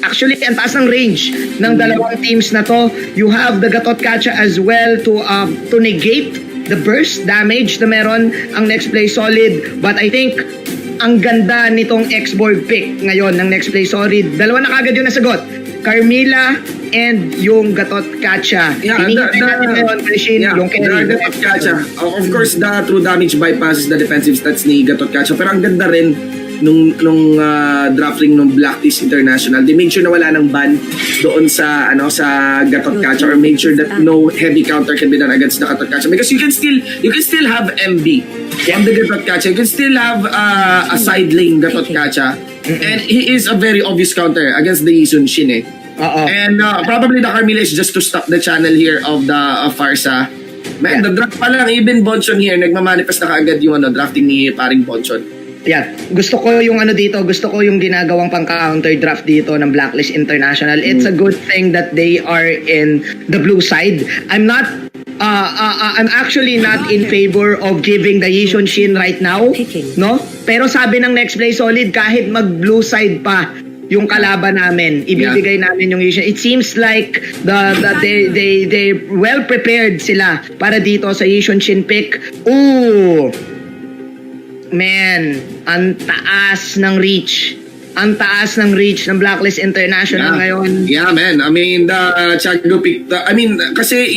Actually, ang taas ng range ng dalawang teams na to. You have the Gatot Kacha as well to negate the burst damage na meron ang next play solid. But I think ang ganda nitong X-Borg pick ngayon ng next play solid. Dalawa na kagad yung nasagot. Carmilla and yung Gatot Kacha. Yeah, the Gatot Kacha. Of course, the true damage bypasses the defensive stats ni Gatot Kacha. Pero ang ganda rin nung drafting ng Blacklist International, they made sure na wala ng ban doon sa Gatot Kacha, or made sure that no heavy counter can be done against the Gatot Kacha, because you can still have MB on the Gatot Kacha. You can still have a side lane Gatot Kacha, and he is a very obvious counter against the Sun Shin eh. And probably the Carmilla is just to stop the channel here of the Farsa. Man, the draft pa lang, even Bonchon here, nagmamanifest na kaagad yung drafting ni paring Bonchon. Yeah, gusto ko yung gusto ko yung ginagawang pang-counter draft dito ng Blacklist International. It's a good thing that they are in the blue side. I'm actually not in favor of giving the Yishun Shin right now, no? Pero sabi ng next play solid, kahit mag-blue side pa yung kalaban namin, ibibigay namin yung Yishun. It seems like they well prepared sila para dito sa Yishun Shin pick. Ooh. Man, ang taas ng reach. Ang taas ng reach ng Blacklist International ngayon. Yeah, man. I mean, the Tiago pick, kasi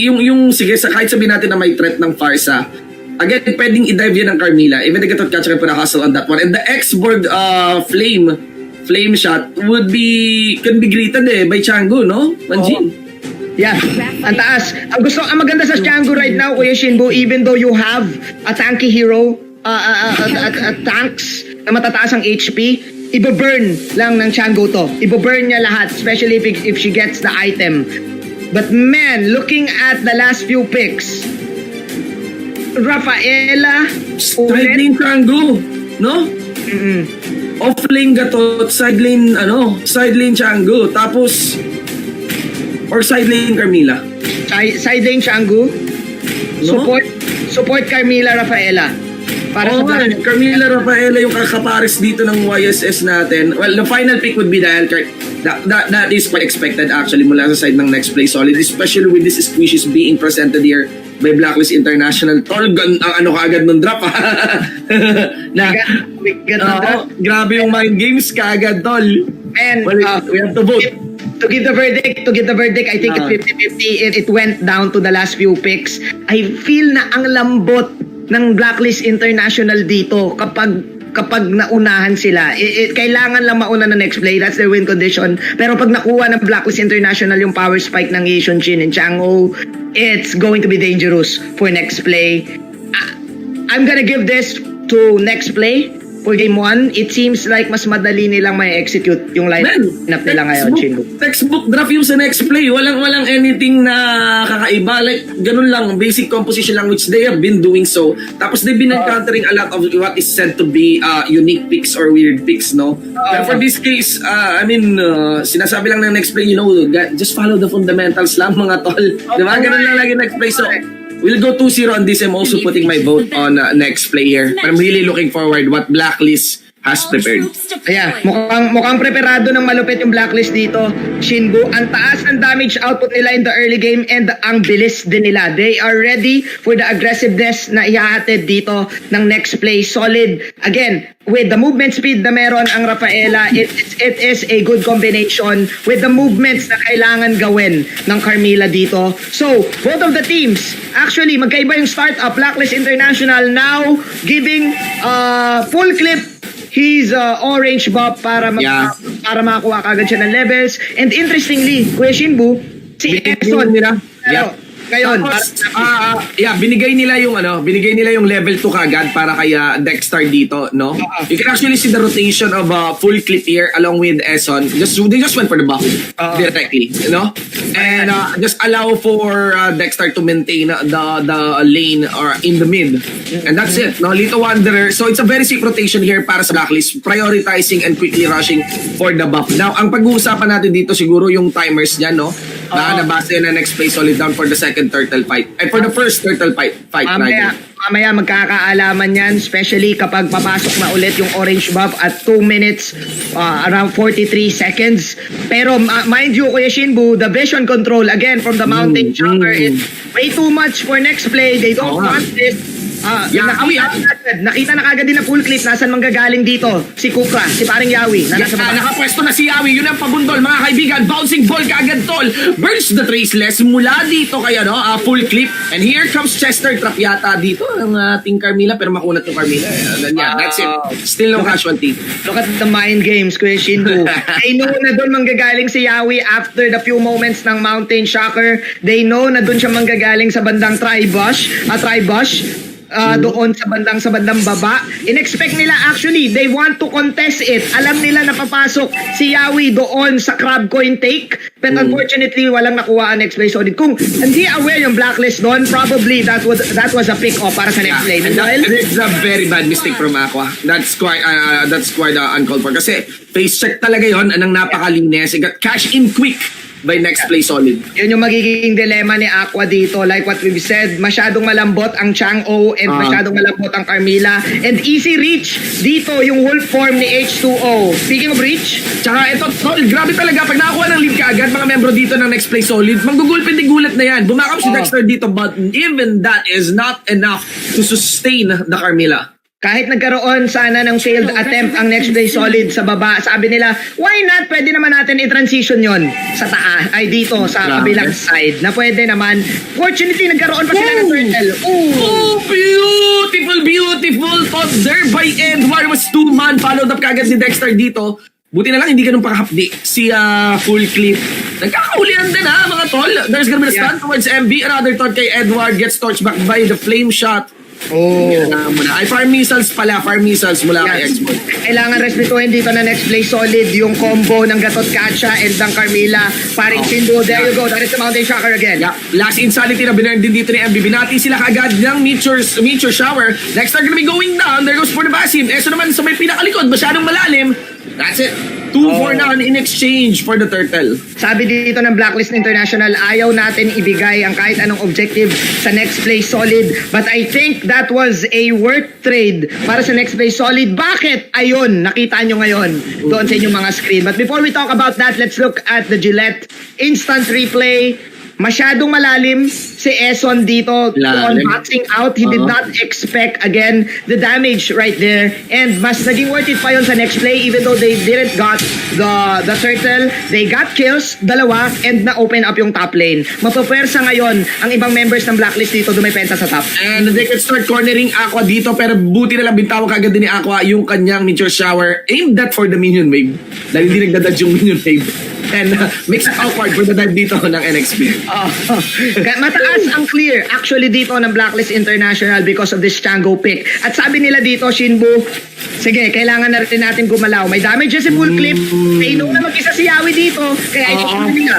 sige, kahit sabihin natin na may threat ng Farsa, again, pwedeng i-dive yan ng Carmilla. Even the Gatot Kacha can put a hustle on that one. And the X-Borg flame shot can be greeted by Tiago, no? Manjin. Yeah, ang taas. Ang maganda sa Tiago right now, Kuya Shinbu, even though you have a tanky hero, tanks na matataas ang HP, iba-burn lang ng Tiago to. Iba-burn niya lahat, especially if she gets the item. But man, looking at the last few picks, Rafaela, side lane Tiago, no? Off lane Gatot, side lane Tiago, tapos or side lane Carmilla. Side lane Tiago. No? Support Carmilla, Rafaela. Para sa Carmilla Rafaela yung kakapares dito ng YSS natin. Well, the final pick would be the Elkart. That is quite expected actually mula sa side ng next play solid, especially with this squishes being presented here by Blacklist International. Tol, ang kaagad ng drop grabe yung mind games kaagad, tol. And we have to vote. To give the verdict, I think it's 50-50. It went down to the last few picks. I feel na ang lambot ng Blacklist International dito kapag naunahan sila. Kailangan lang mauna na next play. That's their win condition. Pero pag nakuha ng Blacklist International yung power spike ng Yishun Shin and Chang'o, it's going to be dangerous for next play. I'm gonna give this to next play. For game 1, it seems like mas madali nilang may execute yung lineup nila ngayon, Shinbu. Textbook draft yung sa next play. Walang anything na kakaiba. Like, ganun lang, basic composition lang, which they have been doing so. Tapos they've been encountering a lot of what is said to be unique picks or weird picks, no? But for this case, sinasabi lang ng next play, just follow the fundamentals lang, mga tol. Diba? Ganun lang lagi next play. So, we'll go 2-0 on this. I'm also putting my vote on next player. But I'm really looking forward what Blacklist has prepared. Yeah, mukhang preparado ng malupit yung Blacklist dito, Shinbu. Ang taas ng damage output nila in the early game and ang bilis din nila. They are ready for the aggressiveness na ihahatid dito ng next play. Solid. Again, with the movement speed na meron ang Rafaela, it is a good combination with the movements na kailangan gawin ng Carmilla dito. So, both of the teams, actually, magkaiba yung startup. Blacklist International now giving full clip his orange buff para makakuha kagad siya ng levels. And interestingly, Kuya Shinbu, si Exxon nila. Ngayon, binigay nila yung level 2 kagad para kay Dexter dito, no? You can actually see the rotation of full clip here along with Eson. They just went for the buff directly, you know? And just allow for Dexter to maintain the lane or in the mid. And that's it, no? Lito Wanderer. So it's a very safe rotation here para sa Blacklist, prioritizing and quickly rushing for the buff. Now, ang pag-uusapan natin dito siguro yung timers niyan, no? Nabasa yun na next place solid down for the second turtle fight. And for the first turtle fight Mamaya magkakaalaman yan, especially kapag papasok na ulit yung orange buff at 2 minutes, around 43 seconds. Pero mind you, Kuya Shinbu, the vision control again from the Mountain Chopper is way too much for next play. They don't want this. Nakita na kagad din na full clip. Nasaan manggagaling dito? Si Kukra, si paring Yawi. Nakapwesto na si Yawi. Yun ang pabundol, mga kaibigan. Bouncing ball kagad, tol. Burns the traceless mula dito kaya full clip. And here comes Chester. Trap yata dito ng ating Carmilla. Pero makunat yung Carmilla. That's it. Still no casualty. Look at the mind games, Kuya Shinbu. They know na doon manggagaling si Yawi after the few moments ng Mountain Shocker. They know na doon siya manggagaling sa bandang Tribush. Doon sa bandang baba. In-expect nila actually, they want to contest it. Alam nila na papasok si Yawi doon sa crab coin take. But unfortunately, walang nakuha ang next play solid. Kung hindi aware yung blacklist doon, probably that was a pick-off para sa next play. And it's a very bad mistake from Aqua. That's quite uncalled for. Kasi face check talaga yon, anong napakalinis. It got cash in quick by next play solid. Yun yung magiging dilemma ni Aqua dito. Like what we've said, masyadong malambot ang Chang'o and masyadong malambot ang Carmilla. And easy reach dito yung wolf form ni H2O. Speaking of reach, tsaka ito, tol, grabe talaga. Pag nakakuha ng lead kaagad, mga membro dito ng next play solid, manggugulpin-gulat na yan. Bumakap si Dexter dito, but even that is not enough to sustain the Carmilla. Kahit nagkaroon sana ng failed attempt ang next play solid sa baba, sabi nila, why not? Pwede naman natin i-transition yon sa taas, ay dito sa kabilang side, na pwede naman. Fortunately, nagkaroon pa sila ng turtle. Beautiful thought there by Edward. Was 2-man, followed up kagad si Dexter dito. Buti na lang hindi ganun pakahapdi si full clip. Nagkakaulian din mga tol. There's gonna be a stun towards MB. Another thought kay Edward gets torched back by the flame shot. Ay, farm missiles mula kay Export. Kailangan respetuhin dito na next play solid yung combo ng Gatot Kacha and ng Carmilla. Paring Shinbu, there you go. That is the Mountain Shocker again. Last insanity na binurn din dito ni MB. Binati sila kaagad ng meteor shower. Next are gonna be going down. There goes for the Basim. Eso naman sa may pinakalikod, masyadong malalim. That's it. 2-4 na in exchange for the turtle. Sabi dito ng Blacklist International, ayaw natin ibigay ang kahit anong objective sa next play solid. But I think that was a worth trade para sa next play solid. Bakit? Ayun, nakita nyo ngayon doon sa inyong mga screen. But before we talk about that, let's look at the Gillette instant replay. Masyadong malalim si Eson dito on boxing out. He did not expect again the damage right there, and mas naging worth it pa yun sa next play even though they didn't got the turtle. They got kills, dalawa, and na-open up yung top lane. Mapapwersa ngayon ang ibang members ng Blacklist dito dumepenta sa top. And they can start cornering Aqua dito, pero buti na lang bintawang kagad din ni Aqua yung kanyang meteor shower. Aimed that for the minion wave dahil hindi nagdadadge yung minion wave. And makes it awkward for the dive dito ng NXP. Mataas ang clear actually dito ng Blacklist International because of this Chango pick. At sabi nila dito, Shinbu, sige, kailangan na rin natin gumalaw. May damage si full clip. They know na mag-isa si Yawi dito. Kaya nila.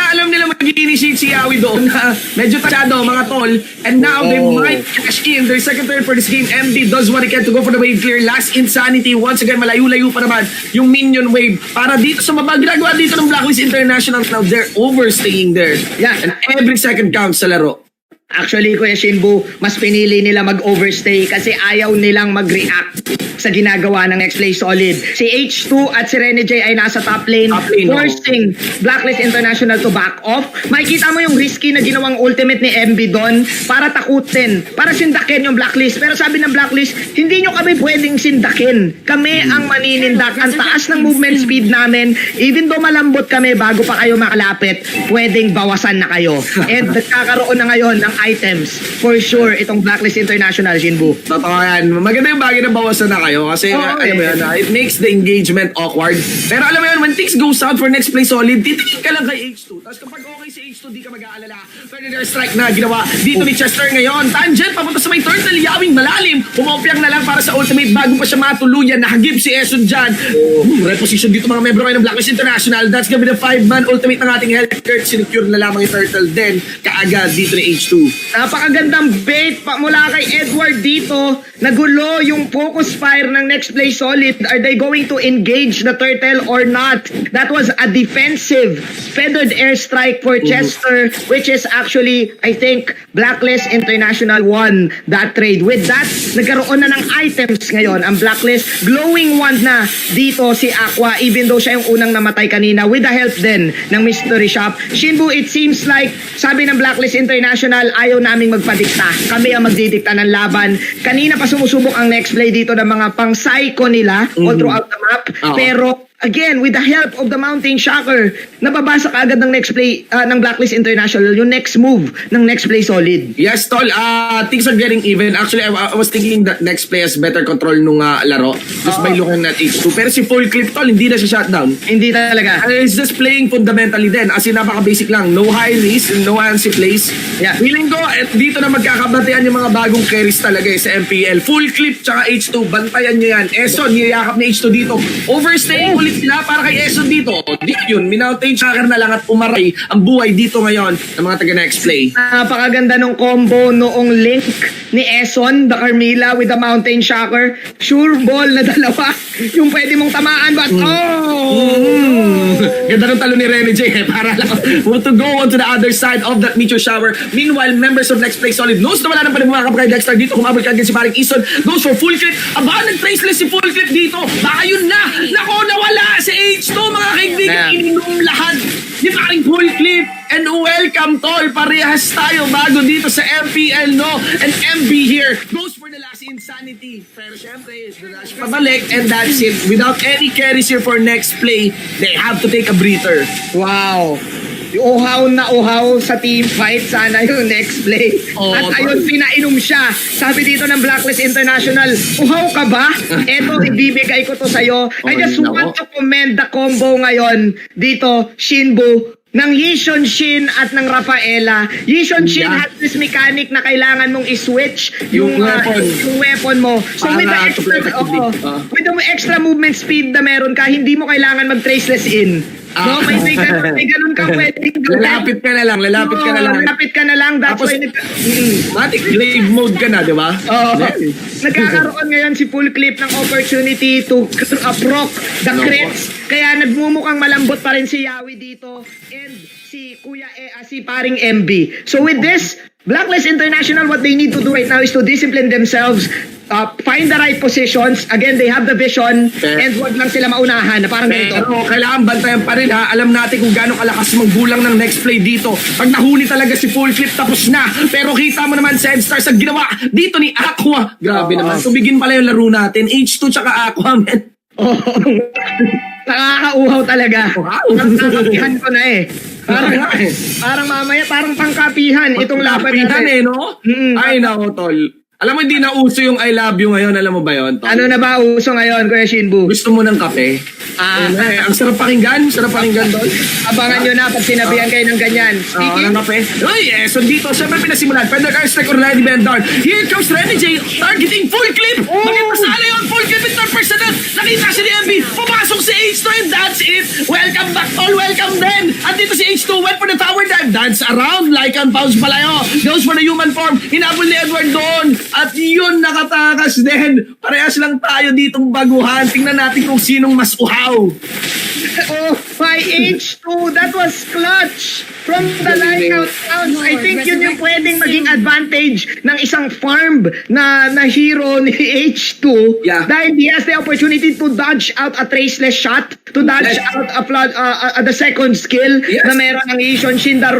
Alam nila mag-initiate si Yawi doon na medyo tachado mga tol. And now they might cash in their second turn for this game. MB does what he can to go for the wave clear. Last insanity. Once again, malayo-layo pa naman yung minion wave. Para dito sa mabag, ginagawa dito ng Blacklist International. Now they're overstaying there. Yeah. And every second counts sa laro. Actually, Kuya Shinbu, mas pinili nila mag-overstay kasi ayaw nilang mag-react sa ginagawa ng next play solid. Si H2 at si Rene J ay nasa top lane, forcing Blacklist International to back off. Makikita mo yung risky na ginawang ultimate ni MB doon para takutin, para sindakin yung Blacklist. Pero sabi ng Blacklist, hindi nyo kami pwedeng sindakin. Kami ang maninindak. Ang taas ng movement speed namin. Even though malambot kami bago pa kayo makalapit, pwedeng bawasan na kayo. And nagkakaroon na ngayon ng items. For sure, itong Blacklist International, Shinbu. Totoo yan. Maganda yung bagay na bawasan na kayo kasi alam mo yun, it makes the engagement awkward. Pero alam mo yun, when things go south for next play solid, titingin ka lang kay H2. Tapos kapag okay si H2, di ka mag-aalala. Pero there's strike na ginawa dito ni Chester ngayon. Tangent, papunta sa may turtle, yawing malalim. Pumopyang na lang para sa ultimate bago pa siya matuluyan. Nakagib si Eson dyan. Red position dito mga membro ng Blacklist International. That's gonna be the 5-man ultimate ng ating Hellcurt. Sinecure na lamang yung turtle. Then, kaagad dito ni H2. Napakagandang bait pa mula kay Edward dito. Nagulo yung focus fight fire ng next play solid. Are they going to engage the turtle or not? That was a defensive feathered airstrike for Chester, which is actually, I think, Blacklist International won that trade. With that, nagkaroon na ng items ngayon. Ang Blacklist, glowing wand na dito si Aqua, even though siya yung unang namatay kanina, with the help din ng Mystery Shop. Shinbu, it seems like, sabi ng Blacklist International, ayaw naming magpadikta. Kami ang magdidikta ng laban. Kanina pa sumusubok ang next play dito ng mga pang-psycho nila all throughout the map. Pero again, with the help of the Mountain Shocker, nababasa ka agad ng next play ng Blacklist International, yung next move ng next play solid. Yes, tol. Things are getting even. Actually, I was thinking that next play has better control nung laro just by looking at H2. Pero si full clip, tol, hindi na siya shutdown. Hindi talaga. It's just playing fundamentally din. As in, napaka-basic lang. No high risk, no ansi plays. Yeah. Feeling ko, dito na magkakabatean yung mga bagong carries talaga sa MPL. Full clip tsaka H2, bantayan nyo yan. Eson, niyayakap ni H2 dito. Overstaying ulit sila para kay Eson dito. Di yun, Mountain Shocker na lang at umaray ang buhay dito ngayon ng mga taga-next play. Napakaganda nung combo noong link ni Eson, the Carmilla with the Mountain Shocker. Sure ball na dalawa. Yung pwede mong tamaan, but Ganda ng talo ni Rene J. Para lang to go on to the other side of that meteor shower. Meanwhile, members of Next Play Solid knows na wala nang panimumakap kay Dexter dito. Kumabal ka agad si Paring Eson. Goes for full clip. Aba, nag-traceless si full clip dito. Baka yun na. Nako, nawala si H2, mga kaibigan. Ininom lahat ni Paring full clip. And welcome, tol. Parehas tayo bago dito sa MPL, no? And MB here goes for the last insanity. Pero syempre, the last pabalik. And that's it. Without any carries here for next play, they have to take a breather. wow. Uhaw na uhaw sa team fight. Sana yung next play. At ayun, pinainom siya. Sabi dito ng Blacklist International, uhaw ka ba? Eto, ibibigay ko to sa'yo. I just want to commend the combo ngayon dito, Shinbu, ng Yishon Shin at ng Rafaela. Yishon Shin has this mechanic na kailangan mong i-switch yung weapon mo. So with the extra movement speed na meron ka, hindi mo kailangan mag-traceless in. No, may ganun ka pwedeng gawin. Lalapit ka na lang. Lalapit ka na lang. That's Tapos, why matik glaive mode ka na, di ba? nagkakaroon ngayon si full clip ng opportunity to proc the crits. Kaya nagmumukhang malambot pa rin si Yawi dito and si Kuya si paring MB. So with this, Blacklist International, what they need to do right now is to discipline themselves, find the right positions. Again, they have the vision, and wag lang sila maunahan na parang ganito. Pero kailangan bantayan pa rin, ha. Alam natin kung gaano kalakas maggulang ng next play dito. Pag nahuli talaga si full clip, tapos na. Pero kita mo naman sa Stars ang ginawa dito ni Aqua. Grabe naman. Tumigin pala yung laro natin. H2 tsaka Aqua, man. Nakakauhaw talaga. Pangkapihan ko na eh. Parang mamaya, parang pangkapihan itong laban natin. No? Ay, nako, tol. Alam mo, hindi na uso yung I love you ngayon. Alam mo ba yun, tol? Ano na ba uso ngayon, Kuya Shinbu? Gusto mo ng kape? Ang sarap pakinggan. Tol. Abangan nyo na pag sinabihan kayo ng ganyan. Speaking ng kape. Uy, so dito, siyempre pinasimulan. Fender Airstrike or Lady Bendar. Here comes Renny J. Targeting full clip. Magkipasala yun. Full clip in third personal. Nakita siya ni MB. Pumasok si H2 and that's it. Welcome back, tol. Welcome then. At dito si H2 went for the tower dive. Dance around like an bounce palayo. Goes for the human form. Hinabol ni Edward doon. At yun, nakatakas din. Parehas lang tayo ditong baguhan. Tingnan natin kung sinong mas uhaw. Oh, my H2, that was clutch from the line out. I think yun yung pwedeng maging advantage ng isang farm na hero ni H2. Yeah. Dahil he has the opportunity to dodge out a traceless shot, to dodge out a flood, the second skill na meron ng Yishon Shin, the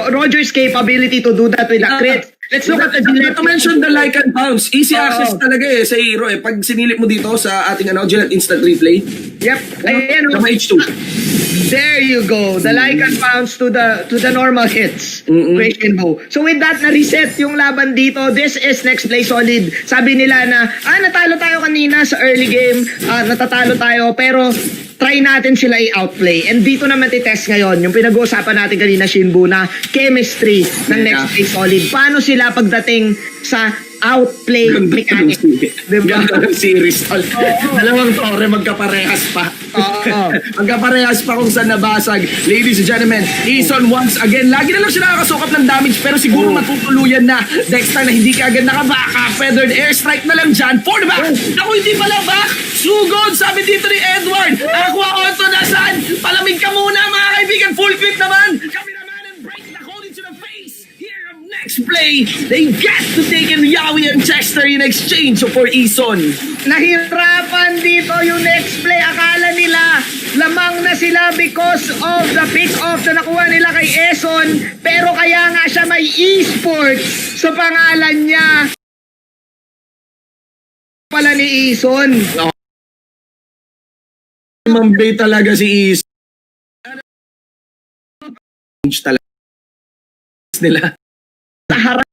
Roger's capability to do that with a crit. Let's look at the Gillette. Not to mention the like and bounce. Easy access talaga sa hero Pag sinilip mo dito sa ating Gillette Instant Replay. Yep. Ayan, Tama H2. There you go. The like and bounce to the normal hits. Question Bo. So with that, na-reset yung laban dito. This is next play solid. Sabi nila na, natalo tayo kanina sa early game. Natatalo tayo. Pero try natin sila i-outplay. And dito naman titest ngayon, yung pinag-uusapan natin kanina, Shinbu, na chemistry ng next play solid. Paano sila pagdating sa outplay mechanic? Diba? Ganda ng series. Dalawang tore magkaparehas pa. Oo. Magkaparehas pa kung saan nabasag. Ladies and gentlemen, Eason once again, lagi na lang siya nakakasukat ng damage pero siguro matutuluyan na. Dexter na hindi ka agad nakabaka. Feathered airstrike na lang dyan. For the back. Ako hindi pala back. Sugod, sabi dito ni Edward. Aqua Otto nasaan? Palamig ka muna mga kaibigan. Full clip naman. Kami naman and break the hole into the face. Here ang next play. They get to take in Yowie and Chester in exchange for Eason. Nahirapan dito yung next play. Akala nila lamang na sila because of the pick-off na nakuha nila kay Eson. Pero kaya nga siya may esports sa pangalan niya. Pala ni Eson. Mambay talaga si Eason. Talaga nila. Sa harap.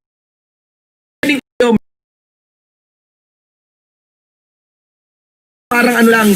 Parang ano lang,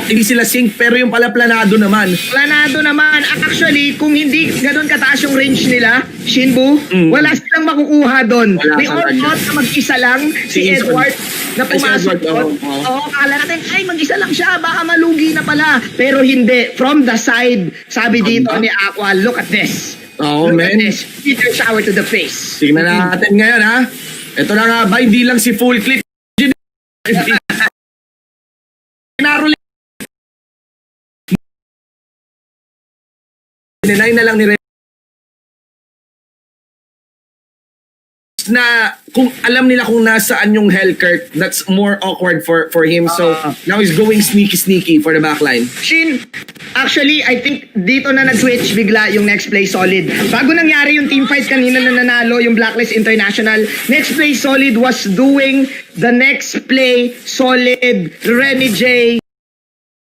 hindi sila sync pero yung pala planado naman. Planado naman. Actually, kung hindi ganun kataas yung range nila, Shinbu, wala silang makukuha doon. They all thought na mag-isa lang si Edward na pumasok doon. Oo, kala natin, ay mag-isa lang siya, baka malugi na pala. Pero hindi. From the side, sabi dito ni Aqua, look at this. Oh, look man. at this. Peter shower to the face. Tingnan natin ngayon ha. Ito na nga ba, hindi lang si full clip. Pinaruli. Ninay na lang ni na kung alam nila kung nasaan yung Hellkurt, that's more awkward for him. So now he's going sneaky for the backline. Shin, actually, I think dito na nag-switch bigla yung next play Solid. Bago nangyari yung team fight kanina na nanalo yung Blacklist International, next play Solid was doing the next play Solid, Renny J,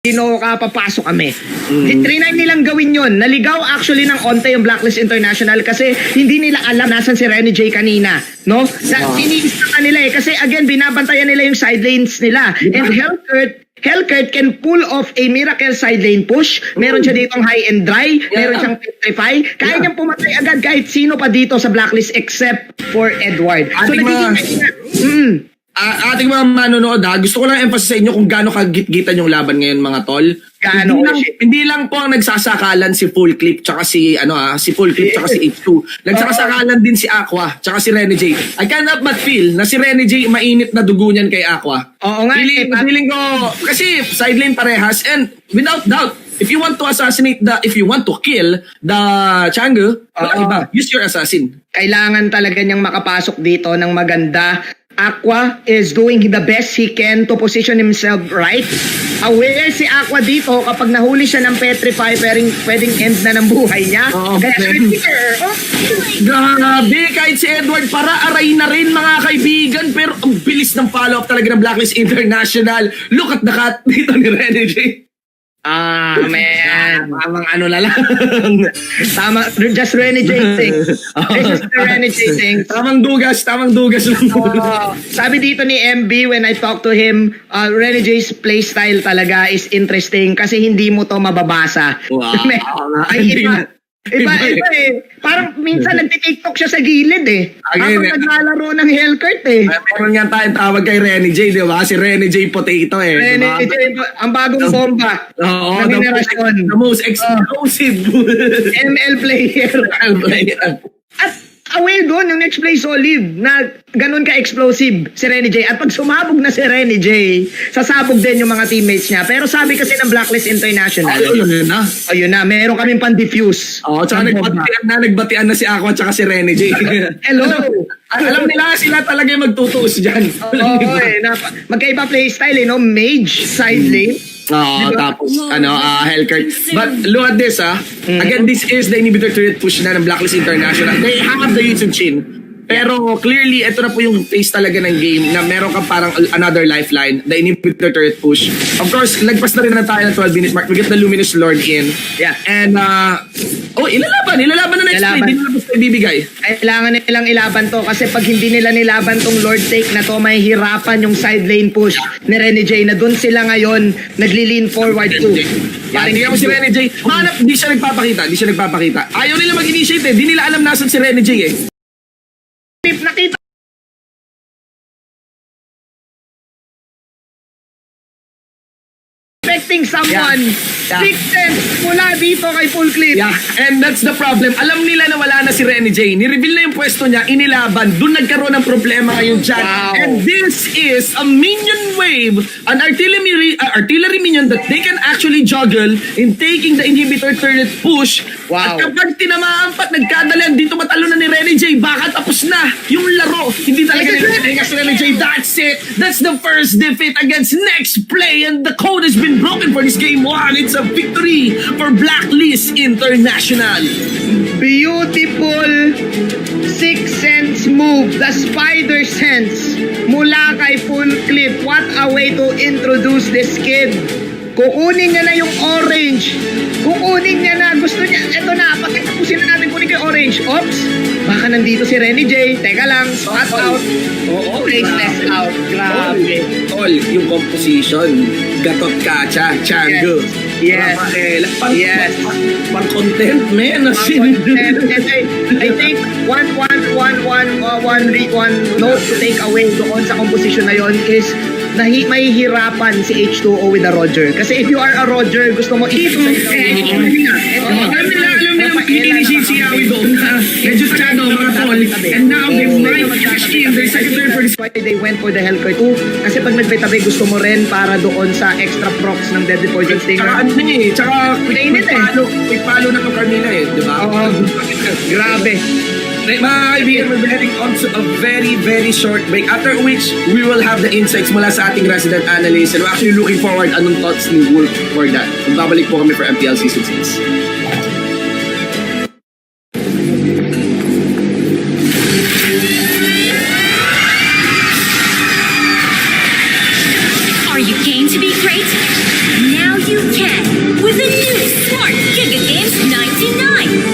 papasok kami. 3-9 nilang gawin yon. Naligaw actually ng onte yung Blacklist International kasi hindi nila alam nasan si Renny J kanina. No? Siniista nila kasi again, binabantayan nila yung side lanes nila. And Hellkurt can pull off a miracle side lane push. Meron siya ditong high and dry. Meron siyang petrify. Kaya niyang pumatay agad kahit sino pa dito sa Blacklist except for Edward. So nagiging ating mga manonood gusto ko lang emphasis sa inyo kung gaano kagit-gitan yung laban ngayon mga tol. Hindi lang po ang nagsasakalan si Full Clip tsaka si Full Clip tsaka si H2. Nagsasakalan din si Aqua tsaka si Renny J. I cannot but feel na si Renny J mainit na dugo niyan kay Aqua. Oo nga. Feeling ko kasi side lane parehas and without doubt if you want to kill the Changu, use your assassin. Kailangan talaga niyang makapasok dito ng maganda. Aqua is doing the best he can to position himself right. Aware si Aqua dito kapag nahuli siya ng Petrify, pwedeng end na ng buhay niya. Grabe, kahit si Edward para aray na rin mga kaibigan, pero ang bilis ng follow-up talaga ng Blacklist International. Look at the cut dito ni Renny J. Man. Tamang ano na lang. Just Renny J thing. This is the Renny J thing. Tamang dugas lang. Sabi dito ni MB when I talk to him, Renny J's playstyle talaga is interesting kasi hindi mo to mababasa. Wow. Iba eh. Parang minsan nagtitiktok siya sa gilid eh. Habang naglalaro ng Hellkurt eh. Meron nga tayong tawag kay Renny J, di ba? Si Renny J Potato eh. Renny J, ang bagong bomba. Oo, na generasyon. The most explosive. ML player. At away doon yung next play Solid na ganun ka-explosive si Renny J. At pag sumabog na si Renny J, sasabog din yung mga teammates niya. Pero sabi kasi ng Blacklist International, ayun na, meron kaming pan-diffuse. Tsaka nagbatian na si Aqua tsaka si Renny J. Hello! Alam nila sila talaga yung magtutuos dyan. Magkaiba playstyle mage, side lane. Tapos Hellkurt. But look at this again, this is the inhibitor turret push na ng Blacklist International. They have the YouTube chin. Pero clearly, ito na po yung phase talaga ng game na meron ka parang another lifeline, the inhibitor turret push. Of course, lagpas na rin na tayo ng 12-minute mark. We get the Luminous Lord in. Yeah. And, ilalaban na next play. Hindi nila basta ibibigay. Kailangan nilang ilaban to kasi pag hindi nila nilaban tong Lord take na to, may hirapan yung side lane push ni Renny J na dun sila ngayon nagli-lean forward to. Tingnan mo si Renny J. Di siya nagpapakita. Ayaw nila mag-initiate eh. Di nila alam nasan si Renny J eh. Nakita expecting someone Yeah. 6 cents mula dito kay Full Clip. Yeah, and that's the problem. Alam nila na wala na si Rene J. Ni-reveal na yung pwesto niya, inilaban. Doon nagkaroon ng problema ngayon dyan. Wow. And this is a minion wave, an artillery minion that they can actually juggle in taking the inhibitor turret push. Wow. At kapag tinamaan pa at nagkadalan, dito matalo na ni Rene J. Baka tapos na yung laro. Hindi talaga nila si Rene J. That's it. That's the first defeat against Next Play. And the code has been broken for this game 1. It's a victory for Blacklist International. Beautiful 6 cents move, the spider sense mula kay Full Clip. What a way to introduce this kid. Kukunin niya na yung orange. Kukunin niya na. Gusto niya. Eto na. Pakitapusin na natin kunin kay orange. Oops. Baka nandito si Renny J. Teka lang. Spot out. Oo. Faceless out. Grabe. Tol, yung composition. Gatot Kacha. Chango. Yes. Rafael. Yes. Pang content, man. And I think one note to take away doon sa composition na yon is mahihirapan si H2O with a Roger. Kasi if you are a Roger, gusto mo Alam nila yung siya doon. Medyo tsado mga tol. And now they might cash in their secondary for this. Why they went for the Hellkite 2. Kasi pag nagpitabi, gusto mo rin para doon sa extra procs ng Deadly Poison Stinger. Tsaka ano eh, tsaka quick follow na to Carmina eh, di ba? Oo. Grabe. Mga kaibigan, we're heading on to a very, very short break. After which, we will have the insights mula sa ating resident analyst. And we're actually looking forward anong thoughts ni Wolf for that. Magbabalik po kami for MPL Season 6. Are you game to be great? Now you can with the new Smart Giga Games 99.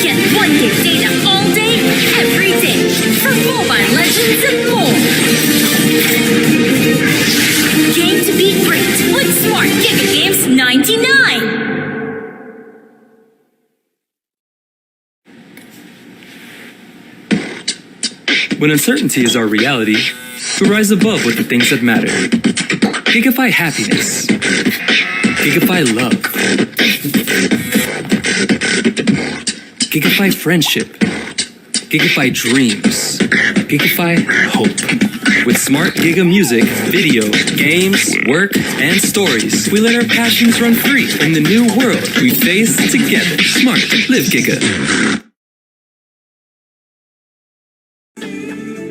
Get 1 gig data all day, every day for Mobile Legends and more. Game to be great with Smart Giga Games 99. When uncertainty is our reality, we rise above with the things that matter. Gigify happiness. Gigify love. Gigify friendship. Gigify dreams. Gigify hope. With smart Giga music, video, games, work, and stories, we let our passions run free in the new world we face together. Smart, live Giga.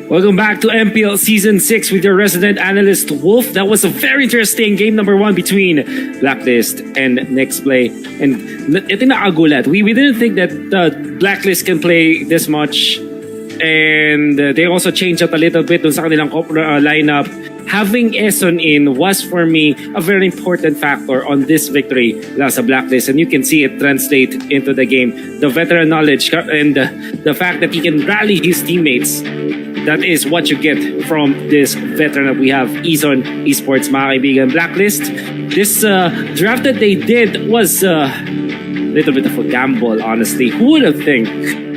Welcome back to MPL Season 6 with your resident analyst, Wolf. That was a very interesting game number 1 between Blacklist and Next Play. And ito nakagulat. We didn't think that Blacklist can play this much. And they also changed up a little bit dun sa kanilang lineup. Having Eson in was for me a very important factor on this victory sa Blacklist. And you can see it translate into the game. The veteran knowledge and the fact that he can rally his teammates. That is what you get from this veteran that we have, Eson Esports, mga kaibigan. Blacklist, this draft that they did was a little bit of a gamble, honestly. Who would have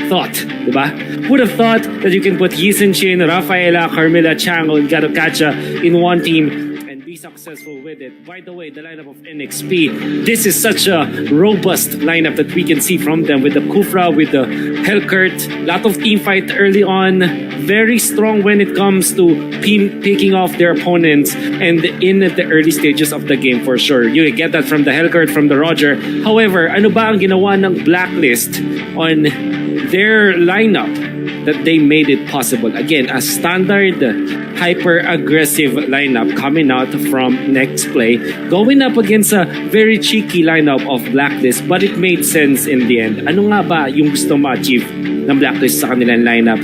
thought, diba? Who would have thought that you can put Yisun Chin, Rafaela, Carmilla, Chango, and Garukacha in one team and be successful with it? By the way, the lineup of NXP, this is such a robust lineup that we can see from them with the Kufra, with the Hellkurt, lot of team fight early on, very strong when it comes to picking off their opponents and in the early stages of the game for sure. You get that from the Hellkurt, from the Roger. However, ano ba ang ginawa ng Blacklist on their lineup that they made it possible? Again, a standard hyper-aggressive lineup coming out from Next Play, going up against a very cheeky lineup of Blacklist, but it made sense in the end. Ano nga ba yung gusto ma-achieve ng Blacklist sa kanilang lineup?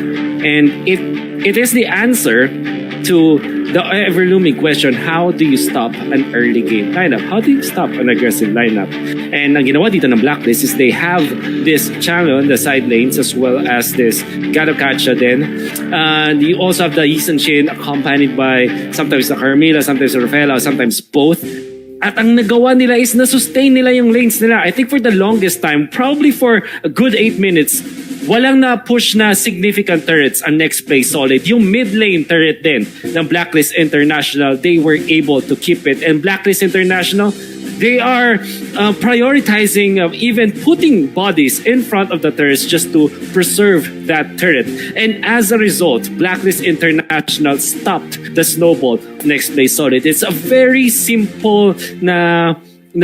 And it is the answer to the ever-looming question, how do you stop an early game lineup? How do you stop an aggressive lineup? And ang ginawa dito ng Blacklist is they have this channel in the side lanes as well as this Garukacha din. And you also have the Yisun Shin accompanied by sometimes the Carmilla, sometimes the Rafaela, sometimes both. At ang nagawa nila is na-sustain nila yung lanes nila. I think for the longest time, probably for a good 8 minutes, walang na-push na significant turrets ang Next Play solid. Yung mid-lane turret din ng Blacklist International, they were able to keep it. And Blacklist International, They are prioritizing even putting bodies in front of the turrets just to preserve that turret. And as a result, Blacklist International stopped the snowball next play solid. It's a very simple na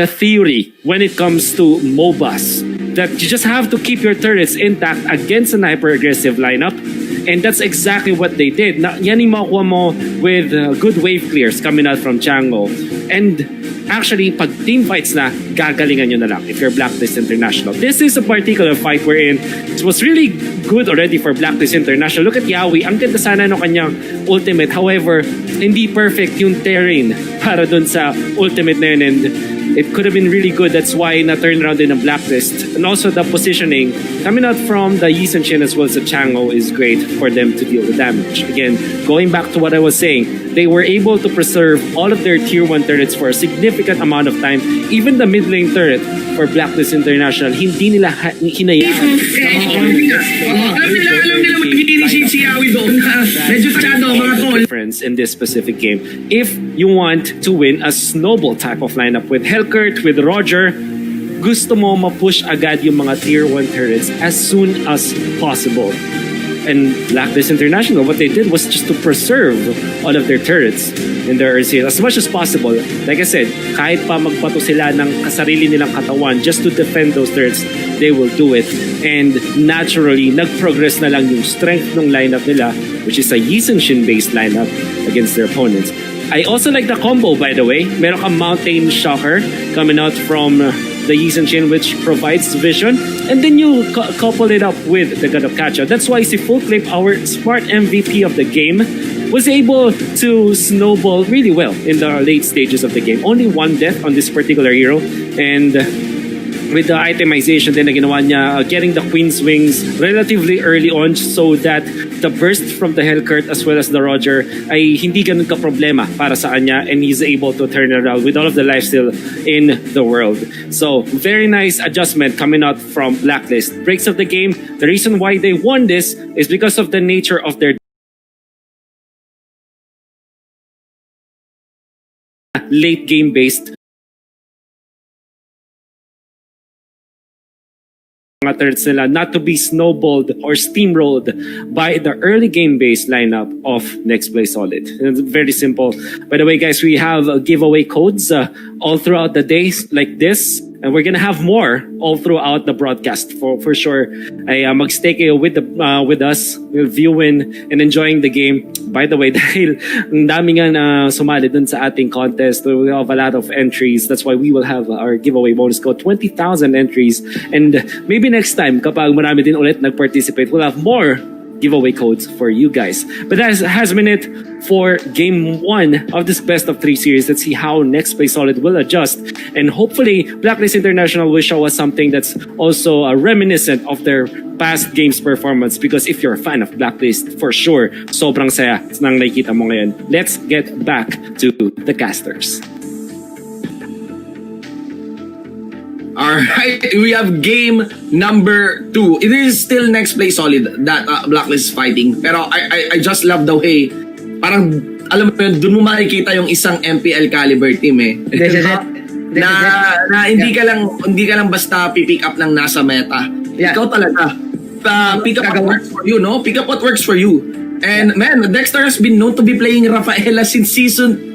theory when it comes to MOBAs, that you just have to keep your turrets intact against an hyper-aggressive lineup. And that's exactly what they did. Yan yung makuha mo with good wave clears coming out from Chango. And actually, pag team fights na, gagalingan nyo na lang if you're Blacklist International. This is a particular fight wherein it was really good already for Blacklist International. Look at Yawi. Ang ganda sana ng kanyang ultimate. However, hindi perfect yung terrain para dun sa ultimate na yun. And it could have been really good. That's why na-turn around in a Blacklist. And also the positioning coming out from the Yi and Shin as well as the Chango is great for them to deal with damage. Again, going back to what I was saying, they were able to preserve all of their tier 1 turrets for a significant amount of time. Even the mid lane turret for Blacklist International, hindi nila hinayaan. Alam nila mag-initiate si Yawi doon na medyo tasyado mga tol. Difference in this specific game. If you want to win a snowball type of lineup with Hellkurt, with Roger, gusto mo ma-push agad yung mga tier 1 turrets as soon as possible. And Blacklist International, what they did was just to preserve all of their turrets in their early as much as possible. Like I said, kahit pa magbato sila ng kasarili nilang katawan just to defend those turrets, they will do it. And naturally, nag-progress na lang yung strength ng lineup nila, which is a Yi and Shin based lineup against their opponents. I also like the combo, by the way. Meron kang Mountain Shocker coming out from the Yi and Shin, which provides vision. And then you couple it up with the God of Kacha. That's why si Full Clip, our smart MVP of the game, was able to snowball really well in the late stages of the game. Only one death on this particular hero. And with the itemization din na ginawa niya, getting the Queen's Wings relatively early on so that the burst from the Hellkurt as well as the Roger ay hindi ganun ka-problema para sa kanya, and he's able to turn around with all of the life still in the world. So, very nice adjustment coming out from Blacklist. Breaks of the game. The reason why they won this is because of the nature of their late game based mga turrets nila, not to be snowballed or steamrolled by the early game-based lineup of Next Play Solid. It's very simple. By the way, guys, we have giveaway codes all throughout the days like this. And we're gonna have more all throughout the broadcast for sure. Ay magstay kayo with us, viewing and enjoying the game. By the way, dahil ang dami nga na sumali dun sa ating contest, we have a lot of entries. That's why we will have our giveaway bonus code, 20,000 entries. And maybe next time, kapag marami din ulit nag-participate, we'll have more giveaway codes for you guys. But that has been it for game 1 of this best of 3 series. Let's see how Next Play Solid will adjust, and hopefully Blacklist International will show us something that's also reminiscent of their past games performance, because if you're a fan of Blacklist, for sure sobrang saya nang nakikita mo ngayon. Let's get back to the casters. Alright, we have game number 2. It is still Next Play Solid that Blacklist is fighting. Pero I just love the way, parang, alam mo yun, dun mo makikita yung isang MPL caliber team eh. This is it. Na hindi ka lang basta pipick up ng nasa meta. Yeah. Ikaw talaga. Pick up what works for you, no? Pick up what works for you. And man, Dexter has been known to be playing Rafaela since season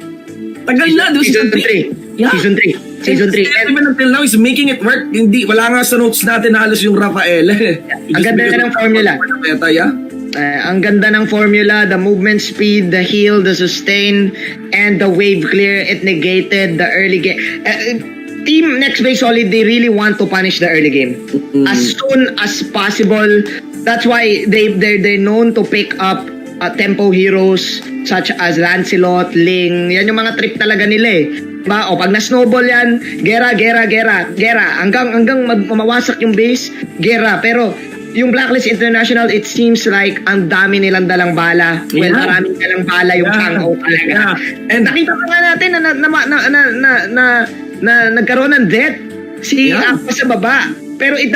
Season 3. Yeah. Season 3. Season 3. And even until now, is making it work. Hindi, wala nga sa notes natin na halos yung Rafael. Ang ganda na ng formula. Ang ganda ng formula, the movement speed, the heal, the sustain, and the wave clear. It negated the early game. Team Next Play Solid, they really want to punish the early game as soon as possible. That's why they're known to pick up tempo heroes such as Lancelot, Ling. Yan yung mga trip talaga nila eh. Diba? O pag na-snowball yan, gera. Hanggang mawasak yung base, gera. Pero yung Blacklist International, it seems like ang dami nilang dalang bala. Well, maraming dalang bala yung Chango talaga. And nakita pa nga natin na nagkaroon ng death si Aqua sa baba. Pero it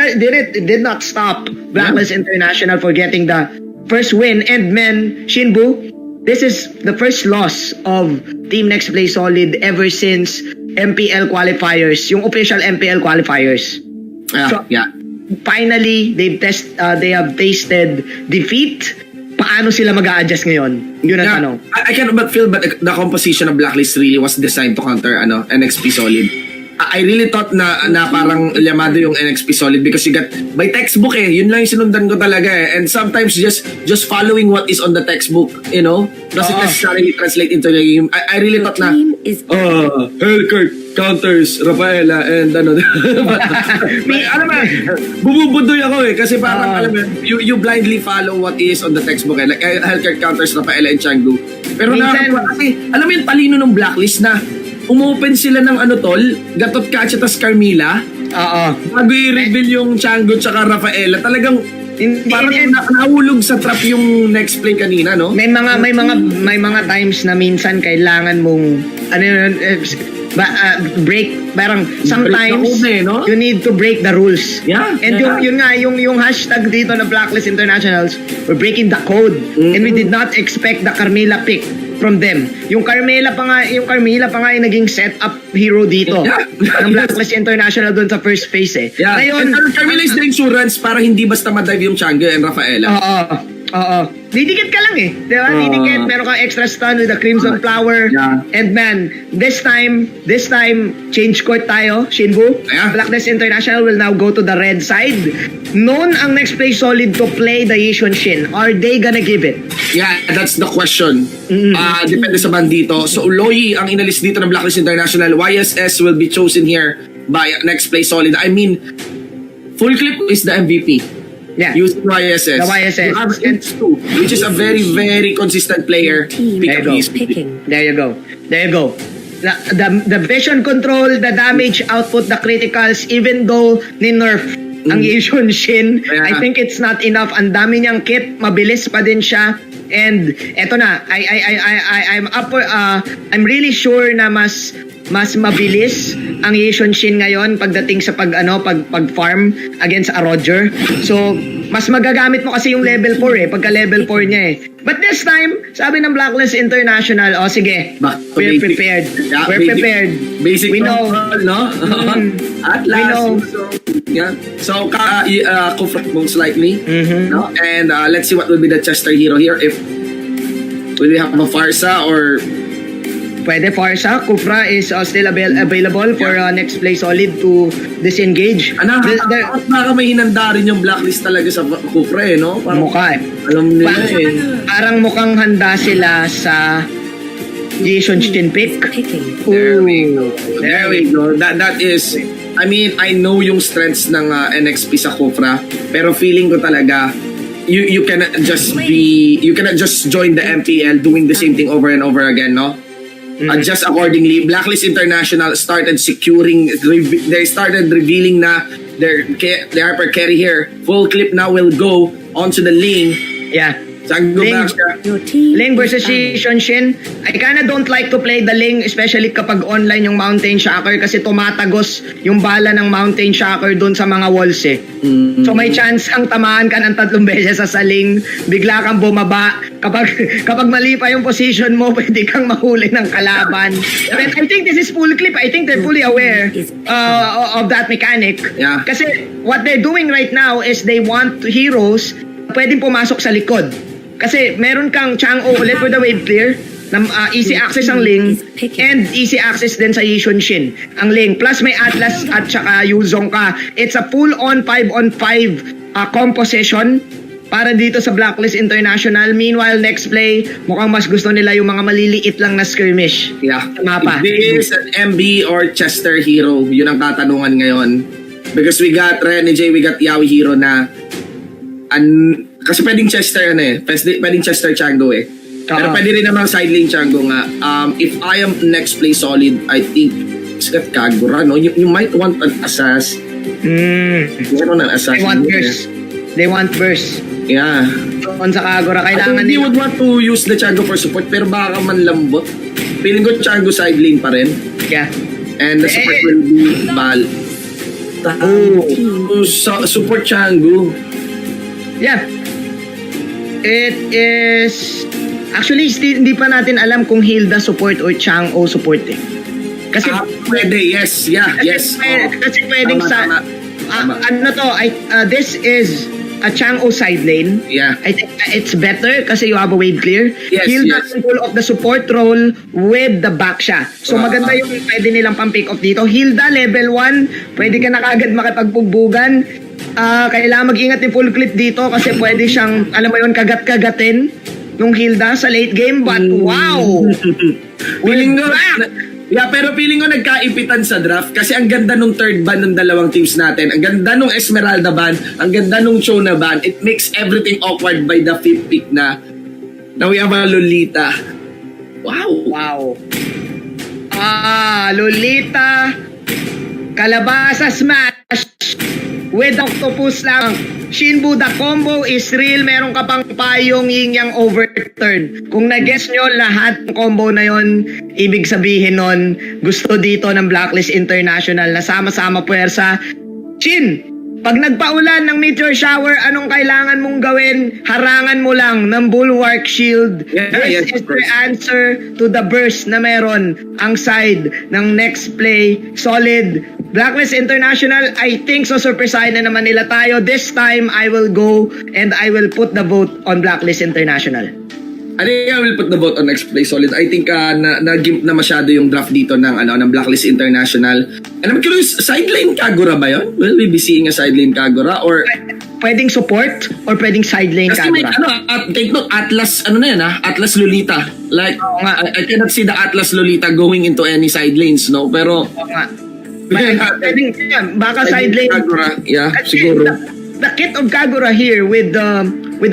did not stop Blacklist International for getting the first win. And men, Shinbu, this is the first loss of Team Next Play Solid ever since MPL qualifiers, yung official MPL qualifiers. So, finally, they have tasted defeat. Paano sila mag-a-adjust ngayon? Yun ang tanong. I cannot but feel but the composition of Blacklist really was designed to counter NXP Solid. I really thought na parang llamado yung NXP Solid because you got by textbook yun lang yung sinundan ko talaga and sometimes just following what is on the textbook, doesn't necessarily translate into the game. I really thought na Hellkurt counters Rafaela and alam mo, bumubudoy ako kasi parang alam mo, you blindly follow what is on the textbook like Hellkurt counters Rafaela and Changu. Pero kasi alam mo yung talino ng Blacklist na umopen sila ng Gatot Kacha tas Carmilla. Bago i-reveal yung Chango tsaka Rafaela, talagang parang nahulog sa trap yung next play kanina, no? May mga times na minsan kailangan mong break, parang sometimes you need to break the rules. Yeah. And yung hashtag dito na Blacklist Internationals, we're breaking the code. And we did not expect the Carmilla pick from them. Yung Carmilla pa nga yung naging setup hero dito ng Blacklist International doon sa first phase Yeah. Ngayon, and Carmilla is the insurance para hindi basta madive yung Chango and Rafaela. Oo. Didikit ka lang di ba? Didikit, meron kang extra stun with the Crimson Flower. Yeah. And man, this time, change court tayo, Shinbu. Yeah. Blacklist International will now go to the red side. Noon ang next play Solid to play the Yishun Shin. Are they gonna give it? Yeah, that's the question. Depende sa bandito. So, Uloy ang inalis dito ng Blacklist International. YSS will be chosen here by next play Solid. I mean, Full Clip is the MVP. Yeah. Using YSS. The YSS. You have H2, which is a very, very consistent player. There you go. The vision control, the damage output, the criticals, even though ni-nerf ang Yishun Shin, I think it's not enough. Ang dami niyang kit, mabilis pa din siya. And eto na, I'm really sure na mas mabilis ang Yishun Shin ngayon pagdating sa pag-farm against a Roger. So, mas magagamit mo kasi yung level 4 pagka level 4 niya But this time, sabi ng Blacklist International, sige, we're prepared. Yeah, we're prepared. Basic we know. No? At last, we know. So Kufra most likely. No? And let's see what will be the Chester hero here. If will we have a Farsa or Pwede Farsa. Kufra is still available for next play Solid to disengage. Baka may hinanda rin yung Blacklist talaga sa Kufra no? Parang, mukha alam nila Parang mukhang handa sila sa Jason Shin pick. There we go. That is, I mean, I know yung strengths ng NXP sa Kufra, pero feeling ko talaga you cannot just join the MPL doing the same thing over and over again, no? Just accordingly, Blacklist International started they started revealing na their hyper carry here. Full Clip now will go onto the lane. Yeah. Ling versus Yishun Shin. I kinda don't like to play the Ling, especially kapag online yung Mountain Shocker kasi tumatagos yung bala ng Mountain Shocker dun sa mga walls So may chance ang tamaan ka ng 3 beses sa Ling, bigla kang bumaba. Kapag mali pa yung position mo, pwede kang mahuli ng kalaban. But I think this is Full Clip. I think they're fully aware of that mechanic. Yeah. Kasi what they're doing right now is they want heroes pwedeng pumasok sa likod. Kasi meron kang Chang'o ulit with the wave clear na easy access ang Ling and easy access din sa Yishun Shin ang Ling. Plus may Atlas at saka Yuzong ka. It's a full-on 5-on-5 composition para dito sa Blacklist International. Meanwhile, next play, mukhang mas gusto nila yung mga maliliit lang na skirmish. Yeah. Mapa. This is an MB or Chester hero. Yun ang tatanungan ngayon. Because we got Rene J, we got Yawi hero na kasi pwedeng Chester pwedeng Chester Chango pero pwede rin naman side lane Chango nga. If I am next play Solid, I think it's got Kagura, no? You might want an assas. Meron an assas. They want burst. Yeah. On sa Kagura, kailangan nila. Would want to use the Chango for support, pero baka man lambot. Feeling ko Chango side lane pa rin. Yeah. And the support will be Bal. Support Chango. Yeah. It is Actually, still, hindi pa natin alam kung Hilda support or Chang'o support eh. Kasi Pwede, yes, yeah, yes. kasi pwedeng Tama, sa tama. ano to, this is a Chang'o side lane. Yeah. I think it's better kasi you have a wave clear. Yes, Hilda yes. can pull off the support role with the back siya. So maganda yung pwede nilang pang-pick off dito. Hilda level 1, pwede ka na kagad makipagpugbugan. Kailangan mag-ingat yung full clip dito kasi pwede siyang, alam mo yun, kagat-kagatin yung Hilda sa late game. But wow! Feeling We're ko, back! pero feeling ko nagkaipitan sa draft kasi ang ganda nung third ban ng dalawang teams natin. Ang ganda nung Esmeralda ban, ang ganda nung Chona ban. It makes everything awkward by the fifth pick na we have a Lolita. Wow. Wow. Lolita. Kalabasa smash. With octopus lang. Shinbu, the combo is real. Meron ka pang payong yin-yang overturn. Kung nag-guess nyo lahat ng combo na yon, ibig sabihin nun, gusto dito ng Blacklist International na sama-sama puwersa. Chin, pag nagpaulan ng meteor shower, anong kailangan mong gawin? Harangan mo lang ng bulwark shield. Yeah, This yes, is of course. the answer to the burst na meron ang side ng next play. Solid. Blacklist International, I think so super side na naman nila tayo. This time, I will go and I will put the vote on Blacklist International. I think I will put the vote on next play solid. I think na-gimp na masyado yung draft dito ng Blacklist International. And I'm curious, sideline Kagura ba yun? Will we be seeing a sideline Kagura or Pwedeng support or pwedeng side lane kasi may Kagura. take note, Atlas, na yan Atlas Lolita. Like, Oo nga. I cannot see the Atlas Lolita going into any side lanes, no? Pero, Oo nga. Pwedeng, baka side lane. Kagura, yeah, Kasi siguro. The kit of Kagura here with the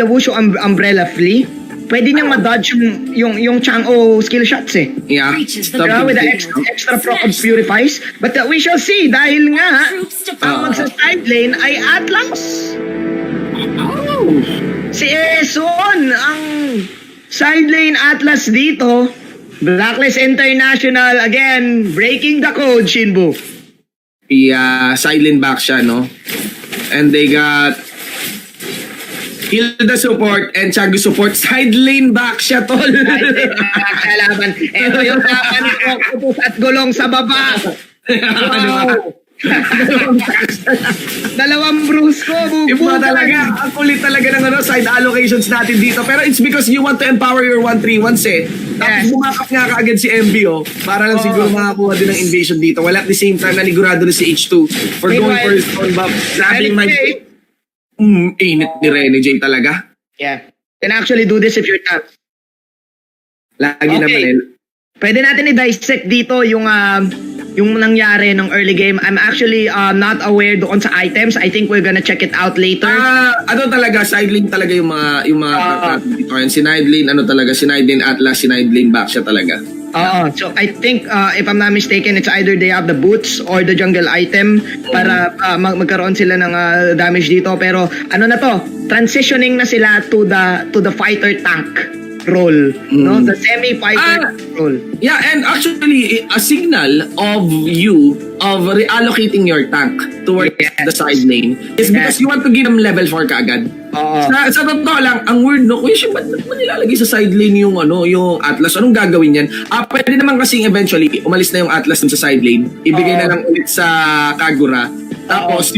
Wushu umbrella flea, pwede niyang ma-dodge yung Chang'o skill shots eh. Yeah. Reaches the Diba? With the Something- extra proc of purifies. But we shall see dahil nga Troops to ang magsa-side lane ay Atlas. Oh. Si Eson ang side lane Atlas dito. Blacklist International again breaking the code, Shinbu. Yeah, sideline back siya, no? And they got Hilda support and Changu support. Sideline back siya, tol. Kalaban. Ito yung laban ni Octopus at Gulong sa baba. Wow. Dalawang bruise ko. Iba talaga. Ang kulit talaga ng side allocations natin dito. Pero it's because you want to empower your 1-3-1s eh. Tapos Yes. bumakap nga kaagad si MB para lang siguro makakuha din ng invasion dito. While at the same time, nanigurado na si H2 for going Meanwhile, for his own buff. Grabbing my... Hey. Init ni Rene J talaga. Yeah. Can actually do this if you're tapped. Lagi Okay. naman eh. Pwede natin i-dissect dito yung nangyari ng early game. I'm actually not aware doon sa items. I think we're gonna check it out later. Ano talaga, sideline talaga yung mga dito. Yung sideline, sideline Atlas, sideline back siya talaga. Oo. So I think if I'm not mistaken, it's either they have the boots or the jungle item para magkaroon sila ng damage dito. Pero ano na to? Transitioning na sila to the fighter tank role, no? The semi-fighter role. Yeah, and actually, a signal of you of reallocating your tank towards Yes. the side lane is because Yes. you want to give them level 4 kaagad. Oo. Sa totoo lang, ang weird no, Kuya Shim, ba't mo nilalagay sa side lane yung Atlas? Anong gagawin yan? Pwede naman kasing eventually, umalis na yung Atlas dun sa side lane, ibigay na lang ulit sa Kagura, tapos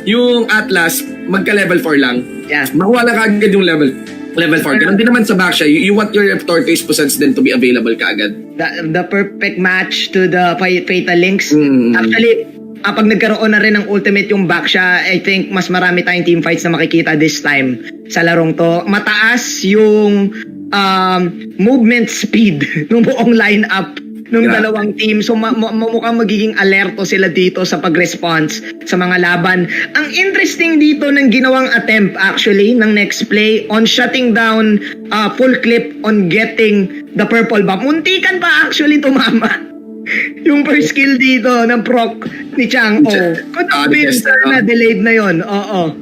yung Atlas, magka-level 4 lang. Yeah. Makuha lang kaagad yung level 4. Ganun din naman sa back siya. You want your tortoise possess then to be available kaagad. The perfect match to the Fatal Links. Mm. Actually, pag nagkaroon na rin ng ultimate yung back siya, I think mas marami tayong team fights na makikita this time sa larong to. Mataas yung movement speed ng buong lineup ng Yeah. dalawang team. So mukhang magiging alerto sila dito sa pag-response sa mga laban. Ang interesting dito ng ginawang attempt actually ng next play on shutting down full clip on getting the purple buff. Muntikan pa actually tumama. Yung first skill dito ng proc ni Chang'o. Could have been na delayed na yon. Oo.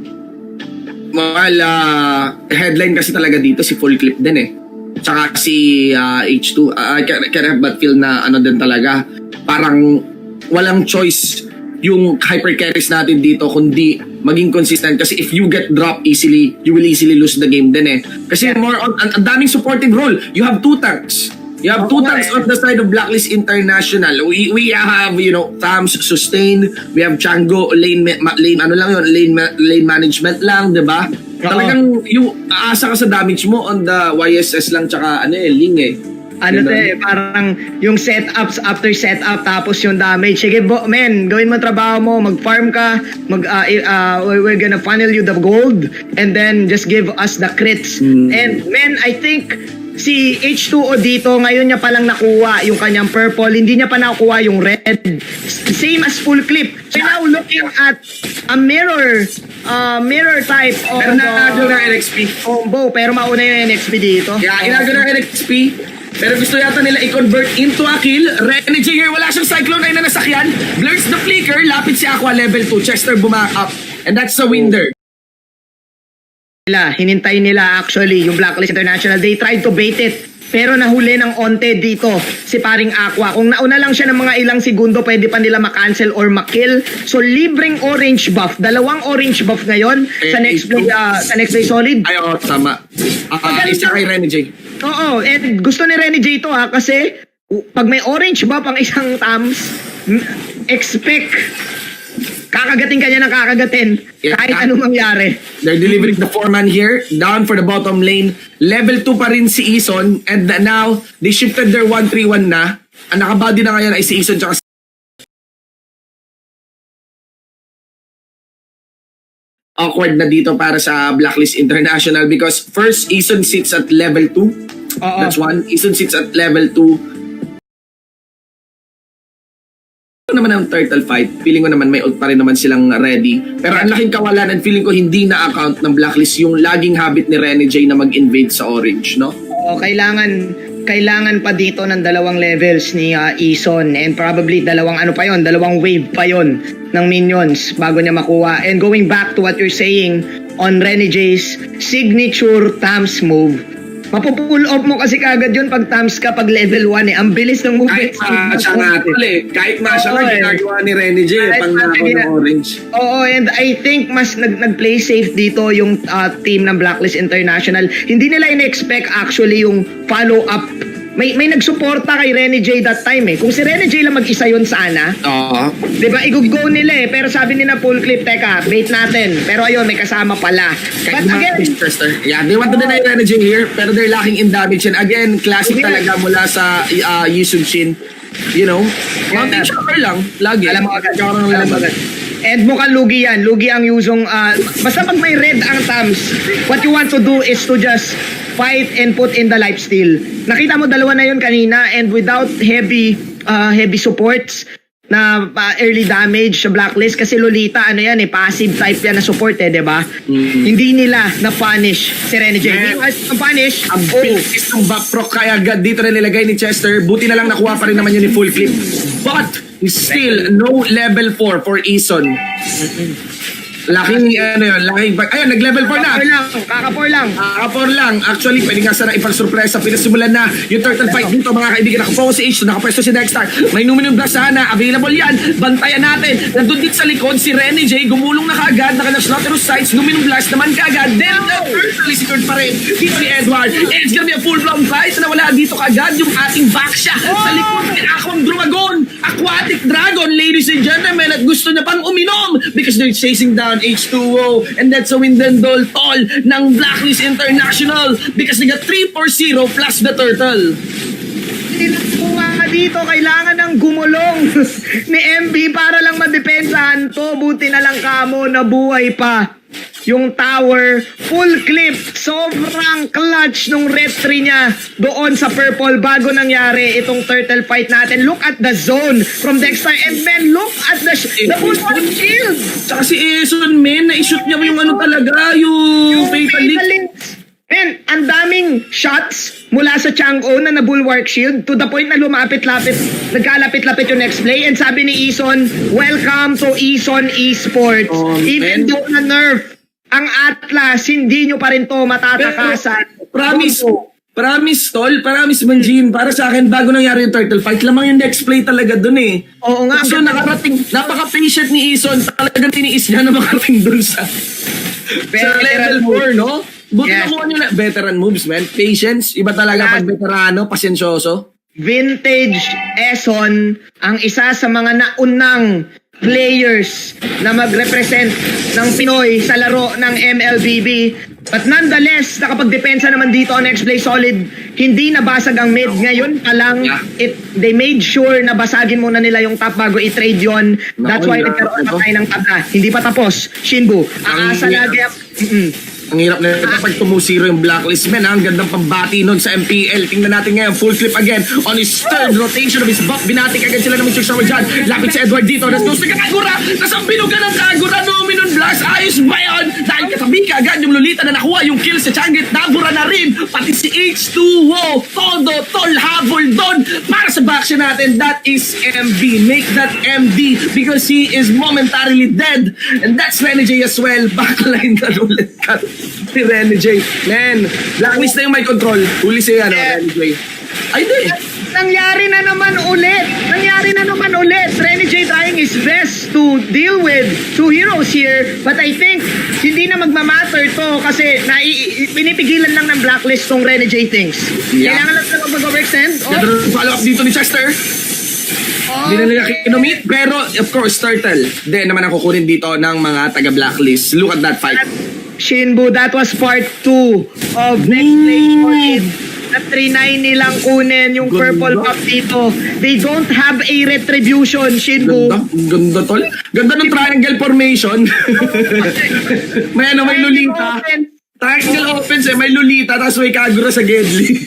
Well, headline kasi talaga dito si full clip din eh. Tsaka si H2. I can't have but feel na din talaga. Parang walang choice yung hyper carries natin dito kundi maging consistent, kasi if you get dropped easily, you will easily lose the game din eh. Kasi more on, ang daming supporting role. You have two tanks. You have two tanks on the side of Blacklist International. We have, you know, Thams, Sustain. We have Chango, lane ano lang yun, lane management lang, di ba? Talagang yung aasa ka sa damage mo on the YSS lang, tsaka ano eh, Ling eh. Ano to eh, parang yung setups after setup tapos yung damage. Sige, men, gawin mo trabaho mo, mag-farm ka, we're gonna funnel you the gold and then just give us the crits. And men, I think si H2O dito, ngayon niya palang nakuha yung kanyang purple, hindi niya pa nakuha yung red. Same as full clip. So now looking at a mirror type of Pero nagagawa ng NXP. combo, pero mauna yung NXP dito. Yeah, ginagawa ng NXP. Pero gusto yata nila i-convert into a kill. Renegade here, wala siyang Cyclone Eye na nasakyan. Blurs the flicker, lapit si Aqua level 2. Chester bumak up. And that's the winder. Hinintay nila actually yung Blacklist International. They tried to bait it. Pero nahuli ng onte dito si paring Aqua. Kung nauna lang siya ng mga ilang segundo, pwede pa nila makancel or makill. So libreng orange buff. Dalawang orange buff ngayon sa next play solid. Ay, oo, tama. Isa kay Renegade. Oo, and gusto ni Renny J to kasi pag may orange buff ang isang Tams, expect kakagatin kanya ng kakagatin kahit anong mangyari. They're delivering the 4-man here, down for the bottom lane. Level 2 pa rin si Ison, and now they shifted their 1-3-1 na. Ang nakabody na ngayon ay si Ison tsaka awkward na dito para sa Blacklist International because first, Ison sits at level 2. That's one. Ison sits at level 2. Ito naman ang turtle fight. Feeling ko naman may ult pa rin naman silang ready. Pero ang laking kawalan and feeling ko hindi na account ng Blacklist yung laging habit ni Rene J na mag-invade sa orange, no? Oo, kailangan pa dito ng dalawang levels ni Ison and probably dalawang wave pa yon ng minions bago niya makuha. And going back to what you're saying on Rene J's signature Tams move, mapupull off mo kasi kagad yun pag Tams ka pag level 1 eh. Ang bilis ng movement. Kahit masya nga ginagawa ni Rene J pang ng orange. Oo, and I think mas nag-play safe dito yung team ng Blacklist International. Hindi nila in-expect actually yung follow-up. May nagsuporta kay Rene J that time eh. Kung si Rene J lang mag-isa yun sana, diba, i-go nila eh. Pero sabi nila full clip, teka, bait natin. Pero ayun, may kasama pala. But again, yeah, they want to deny Rene J here, pero they're lacking in damage. And again, classic talaga mula sa Yusuf Shin. You know, mountain shocker lang, lagi. Alam mo agad. And mukhang lugi yan. Lugi ang usong, basta pag may red ang Tams, what you want to do is to just fight and put in the lifesteal. Nakita mo dalawa na yun kanina and without heavy supports na early damage sa Blacklist kasi Lolita ano yan eh, passive type yan na support eh, 'di ba? Hindi nila na-punish si Rene J. Na-punish ang bilis ng backproc kaya agad dito na nilagay ni Chester. Buti na lang nakuha pa rin naman yun ni full flip. But still no level 4 for Ison. Laking ayun, nag-level 4 na. Kaka-4 lang. Actually, pwede nga sana ipag-surpresa. Pinasimulan na yung turtle fight dito, mga kaibigan. Naka-focus si H2, nakapwesto si Dexter. May Numinum Blast sana. Available yan. Bantayan natin. Nandun dito sa likod, si Rene J. Gumulong na kaagad. Naka-Slaughterous Sights. Numinum Blast naman kaagad. Then, the turtle is secured pa rin. Dito si Edward. It's gonna be a full-blown fight. Nawala dito kaagad yung ating Vaxia. Sa likod ni Aquang Dragon. Aquatic Dragon, ladies and gentlemen. At gusto niya pang uminom because they're chasing down H2O, and that's a Windendol tall ng Blacklist International because they got 3-4-0 plus the turtle. Dito kailangan ng gumulong ni MB para lang madepensahan to. Buti na lang kamo na buhay pa yung tower, full clip, sobrang clutch nung retry niya doon sa purple bago nangyari itong turtle fight natin. Look at the zone from Dexter and then look at the full one shield. Tsaka si Eson, men, na-shoot niya yung ano talaga, yung fatal. And ang daming shots mula sa Chang'o na na-bulwark shield to the point na nagkalapit-lapit yung next play. And sabi ni Ison, welcome to Ison Esports. Even though na nerf ang Atlas, hindi nyo pa rin to matatakasan. Promise, Promise, tol. Promise, Manjin. Para sa akin, bago nangyari yung turtle fight, lamang yung next play talaga dun eh. Oo nga. So, nakarating, napaka-patient ni Ison. Talagang tiniis niya na makarating dun sa level 4, no? Buti Yes. na kung nila. Veteran moves, man. Patience. Iba talaga pag veterano, pasensyoso. Vintage Eson ang isa sa mga naunang players na mag-represent ng Pinoy sa laro ng MLBB. But nonetheless, nakapagdepensa naman dito ang Next Play Solid. Hindi nabasag ang mid. Ngayon pa lang, they made sure na basagin muna nila yung top bago i-trade yon. That's why nagkaroon pa tayo ng tabla. Hindi pa tapos. Shinbu, aasa lagi ang... Ang hirap na ito pag tumusiro yung blacklist, man. Ang gandang pambati nun sa MPL. Tingnan natin ngayon, full clip again on his third rotation of his buff. Binatik agad sila ng Mr. Shower dyan. Lapit sa Edward dito. Let's go sa Kagura. Nasang binugan ng Kagura. Nominun Blast. Ayos ba yun? Dahil katabi ka agad yung Lolita na nakuha yung kill sa Changit. Nabura na rin. Pati si H2O. Todo. Tol. Habol doon. Para sa backshin natin, that is MB. Make that MD because he is momentarily dead. And that's Rene J as well. Backline na ulit ka. Si Rene J. Man, blacklist na yung may control. Huli si Rene J. Ay, di. Nangyari na naman ulit. Rene J trying his best to deal with two heroes here. But I think hindi na magmamatter to kasi pinipigilan lang ng blacklist tong Rene J things. Yeah. Kailangan lang na mag-overextend. Follow up dito ni Chester. Hindi na nila kinomit. Pero, of course, Turtle. Then naman ang kukunin dito ng mga taga-blacklist. Look at that fight. Shinbu, that was part 2 of Next Play Solid. Na 3-9 nilang kunin yung purple cup dito. They don't have a retribution, Shinbu. Ganda, tol. Ganda ng triangle formation. may Lolita. Triangle offense eh. May Lolita, tapos may Kagura sa Gedli.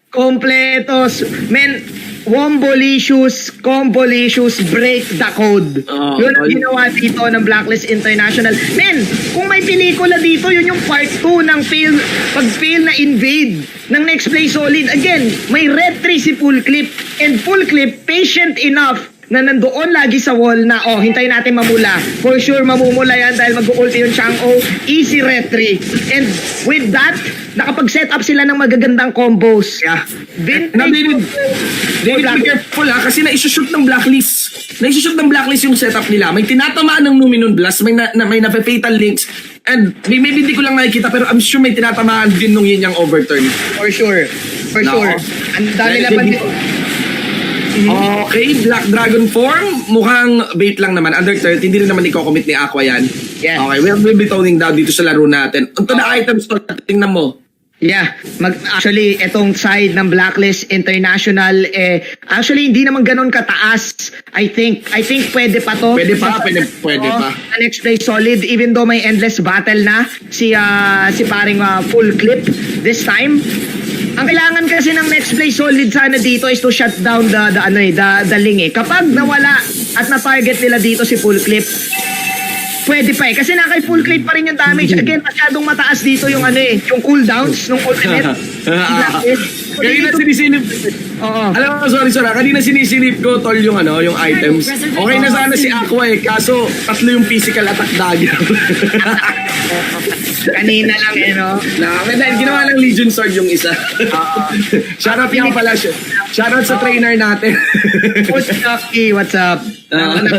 Kompletos. Men, Combolicious, break the code. Yun ang ginawa dito ng Blacklist International. Men, kung may pelikula dito, yun yung part 2 ng pag-fail na invade ng Next Play Solid. Again, may red 3 si Full Clip, and Full Clip patient enough na nandoon lagi sa wall na, hintayin natin mamula. For sure, mamumula yan dahil mag-ulti yung Chang'o. Easy red 3. And with that, nakapag-set up sila ng magagandang combos. Yeah. Vintage. David, be careful ha, kasi na-shoot ng blacklist. Na-shoot ng blacklist yung setup nila. May tinatamaan ng Numinon Blast, may fatal links, and maybe hindi ko lang nakikita, pero I'm sure may tinatamaan din nung yun yung overturn. For sure. Ang dami lang dito. Okay, Black Dragon form. Mukhang bait lang naman. Under 30, hindi rin naman i-commit ni Aqua yan. Yes. Okay, we'll be toning down dito sa laro natin. Ito na items to, tingnan mo. Yeah, actually itong side ng Blacklist International actually hindi naman ganoon kataas. I think pwede pa to. Pwede pa. Next Play Solid even though may endless battle na si paring Full Clip this time. Ang kailangan kasi ng Next Play Solid sana dito is to shut down the Ling. Kapag nawala at na-target nila dito si Full Clip, pwede pa kasi nakay full clip pa rin yung damage. Again, masyadong mataas dito yung yung cooldowns ng ultimate. Kanina sinisilip. Alam mo, sorry. Kanina sinisilip ko, tol, yung items. Okay na sana si Aqua kaso 3 yung physical attack dagger. Kanina lang no? Ginawa lang Legion Sword yung isa. Shoutout nga pala siya. Shoutout sa trainer natin. Coach Chucky, what's up?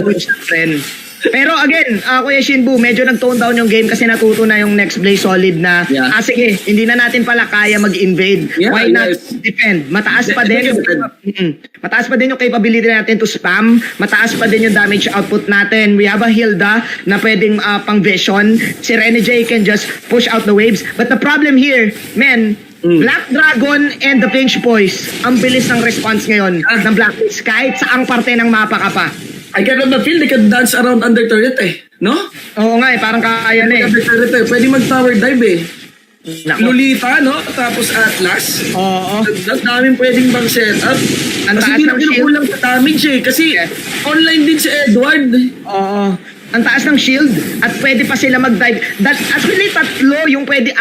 Coach friend. Pero again, Kuya Shinbu, medyo nag-tone down yung game kasi natuto na yung Next Play Solid na, sige, hindi na natin pala kaya mag-invade. Why not defend? Mataas pa din yung capability natin to spam. Mataas pa din yung damage output natin. We have a Hilda na pwedeng pang vision. Si Rene J can just push out the waves. But the problem here, men, Black Dragon and the Pinch Boys, ang bilis ng response ngayon ng Blacklist. Kahit saang parte ng mapa ka pa. I get on the field, they can dance around under turret no? Oo nga parang kaya na Under turret pwede mag-tower dive Lolita, no? Tapos Atlas. Oo. Ang daming pwedeng bang setup. Ang Kasi taas hindi ng na shield. kinukulang sa damage Kasi online din si Edward. Oo. Ang taas ng shield at pwede pa sila mag-dive. Actually, 3 yung pwede...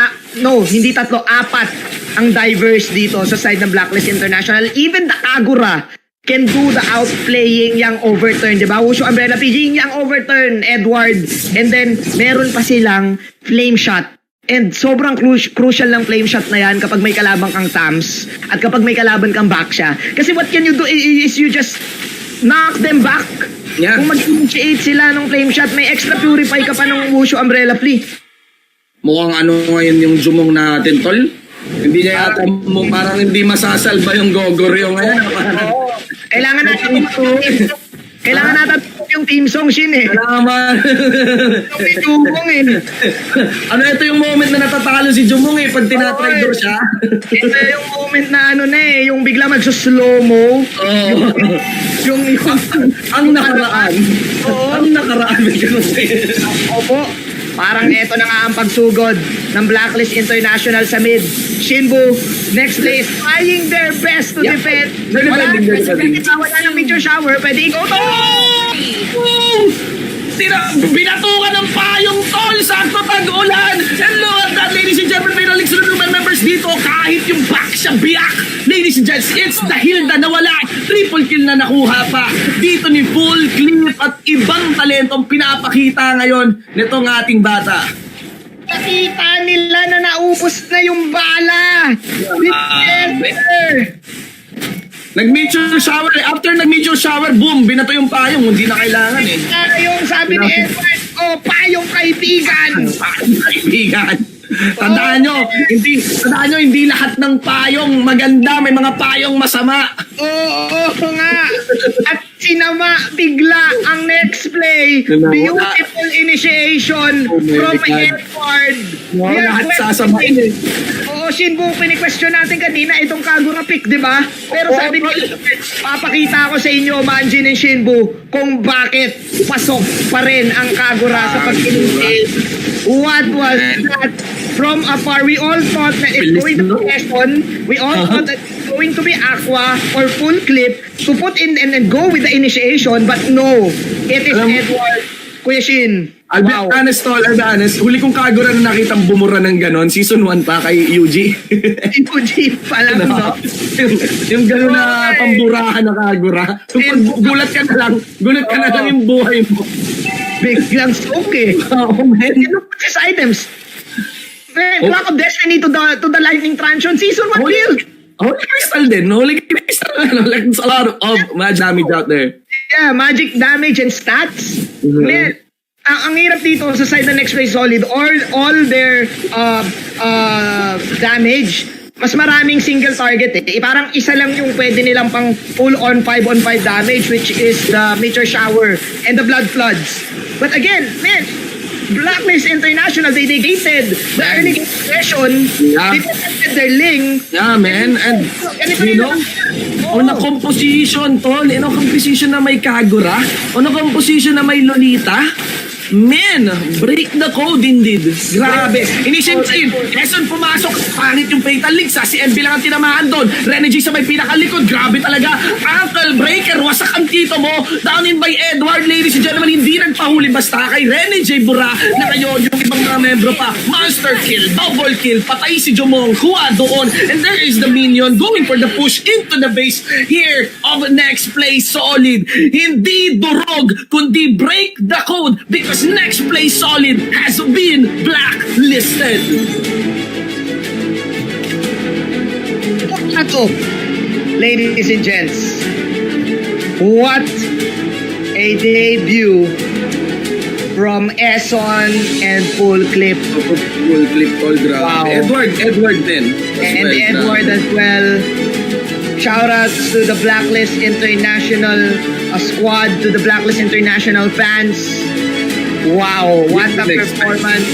hindi 3, 4 ang divers dito sa side ng Blacklist International. Even the Kagura can do the outplaying yang overturn, di ba? Wushu Umbrella PG, yang overturn, Edward. And then, meron pa silang flame shot. And sobrang crucial ng flame shot na yan kapag may kalaban kang Tams at kapag may kalaban kang Baksha. Kasi what can you do is you just knock them back. Yeah. Kung mag-initiate sila ng flame shot, may extra purify ka pa ng Wushu Umbrella Flea. Mukhang ano ngayon yung Jumong natin, tol. Hindi niya yata parang hindi masasalba yung Gogoryo ngayon. Oo. Kailangan natin kailangan natin yung team song, Shin eh. Salamat. Yung may Jumong eh. Ano ito yung moment na natatalo si Jumong eh pag tinatrigger siya. Ito yung moment na ano na eh, yung bigla magsuslow-mo. Oo. Yung Ang nakaraan. Oo. Ang nakaraan. Opo. Parang eto na nga ang pagsugod ng Blacklist International sa mid. Shinbu, next play is trying their best to Yeah. defend. They're defending. Wala ng meteor shower, pwede ikaw to. Binatukan ng payong tol, sakto tag-ulan. And look at that, ladies and gentlemen, may nalig sunod ng members dito. Kahit yung back siya biyak. Ladies and gents, it's the Hilda na wala. Triple kill na nakuha pa. Dito ni Full Clip at ibang talentong pinapakita ngayon nitong ating bata. Nakita nila na naubos na yung bala. Nag-meteor shower eh. After nag-meteor shower, boom, binato yung payong. Hindi na kailangan eh. Yung sabi ni Edward, payong kaibigan. Kaibigan. Tandaan nyo, hindi lahat ng payong maganda. May mga payong masama. Oo nga. At sinama bigla ang next play. Beautiful initiation from Edward. Wow, lahat sasamain eh. Oo, Shinbu, pini-question natin kanina itong Kagura pick, di ba? Pero sabi ni Edward, papakita ko sa inyo, Manjin and Shinbu, kung bakit pasok pa rin ang Kagura sa pag-initiate. What was that? From afar, we all thought that it's going to be Eson. We all thought that it's going to be Aqua or Full Clip to put in and go with the initiation, but no. It is Edward. Kuya Shin. I'll be honest, tol. I'll be honest. Huli kong Kagura na nakitang bumura ng ganon. Season 1 pa kay Yuji. Fuji pa lang, no? yung gano'n na pamburahan na Kagura. Gulat ka na lang. Gulat ka na lang yung buhay mo. Biglang soak eh. Oh, man. You look at his items. Man, Clock of Destiny to the Lightning Transition. Season 1 build. Holy Crystal din. Holy Crystal. Like, there's a lot of magic damage out there. Yeah, magic damage and stats. Man, ang hirap dito sa side ng Next Play Solid, all their damage, mas maraming single target eh. Parang isa lang yung pwede nilang pang full on 5-on-5 damage, which is the Meteor Shower and the Blood Floods. But again, man, Blacklist International, they negated the early game session. Yeah. They protected their Ling. Yeah, man. And, you know, on a composition, tol, on a composition na may Kagura, on a composition na may Lolita, man, break the code indeed. Grabe. Initiative, Eson pumasok, pangit yung Fatal Link sa si MB lang ang tinamaan doon. Renergy sa may pinakalikod, grabe talaga. Ankle breaker, wasak ang tito mo. Down in by Edward, ladies and gentlemen, hindi nagpahuli basta kay Renergy Bura na ngayon yung ibang mga membro pa. Monster kill, double kill, patay si Jomong, kuha doon. And there is the minion going for the push into the base here of Next Play Solid. Hindi durog, kundi break the code because Next Play Solid has been blacklisted. What ladies and gents? What a debut from Eson and Full Clip. Full clip, all grabe. Wow. Edward din. And Edward as well. Shoutouts to the Blacklist International squad, to the Blacklist International fans. Wow, what a Didn't expect. performance.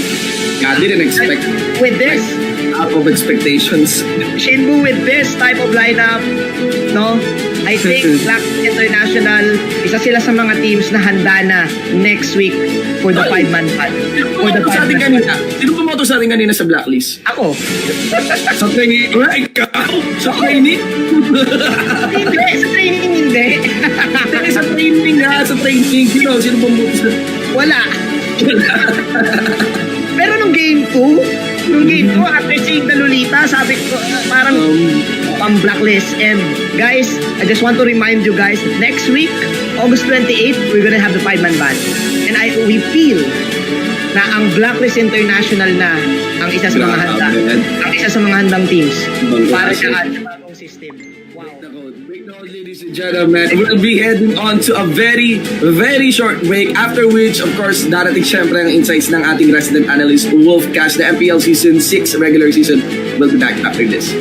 I didn't expect With this, out of expectations. Shinbu with this type of lineup, no? I think Blacklist International, isa sila sa mga teams na handa na next week for the 5-man ban. For the Sa atin 5-man ban. kanina, sino pumoto sa atin kanina sa blacklist? Ako. Sa training, ikaw? Sa training? Hindi, sa training hindi. Sa training nga, sa training. Sino pumoto sa... Wala. Pero nung game 2, after seeing the Lolita, sabi ko, parang blacklist. And guys, I just want to remind you guys that next week, August 28th, we're gonna have the 5-man ban. And we feel na ang Blacklist International na ang isa sa mga handa. Ang isa sa mga handang teams para sa bagong system. Wow. Break the code, ladies and gentlemen. We'll be heading on to a very, very short break. After which, of course, darating syempre ang insights ng ating resident analyst, Wolf Cash, the MPL Season 6 regular season. We'll be back after this.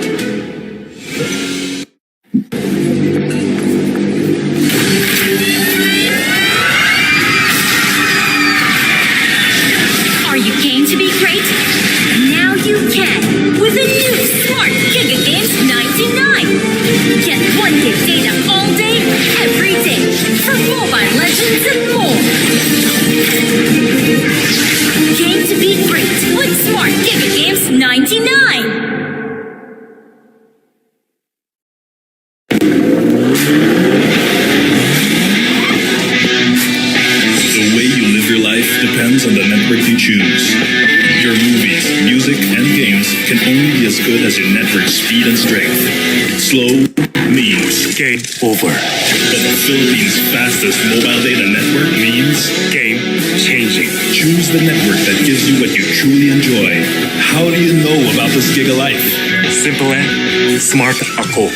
Are you game to be great? Now you can with the new Smart Giga Games 99. Get 1 gig data all day, every day for Mobile Legends and more. Game to be great with Smart Giga Games 99. The way you live your life depends on the network you choose. Your movies, music, and games can only be as good as your network speed and strength. Slow means game over. But the Philippines' fastest mobile data network means game changing. Choose the network that gives you what you truly enjoy. How do you know about this Giga Life? Simple and smart ako.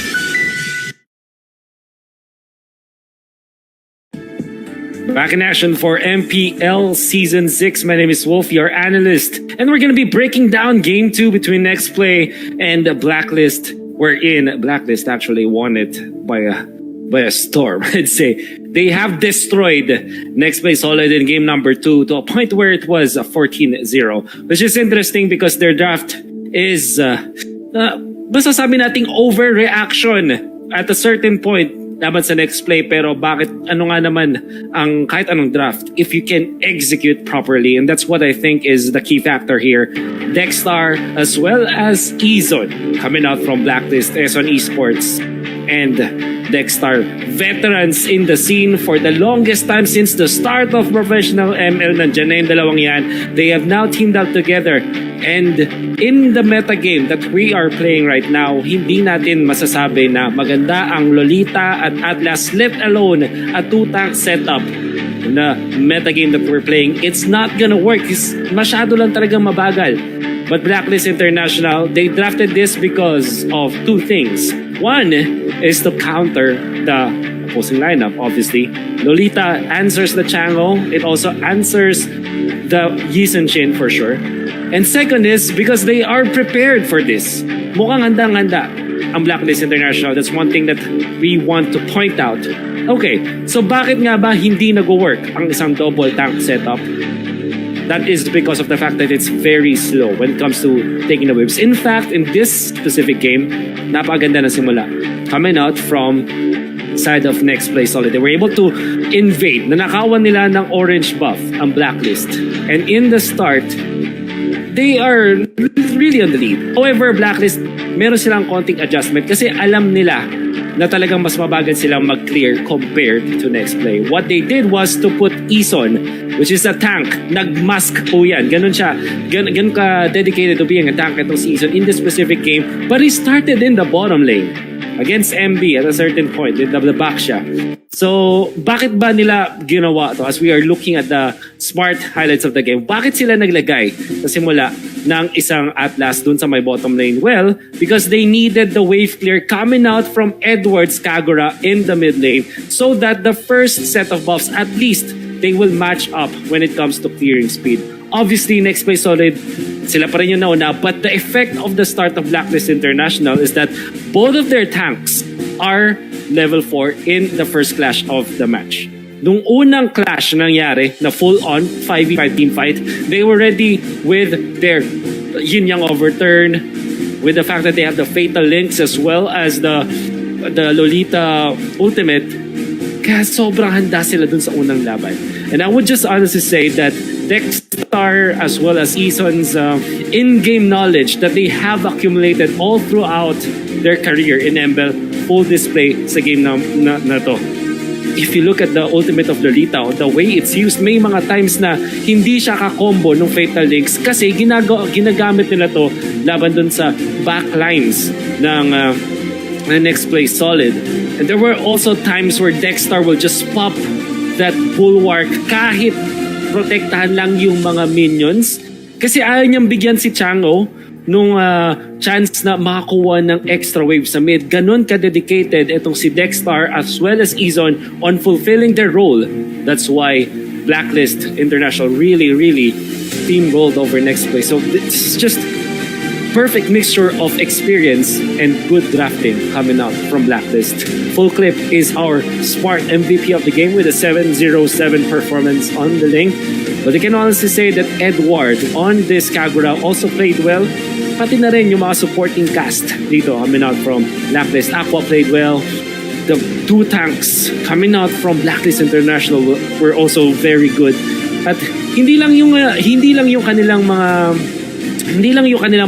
Back in action for MPL Season 6. My name is Wolf, your analyst. And we're going to be breaking down Game 2 between Next Play and Blacklist. Wherein Blacklist actually won it by a storm, I'd say. They have destroyed Next Play Solid in game number 2 to a point where it was 14-0. Which is interesting because their draft is, basta sabi nating overreaction at a certain point laban sa Next Play, pero bakit ano nga naman ang kahit anong draft if you can execute properly, and that's what I think is the key factor here. Dexstar as well as Ezon coming out from Blacklist, Ezon Esports and Dexstar, veterans in the scene for the longest time since the start of professional ML. Nandiyan na yung dalawang yan. They have now teamed up together, and in the meta game that we are playing right now, hindi natin masasabi na maganda ang Lolita at Atlas, let alone a two-tank setup na meta game that we're playing. It's not gonna work. It's masyado lang talagang mabagal. But Blacklist International, they drafted this because of two things. One is to counter the opposing lineup, obviously. Lolita answers the Chango. It also answers the Yisun Shin for sure. And second is because they are prepared for this. Mukhang handang-handa ang Blacklist International. That's one thing that we want to point out. Okay, so bakit nga ba hindi nag-work ang isang double tank setup? That is because of the fact that it's very slow when it comes to taking the waves. In fact, in this specific game, napakaganda na simula. Coming out from side of Next Play Solid, they were able to invade. Nanakawan nila ng orange buff ang Blacklist. And in the start, they are really on the lead. However, Blacklist, meron silang konting adjustment kasi alam nila na talagang mas mabagal silang mag-clear compared to Next Play. What they did was to put Ezon, which is a tank. Nag-mask po yan. Ganun siya. Ganun ka dedicated to being a tank itong si Ezon in this specific game. But he started in the bottom lane against MB at a certain point. The back siya. So, bakit ba nila ginawa to? As we are looking at the smart highlights of the game, bakit sila naglagay sa simula ng isang Atlas dun sa may bottom lane? Well, because they needed the wave clear coming out from Edwards Kagura in the mid lane so that the first set of buffs, at least, they will match up when it comes to clearing speed. Obviously, Next Play Solid, sila pa rin yung nauna, but the effect of the start of Blacklist International is that both of their tanks are level 4 in the first clash of the match. Nung unang clash na nangyari, na full-on 5v5 team fight, they were ready with their yin-yang overturn, with the fact that they have the fatal links as well as the Lolita ultimate. Kaya sobrang handa sila dun sa unang laban. And I would just honestly say that Dexstar as well as Ezon's in-game knowledge that they have accumulated all throughout their career in MPL, full display sa game na to. If you look at the ultimate of Lolita, the way it's used, may mga times na hindi siya ka-combo ng Fatal Links kasi ginagamit nila to laban dun sa backlines ng Next Play Solid. And there were also times where Dexstar will just pop that bulwark kahit protektahan lang yung mga minions. Kasi ayaw niyang bigyan si Chango nung chance na makakuha ng extra wave sa mid. Ganon ka-dedicated itong si Dexstar as well as Izon on fulfilling their role. That's why Blacklist International really steamrolled over next place. So it's just perfect mixture of experience and good drafting coming out from Blacklist. Full clip is our smart MVP of the game with a 707 performance on the lane. But I can honestly say that Edward on this Kagura also played well. Pati na rin yung mga supporting cast dito coming out from Blacklist. Aqua played well. The two tanks coming out from Blacklist International were also very good. At hindi lang yung kanilang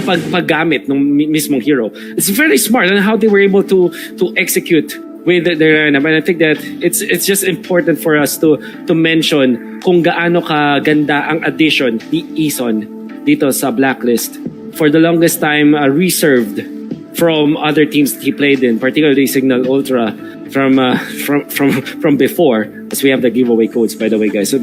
paggamit ng mismong hero. It's very smart on how they were able to execute with their lineup. And I think that it's just important for us to mention kung gaano kaganda ang addition ni Izon dito sa Blacklist. For the longest time, reserved from other teams that he played in, particularly Signal Ultra from before, as we have the giveaway codes, by the way, guys. So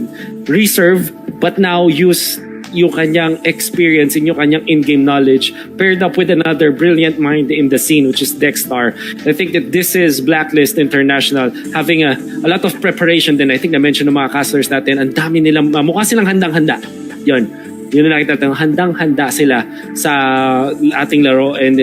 reserve, but now use yung kanyang experience and yung kanyang in-game knowledge paired up with another brilliant mind in the scene, which is Dexstar. I think that this is Blacklist International having a lot of preparation din. I think na-mention ng mga casters natin, ang dami nilang, mukha silang handang-handa. Yun na nakita natin, handang-handa sila sa ating laro, and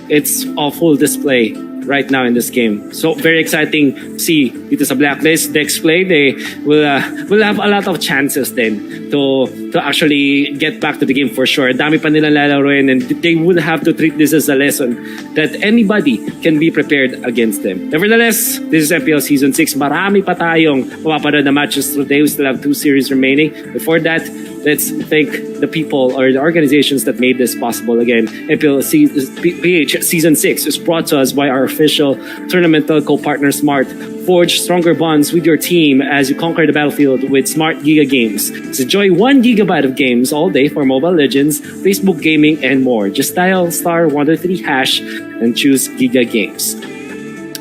it's a full display right now in this game. So very exciting to see dito sa Blacklist Dex play. They will have a lot of chances then to actually get back to the game for sure. Dami pa nilang lalaroin, and they would have to treat this as a lesson that anybody can be prepared against them. Nevertheless, this is MPL Season 6. Marami pa tayong mapapanood na matches today. We still have 2 series remaining. Before that, let's thank the people or the organizations that made this possible. Again, MPL PH Season 6 is brought to us by our official tournament telco partner Smart. Forge stronger bonds with your team as you conquer the battlefield with Smart Giga Games. So enjoy 1 gigabyte of games all day for Mobile Legends, Facebook Gaming, and more. Just dial *123# and choose Giga Games.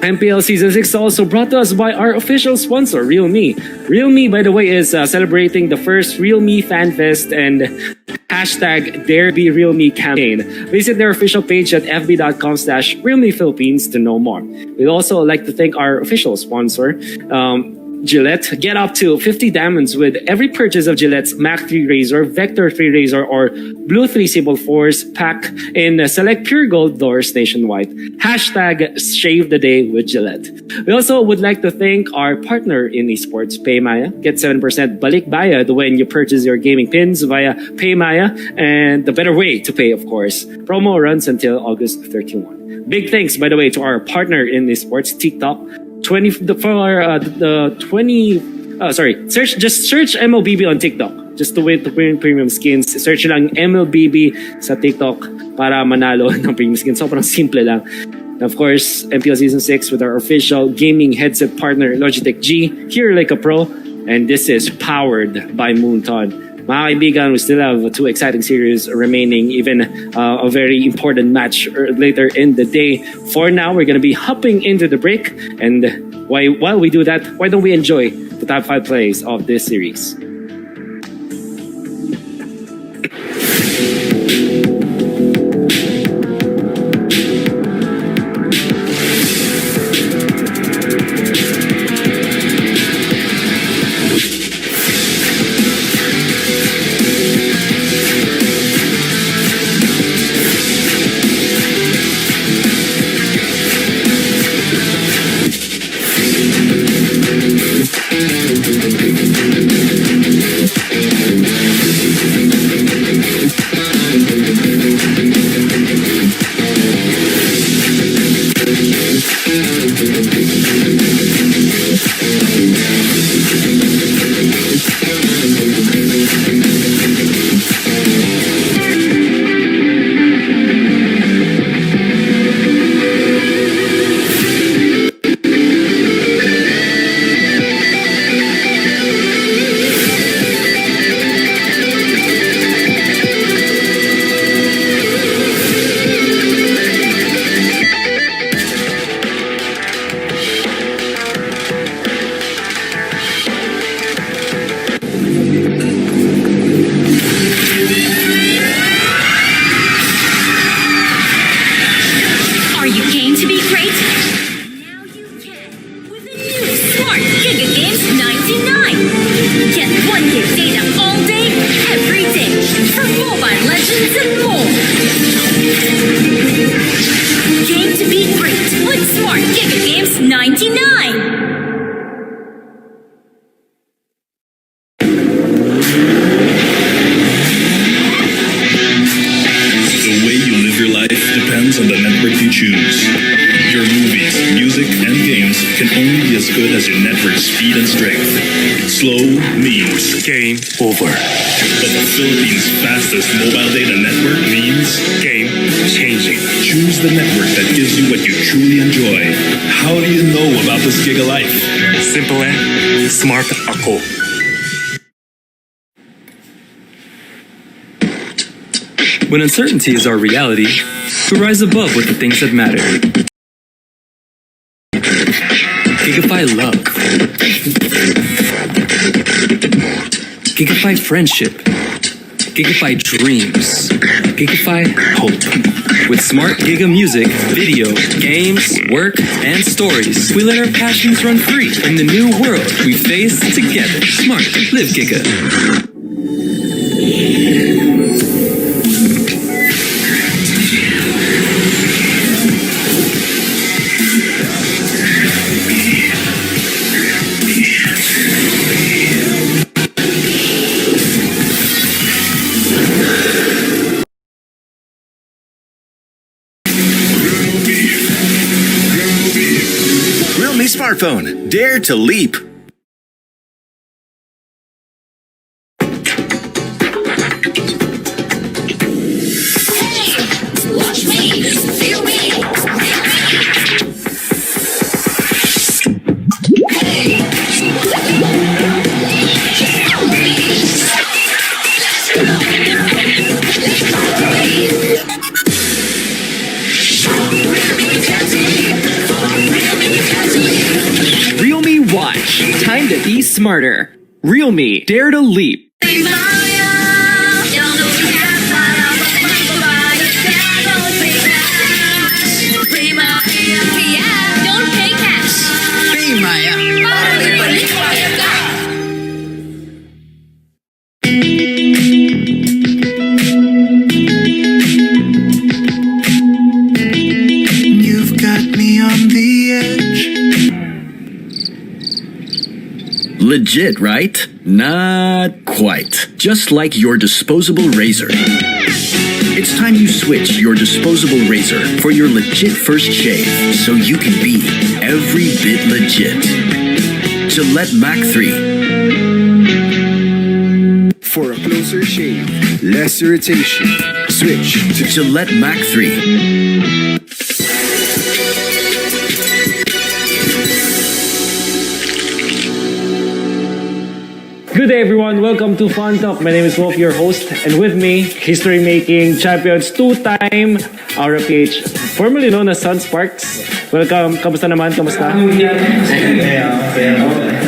MPL Season 6 is also brought to us by our official sponsor, Realme. Realme, by the way, is celebrating the first Realme Fan Fest and #DareBeRealme campaign. Visit their official page at fb.com/Realme Philippines to know more. We'd also like to thank our official sponsor, Gillette. Get up to 50 diamonds with every purchase of Gillette's Mac 3 Razor, Vector 3 Razor, or Blue 3 Simple Force pack in select pure gold doors nationwide. #Shave the day with Gillette. We also would like to thank our partner in esports, Paymaya. Get 7% balik bayad when you purchase your gaming pins via Paymaya, and the better way to pay, of course. Promo runs until August 31. Big thanks, by the way, to our partner in esports, TikTok. Search MLBB on TikTok just to win premium skins. Search lang MLBB sa TikTok para manalo ng premium skins. Sobrang simple lang. And of course, MPL Season 6 with our official gaming headset partner, Logitech G. Here like a pro, and this is powered by Moonton. Mga kaibigan, we still have 2 exciting series remaining, even a very important match later in the day. For now, we're going to be hopping into the break, and while we do that, why don't we enjoy the top 5 plays of this series? network you choose. Your movies, music, and games can only be as good as your network's speed and strength. Slow means Game over. but the Philippines' fastest mobile data network means Game changing. choose the network that gives you what you truly enjoy. How do you know about this Giga Life? Simple eh? Smart ako. When uncertainty is our reality, we rise above with the things that matter. Gigafy love. Gigafy friendship. Gigafy dreams. Gigafy hope. With smart Giga music, video, games, work, and stories, we let our passions run free in the new world we face together. Smart. Live Giga. Realme smartphone. Dare to leap. Watch me, feel me. Realme Watch. Time to be smarter. Realme. Dare to leap. Don't pay cash. Balik ka. You've got me on the edge. Legit, right? Not quite. Just like your disposable razor. It's time you switch your disposable razor for your legit first shave so you can be every bit legit. Gillette Mac 3. For a closer shave, less irritation, switch to Gillette Mac 3. Good day, everyone. Welcome to Fun Talk. My name is Wolf, your host, and with me, history-making champions, two-time Aura PH, formerly known as Sun Sparks. Welcome. Kamusta naman? Kamusta?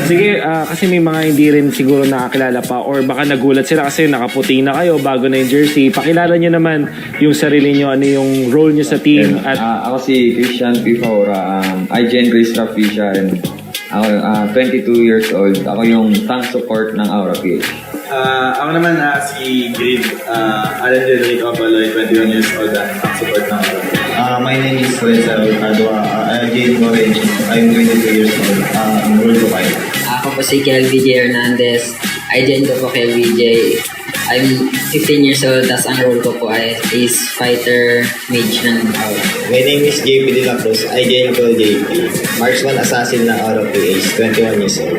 Sige, kasi may mga hindi rin siguro nakakilala pa or baka nagulat sila kasi nakaputi na kayo bago na yung jersey. Pakilala nyo naman yung sarili nyo, ano yung role nyo sa team. At Ako si Christian Pifora. I joined Grace Rapisha and ako 22 years old. Ako yung tank support ng Aura PH. Ako naman si Grade Alan Dedrico Abaloy, 21 years old at support ng Aura. My name is Reza Adwa. I'm Jade Moreño. I'm 22 years old. Role ko kayo. Ako po si KLVJ Hernandez. I joined ko po KLVJ. I'm 15 years old, tas ang role ko po ay is fighter mage ng Aura. My name is JP De La Cruz. I joined ko JP. Marksman Assassin ng Aura PH. 21 years old.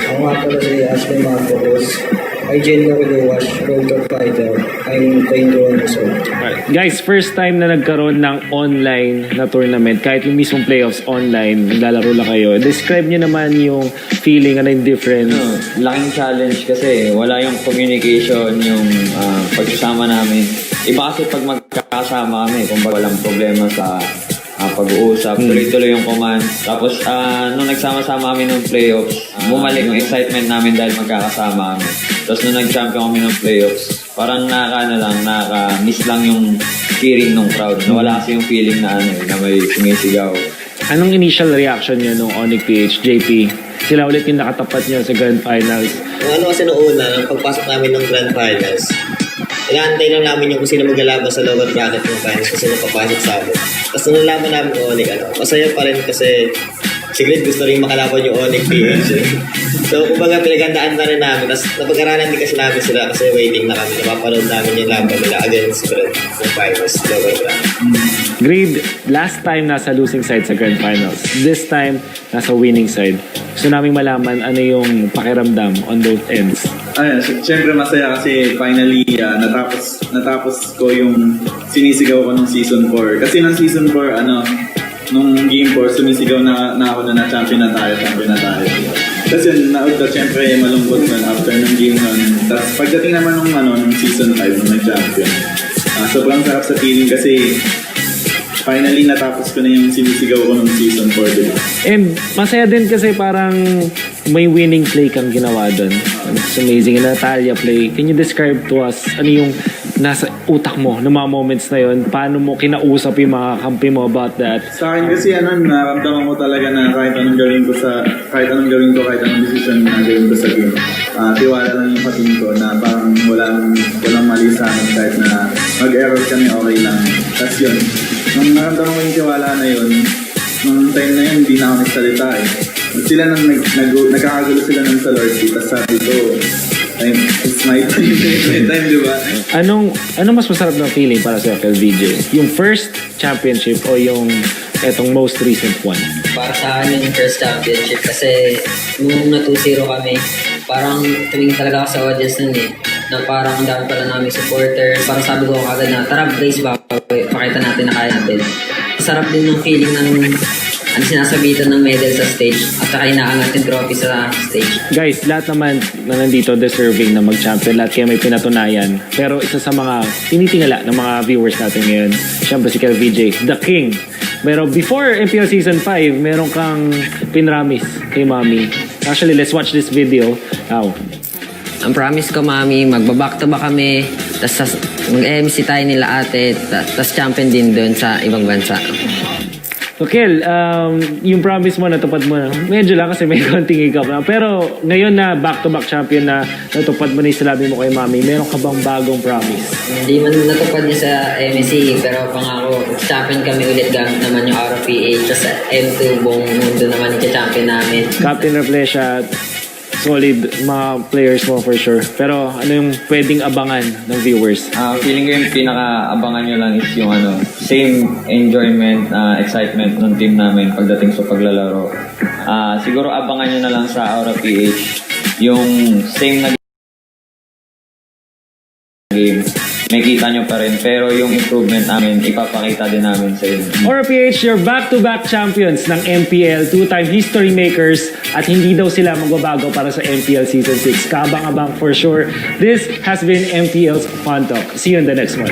Ako nga pala si Ashley Marcos. I joined ko the Wash Role to Fighter. I'm 21 years old. guys, first time na nagkaroon ng online na tournament, kahit yung mismong playoffs online, naglalaro lang kayo. Describe nyo naman yung feeling, ano yung difference. Laking challenge kasi wala yung communication, yung pagsasama namin. Iba kasi pag magkakasama kami, kung walang problema sa pag-uusap, tuloy-tuloy yung commands. Tapos, nung nagsama-sama kami ng playoffs, bumalik yung excitement namin dahil magkakasama kami. Tapos nung nag-champion kami ng playoffs, parang nakaka-miss lang yung feeling ng crowd. Nawala kasi yung feeling na may sumisigaw. Anong initial reaction nyo nung Onyx PH, JP? Sila ulit yung nakatapat nyo sa Grand Finals. Ano kasi noong una, nung pagpasok namin ng Grand Finals, inaantay lang namin yung kung sino maglalaban sa lower bracket ng finals kasi napapasok sa amin. Tapos nung nalaman namin yung Onyx, masaya pa rin kasi si Grid gusto rin makalaban yung Onyx PH. So, kumbaga, pinagandaan na rin namin. Tapos, napag-aralan din kasi namin sila kasi waiting na kami. Napapanood namin yung laban nila against yung finals. Grade, last time nasa losing side sa Grand Finals. This time, nasa winning side. Gusto namin malaman ano yung pakiramdam on both ends. Ayun, syempre masaya kasi finally natapos ko yung sinisigaw ko nung season 4. Kasi nung season 4, nung game 4, sumisigaw na ako na champion na tayo. Tapos yun, syempre malungkot nun after ng game nun. Tapos pagdating naman nung season 5, nung nag-champion, sobrang sarap sa feeling kasi finally natapos ko na yung sinisigaw ko nung season 4, diba? And masaya din kasi parang may winning play kang ginawa doon. It's amazing. Natalia play. Can you describe to us ano yung nasa utak mo ng mga moments na yun? Paano mo kinausap yung mga kampi mo about that? Sa akin kasi naramdaman ko talaga na kahit anong gawin ko, kahit anong decision na gawin ko sa game, tiwala lang yung patin ko na parang walang mali sa akin kahit na mag-error kami, okay lang. Tapos yun, nung naramdaman ko yung tiwala na yun, nung time na yun, hindi na ako nagsalita eh. Sila nagkakagulo sila ng sa Lord, tapos sabi ko, it's my time, di ba? Anong mas masarap na feeling para sa LVJ? Yung first championship o yung etong most recent one? Para sa akin yung first championship kasi nung na-2-0 kami, parang tumingin talaga ako sa audience nun eh. Na parang ang dami pala namin supporter. Parang sabi ko kagad na, tara Blaze ba? Pakita natin na kaya natin. Sarap din ng feeling ng sinasabitan ng medal sa stage at saka inaangat yung trophy sa stage. Guys, lahat naman na nandito deserving na mag-champion. Lahat kayo may pinatunayan. Pero isa sa mga tinitingala ng mga viewers natin ngayon, syempre si KLVJ, the king. Pero before MPL Season 5, meron kang pinramis kay Mami. Actually, let's watch this video now. Ang promise ko, Mami, magbaback-to-back kami, tapos mag-MC tayo nila ate, tapos champion din doon sa ibang bansa. So, Kel, yung promise mo, natupad mo na. Medyo lang kasi may konting hiccup na. Pero ngayon na back-to-back champion na natupad mo na yung sinabi mo kay Mami, meron ka bang bagong promise? Hindi man natupad niya sa MSC, pero pangako, champion kami ulit gamit naman yung Aura PH, tapos sa M2 buong mundo naman yung champion namin. Captain Reflesha, solid mga players mo for sure. Pero ano yung pwedeng abangan ng viewers? Feeling ko yung pinaka-abangan nyo lang is yung same enjoyment, excitement ng team namin pagdating sa paglalaro. Siguro abangan nyo na lang sa Aura PH yung same na game. May kita nyo pa rin, pero yung improvement namin, ipapakita din namin sa inyo. Aura PH, your back-to-back champions ng MPL, two-time history makers, at hindi daw sila magbabago para sa MPL Season 6. Kabang-abang for sure. This has been MPL's Fun Talk. See you in the next one.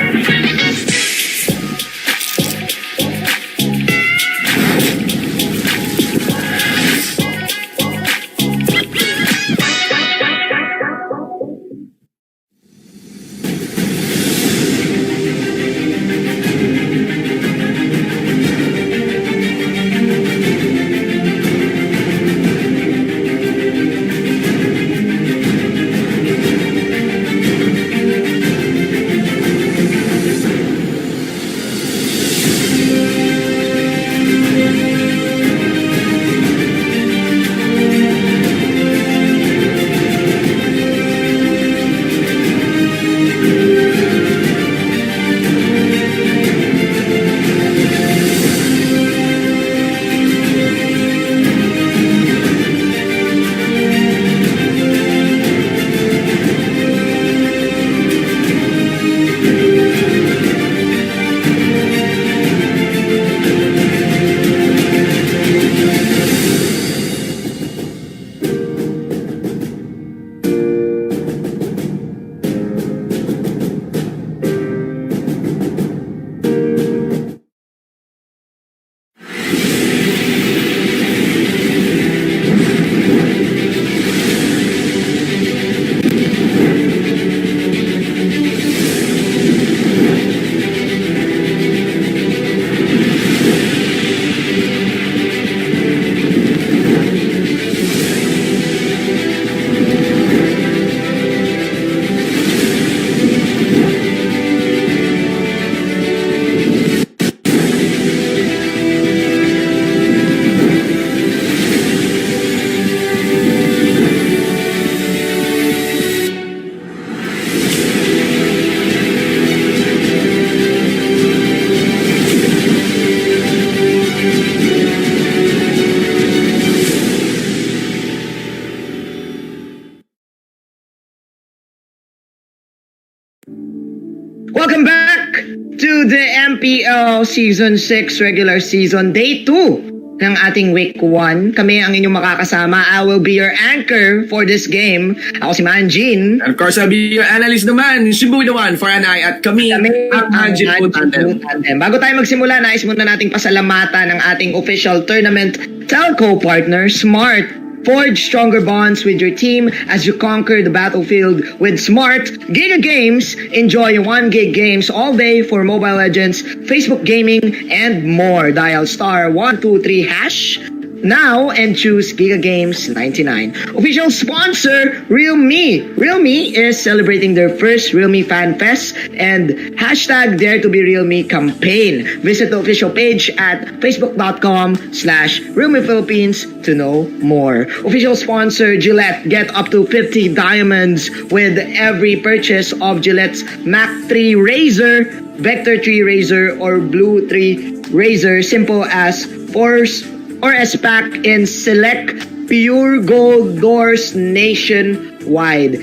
to the MPL Season 6 regular season, Day 2 ng ating Week 1. Kami ang inyong makakasama. I will be your anchor for this game. Ako si Manjin. And of course, I'll be your analyst naman, Shibu the one, for an eye, at kami ang Anjin po tandem. Bago tayo magsimula, nais muna nating pasalamatan ng ating official tournament telco partner, Smart. Forge stronger bonds with your team as you conquer the battlefield with Smart Giga Games. Enjoy 1 gig games all day for Mobile Legends, Facebook Gaming, and more. Dial *123# now and choose Giga Games 99. Official sponsor, Realme. Realme is celebrating their first Realme Fan Fest and #Dare to be Realme campaign. Visit the official page at facebook.com/Realme Philippines to know more. Official sponsor, Gillette. Get up to 50 diamonds with every purchase of Gillette's Mac 3 Razor, Vector 3 Razor, or Blue 3 Razor. Simple as Force or S-Pack in select pure gold doors nationwide.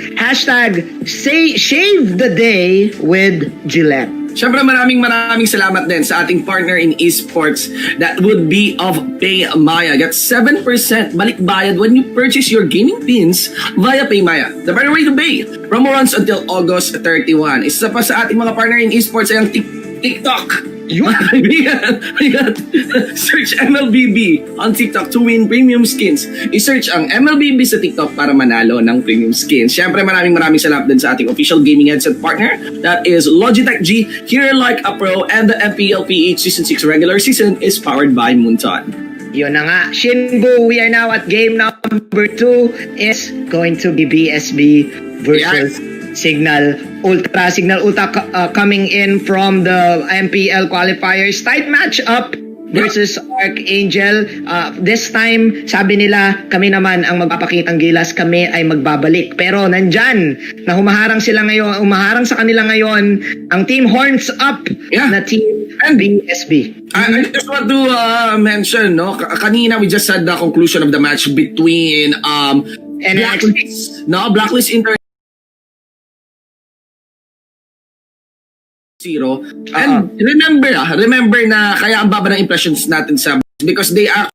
#say shave the day with Gillette. Siyempre maraming salamat din sa ating partner in esports, that would be of PayMaya. Get 7% balik bayad when you purchase your gaming pins via PayMaya. The better way to pay. Promo runs until August 31. Isa pa sa ating mga partner in esports ay ang TikTok. Search MLBB on TikTok to win premium skins. I-search ang MLBB sa TikTok para manalo ng premium skins. Siyempre maraming salamat din sa ating official gaming headset partner, that is Logitech G, Hear Like a Pro, and the MPL PH Season 6 regular season is powered by Munton. Yun na nga, Shinbu, we are now at game number 2. Is going to be BSB versus Signal Ultra. Signal Ultra coming in from the MPL qualifiers. Tight match-up versus Archangel. This time, sabi nila, kami naman ang magpapakitang gilas, kami ay magbabalik. Pero nandyan, na humaharang sa kanila ngayon, ang team Horns Up na team BSB. I just want to mention, no, kanina we just had the conclusion of the match between Blacklist Inter zero. And remember na kaya ang baba ng impressions natin sa because they are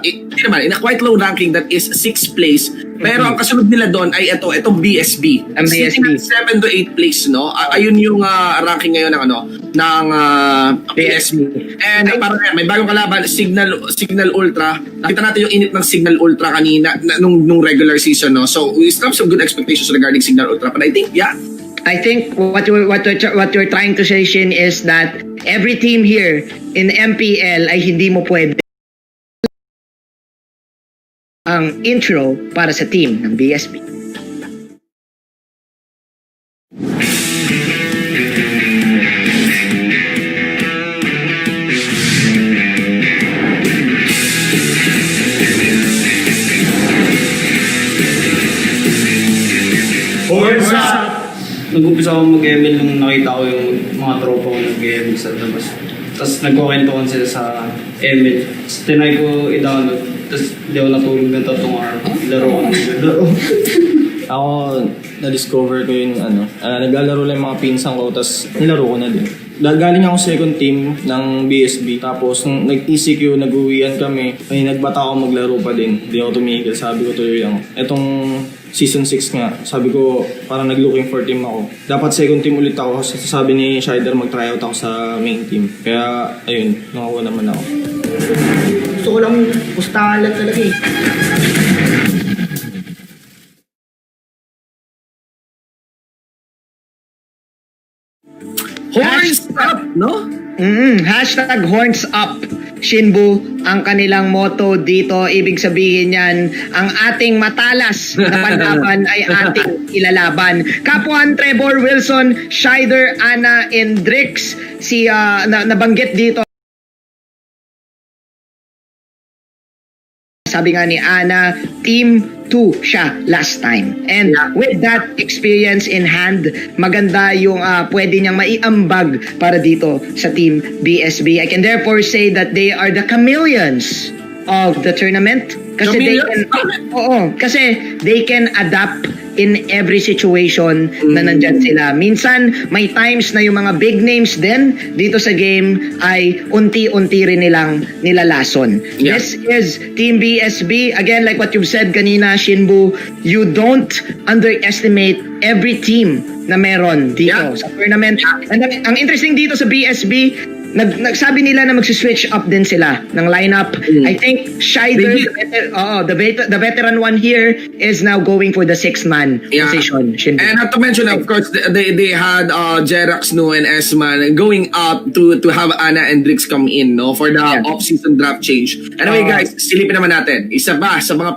in a quite low ranking, that is 6th place. Pero ang kasunod nila doon ay itong BSB. Sitting at 7 to 8 place, no? Ayun yung ranking ngayon ng BSB. And para may bagong kalaban, Signal Ultra. Nakita natin yung init ng Signal Ultra kanina nung regular season, no? So we still have some good expectations regarding Signal Ultra. But I think what you're trying to say, Shin, is that every team here in MPL ay hindi mo pwede ang intro para sa team ng BSB. Nag-umpisa ako mag-ML nung nakita ko yung mga tropa ko nag-ML sa labas. Tapos nagkukwentuhan sila sa ML. Tapos tinry ko i-download. Tapos hindi ako natulog ng 3 araw. Laro ko. Ako, na-discover ko yung naglalaro lang yung mga pinsan ko, tapos nilaro ko na din. Galing ako second team ng BSB, tapos nung nag-ECQ, nag-uwian kami, ay nagbata ako maglaro pa din. Hindi ako tumigil, sabi ko tuloy lang. Etong Season 6 nga, sabi ko parang nag-looking for team ako. Dapat second team ulit ako, sabi ni Shider mag-tryout ako sa main team. Kaya ayun, nakakuha naman ako. Gusto ko lang pustahan lang talaga eh. Horns Up, no? #Horns Up. Shinbu, ang kanilang motto dito, ibig sabihin yan, ang ating matalas na panlaban ay ating ilalaban. Kapuan Trevor, Wilson, Shider, Ana, and Drix, nabanggit dito. Sabi nga ni Ana, Team 2 siya last time. And with that experience in hand, maganda yung pwede niyang maiambag para dito sa Team BSB. I can therefore say that they are the chameleons of the tournament. Kasi they can adapt in every situation na nandyan sila. Minsan, may times na yung mga big names din dito sa game ay unti-unti rin nilang nilalason. Yeah. This is Team BSB. Again, like what you've said kanina, Shinbu, you don't underestimate every team na meron dito sa tournament. And ang interesting dito sa BSB, nagsabi nila na mag-switch up din sila ng lineup. I think Scheider, the veteran one here, is now going for the 6-man position. Shinbu. And not to mention, of course, they had Jerax, Nu, and Esman going up to have Ana and Drix come in, no, for the off-season draft change. Anyway, guys, silipin naman natin. Isa ba sa mga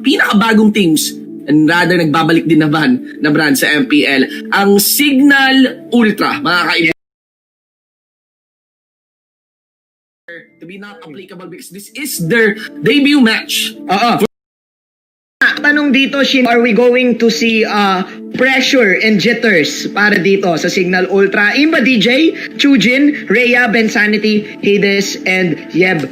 pinakabagong teams and rather nagbabalik din na brand sa MPL, ang Signal Ultra, mga kaibigan. To be not applicable because this is their debut match. Tanong dito, Shin, are we going to see pressure and jitters para dito sa Signal Ultra? Imba DJ, Chujin, Rhea, Bensanity, Hades, and Yeb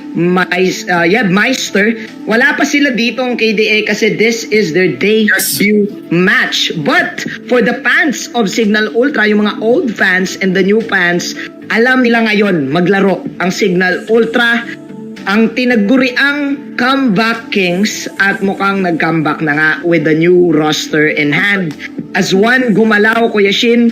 Meister. Wala pa sila ditong KDA kasi this is their debut match. But for the fans of Signal Ultra, yung mga old fans and the new fans, alam nila ngayon maglaro ang Signal Ultra, ang tinaguriang Comeback Kings, at mukhang nag-comeback na nga with the new roster in hand. As one gumalaw, Kuya Shin,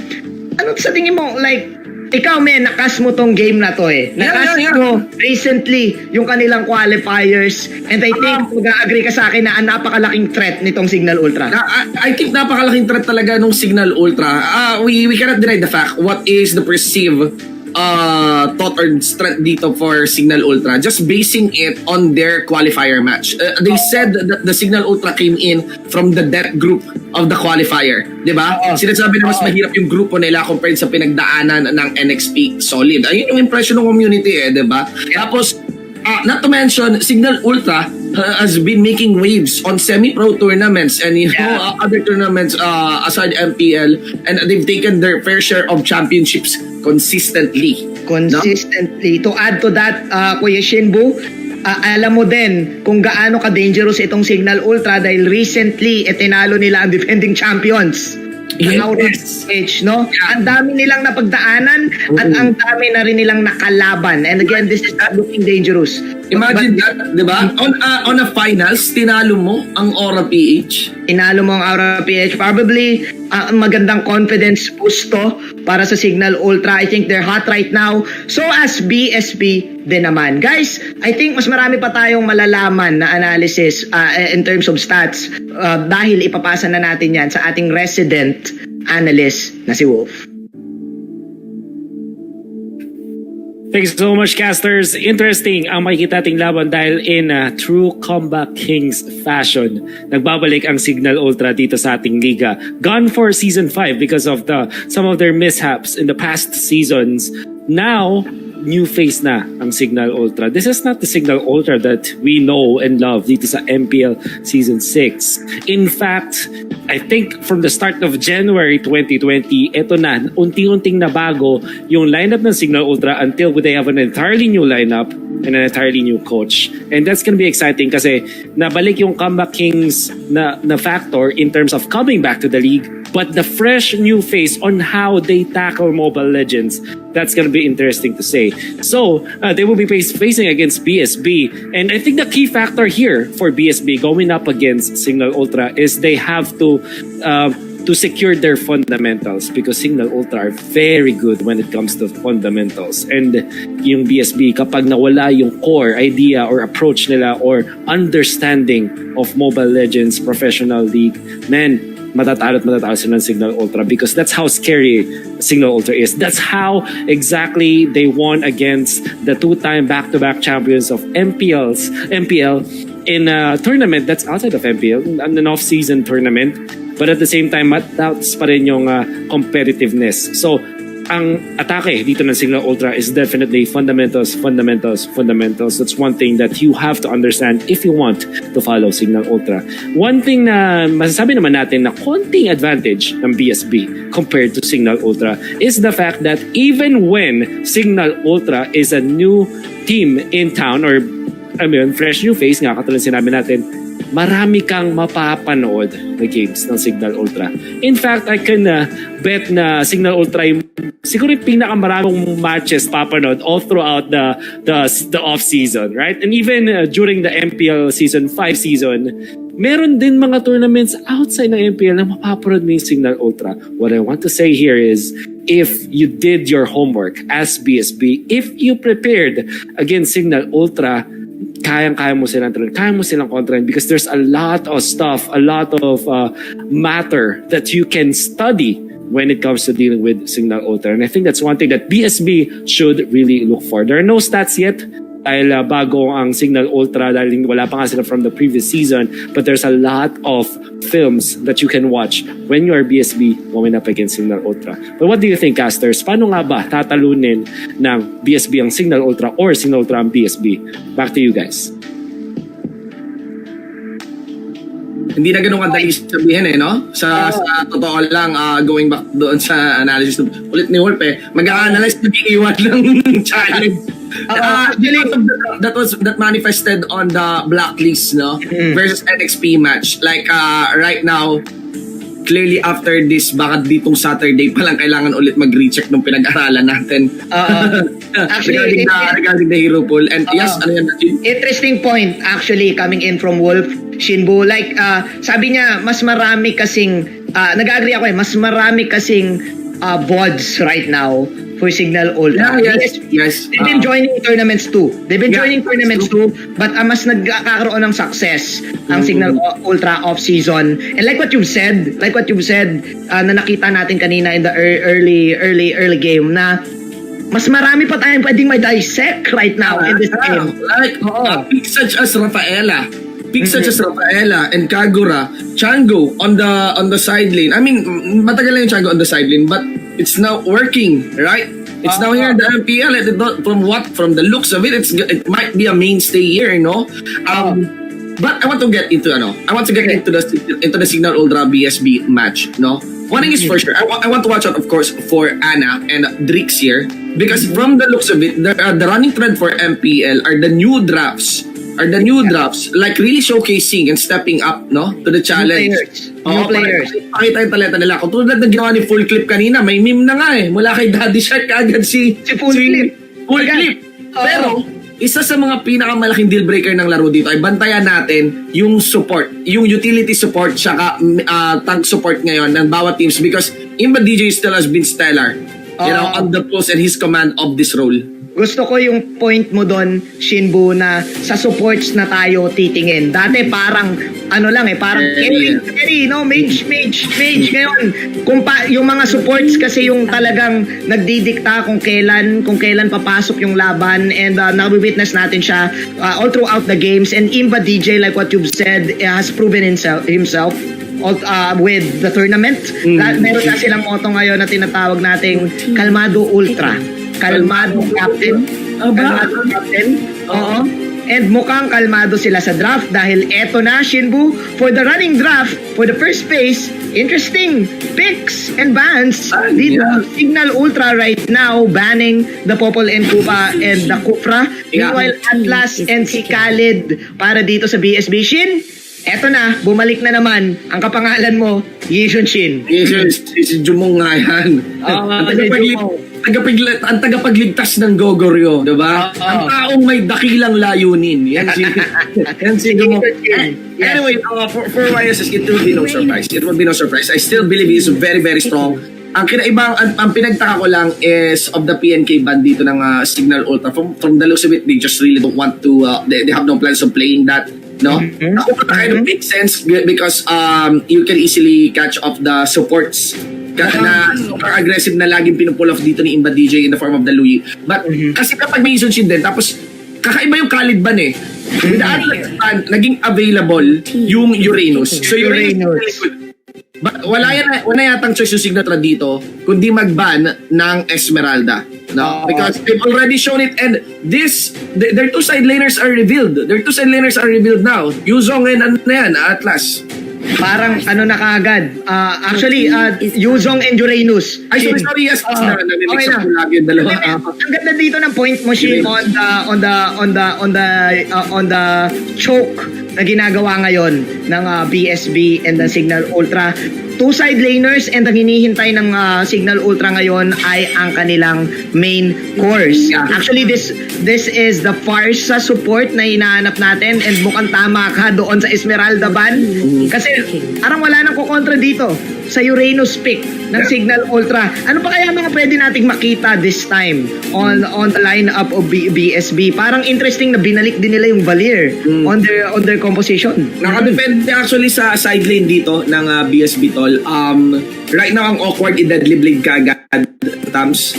ano sa tingin mo, like, ikaw nakas mo tong game na to Nakas mo recently yung kanilang qualifiers, and I think mag-agree ka sa akin na ang napakalaking threat nitong Signal Ultra. I think napakalaking threat talaga nung Signal Ultra. We cannot deny the fact what is the perceived thought or strength dito for Signal Ultra, just basing it on their qualifier match. They said that the Signal Ultra came in from the death group of the qualifier, di ba? Sinasabi na mas mahirap yung grupo nila compared sa pinagdaanan ng NXP Solid. Ayun yung impression ng community di ba? Tapos not to mention, Signal Ultra has been making waves on semi-pro tournaments and other tournaments aside MPL, and they've taken their fair share of championships consistently. To add to that, Kuya Shinbu, alam mo din kung gaano ka-dangerous itong Signal Ultra dahil recently tinalo nila ang defending champions. PH, no? Ang dami nilang napagdaanan at ang dami na rin nilang nakalaban. And again, this is not looking dangerous. Imagine that, di ba? On a finals, tinalo mo ang Aura PH. Tinalo mo ang Aura PH. Probably, magandang confidence boost to para sa Signal Ultra. I think they're hot right now. So as BSB din naman. Guys, I think mas marami pa tayong malalaman na analysis in terms of stats dahil ipapasa na natin yan sa ating resident analyst na si Wolf. Thanks so much, casters. Interesting ang makikita ating laban dahil in true Comeback Kings fashion, nagbabalik ang Signal Ultra dito sa ating liga. Gone for Season 5 because of some of their mishaps in the past seasons. Now, new face na ang Signal Ultra. This is not the Signal Ultra that we know and love dito sa MPL Season 6. In fact, I think from the start of January 2020, eto na, unti-unting nabago yung lineup ng Signal Ultra until they have an entirely new lineup and an entirely new coach. And that's gonna be exciting kasi nabalik yung Comeback Kings na factor in terms of coming back to the league, but the fresh new face on how they tackle Mobile Legends, that's gonna be interesting to say. So, they will be facing against BSB. And I think the key factor here for BSB going up against Signal Ultra is they have to secure their fundamentals because Signal Ultra are very good when it comes to fundamentals. And yung BSB, kapag nawala yung core idea or approach nila or understanding of Mobile Legends Professional League, man, matatalo sila ng Signal Ultra because that's how scary Signal Ultra is. That's how exactly they won against the two-time back-to-back champions of MPL in a tournament that's outside of MPL, an off-season tournament. But at the same time, matouts pa rin yung competitiveness. So, ang atake dito ng Signal Ultra is definitely fundamentals. That's one thing that you have to understand if you want to follow Signal Ultra. One thing na masasabi naman natin na konting advantage ng BSB compared to Signal Ultra is the fact that even when Signal Ultra is a new team in town or fresh new face nga katulad sinabi natin, marami kang mapapanood na games ng Signal Ultra. In fact, I can bet na Signal Ultra yung siguro yung pinakamaraming matches papanood all throughout the off-season, right? And even during the MPL Season 5 season, meron din mga tournaments outside ng MPL na mapapanood mo yung Signal Ultra. What I want to say here is, if you did your homework as BSB, if you prepared against Signal Ultra, kaya mo silang kontrahin because there's a lot of stuff, a lot of matter that you can study when it comes to dealing with Signal Ultra. And I think that's one thing that BSB should really look for. There are no stats yet dahil bago ang Signal Ultra, dahil wala pa nga sila from the previous season, but there's a lot of films that you can watch when you are BSB going up against Signal Ultra. But what do you think, casters? Paano nga ba tatalunin ng BSB ang Signal Ultra or Signal Ultra ang BSB? Back to you guys. Hindi na ganun kadali sabihin no? Sa totoo lang, going back doon sa analysis ulit ni Wolf mag-a-analyze nag-iiwan ng challenge. That manifested on the blacklist versus NXP match. Like right now, clearly after this, baka ditong Saturday pa lang kailangan ulit mag-recheck ng pinag-aralan natin. Actually, regarding the hero pool. And yes, ano yan natin? Interesting point actually coming in from Wolf Shinbu. Like, sabi niya, mas marami kasing, nag-agree ako mas marami kasing VODs right now for Signal Ultra. Yes. They've been joining tournaments too. But mas nagkakaroon ng success ang Signal Ultra off-season. And like what you've said, na nakita natin kanina in the early game na mas marami pa tayong pwedeng may dissect right now in this game. Like, picks such as Rafaela and Kagura, Chango on the side lane. I mean, matagal lang yung Chango on the side lane, but it's now working, right? It's now here in the MPL. From the looks of it, it might be a mainstay here, But I want to get into into the Signal Ultra BSB match, One thing is for sure, I want to watch out, of course, for Anna and Drix here, because from the looks of it, the running trend for MPL are the new drafts, like really showcasing and stepping up, to the challenge. New players. Pakita yung talenta nila. Kung tulad ng ginawa ni Full Clip kanina, may meme na nga mula kay Daddy Shark agad si Full Clip. Pero, isa sa mga pinakamalaking deal breaker ng laro dito ay bantayan natin yung support, yung utility support, saka tank support ngayon ng bawat teams, because Imba DJ still has been stellar, on the post and his command of this role. Gusto ko yung point mo doon, Shinbu, na sa supports na tayo titingin. Dati parang, parang carry, mage. Ngayon, yung mga supports kasi yung talagang nagdidikta kung kailan papasok yung laban, and na-witness natin siya all throughout the games. And Imba DJ, like what you've said, has proven himself with the tournament. Meron na silang motto ngayon na tinatawag nating Kalmado Ultra. Kalmado Captain. Oo. And mukhang kalmado sila sa draft dahil eto na, Shinbu, for the running draft, for the first phase, interesting picks and bans. Signal Ultra right now banning the Popol and Kupa and the Kufra. Meanwhile, Atlas and si Khalid para dito sa BSB. Shin, eto na, bumalik na naman ang kapangalan mo, Yishun Shin. Si Jumong nga yan. Ang tagapagligtas ng Gogoryo, diba? Ang taong may dakilang layunin. Yan si Jumong. Anyway, for YSS, it will be no surprise. I still believe he is very, very strong. Ang ang pinagtaka ko lang is of the PNK band dito ng Signal Ultra. From the looks of it, they just really don't want to, they have no plans of playing that. Ako kind of makes sense because you can easily catch off the supports na super aggressive na laging pinupull off dito ni Imba DJ in the form of the Louis. But kasi kapag may Yishun din, tapos kakaiba yung Khalid ban with the other ban, naging available yung Uranus. So Uranus, but wala yatang choice yung Signature dito kundi mag-ban ng Esmeralda. Because they've already shown it, and their two side laners are revealed. Now. Yuzong and Atlas. Parang na kaagad. Actually, Yuzong and Uranus. Ay, sorry, yes. Okay lang. Ang ganda dito ng point mo, Shin, on the choke na ginagawa ngayon ng BSB and the Signal Ultra. Two side laners and ang hinihintay ng Signal Ultra ngayon ay ang kanilang main course. Actually, this is the Farsa support na hinahanap natin and mukhang tama ka doon sa Esmeralda ban. Kasi parang wala nang kukontra dito sa Uranus pick ng Signal Ultra. Ano pa kaya mga pwede nating makita this time on the lineup of BSB? Parang interesting na binalik din nila yung Valir on their composition. Nakadepende actually sa side lane dito ng BSB tol. Right now ang awkward i-deadly blade kagad Tams.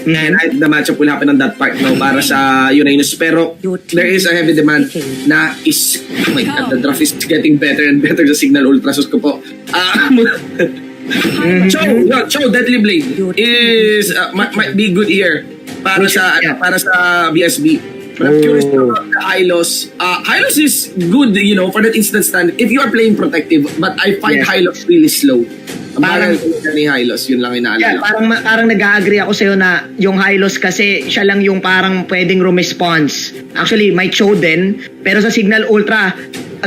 And the matchup will happen on that part no para sa Uranus, pero there is a heavy demand na is oh my god, the draft is getting better and better sa Signal Ultra. Sus ko po. So Deadly Blade is might be good here para sa BSB. But I'm curious about the Hylos. Hylos is good, you know, for that instant stand if you are playing protective, but I find Hylos really slow. Parang ni Hylos, yun lang inaalala. Yeah, parang nag-agree ako sa'yo na yung Hylos kasi siya lang yung parang pwedeng rumesponse. Actually, may Choden, pero sa Signal Ultra,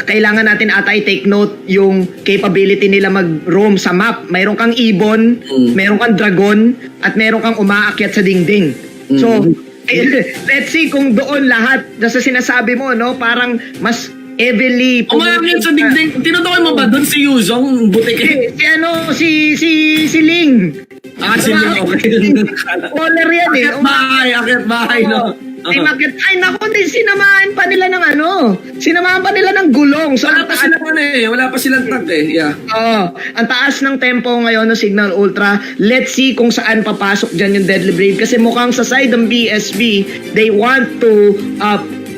kailangan natin ata i-take note yung capability nila mag-roam sa map. Mayroon kang Ibon, mayroon kang Dragon, at mayroon kang umaakyat sa dingding. So, let's see kung doon lahat sa sinasabi mo, no? Parang mas heavily umakyat sa dingding. Tinutukoy mo ba doon si Yuzong Butike? Si Ling. Si Ling, okay. Caller yan eh. Akyat bahay, no? Ay naku, sinamahan pa nila ng sinamahan pa nila ng gulong. So, wala pa silang tag eh. Yeah. Ang taas ng tempo ngayon ng Signal Ultra. Let's see kung saan papasok dyan yung Deadly Brave. Kasi mukhang sa side ng BSB, they want to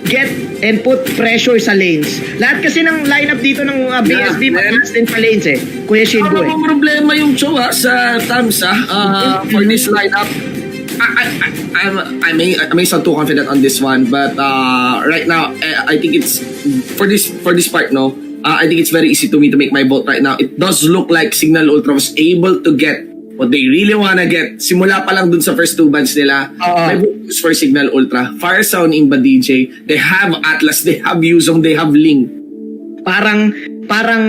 get and put pressure sa lanes. Lahat kasi ng lineup dito ng BSB mataas din pa lanes eh. Kuya Shinbo Ano problema yung Cho sa Tams for this lineup? I may sound too confident on this one, but right now I think it's for this part no. I think it's very easy to me to make my vote right now. It does look like Signal Ultra was able to get what they really wanna get. Simula pa lang dun sa first two bans nila. My vote is for Signal Ultra. Fire Sound, Imba DJ. They have Atlas, they have Yuzong, they have Ling. Parang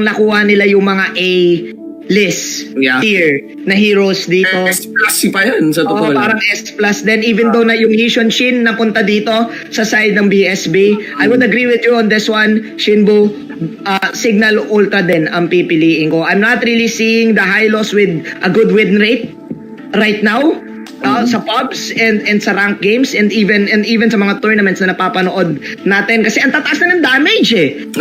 nakuha nila yung mga list tier na heroes dito. S+ pa yan sa totoo. Parang S+. Then even though na yung Hishon Shin napunta dito sa side ng BSB, I would agree with you on this one, Shinbu. Signal Ultra din ang pipiliin ko. I'm not really seeing the Hylos with a good win rate right now. Sa pubs and sa rank games and even sa mga tournaments na napapanood natin kasi ang tataas na ng damage di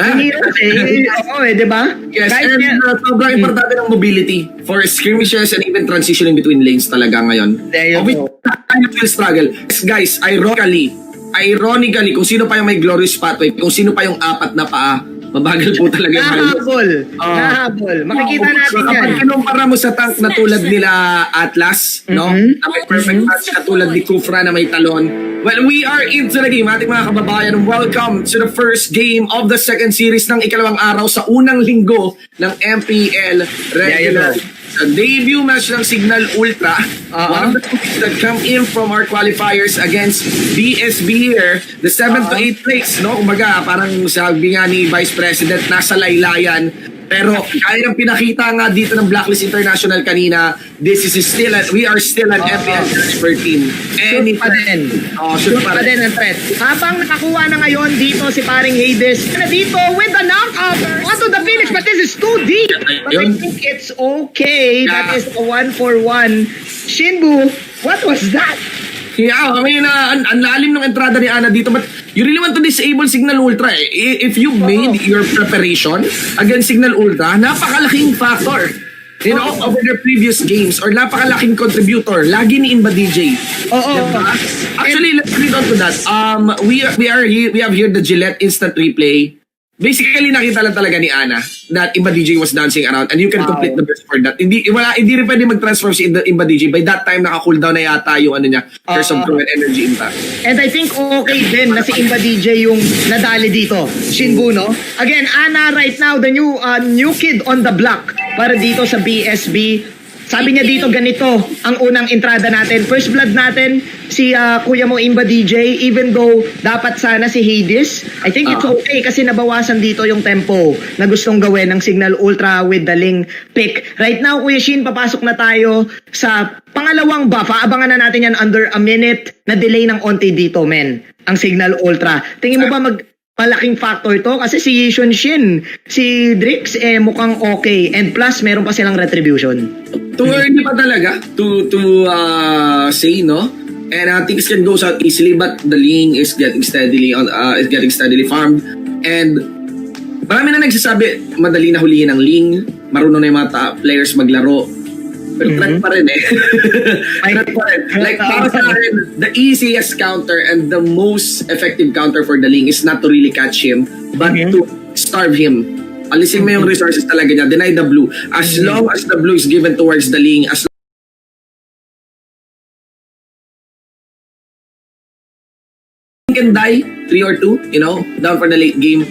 ba? Yes, and sobrang importante ng mobility for skirmishes and even transitioning between lanes talaga ngayon. There you go. I will struggle. Guys, ironically, kung sino pa yung may glorious pathway, kung sino pa yung apat na paa, mabagal po talaga yung Nahabol. Makikita natin yan. Kapag kinumpara mo sa tank na tulad nila Atlas, no? Na may perfect match na tulad ni Kufra na may talon. Well, we are into the game, ating mga kababayan. Welcome to the first game of the second series ng ikalawang araw sa unang linggo ng MPL regular. Sa debut match ng Signal Ultra, one of the teams that come in from our qualifiers against BSB here, the 7th to 8th place, no? Kumbaga, parang sabi nga ni Vice President, nasa laylayan. Pero kaya ng pinakita nga dito ng Blacklist International kanina, we are still an MPL expert team. Shoot pa din. Shoot pa din ang threat. Habang nakakuha na ngayon dito si paring Hades na dito with the knockout onto the finish, but this is too deep. But I think it's okay. That is a 1-for-1. Shinbu, what was that? Yeah, I mean, ang lalim ng entrada ni Ana dito, but you really want to disable Signal Ultra eh. If you made your preparation against Signal Ultra, napakalaking factor. You know, over their previous games or napakalaking contributor, lagi ni Imba DJ. Actually, let's read on to that. We have here the Gillette instant replay. Basically, nakita lang talaga ni Ana that Imba DJ was dancing around and you can complete the burst for that. Hindi rin pwede mag-transform si Imba DJ. By that time, naka-cooldown na yata yung Curse of True and Energy Impact. And I think okay din na si Imba DJ yung nadali dito. Shinbu, no? Again, Ana right now, the new kid on the block para dito sa BSB. Sabi niya dito ganito ang unang entrada natin. First blood natin si kuya mo Imba DJ, even though dapat sana si Hades. I think it's okay kasi nabawasan dito yung tempo na gustong gawin ng Signal Ultra with the Ling pick. Right now Kuya Shin, papasok na tayo sa pangalawang buff. Abangan na natin yan under a minute na delay ng onti dito, men. Ang Signal Ultra. Tingin mo ba malaking factor to? Kasi si Yishun Shin, si Drix, mukhang okay. And plus, meron pa silang retribution. Too early pa talaga to say, no? And things can go out easily, but the Ling is getting steadily farmed. And marami na nagsasabi, madali na hulihin ang Ling, marunong na yung mga players maglaro. Pero threat pa rin eh. Threat pa rin. Like, para sa akin, the easiest counter and the most effective counter for the Ling is not to really catch him, but to starve him. Alisin mo yung resources talaga niya. Deny the blue. As long as the blue is given towards the Ling, as long can die 3 or 2, down for the late game.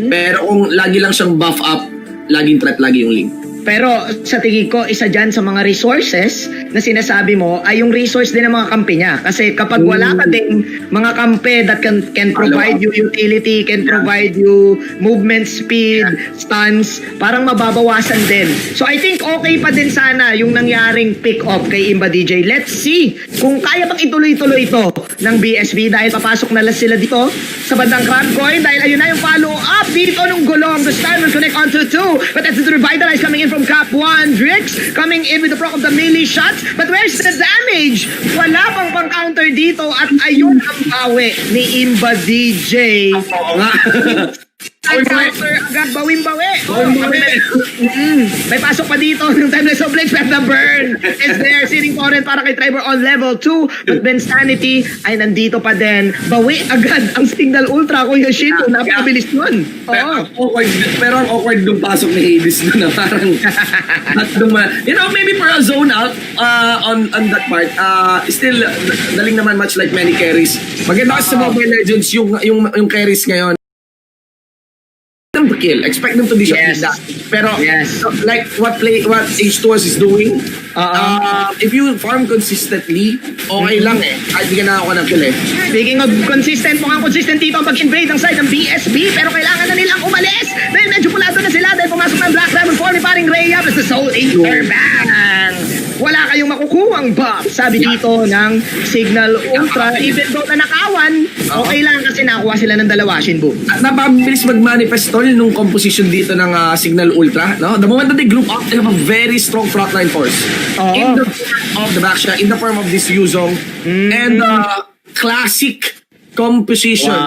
Pero kung lagi lang siyang buff up, laging threat lagi yung Ling. Pero sa tingin ko, isa dyan sa mga resources na sinasabi mo ay yung resource din ng mga kampi niya. Kasi kapag wala ka ding mga kampi that can provide you utility, can provide you movement speed, stuns, parang mababawasan din. So I think okay pa din sana yung nangyaring pick-up kay Imba DJ. Let's see kung kaya bang ituloy-tuloy ito ng BSB dahil papasok na lang sila dito sa bandang crab coin dahil ayun na yung follow-up dito ng gulong. The stun will connect onto 2, but that's the revitalize coming in from Cap 1. Drix coming in with the proc of the melee shots. But where's the damage? Wala pang pang-counter dito at ayun ang bawi ni Imba DJ. Oo nga. Counter agad, bawin-bawi. May pasok pa dito ng Timeless of Blades, but the burn is there. Sitting torrent para kay Trevor on level 2. But then Sanity ay nandito pa din. Bawi agad ang Signal Ultra, Kuya Shin. Napakabilis nun. Pero ang awkward nung pasok ni Hades na parang maybe for a zone out on that part. Still, daling naman much like many carries. Maganda kasi sa Mobile Legends yung carries ngayon. Them to kill, expect them to be shot in that. Pero like what H2S is doing, if you farm consistently, okay lang eh. Kahit di ka na ako ng kill eh. Speaking of consistent, mukhang consistent dito ang pag-invade ng side ng BSB, pero kailangan na nilang umalis. Dahil medyo pulado na sila dahil pumasok ng Black Dragon 4 ni paring Rhea as the Soul Eater bang! Wala kayong makukuhang buff, sabi dito ng Signal Ultra. Even though nanakawan, okay lang kasi nakuha sila ng dalawa, Shinbu. At napabilis mag-manifest tol nung composition dito ng Signal Ultra. No? The moment that they group up, they have a very strong frontline force. In the form of the Baksha, in the form of this Yuzong, and classic composition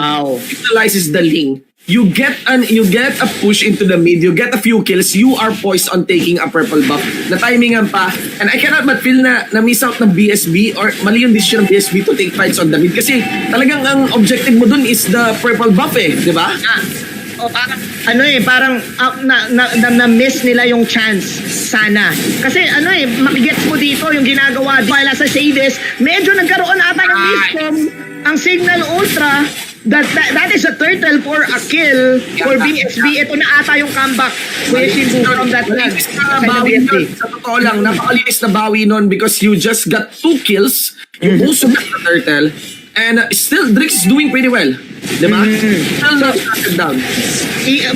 utilizes the Ling. You get a push into the mid, you get a few kills, you are poised on taking a purple buff. Na-timingan pa, and I cannot but feel na miss out ng BSB or mali yung decision ng BSB to take fights on the mid kasi talagang ang objective mo dun is the purple buff eh, di ba? Parang na-miss nila yung chance sana. Kasi makigets mo dito yung ginagawa dahil sa Hades, medyo nagkaroon ata ng miscom ang Signal Ultra. That is a turtle for a kill for BSB. Ito na ata yung comeback from that lag. Sa totoo lang, napakalinis na bawi nun because you just got 2 kills, you also got the turtle, and still Drix is doing pretty well. Diba? Still not shut down.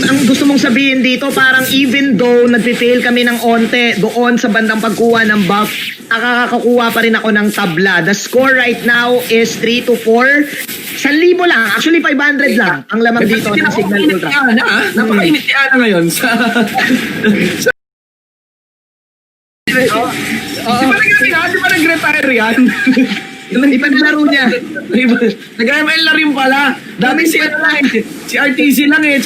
Ang gusto mong sabihin dito, parang even though nagpe-fail kami ng onte doon sa bandang pagkuha ng buff, nakakakuha pa rin ako ng tabla. The score right now is 3-4. 1,000 lang. Actually, 500 lang ang lamang dito ng Signal Ultra. Napakainit ni Ana ngayon sa... Di ba nag-retire yan? Iba na laro niya. Nag-ML na rin pala. Dati si RTZ lang eh.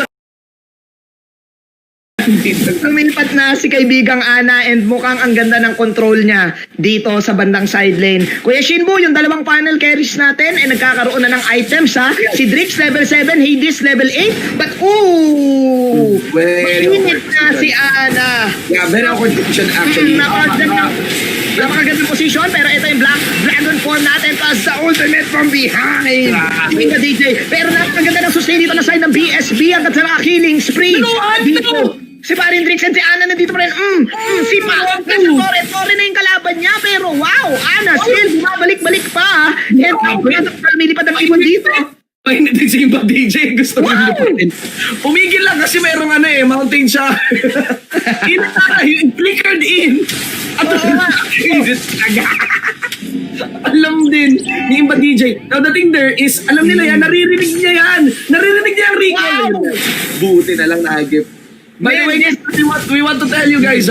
Lumilipat na si kaibigang Ana and mukhang ang ganda ng control niya dito sa bandang side lane. Kuya Shinbu, yung dalawang panel carries natin ay nagkakaroon na ng items ha. Si Drix level 7, Hades level 8. But makinit na si Ana. Yeah, very awkward position actually. Napakagandang position pero ito yung Black Dragon form natin plus the ultimate from behind. Tingnan DJ. Pero napakaganda ng sustain dito na side ng BSB hanggang sa killing spree dito Si Parin Drix and si Ana nandito pa rin. Sipa. Tore na yung kalaban niya. Pero wow, Ana still bumabalik-balik pa. And lumilipad ang ibon dito. Mainit din si Imba DJ. Gusto mo lipatin. Pumigil lang kasi merong mountain siya. Flickered in. At alam din ni Imba DJ. Now the thing there is, alam nila yan, naririnig niya yan ang recall. Buti na lang nahagip. By the way, guys, we want to tell you guys,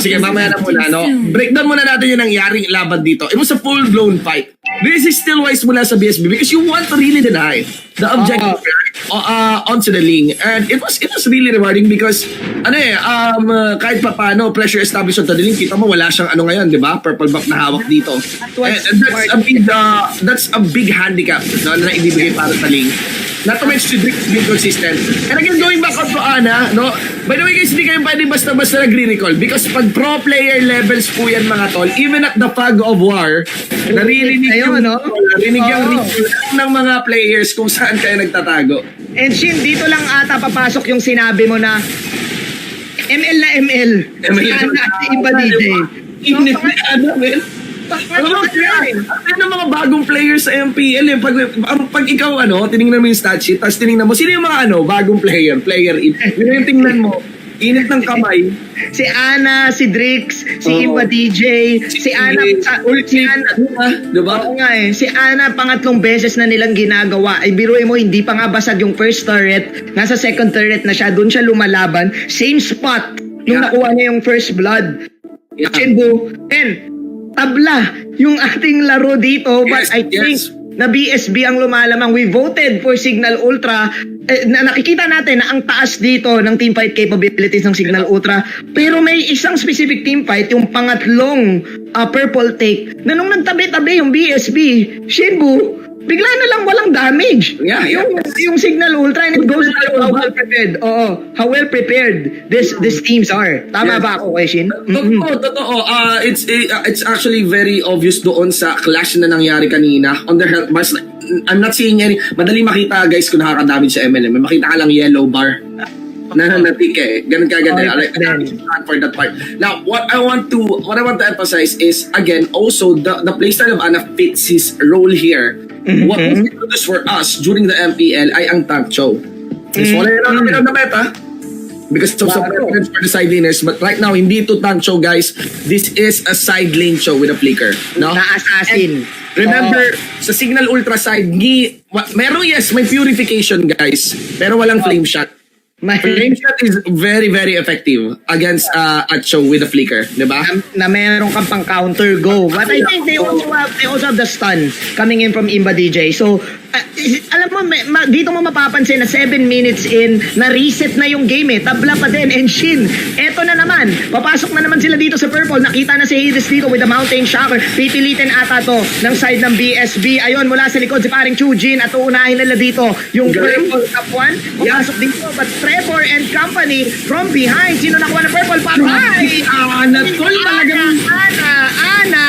sige, mamaya na muna, no? Breakdown muna natin yung nangyaring laban dito. It was a full-blown fight. This is still wise mula sa BSB because you want to really deny the objective onto the link. And it was really rewarding because, kahit pa paano, pressure established onto the link, kita mo, wala siyang ngayon, di ba? Purple buff na hawak dito. And that's a big handicap na ibibigay para sa link. Not to mention Drix being consistent. And again, going back on to Ana, no? By the way guys, hindi kayo pwede basta-basta nagre-recall because pag pro player levels po yan mga tol, even at the fog of war, naririnig yung recall ng mga players kung saan kayo nagtatago. And Shin, dito lang ata papasok yung sinabi mo na ML na ML. Ana at Imba DJ. Init na Ana, man. Ano mga bagong players sa MPL pag ikaw tinignan mo yung stat sheet tapos tinignan mo sino yung mga bagong player in yung tingnan mo init ng kamay si Ana, si Drix, si Imba DJ, si Ana, diba? Oo nga si Ana pangatlong beses na nilang ginagawa. Ay biruin mo hindi pa nga basag yung first turret, nasa second turret na siya, doon siya lumalaban, same spot nung nakuha niya yung first blood. Chenbu, and tabla yung ating laro dito, but I think na BSB ang lumalamang. We voted for Signal Ultra. Nakikita natin na ang taas dito ng teamfight capabilities ng Signal Ultra, pero may isang specific teamfight, yung pangatlong purple take, na nung nagtabi-tabi yung BSB, Shinbu, bigla na lang walang damage. Yung Signal Ultra, and it goes to how well prepared. How well prepared these teams are. Tama ba ako, Shin? Totoo. It's actually very obvious doon sa clash na nangyari kanina. On the health bars, I'm not seeing any. Madali makita guys kung nakaka-damage sa MLM. May makita ka lang yellow bar na natik Ganun kaganda. For that part. Now, what I want to emphasize is again also the playstyle of Ana fits his role here. What was introduced for us during the MPL ay ang tank show. So, wala na na meta because of some preference for the side laners, but right now hindi ito tank show guys. This is a side lane show with a flicker, no? Na assassin. Remember sa Signal Ultra side, merong may purification guys, pero walang flame shot. Flame shot is very, very effective against a show with a flicker, di ba? Na meron kang pang counter go. But I think they also have the stun coming in from Imba DJ. So, alam mo, dito mo mapapansin na 7 minutes in, na-reset na yung game Tabla pa din. And Shin, eto na naman. Papasok na naman sila dito sa purple. Nakita na si Hades dito with the mountain shocker. Pipilitin ata to ng side ng BSB. Ayun, mula sa likod si paring Chujin at uunahin nila dito yung purple top 1. Papasok dito. But Trevor and company from behind. Sino nakuha ng purple? Patay! Ana, tol, talagang... Ana!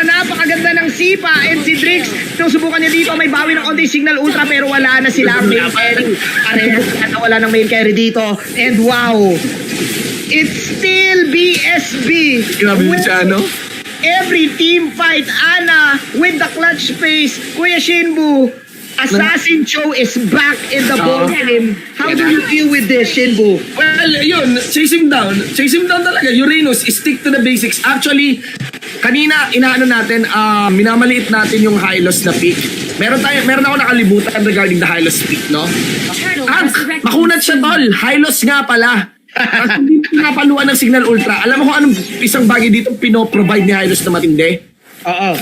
Napakaganda ng Sipa and si Drix. Susubukan niya dito. May bawi ng onti Signal Ultra pero wala na sila ang main carry. Parehas na wala ng main carry dito. And wow! It's still BSB. Grabe siya, Every team fight, Ana with the clutch face. Kuya Shinbu, Assassin Show is back in the ball game. How do you deal with this, Shinbu? Well, yun, chase him down. Chase him down talaga. Uranus, stick to the basics. Actually, kanina, minamaliit natin yung high loss na pick. Meron ako nakalimutan regarding the high loss pick, no? Makunat siya, tol. High loss nga pala. At hindi pinapaluan ng Signal Ultra. Alam mo kung anong isang bagay dito pinoprovide ni Hylos na matindi?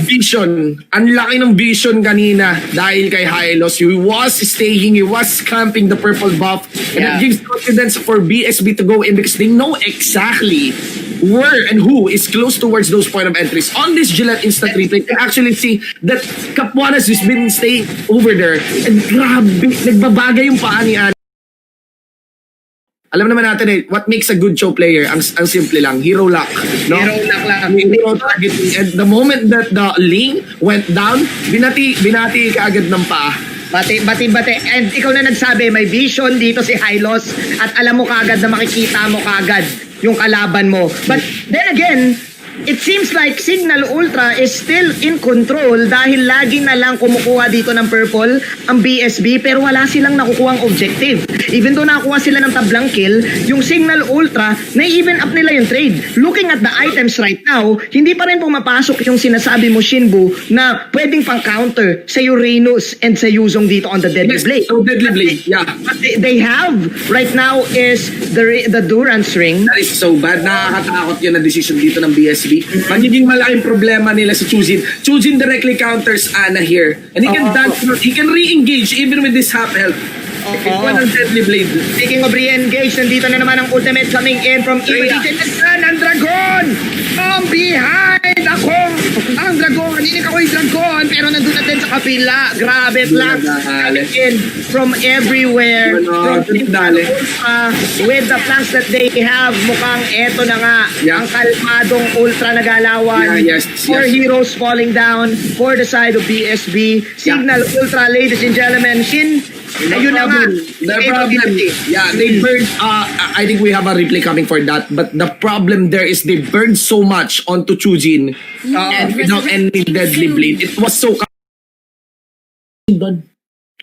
Vision. Ang laki ng vision kanina dahil kay Hylos. He was staying, he was camping the purple buff. And that gives confidence for BSB to go in because they know exactly where and who is close towards those point of entries. On this Gillette instant replay, you can actually see that Capuanas has been staying over there. And grabe, nagbabagay yung paa ni Ana. Alam naman natin what makes a good show player, ang simple lang, hero luck. No? Hero luck lang. Hero targeting. And the moment that the link went down, binati kaagad ng paa. Bati. And ikaw na nagsabi, may vision dito si Hylos at alam mo kagad na makikita mo kagad yung kalaban mo. But then again, it seems like Signal Ultra is still in control dahil lagi na lang kumukuha dito ng purple ang BSB pero wala silang nakukuhang objective. Even though nakuha sila ng tablang kill, yung Signal Ultra, na-even up nila yung trade. Looking at the items right now, hindi pa rin pumapasok yung sinasabi mo, Shinbu, na pwedeng pang counter sa Uranus and sa Yuzong dito on the Deadly Blade. So Deadly Blade, yeah. What they have right now is the Durance Ring. That is so bad. Nakakatakot yun na decision dito ng BSB. Magiging malaking problema nila si Chujin. Chujin directly counters Ana here. And he can dance, he can re-engage even with this half health. Ng Deadly Blade. Speaking of re-engage, nandito na naman ang ultimate coming in from Iba. Ang Dragon! Behind ako! Ang Dragon! Inik ako yung Dragon! Pero nandun na din sa kapila. Grabe, flanks coming in from everywhere. With the flanks that they have, mukhang eto na nga. Ang kalmadong ultra na galawan. Four heroes falling down for the side of BSB. Signal Ultra, ladies and gentlemen. Shin, ayun na nga. The problem, they burned, I think we have a replay coming for that, but the problem there is they burned so much onto Chujin and without any Deadly Blade. It was so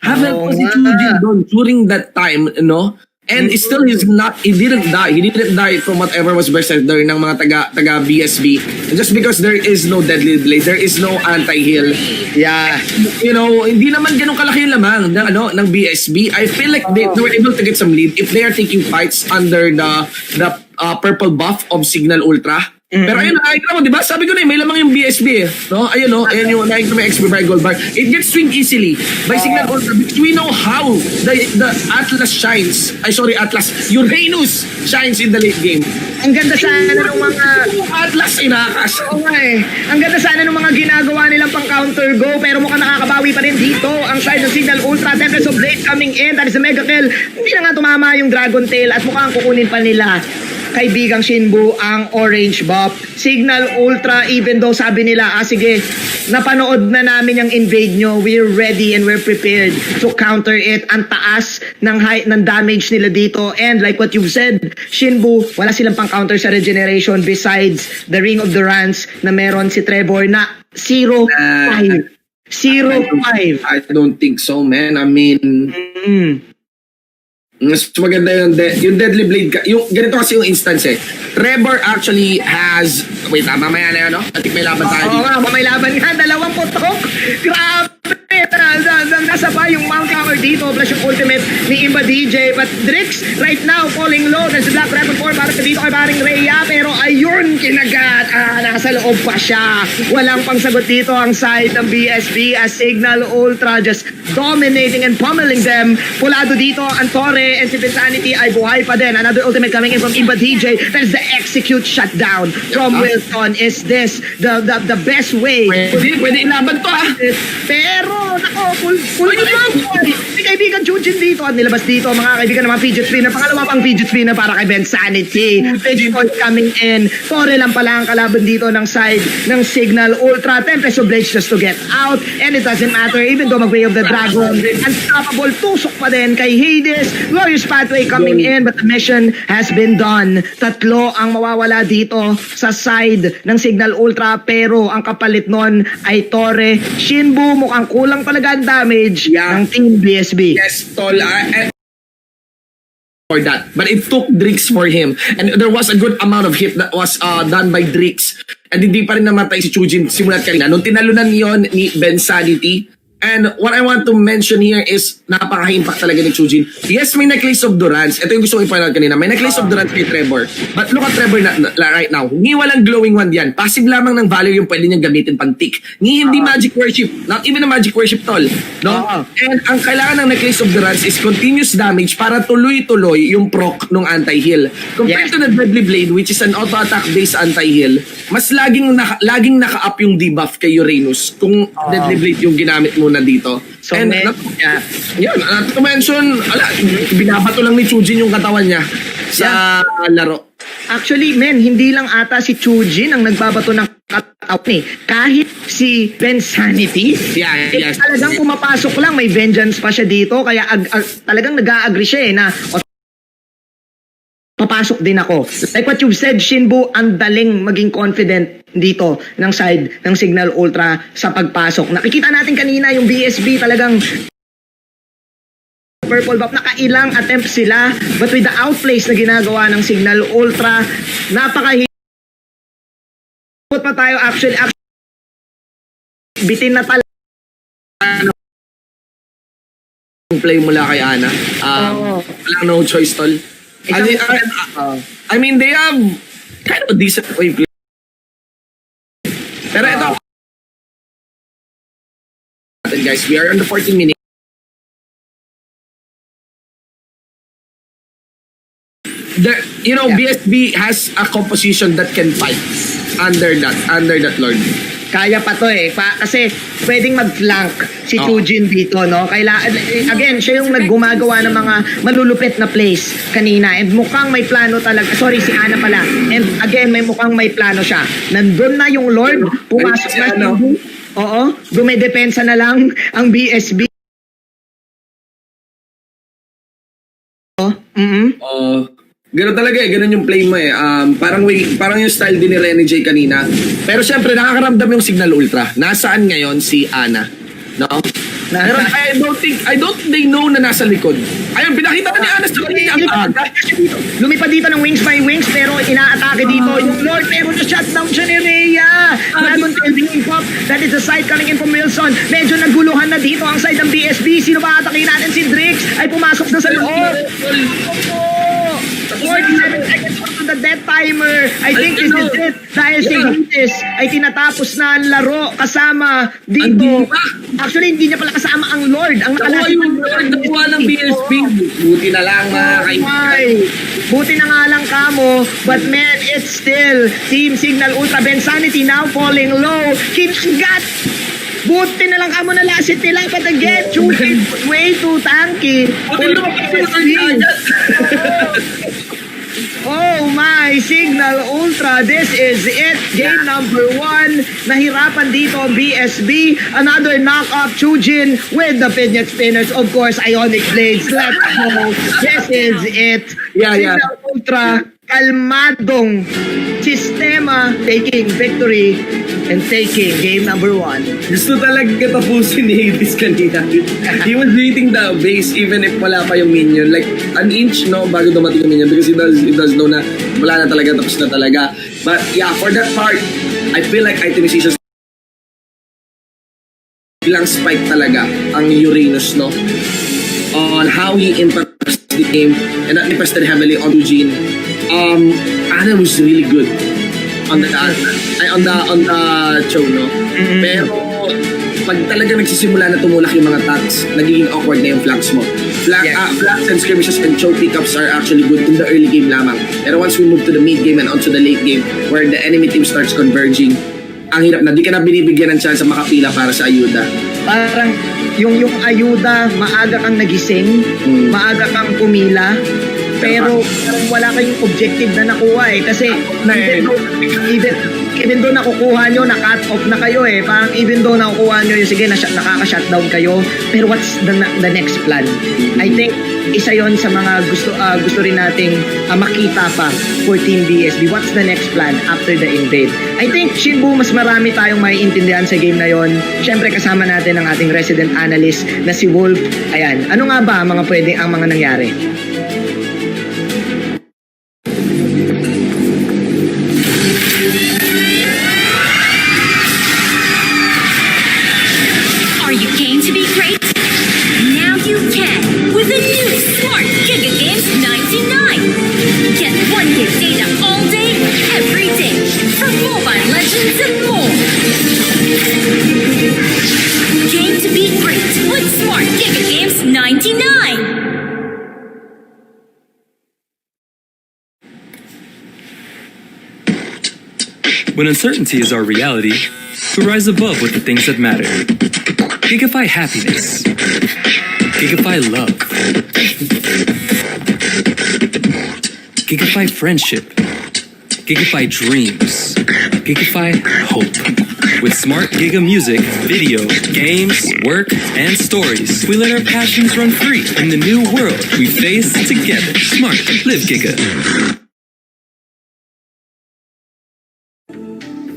Haven't was si Chujin doon during that time, no? And still he didn't die. He didn't die from whatever was berserker ng mga taga BSB. And just because there is no Deadly Blade, there is no anti-heal. Yeah. You know, hindi naman ganun kalaki yung lamang ng BSB. I feel like they were able to get some lead if they are taking fights under the purple buff of Signal Ultra. Pero ayun, nakikita mo, di ba? Sabi ko na may lamang yung BSB eh. No? Ayun, no? Ayun yung nakikita mo yung XP by Gold Bar. It gets swing easily by Signal Ultra because we know how the Atlas shines. Uranus shines in the late game. Ang ganda sana ng mga Atlas ay nakakas. Oo nga eh. Ang ganda sana ng mga ginagawa nilang pang counter go pero mukhang nakakabawi pa rin dito ang side ng Signal Ultra. Tempest of Blade coming in. That is a mega kill. Hindi na nga tumama yung Dragon Tail at mukhang kukunin pa nila kaibigang Shinbu ang orange buff. Signal Ultra, even though sabi nila, sige, napanood na namin yung invade nyo, we're ready and we're prepared to counter it. Ang taas ng height ng damage nila dito. And like what you've said, Shinbu, wala silang pang counter sa regeneration besides the Ring of Durance na meron si Trevor na 0-5. 0-5. I don't think so, man. I mean, mas maganda yung Deadly Blade. Yung ganito kasi yung instance eh. Trevor actually has... Wait, mamaya na yun, no? I think may laban tayo dito. Oo nga, may laban nga. 2 putok. Grabe! Nasa pa yung Mount Hammer dito plus yung ultimate ni Imba DJ. But Drix right now falling low. There's the Black Dragon 4 para dito kay paring Rhea. Pero ayun, kinagat. Nasa loob pa siya. Walang pangsagot dito ang side ng BSB as Signal Ultra just dominating and pummeling them. Pulado dito ang Torre and si Insanity ay buhay pa din. Another ultimate coming in from Imba DJ. That is the execute shutdown from Wilson. Is this the best way? Pwede ilaban to Pero, nako, full si kaibigan Chujin dito at nilabas dito mga kaibigan ng mga fidget spinner. Pangalawa pang fidget spinner para kay Ben Sanity. Fidget point coming in. Torre lang pala ang kalaban dito ng side ng Signal Ultra. Tempest of Blades just to get out. And it doesn't matter even though mag-Way of the Dragon. Unstoppable. Tusok pa din kay Hades. Glorious Pathway coming in but the mission has been done. 3 ang mawawala dito sa side ng Signal Ultra pero ang kapalit nun ay Torre. Shinbu mukhang kulang talaga ang damage ng Team BSB. Yes, tol. For that. But it took Drix for him. And there was a good amount of hit that was done by Drix. And hindi pa rin namatay si Chujin simulat kanina. Nung tinalunan yon ni Ben Sanity. And what I want to mention here is napaka-impact talaga ni Chujin. Yes, may necklace of Durance. Ito yung gusto ko i-point out kanina. May necklace of Durance kay Trevor. But look at Trevor right now. Hindi walang glowing wand yan. Passive lamang ng value yung pwede niyang gamitin pang tick. Hindi magic worship. Not even a magic worship tol. No? And ang kailangan ng necklace of Durance is continuous damage para tuloy-tuloy yung proc ng anti-heal. Compared to the Deadly Blade, which is an auto-attack based anti-heal, mas laging naka-up yung debuff kay Uranus kung Deadly Blade yung ginamit mo na dito. So, and not to mention, binabato lang ni Chujin yung katawan niya sa laro. Actually, hindi lang ata si Chujin ang nagbabato ng kahit si Ben Sanity, Yes. talagang pumapasok lang, may vengeance pa siya dito, kaya talagang nag-a-agree siya na papasok din ako. Like what you've said, Shinbu, ang daling maging confident dito ng side ng Signal Ultra sa pagpasok. Nakikita natin kanina yung BSB talagang purple buff, nakailang attempt sila, but with the outplays na ginagawa ng Signal Ultra, napakahirap pa tayo actually bitin na talaga Play mula kay Ana. Walang no choice, tol. I mean, they have kind of a decent way play. Pero ito, guys, we are on the 14 minutes. BSB has a composition that can fight under that Lord. kaya pa to kasi pwedeng mag-flank si Chujin dito, no? Again, siya yung naggumagawa ng mga malulupit na plays kanina, and mukhang may plano talaga. Sorry, si Ana pala. And again, mukhang may plano siya. Nandun na yung Lord, pumasok na siya. Oo, dumedepensa na lang ang BSB. Ganun talaga ganun yung play mo parang yung style din ni Rene J kanina. Pero syempre nakakaramdam yung Signal Ultra. Nasaan ngayon si Ana? No? Pero I don't think they know na nasa likod. Ayun, pinakita ni Ana sa kanina ang aga. Lumipad dito ng wings by wings, pero inaatake dito yung Lord, pero na-shutdown siya ni Rhea. Dragon Tail being pop. That is the side coming in from Wilson. Medyo naguluhan na dito ang side ng BSB. Sino ba atakin natin? Si Drix ay pumasok na sa loob. 47 seconds to the death timer. I think this is it. Dahil si Hitis ay tinatapos na ang laro kasama dito. Actually, hindi niya pala kasama ang Lord. Ang nakuha yung Lord, nakuha ng BSB. Buti na lang mga kaibigan. Buti na nga lang kamo. But man, it's still Team Signal Ultra. Ben Sanity now falling low. Kinagat. Buti na lang kamo na lasit nila. But again, Chujin way too tanky. Buti na lang Oh my, Signal Ultra, this is it. Game number 1. Nahirapan dito ang BSB. Another knock-off, Chujin with the fidget spinners. Of course, Ionic Blades. Let's go. This is it. Signal Ultra, kalmadong sistema, taking victory and taking game number 1. Gusto talaga tapusin ni Hades kanina. He was waiting the base even if wala pa yung minion. Like an inch, no, bago dumating yung minion, because he does know na wala na talaga, tapos na talaga. But yeah, for that part, I feel like itemization bilang spike talaga ang Uranus, no? On how he impacts the game and that invested heavily on Eugene. Ana was really good on the show, no? Pero pag talaga nagsisimula na tumulak yung mga tags, nagiging awkward na yung flanks mo. Flanks and skirmishes and choke pickups are actually good in the early game lamang. Pero once we move to the mid game and onto the late game, where the enemy team starts converging, ang hirap na, di ka na binibigyan ng chance makapila para sa ayuda. Parang yung ayuda, maaga kang nagising, maaga kang pumila, pero wala kayong objective na nakuha kasi even though nakukuha nyo, na-cut off na kayo parang even though nakukuha nyo sige, nakaka-shutdown kayo, pero what's the next plan? I think isa yon sa mga gusto rin nating makita pa for Team BSB. What's the next plan after the invade? I think, Shinbu, mas marami tayong maiintindihan sa game na yon. Syempre kasama natin ang ating resident analyst na si Wolf. Ayan, ano nga ba ang mga nangyari? Are you game to be great? Now you can with the new Smart Giga Games 99. Get 1 gig data all day, every day for Mobile Legends and more. Game to be great with Smart Giga Games 99. When uncertainty is our reality, we rise above with the things that matter. Gigify happiness. Gigify love. Gigify friendship. Gigify dreams. Gigify hope. With smart Giga music, video, games, work, and stories, we let our passions run free in the new world we face together. Smart, live Giga.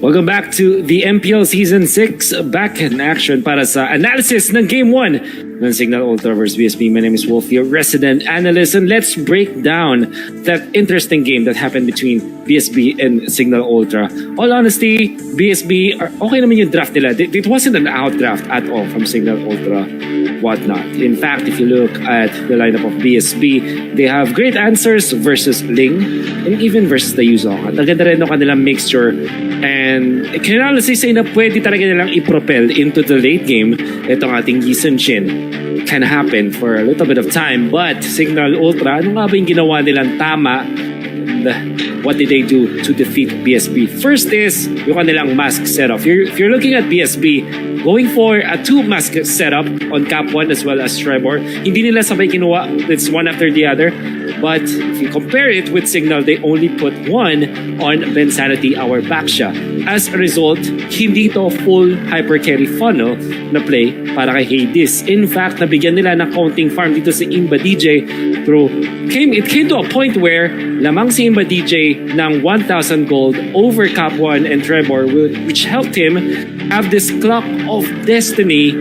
Welcome back to the MPL Season 6, back in action para sa analysis ng Game 1 ng Signal Ultra vs BSB. My name is Wolf, your resident analyst, and let's break down that interesting game that happened between BSB and Signal Ultra. All honesty, BSB, okay naman yung draft nila. It wasn't an out draft at all from Signal Ultra, whatnot. In fact, if you look at the lineup of BSB, they have great answers versus Ling and even versus the Yuzong. At ang ganda rin ng kanilang mixture. And can honestly say na pwede talaga nilang i-propel into the late game itong ating Yisun Shin. Can happen for a little bit of time, but Signal Ultra, ano nga ba yung ginawa nilang tama? What did they do to defeat BSB? First is yung kanilang mask setup. If you're looking at BSB, going for a 2-mask setup on Cap 1 as well as Trevor, hindi nila sabay kinuha. It's one after the other. But if you compare it with Signal, they only put one on Bensanity, our Baksha. As a result, hindi to full hyper carry funnel na play para kay Hades. In fact, nabigyan nila ng counting farm dito si Imba DJ through it came to a point where lamang si Imba DJ ng 1,000 gold over Cap 1 and Trevor, which helped him have this clock of destiny.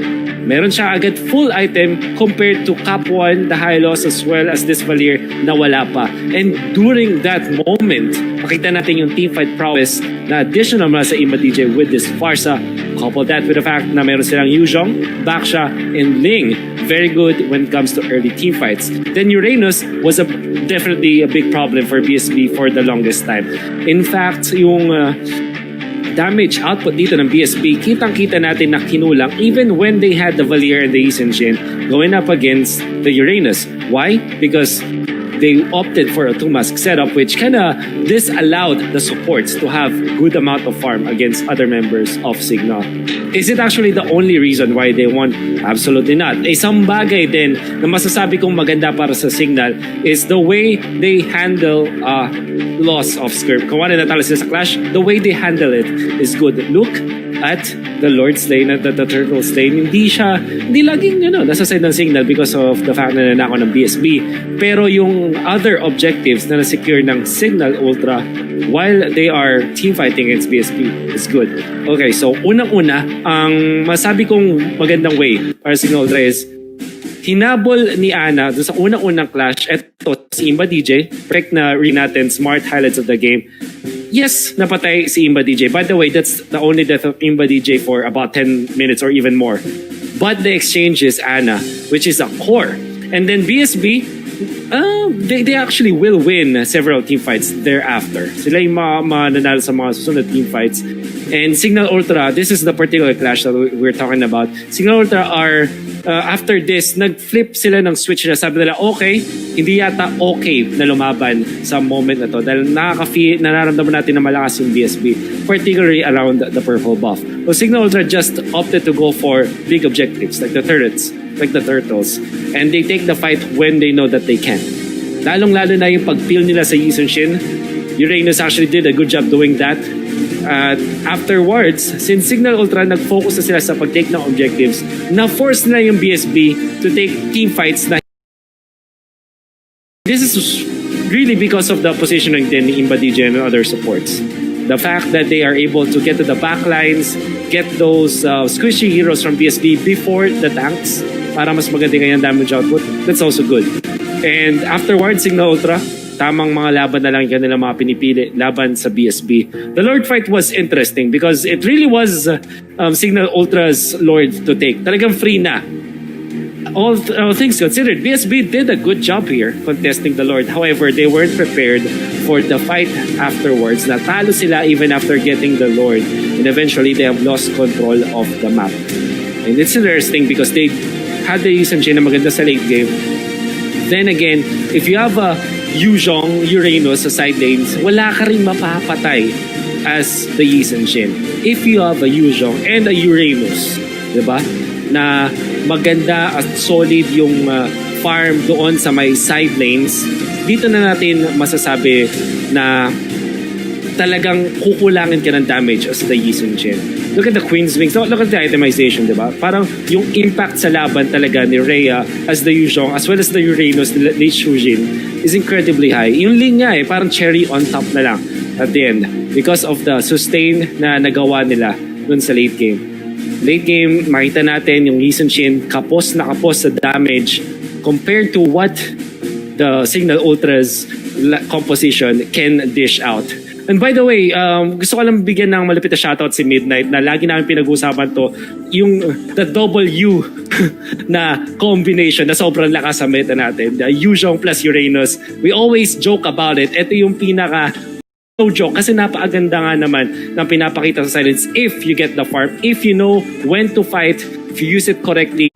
Meron siya agad full item compared to Cap 1, the high loss, as well as this Valir na wala pa. And during that moment, makita natin yung teamfight prowess na additional mula sa Imba DJ with this Farsa. Couple that with the fact na meron silang Yuzhong, Baksha, and Ling. Very good when it comes to early teamfights. Then Uranus was definitely a big problem for BSB for the longest time. In fact, yung damage output dito ng BSB, kitang-kita natin na kinulang even when they had the Valier and the Yisun Shin going up against the Uranus. Why? Because they opted for a 2-mask setup, which kinda disallowed the supports to have good amount of farm against other members of Signal. Is it actually the only reason why they won? Absolutely not. Isang bagay din na masasabi kong maganda para sa Signal is the way they handle loss of Skirp. Kung ano natalo sila sa Clash, the way they handle it is good. Look at the Lord's Lane, at the Turtle's Lane. Hindi laging nasa side ng Signal because of the fact na nanako ng BSB. Pero yung other objectives na na-secure ng Signal Ultra while they are teamfighting against BSB is good. Okay, so unang-una, ang masabi kong magandang way para Signal Ultra is hinabol ni Ana doon sa unang-unang clash. Eto, si Imba DJ. Correct na rin natin smart highlights of the game. Yes, napatay si Imba DJ. By the way, that's the only death of Imba DJ for about 10 minutes or even more. But the exchange is Ana, which is a core. And then BSB, they actually will win several teamfights thereafter. Sila yung mananalo sa mga susunod teamfights. And Signal Ultra, this is the particular clash that we're talking about. Signal Ultra are, after this, nag-flip sila ng switch na sabi nila, okay, hindi yata okay na lumaban sa moment na to dahil nararamdaman natin na malakas yung BSB, particularly around the purple buff. So Signal Ultra just opted to go for big objectives like the turrets, like the turtles, and they take the fight when they know that they can. Lalong-lalo na yung pag-peel nila sa Yisun Shin. Uranus actually did a good job doing that. Afterwards, since Signal Ultra nag-focus na sila sa pag-take ng objectives, na-force nila yung BSB to take team fights na this is really because of the positioning din ni Imba DJ and other supports. The fact that they are able to get to the backlines, get those squishy heroes from BSB before the tanks para mas maganda yung damage output, that's also good. And afterwards, Signal Ultra, tamang mga laban na lang kanila mga pinipili laban sa BSB. The Lord fight was interesting because it really was Signal Ultra's Lord to take. Talagang free na. All things considered, BSB did a good job here contesting the Lord. However, they weren't prepared for the fight afterwards. Natalo sila even after getting the Lord. And eventually, they have lost control of the map. And it's interesting because they had the Yisun Shin na maganda sa late game. Then again, if you have a Yuzhong, Uranus sa side lanes, wala ka rin mapapatay as the Yisun Shin. If you have a Yuzhong and a Uranus, diba? Na maganda at solid yung farm doon sa may side lanes, dito na natin masasabi na talagang kukulangin ka ng damage as the Yisun Chen. Look at the Queen's Wings. Look at the itemization, di ba? Parang yung impact sa laban talaga ni Rhea as the Yuzhong as well as the Uranus ni Shujin is incredibly high. Yung Ling nga parang cherry on top na lang at the end because of the sustain na nagawa nila dun sa late game. Late game, makita natin yung Yisun Chen kapos na kapos sa damage compared to what the Signal Ultra's composition can dish out. And by the way, gusto ko lang bigyan ng malapit na shoutout si Midnight na lagi namin pinag-usapan to, yung the W na combination na sobrang lakas sa meta natin. The Yuzhong plus Uranus. We always joke about it. Ito yung pinaka no joke kasi napakaganda nga naman ng pinapakita sa silence if you get the farm, if you know when to fight, if you use it correctly.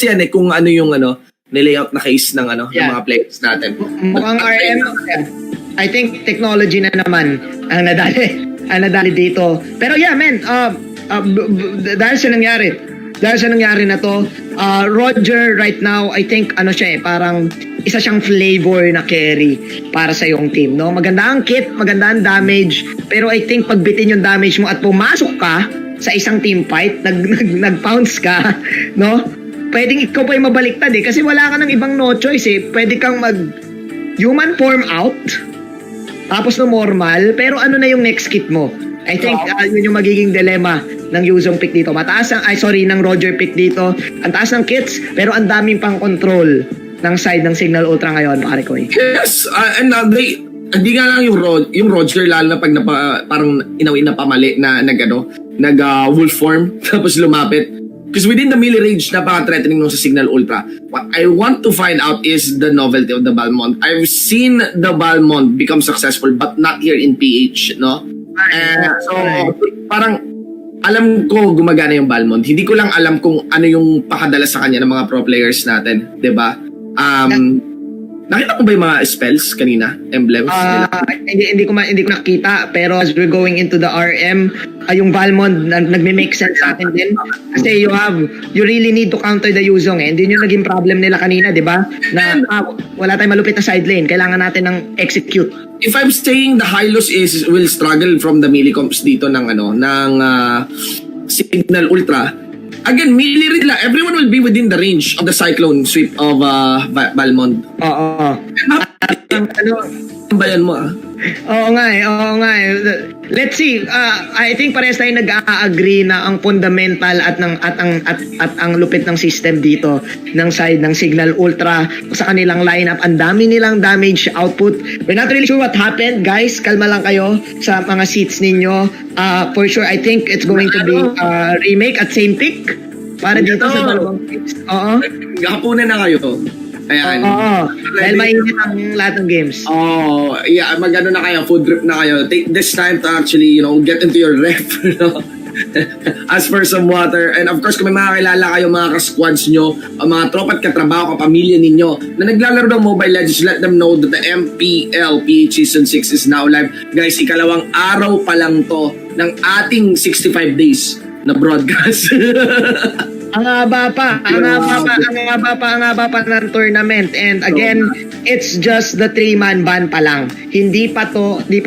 yan kung ano yung nilayout na case ng ng mga players natin. Mukhang RM, I think technology na naman ang nadali dito. Pero yeah, man, dahil sa nangyari na to, Roger right now, I think parang isa siyang flavor na carry para sa iyong team, no? Maganda ang kit, maganda ang damage, pero I think pagbitin yung damage mo at pumasok ka sa isang team fight, nag-pounce ka, no? Pwedeng ikaw pa yung mabaliktad kasi wala ka ng ibang no choice Pwede kang mag human form out, tapos no normal, pero ano na yung next kit mo? I think yun yung magiging dilemma ng Yuzong pick dito. Ng Roger pick dito. Ang taas ng kits, pero ang daming pang control ng side ng Signal Ultra ngayon, pare ko. Yes, and hindi nga lang yung Roger, lalo na pag parang inawin na pamali na wolf form, tapos lumapit. Because within the melee range, napaka-threatening nung sa Signal Ultra. What I want to find out is the novelty of the Balmond. I've seen the Balmond become successful, but not here in PH, no? So, parang alam ko gumagana yung Balmond. Hindi ko lang alam kung ano yung pakadala sa kanya ng mga pro players natin, 'di ba? Nakita ko ba yung mga spells kanina? Emblems nila? Hindi ko nakita, pero as we're going into the RM, yung Valmond nagme-make sense sa atin din. Kasi you really need to counter the Yuzong Hindi yung naging problem nila kanina, di ba? Na wala tayong malupit na side lane. Kailangan natin ng execute. If I'm saying the Hylos will struggle from the melee comps dito ng Signal Ultra, again, melee rin lang. Everyone will be within the range of the Cyclone sweep of Balmond. Oo. Bayan mo Oo nga Let's see. I think parehas tayo nag-agree na ang fundamental at ang lupit ng system dito ng side ng Signal Ultra sa kanilang lineup. Ang dami nilang damage output. We're not really sure what happened, guys. Kalma lang kayo sa mga seats ninyo. For sure, I think it's going to be remake at same pick para dito sa dalawang picks. Oo. Gahapunan na kayo to. Ayan. Oo. Dahil mainit ang lahat ng games. Yeah, magano na kayo, food trip na kayo. Take this time to actually, get into your ref, Ask for some water. And of course, kung may mga kilala kayo, mga ka-squads nyo, mga tropa at katrabaho, kapamilya ninyo, na naglalaro ng Mobile Legends, let them know that the MPL PH Season 6 is now live. Guys, ikalawang araw pa lang to ng ating 65 days na broadcast. Ang haba pa ng tournament. And again, it's just the 3-man ban pa lang. Hindi pa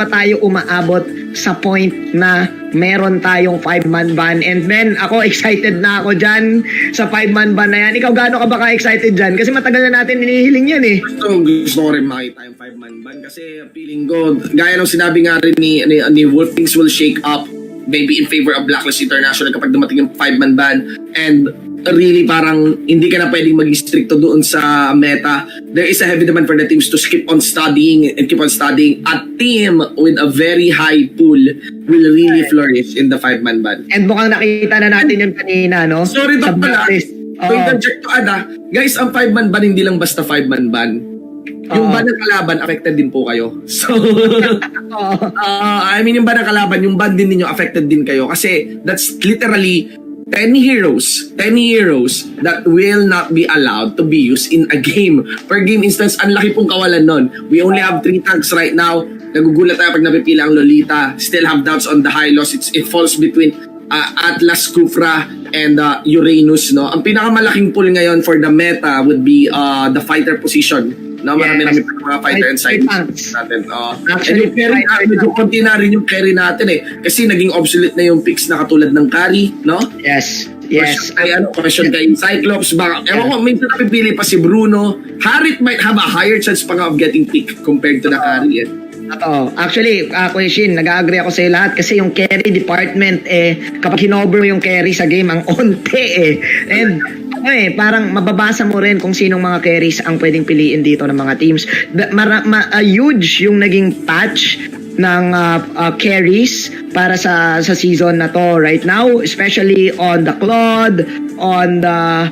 tayo umaabot sa point na meron tayong 5-man ban. And men, ako excited na ako dyan sa 5-man ban na yan. Ikaw gaano ka ba ka-excited dyan? Kasi matagal na natin inihiling yan Gusto ko rin makita yung 5-man ban kasi feeling ko, gaya ng sinabi nga rin ni Wolf, things will shake up maybe in favor of Blacklist International kapag dumating yung 5-man ban. And really parang hindi ka na pwedeng maging stricto doon sa meta. There is a heavy demand for the teams to keep on studying. A team with a very high pool will really flourish in the 5-man ban. And mukhang nakita na natin yun kanina, no? Sorry to pala. Check to guys, ang 5-man ban hindi lang basta 5-man ban. Yung ban ng kalaban, affected din po kayo. So, I mean, yung ban ng kalaban, yung ban din ninyo, affected din kayo. Kasi that's literally 10 heroes that will not be allowed to be used in a game. Per game instance, ang laki pong kawalan nun. We only have 3 tanks right now. Nagugulat tayo pag napipila ang Lolita. Still have doubts on the Hylos. It falls between Atlas, Kufra, and Uranus. No? Ang pinakamalaking pull ngayon for the meta would be the fighter position. No, marami mga fighter and side natin. Actually, medyo konti na rin yung carry natin kasi naging obsolete na yung picks na katulad ng carry, no? Yes. Question kay Cyclops, ewan ko, may napipili pa si Bruno. Harit might have a higher chance pa nga of getting pick compared to the carry. Actually, Kuya Shin, nag-agree ako sa iyo lahat kasi yung carry department kapag hinover mo yung carry sa game, ang onte And parang mababasa mo rin kung sinong mga carries ang pwedeng piliin dito ng mga teams. Huge yung naging patch ng carries para sa season na to right now, especially on the Claude, on the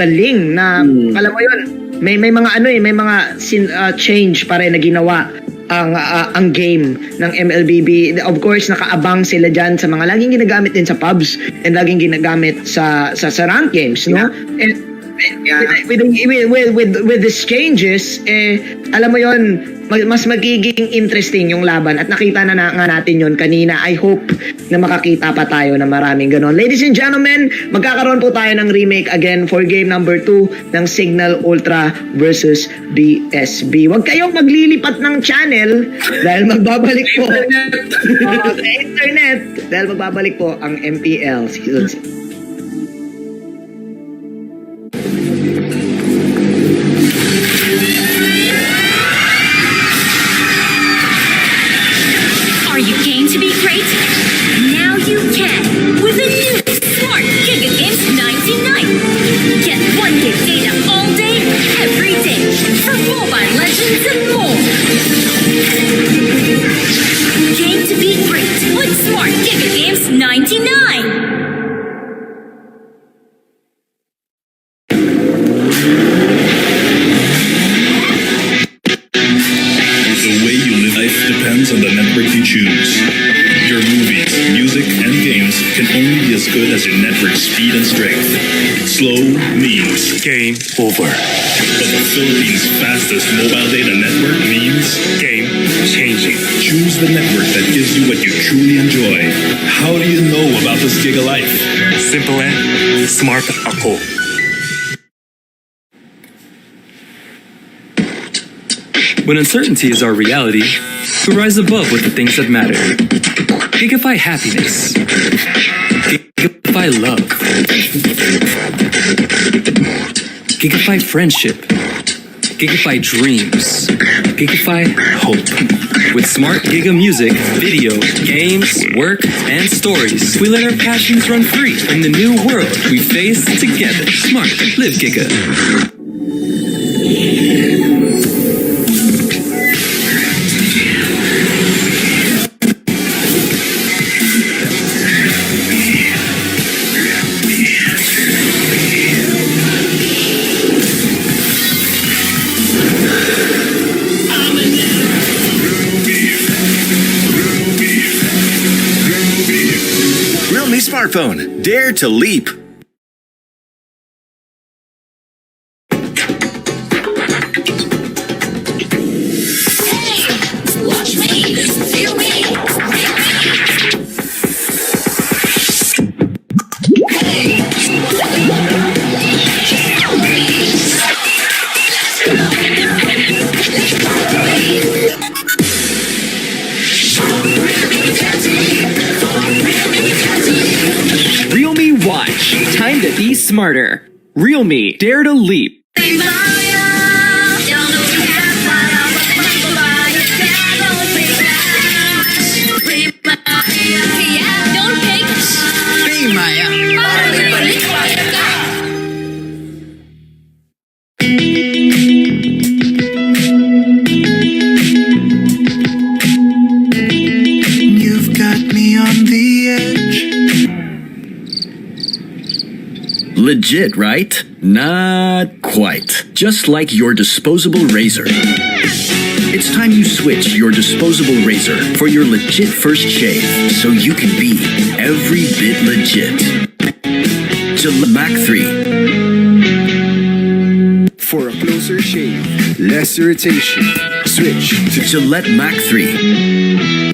Ling na alam mo yun, may mga may mga change pa rin na ginawa ang game ng MLBB. Of course, nakaabang sila dyan sa mga laging ginagamit din sa pubs and laging ginagamit sa rank games, no? And with these changes, alam mo yon, mas magiging interesting yung laban at nakita na nga natin yon kanina. I hope na makakita pa tayo ng maraming ganon. Ladies and gentlemen, magkakaroon po tayo ng remake again for game number 2 ng Signal Ultra versus BSB. Huwag kayong maglilipat ng channel dahil magbabalik po sa internet dahil magbabalik po ang MPL Season 6. Are you game to be great? Now you can with the new Smart Giga Games 99. Get 1 gig data all day, every day for Mobile Legends and more. Game to be great with Smart Giga Games 99. The way you live life depends on the network you choose. Your movies, music, and games can only be as good as your network speed and strength. Slow means Game over. but the Philippines' fastest mobile data network means Game changing. choose the network that gives you what you truly enjoy. How do you know about this Giga Life? Simple and smart ako. When uncertainty is our reality, we rise above with the things that matter. Gigify happiness. Gigify love. Gigify friendship. Gigify dreams. Gigify hope. With smart Giga music, video, games, work, and stories, we let our passions run free in the new world we face together. Smart. Live Giga. Realme smartphone. Dare to leap. Watch me, feel me. Realme Watch. Time to be smarter. Realme Dare to leap. You've got me on the edge. Legit, right? Not quite. Just like your disposable razor. It's time you switch your disposable razor for your legit first shave so you can be every bit legit. Gillette Mac 3. For a closer shave, less irritation, switch to Gillette Mac 3.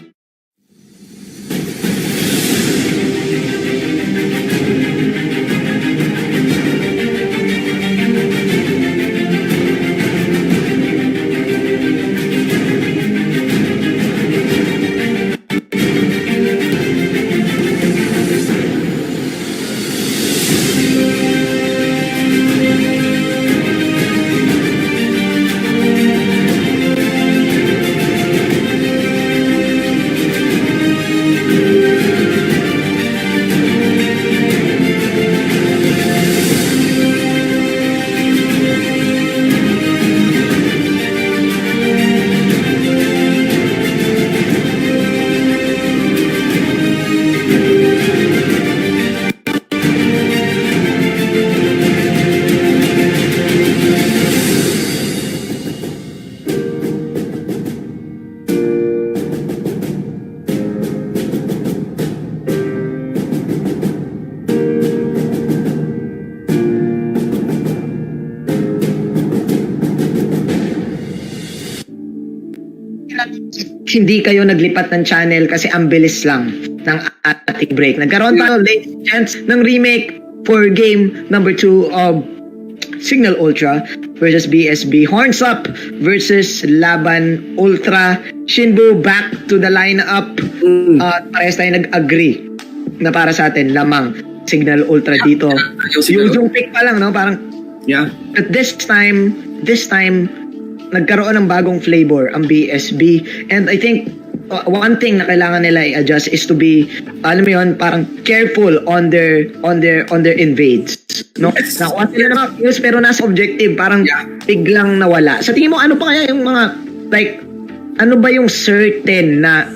hindi kayo naglipat ng channel kasi ang bilis lang ng ating break. Nagkaroon tayo late chance ng remake for game number 2 of Signal Ultra versus BSB. Horns Up versus Laban Ultra. Shinbu back to the lineup. Parehas tayo nag-agree na para sa atin lamang Signal Ultra dito. Yung pick pa lang, no? Parang But this time nagkaroon ng bagong flavor ang BSB, and I think one thing na kailangan nila i-adjust is to be, alam mo yun, parang careful on their invades. No? Nakuha sila ng mga kills pero nasa objective, parang biglang nawala. Sa tingin mo, ano pa kaya yung mga, like, ano ba yung certain na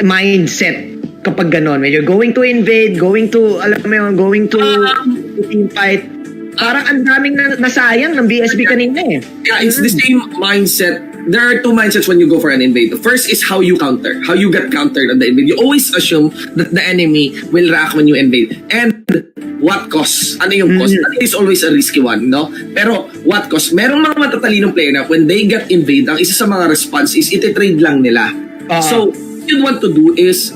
mindset kapag ganon? When you're going to invade, going to, alam mo yun, going to team fight, parang ang daming nasayang ng BSB kanina eh. Yeah, it's the same mindset. There are two mindsets when you go for an invade. The first is how you counter, how you get countered on the invade. You always assume that the enemy will react when you invade. And what cost? Ano yung cost? That is always a risky one, no? Pero what cost? Merong mga matatalinong player na when they get invade, ang isa sa mga response is iti-trade lang nila. So, what you want to do is,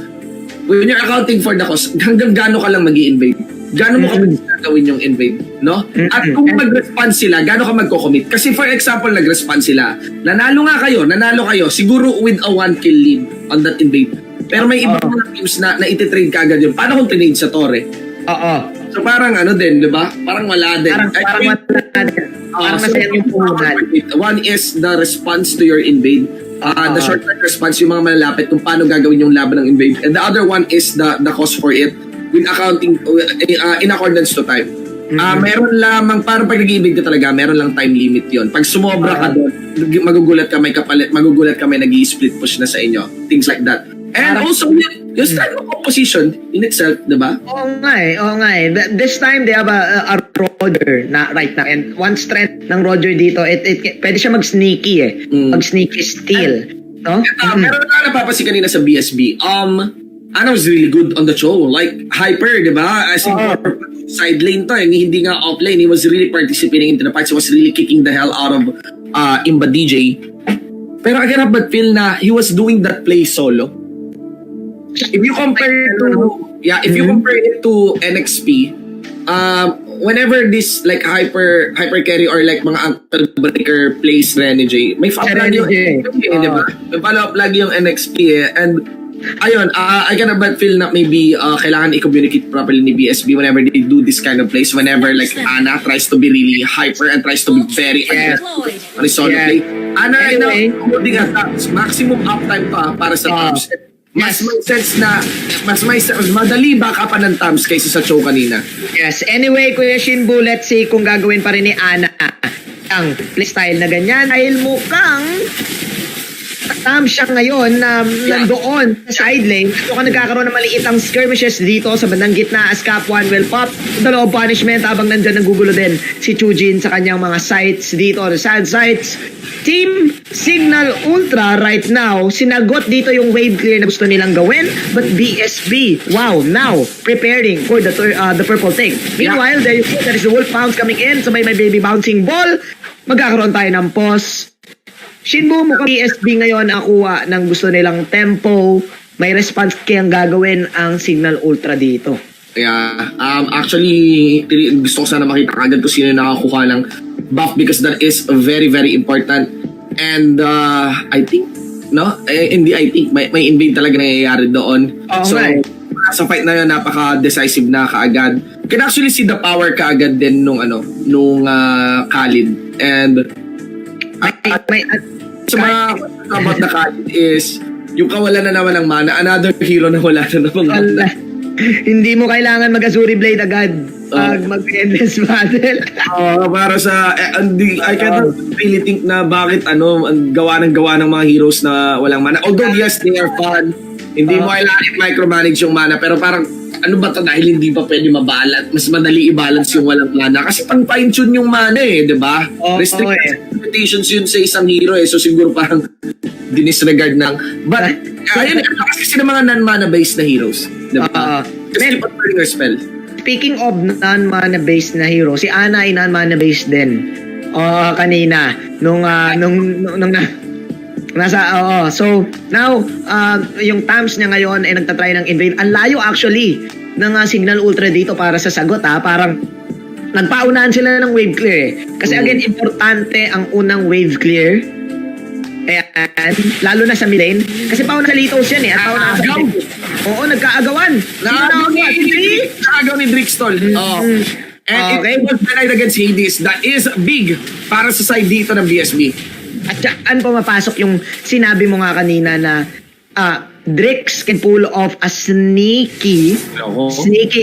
when you're accounting for the cost, hanggang gaano ka lang mag-i-invade? Gaano mo kapag gagawin yung invade, no? At kung mag-respond sila, gaano ka magko-commit? Kasi for example, nag-respond sila, nanalo kayo, siguro with a 1 kill lead on that invade. Pero may ibang mga teams na iti-trade ka agad yun. Paano kung trade sa Torre? So parang ano din, di ba? Parang wala din. Parang masaya yung puhunan. One is the response to your invade. The short-term response, yung mga malalapit kung paano gagawin yung laban ng invade. And the other one is the cost for it. With accounting in accordance to time. Meron lamang, parang pag nag-i-invade ka talaga, meron lang time limit yon. Pag sumobra ka doon, magugulat ka, may kapalit, magugulat ka, may nag-i-split push na sa inyo. Things like that. And also, yung style of opposition in itself, diba? Oo nga eh. This time, they have a Roger na right now. And one strength ng Roger dito, pwede siya mag-sneaky eh. Mag-sneaky steal. No? Meron na napapansin kanina sa BSB. Ana was really good on the show. Like, Hyper, di ba? As in, side lane to. Hindi nga off lane. He was really participating into the fights. He was really kicking the hell out of Imba DJ. Pero I cannot but feel na he was doing that play solo. If you compare it to NXP, whenever this like hyper carry or like mga ankle breaker plays Renegade, may follow up lagi yung NXP, di ba? May follow up lagi yung NXP eh. And ayun, I can but feel na maybe kailangan i-communicate properly ni BSB whenever they do this kind of plays, whenever like Ana tries to be really hyper and tries to be very aggressive on his solo play. Ana right now, holding at maximum uptime to para sa Tams. Mas may sense na, mas madali baka pa ng Tams kaysa sa show kanina. Yes, anyway, Kuya Shinbu, let's see kung gagawin pa rin ni Ana ang playstyle na ganyan. Dahil mukhang siya ngayon na nandoon sa side lane. So kung nagkakaroon ng maliitang skirmishes dito sa bandang gitna as Cap 1 will pop the low punishment habang nandyan nagugulo din si Chujin sa kanyang mga sites dito, the sad sites. Team Signal Ultra right now, sinagot dito yung wave clear na gusto nilang gawin, but BSB, wow, now preparing for the purple thing. Meanwhile, there is the wolf bounce coming in, sabay may baby bouncing ball. Magkakaroon tayo ng pause. Shinbu, mukhang BSB ngayon ang kuha ng gusto nilang tempo. May response kayang gagawin ang Signal Ultra dito. Yeah, actually, gusto ko sana makita kagad kung sino nakakuha ng buff because that is very, very important. And I think, may invade talaga nangyayari doon. So, sa fight na yun, napaka-decisive na kaagad. You can actually see the power kaagad din nung Khalid. And about the Khalid is yung kawalan na naman ng mana, another hero na wala na naman mana. Hindi mo kailangan mag-Azuri Blade agad pag mag-endless battle. Para sa I cannot really think na bakit ang gawa ng mga heroes na walang mana. Although yes, they are fun. Hindi mo kailangan i-micromanage yung mana, pero parang ano ba to, dahil hindi pa pwede mabalance, mas madali i-balance yung walang mana kasi pang fine-tune yung mana di ba? Restricted limitations yun sa isang hero So siguro parang dinisregard ng, but ayun, kasi ng mga non-mana based na heroes, di ba? Just keep on playing your spell. Speaking of non-mana based na hero, si Ana ay non-mana based din. Kanina nung Oo. So, now, yung TAMS niya ngayon ay nagtatry ng invade. Ang layo actually ng Signal Ultra dito para sa sagot ha. Parang nagpaunahan sila ng wave clear eh. Kasi again, importante ang unang wave clear. Ayan, lalo na sa mid lane. Kasi pauna sa Litos yan eh. At pauna sa Oo, nagkaagawan. Naagaw ni Drixtol. And it was the night against Hades. That is big para sa side dito ng BSB. At saan pumapasok yung sinabi mo nga kanina na Drix can pull off a sneaky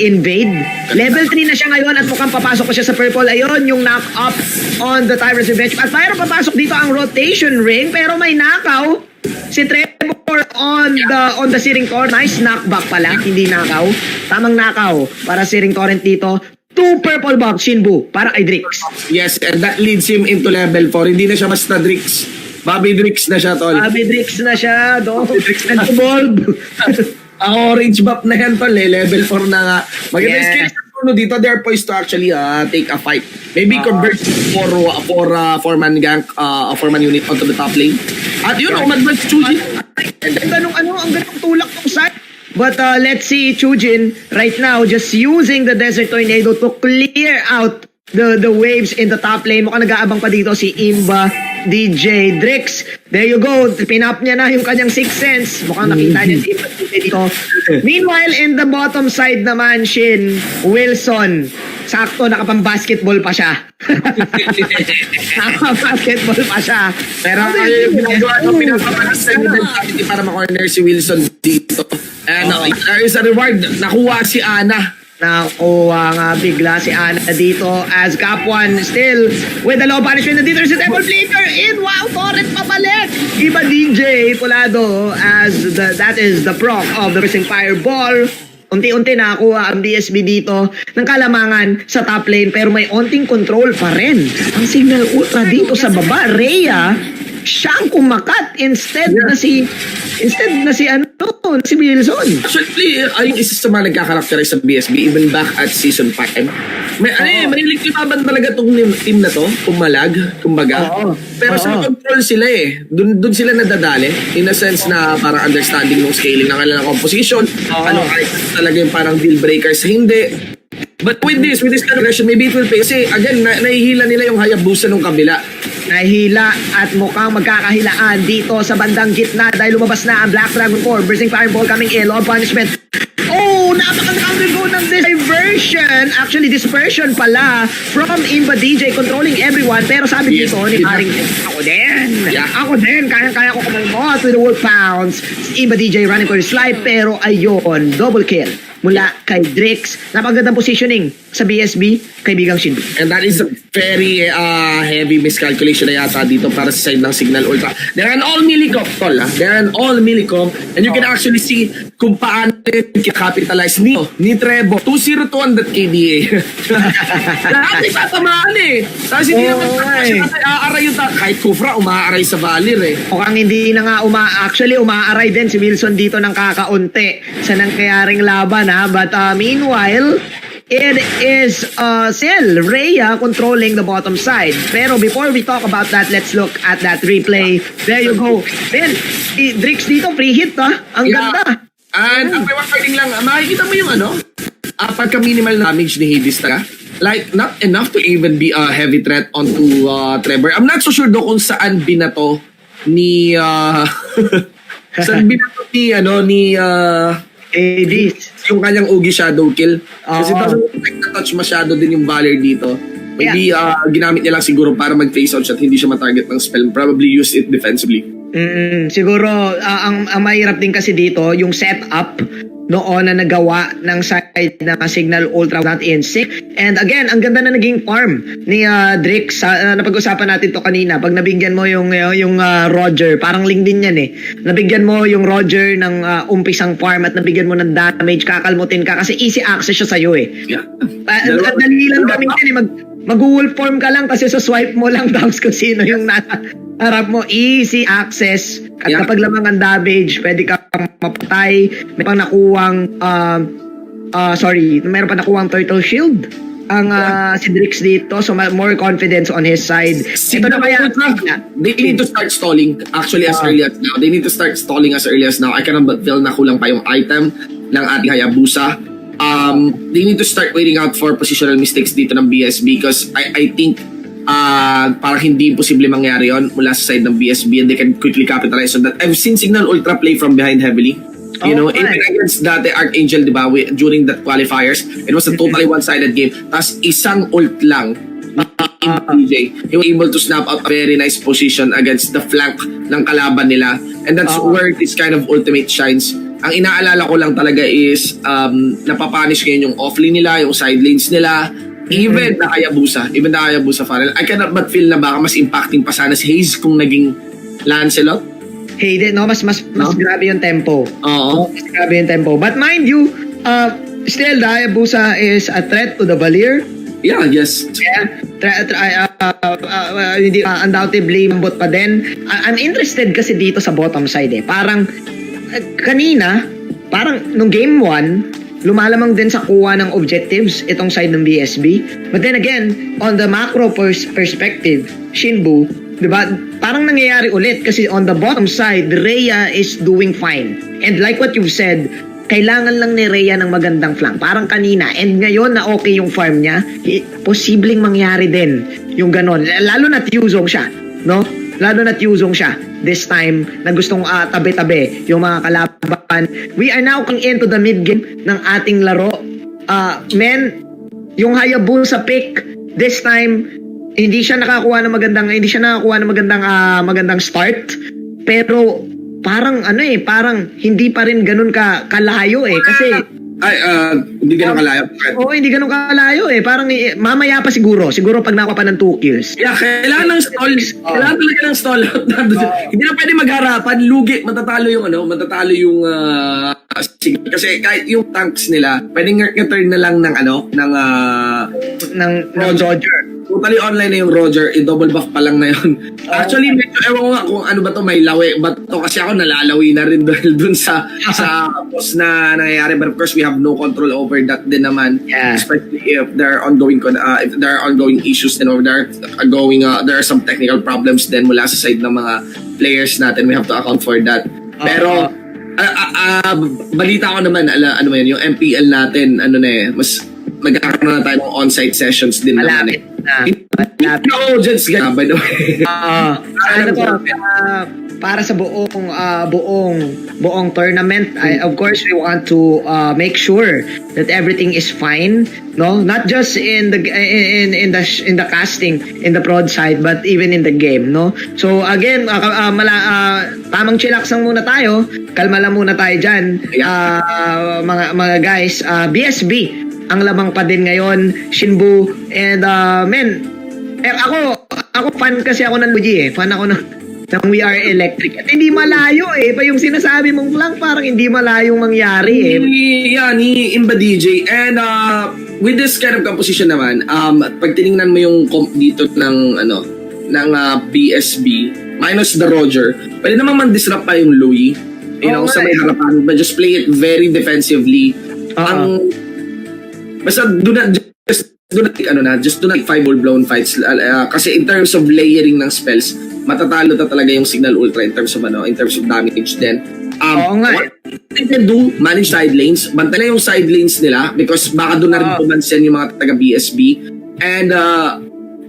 invade. Level 3 na siya ngayon at mukhang papasok pa siya sa purple. Ayun, yung knock up on the Tyrant's Revenge. At mayroon papasok dito ang rotation ring pero may nakaw si Trevor on the Searing Torrent. Nice knockback pala, hindi nakaw. Tamang nakaw para Searing Torrent dito. 2 purple buff, Shinbu, para kay Drix. Yes, and that leads him into level 4. Hindi na siya basta Drix. Bobby Drix na siya, tol. Bobby Drix na siya, Bobby Drix na evolve. Ang orange buff na yan, tol. Level 4 na nga. Maganda yung skills na dito. They're poised to actually take a fight. Maybe convert for 4-man gank, a 4-man unit onto the top lane. At yun, umadvance Chuji. Ang ganong tulak ng side. But let's see Chujin right now just using the Desert Tornado to clear out the waves in the top lane. Mukhang nag-aabang pa dito si Imba, DJ, Drix. There you go. Pinap niya na yung kanyang 6th sense. Mukhang nakita niya si Imba dito. Meanwhile, in the bottom side naman, Shin, Wilson. Sakto, nakapang-basketball pa siya. Nakapang-basketball pa siya. Pero pinapapalas sa middle para ma-corner si Wilson dito. And there is a reward. Nakuha si Ana. Nakuha nga bigla si Ana dito as Cap 1 still with the low punishment. Nandito si Temple Flicker in. Wow, Torrent pabalik. Iba DJ Pulado as that is the proc of the Rising Fireball. Unti-unti nakakuha ang BSB dito ng kalamangan sa top lane pero may onting control pa rin. Ang Signal Ultra dito sa baba, Rhea, siya ang kumakat instead na si Wilson. Actually, ayun isa sa mga nagkakarakterize sa BSB even back at season 5. Mahilig kilaban talaga tong team na to, kumalag, kumbaga. Pero sa control sila eh. Doon sila nadadali in a sense na parang understanding ng scaling ng kanilang composition. Ano talaga yung parang deal breaker sa hindi. But with this kind of aggression, maybe it will pay. Kasi again, nahihila nila yung Hayabusa nung kabila. Nahihila at mukhang magkakahilaan dito sa bandang gitna dahil lumabas na ang Black Dragon 4. Bursting Fireball coming in. Law punishment. Oh, napaka-counter ng diversion. Actually, dispersion pala from Imba DJ controlling everyone. Pero sabi dito ni Haring, ako din. Ako din. Kaya ko kumalmot with the Wolf Pounds. Imba DJ running for his life. Pero ayun, double kill mula kay Drix. Napagandang positioning sa BSB, kaibigang Shinbu. And that is a very heavy miscalculation na yata dito para sa side ng Signal Ultra. They're an all millicom, tol. They're an all millicom. And you can actually see kung paano capitalize ni Trevor. 2-0 to on that KDA. Lahat ay tatamaan eh. Tapos hindi naman aaray yung kahit Kufra, umaaray sa Valir eh. Mukhang hindi na nga umaaray din si Wilson dito ng kakaunti sa nangyayaring laban ha. But meanwhile, it is still Rhea controlling the bottom side. Pero before we talk about that, let's look at that replay. There you go. Then, Drix dito, free hit ha. Ang ganda. And ang rewarding lang, makikita mo yung pagka-minimal damage ni Hades talaga. Like, not enough to even be a heavy threat onto Trevor. I'm not so sure do kung saan binato ni saan binato ni Hades. Yung kanyang Ugi Shadow Kill. Kasi doesn't like na-touch masyado din yung Valor dito. Maybe ginamit niya lang siguro para mag-face out shot, hindi siya matarget ng spell. Probably use it defensively. Siguro, ang mahirap din kasi dito, yung setup noon na nagawa ng side na Signal Ultra not in sync. And again, ang ganda na naging farm ni Drix. Napag-usapan natin to kanina. Pag nabigyan mo yung Roger, parang link din yan eh. Nabigyan mo yung Roger ng umpisang farm at nabigyan mo ng damage, kakalmutin ka kasi easy access siya sa'yo eh. Dali lang gamitin eh. Mag-wolf form ka lang kasi sa swipe mo lang tapos kung sino yung nasa harap mo, easy access. At kapag lamang ang damage, pwede ka mapatay. May pang nakuwang meron pa nakuwang turtle shield. si Drix dito, so more confidence on his side. Ito na kaya they need to start stalling actually as early as now. They need to start stalling as early as now. I cannot but feel na kulang pa yung item ng ating Hayabusa. They need to start waiting out for positional mistakes dito ng BSB because I think parang hindi imposible mangyari yon mula sa side ng BSB and they can quickly capitalize on that. I've seen Signal Ultra play from behind heavily. You know, even against dati Archangel, di ba, during that qualifiers, it was a totally one-sided game. Tapos isang ult lang in PJ. He was able to snap out a very nice position against the flank ng kalaban nila. And that's where this kind of ultimate shines. Ang inaalala ko lang talaga is napapanish ngayon yung offlane nila, yung side lanes nila, even na Hayabusa Farrell. I cannot but feel na baka mas impacting pa sana si Hayes kung naging Lancelot. Hayden, no? Mas grabe yung tempo. Mas grabe yung tempo. But mind you, still, the Hayabusa is a threat to the Valier. Yeah, yes. Yeah. Undoubtedly, mambot pa din. I'm interested kasi dito sa bottom side Parang, kanina, parang nung game 1, lumalamang din sa kuha ng objectives itong side ng BSB. But then again, on the macro perspective, Shinbu, diba, parang nangyayari ulit kasi on the bottom side, Rhea is doing fine. And like what you've said, kailangan lang ni Rhea ng magandang flank. Parang kanina. And ngayon na okay yung farm niya, posibleng mangyari din yung ganon. Lalo na Tyuzong siya, no? Lalo na Tyuzong siya. This time, na gustong tabi-tabi yung mga kalaban. We are now coming into the mid-game ng ating laro. Men, yung Hayabusa pick, this time, hindi siya nakakuha ng magandang start, pero parang parang hindi pa rin ganun kalayo kasi hindi ganun kalayo. Hindi ganun kalayo parang mamaya pa siguro pag nakuha pa ng 2 kills. Yeah, kailangan ng stall. Kailangan talaga ng stall out. Hindi na pwede magharapan, lugi, matatalo yung kasi kahit yung tanks nila, pwedeng turn na lang ng Roger. Totally online na yung Roger, i-double buff pa lang na yun. Actually, medyo ewan ko nga kung ano ba to, may lawi ba to, kasi ako nalalawi na rin dun sa boss na nangyayari, but of course we have no control over that din naman. Especially if there are ongoing issues din over there, there are some technical problems din mula sa side ng mga players natin. We have to account for that. Pero balita ko naman, yung MPL natin, mas magkakaroon na tayo ng on-site sessions din naman Malapit. Audience by the way. Para sa buong tournament, of course we want to make sure that everything is fine, no? Not just in the casting, in the prod side, but even in the game, no? So again, tamang chillax lang muna tayo. Kalma lang muna tayo diyan. Mga guys, BSB ang lamang pa din ngayon, Shinbu, and ako fan kasi ako ng Luigi fan ako ng We Are Electric. At hindi malayo pa yung sinasabi mong flank, parang hindi malayong mangyari ni Imba DJ. And with this kind of composition naman, pag tiningnan mo yung comp dito ng BSB minus the Roger, pwede naman man-disrupt pa yung Louis, sa may harapan, but just play it very defensively. Basta do not five full-blown fights. Kasi in terms of layering ng spells, matatalo talaga yung Signal Ultra in terms of damage din. What they can do, manage side lanes. Bantayan yung side lanes nila because baka doon na rin pumansin yung mga taga BSB. And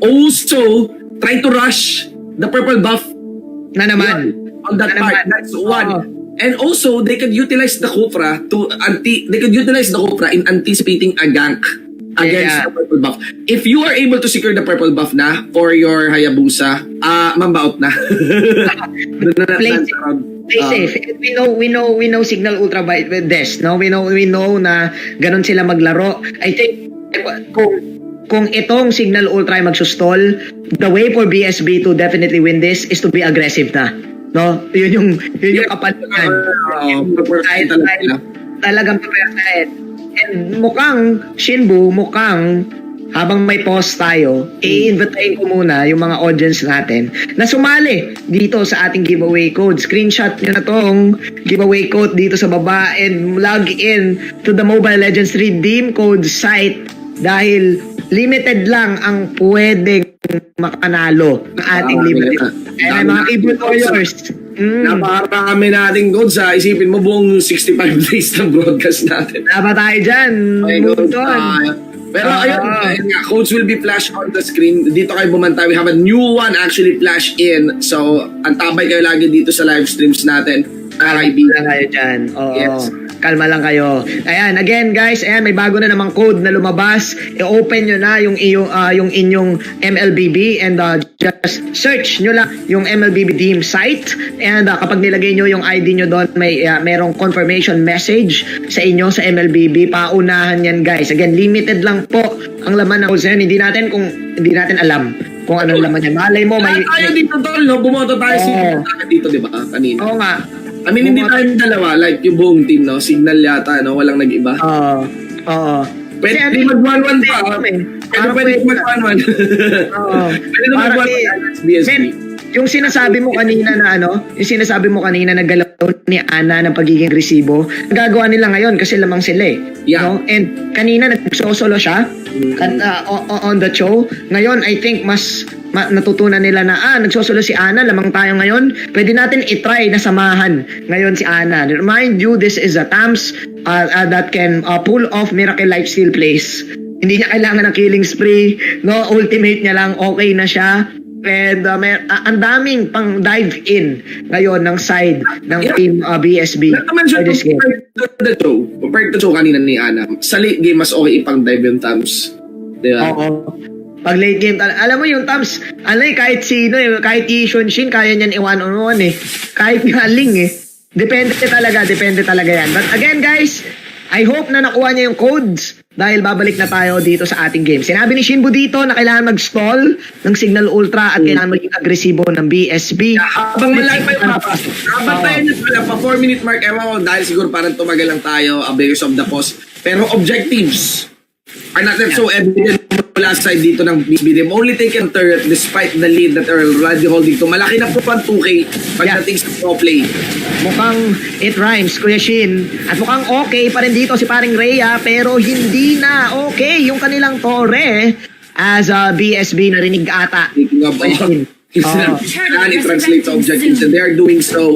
also, try to rush the purple buff na naman. On that part. That's one. And also, they could utilize the Kufra in anticipating a gank against the purple buff. If you are able to secure the purple buff na for your Hayabusa, mambaot na. Play safe. We know Signal Ultra by this, no? We know na ganun sila maglaro. I think kung itong Signal Ultra ay magsusstall, the way for BSB to definitely win this is to be aggressive na. No, yun yung kapaluan. Talagang papayasahin. And mukhang Shinbu, habang may pause tayo, i-invitein ko muna yung mga audience natin na sumali dito sa ating giveaway code. Screenshot nyo na tong giveaway code dito sa baba and log in to the Mobile Legends Redeem Code site dahil limited lang ang pwedeng makanalo ng ating limited. And mga keyboard warriors. Napakarami nating goals ha. Isipin mo buong 65 days ng broadcast natin. Dapat tayo dyan. Move on. Pero ayun nga, codes will be flashed on the screen. Dito kayo bumantay. We have a new one actually flash in. So, antabay kayo lagi dito sa live streams natin. Kaibigan kayo dyan. Oo. Yes. Kalma lang kayo. Ayan, again guys, ayan, may bago na namang code na lumabas. I-open nyo na yung inyong MLBB and just search nyo lang yung MLBB team site. And kapag nilagay nyo yung ID nyo doon, merong confirmation message sa inyo sa MLBB. Paunahan yan guys. Again, limited lang po ang laman ng codes na yan. Hindi natin alam kung anong laman yan. Malay mo, tayo dito tol, no? Bumoto tayo dito, di ba? Kanina. Oo nga. I mean, hindi tayo dalawa, like yung buong team, no? Signal yata, no? Walang nag-iba. Oo. Pwede mag-1-1 pa. Pwede mag-1-1. Oo. Pwede mag-1-1 BSB. Yung sinasabi mo kanina na galaw ni Ana ng pagiging agresibo, nagagawa nila ngayon kasi lamang sila eh. Yeah. No? And kanina nagsosolo siya on the show. Ngayon, I think mas natutunan nila na nagsosolo si Ana, lamang tayo ngayon. Pwede natin i-try na samahan ngayon si Ana. Remind you, this is a Tams that can pull off miracle lifesteal plays. Hindi niya kailangan ng killing spree, no? Ultimate niya lang, okay na siya. And ang daming pang dive in ngayon ng side ng team BSB. Naman siya compared to show kanina ni Ana. Sa late game, mas okay ipang dive yung Tams. Diba? Oo. Pag late game, alam mo yung Tams, kahit sino kahit Shin, kaya niyan i-one-on-one eh. Kahit nga Ling eh. Depende talaga yan. But again guys, I hope na nakuha niya yung codes dahil babalik na tayo dito sa ating game. Sinabi ni Shinbu dito na kailangan mag-stall ng Signal Ultra at kailangan maging agresibo ng BSB. Habang malaki pa yung habang tayo na pala, pa 4-minute mark, ewan ko, dahil siguro parang tumagal lang tayo, because of the pause. Pero objectives are not so evident mula side dito ng BSB. They've only taken third despite the lead that are already holding to. Malaki na po pang 2K pagdating sa pro play. Mukhang it rhymes, Kuya Shin. At mukhang okay pa rin dito si paring Rhea, pero hindi na okay yung kanilang torre as BSB narinig ata. Kailangan i-translate sa objectives and they are doing so.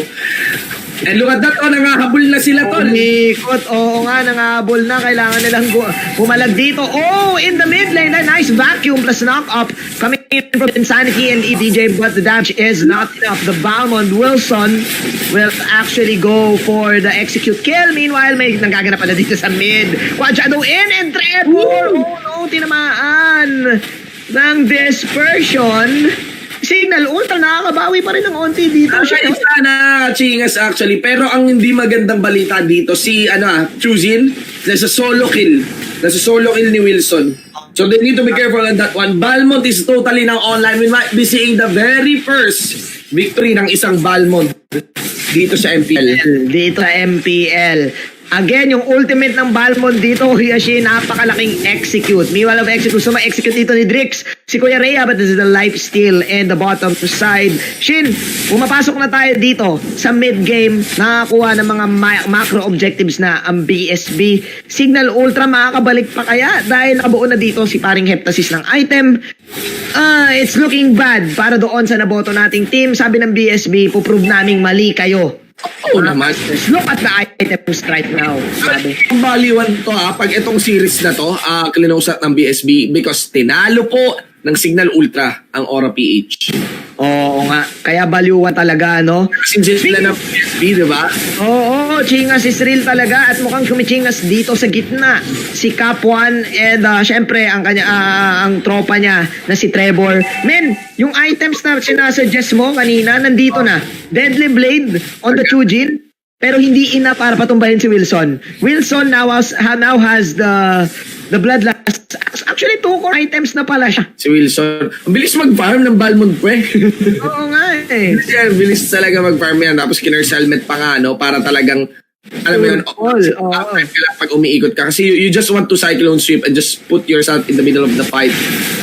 And look at that, nangahabol na sila, tol. Ikot, oo nga, nangahabol na. Kailangan nilang pumalag dito. Oh, in the mid lane, a nice vacuum plus knock up coming in from Insanity and EDJ, but the damage is not enough. The Balmond Wilson will actually go for the execute kill. Meanwhile, may nanggaganap pala dito sa mid. Quadrado in and Trevor. Oh no, tinamaan ng dispersion. Signal Ultra, nakakabawi pa rin ng onti dito. Sana chingas actually. Pero ang hindi magandang balita dito, si Chuzin, nasa solo kill ni Wilson. So they need to be careful on that one. Balmont is totally now online. We might be seeing the very first victory ng isang Balmont dito sa MPL. Again, yung ultimate ng Balmond dito, Hiyashi, napakalaking execute. Meanwhile of execute, so ma-execute dito ni Drix, si Kuya Rhea, but this is the life steal and the bottom side. Shin, pumapasok na tayo dito sa mid-game, nakakuha ng mga macro objectives na ang BSB. Signal Ultra, makakabalik pa kaya? Dahil nakabuo na dito si paring Heptasis ng item. It's looking bad para doon sa naboto nating team. Sabi ng BSB, puprove naming mali kayo. Naman. Look at the items right now. Sabi. Ang baliwan to pag itong series na to, klinosat ng BSB because tinalo po ng Signal Ultra ang Aura PH. Oo nga, kaya baliwan talaga, no? Since sila ng BSB, di ba? Oo, chingas is real talaga at mukhang kumichingas dito sa gitna. Si Cap1 and syempre ang tropa niya na si Trevor. Men, yung items na sinasuggest mo kanina, nandito na. Deadly Blade on the Chujin, pero hindi enough para patumbahin si Wilson. Wilson now has the Bloodlust. Actually, 2 core items na pala siya. Si Wilson. Ang bilis mag-farm ng Balmond, pre. Oo nga eh. Bilis talaga mag-farm yan. Tapos kinurse helmet pa nga, no? Para talagang Alam mo yun, Oo. outright ka lang pag umiikot ka. Kasi you just want to cyclone sweep and just put yourself in the middle of the fight.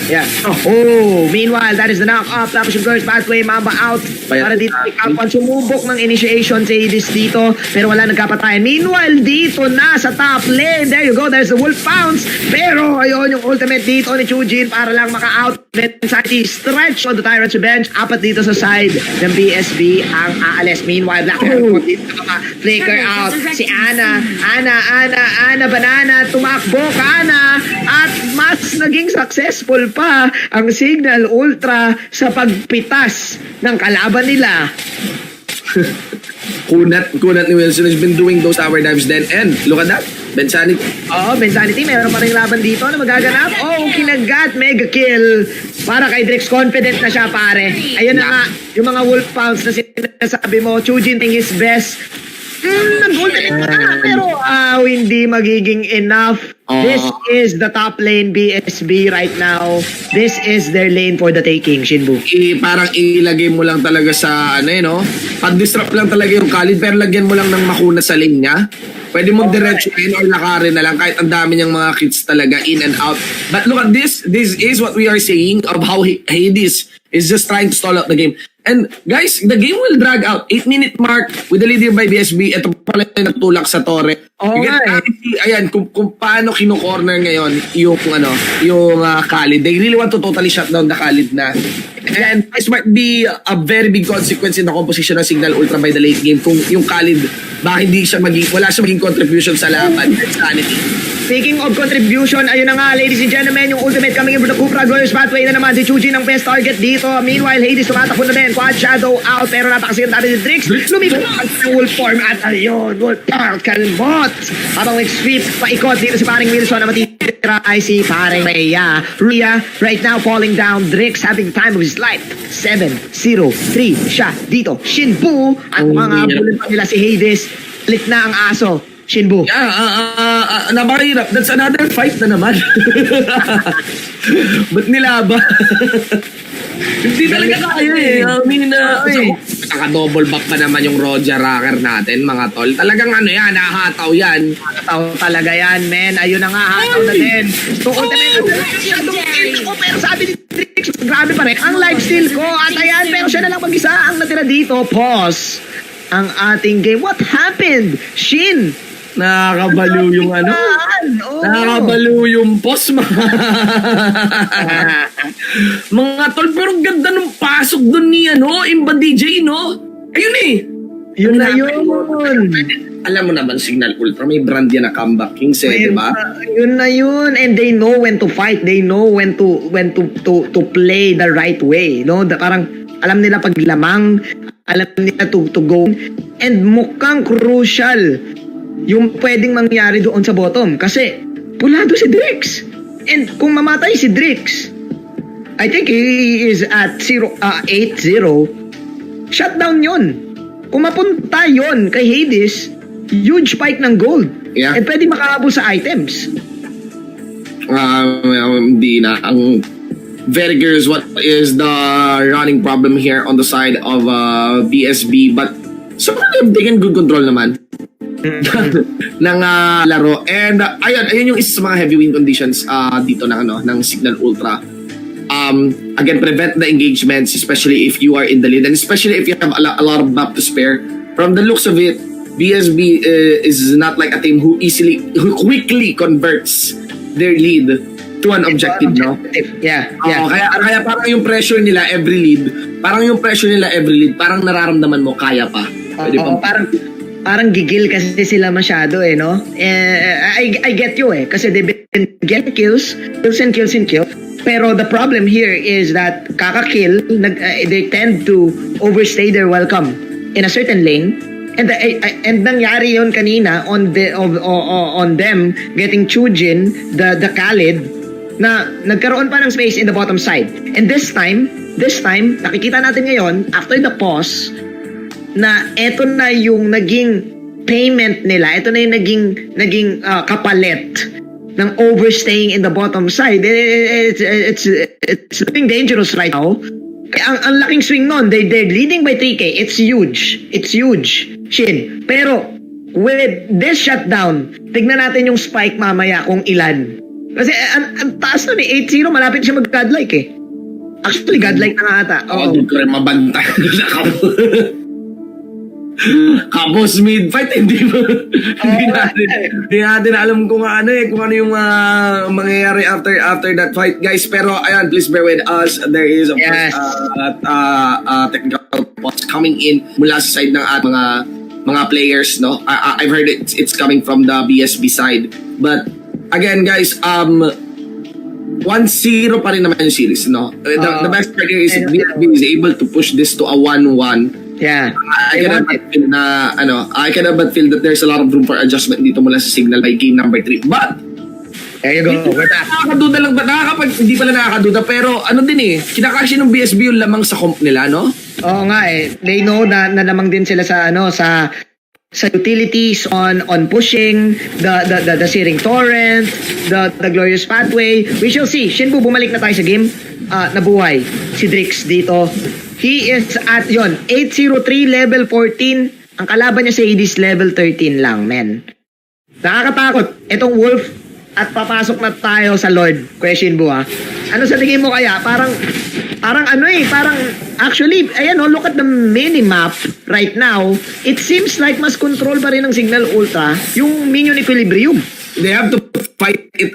Yeah. Oh, meanwhile, that is the knock-off. Tapos yung girls pathway, Mamba out. Para dito, pick up on sumubok ng initiation sa Hades dito. Pero wala nagkapatayan. Meanwhile, dito na sa top lane. There you go. There's the Wolf Pounce. Pero, ayun, yung ultimate dito ni Chujin para lang maka-out. Anxiety stretch on the Tyrant's Revenge. Apat dito sa side ng BSB ang aalis. Meanwhile, Black Hero dito flicker out. Si Ana, Banana, tumakbo ka na. At mas naging successful pa ang Signal Ultra sa pagpitas ng kalaban nila. Kunat ni Wilson has been doing those tower dives then. And look at that. Bensanity. Oo, Bensanity. Meron pa rin laban dito na magaganap. Oh, kinagat. Mega kill. Para kay Drix. Confident na siya, pare. Ayun na nga. Yung mga Wolf Pounds na sinasabi mo. Chujin think his best. Nag-ultimate na. Pero hindi magiging enough. This is the top lane BSB right now. This is their lane for the taking, Shinbu. Parang ilagay mo lang talaga sa no? Pag-disrupt lang talaga yung Khalid pero lagyan mo lang ng makuna sa lane niya. Pwede mo diretso in or lakarin na lang kahit ang dami niyang mga kits talaga in and out. But look at this. This is what we are saying of how Hades is just trying to stall out the game. And guys, the game will drag out. 8-minute mark with the leader by BSB. Ito pala yung nagtulak sa Torre. You can see, ayan, kung paano kino-corner ngayon yung Khalid. They really want to totally shut down the Khalid na. And this might be a very big consequence in the composition ng Signal Ultra by the late game kung yung Khalid wala siya maging contribution sa laban. Sanity. Speaking of contribution, ayun na nga, ladies and gentlemen, yung ultimate coming in for the Cupra Glorious Pathway na naman. Si Chujin ang best target dito. Meanwhile, Hades tumatakbo na din. Quad Shadow out, pero napakasigang dati ni Drix. Lumipat ang Wolf Form at ayun, Wolf Power kalmot. Habang nag-sweep, paikot dito si paring Wilson na matitira ay si paring Rhea. Rhea right now falling down. Drix having the time of his life. 7-0-3 siya dito. Shinbu at mga bullet pa nila si Hades. Lit na ang aso. Shinbu. Yeah, napakahirap. That's another fight na naman. Ba't nilaba? Hindi talaga kaya eh. I mean, naka-double back pa naman yung Roger Rocker natin, mga tol. Talagang nakahataw yan. Nakahataw talaga yan, men. Ayun na nga, hataw na din. So, ultimate, pero sabi ni Trix, grabe pa rin. Ang lifesteal ko, at ayan, pero siya na lang mag-isa ang natira dito. Pause ang ating game. What happened? Shin, nakakabaliw yung nakakabaliw yung post mga tol, pero ganda ng pasok dun ni Imba DJ, no? Ayun eh. Yun na yun. Alam mo naman, Signal Ultra, may brand yan na comeback Kings eh, di ba? Yun na yun. And they know when to fight. They know when to play the right way, no? Parang alam nila pag lamang, alam nila to go. And mukhang crucial yung pwedeng mangyari doon sa bottom. Kasi, pulado si Drix. And kung mamatay si Drix, I think he is at 8-0, shutdown yun. Kung mapunta yun kay Hades, huge spike ng gold. Yeah. And pwede makahabol sa items. Hindi na. Ang very curious what is the running problem here on the side of BSB. But so they've taken good control naman ng laro. And ayun yung isa sa mga heavy win conditions dito ng Signal Ultra. Again, prevent the engagements, especially if you are in the lead and especially if you have a lot of map to spare. From the looks of it, BSB is not like a team who quickly converts their lead to an objective, no? Yeah. Kaya parang yung pressure nila every lead, parang nararamdaman mo kaya pa. Pwede parang gigil kasi sila masyado no? I get you kasi they've been getting kills. Pero the problem here is that kaka-kill, they tend to overstay their welcome in a certain lane. And nangyari yon kanina on them getting Chujin, the Khalid, na nagkaroon pa ng space in the bottom side. And this time, nakikita natin ngayon, after the pause, na eto na yung naging payment nila, ito na yung naging kapalit ng overstaying in the bottom side. It's looking dangerous right now. Ang laking swing nun, they're leading by 3K. It's huge. Shin. Pero with this shutdown, tignan natin yung spike mamaya kung ilan. Kasi ang taas nun eh, 8-0, malapit siya mag-godlike eh. Actually, godlike na nga ata. Oo, doon ko rin mabantay. Kapos mid-fight, hindi natin alam kung ano yung mangyayari after that fight, guys. Pero ayan, please bear with us. There is of course technical pause coming in mula sa side ng mga players, no? I've heard it's coming from the BSB side. But again, guys, 1-0 pa rin naman yung series, no? The best part here is BSB is able to push this to a 1-1. Yeah. I cannot but feel that there's a lot of room for adjustment dito mula sa Signal by game number 3. But there you go. Nakakaduda lang ba? Hindi pala nakakaduda, pero ano din eh, kinakashi ng BSB yung lamang sa comp nila, no? Oo nga eh. They know na lamang din sila sa sa utilities on pushing the searing torrent, the glorious pathway. We shall see. Shinbu, bumalik na tayo sa game. Nabuhay si Drix dito. He is at 803 level 14. Ang kalaban niya sa Hades level 13 lang, men. Nakakatakot. Itong Wolf at papasok na tayo sa Lord. Question bu ha. Ano sa tingin mo kaya? Parang actually, ayan look at the minimap right now. It seems like mas control pa rin ng Signal Ultra yung minion equilibrium. They have to fight it,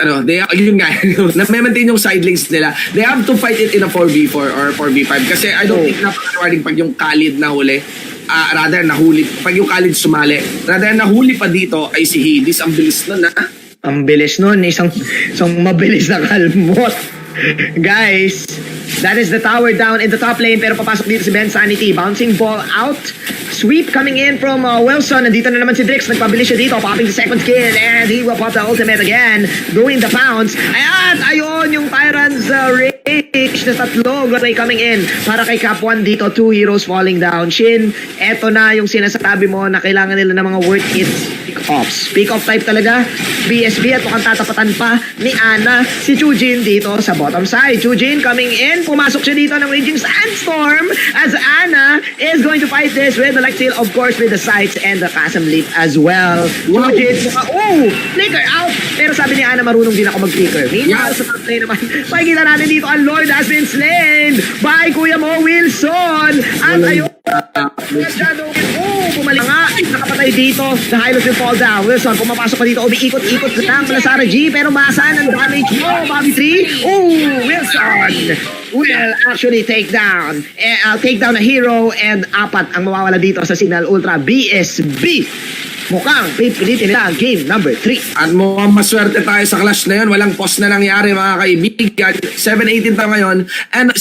yun nga, na-maintain yung side lanes nila. They have to fight it in a 4v4 or 4v5 kasi I don't think napaka-rewarding pag yung Khalid nahuli. Rather nahuli, pag yung Khalid sumali, rather nahuli pa dito ay si Hades. Ang bilis nun, ha? Ang bilis nun, isang mabilis na kalmot. Guys, that is the tower down in the top lane, pero papasok dito si Ben Sanity. Bouncing ball out. Sweep coming in from Wilson. Nandito na naman si Drix. Nagpabilis siya dito. Popping the second skill. And he will pop the ultimate again. Doing the pounce. Ayan! Ayun! Yung Tyrant's Rage na tatlo. Gray coming in. Para kay Cap 1 dito. 2 heroes falling down. Shin, eto na yung sinasabi mo na kailangan nila ng mga worth it pick-offs. Pick-off type talaga. BSB at mukhang tatapatan pa ni Ana si Chujin dito sa bottom side. Chujin coming in. Pumasok siya dito ng Raging Sandstorm as Ana is going to fight this with the Lexil, of course, with the sights and the Chasm Leap as well. Chujin, flicker out! Pero sabi ni Ana, marunong din ako mag-flicker. Meanwhile, sa top lane naman, makikita natin dito, ang Lord has been slain by Kuya Mo Wilson. At ayun, bumalik nga, nakapatay dito. The Hylos will fall down. Wilson, pumapasok pa dito, umiikot-ikot lang pala Sarah G, pero maasahan ang damage mo, Bobby 3. Wilson will actually take down a hero, and 4 ang mawawala dito sa Signal Ultra. BSB. Mukhang pipilitin nila ang game number 3. At mukhang maswerte tayo sa clash na yun. Walang pause na nangyari, mga kaibigan. 7-18 tayo ngayon. And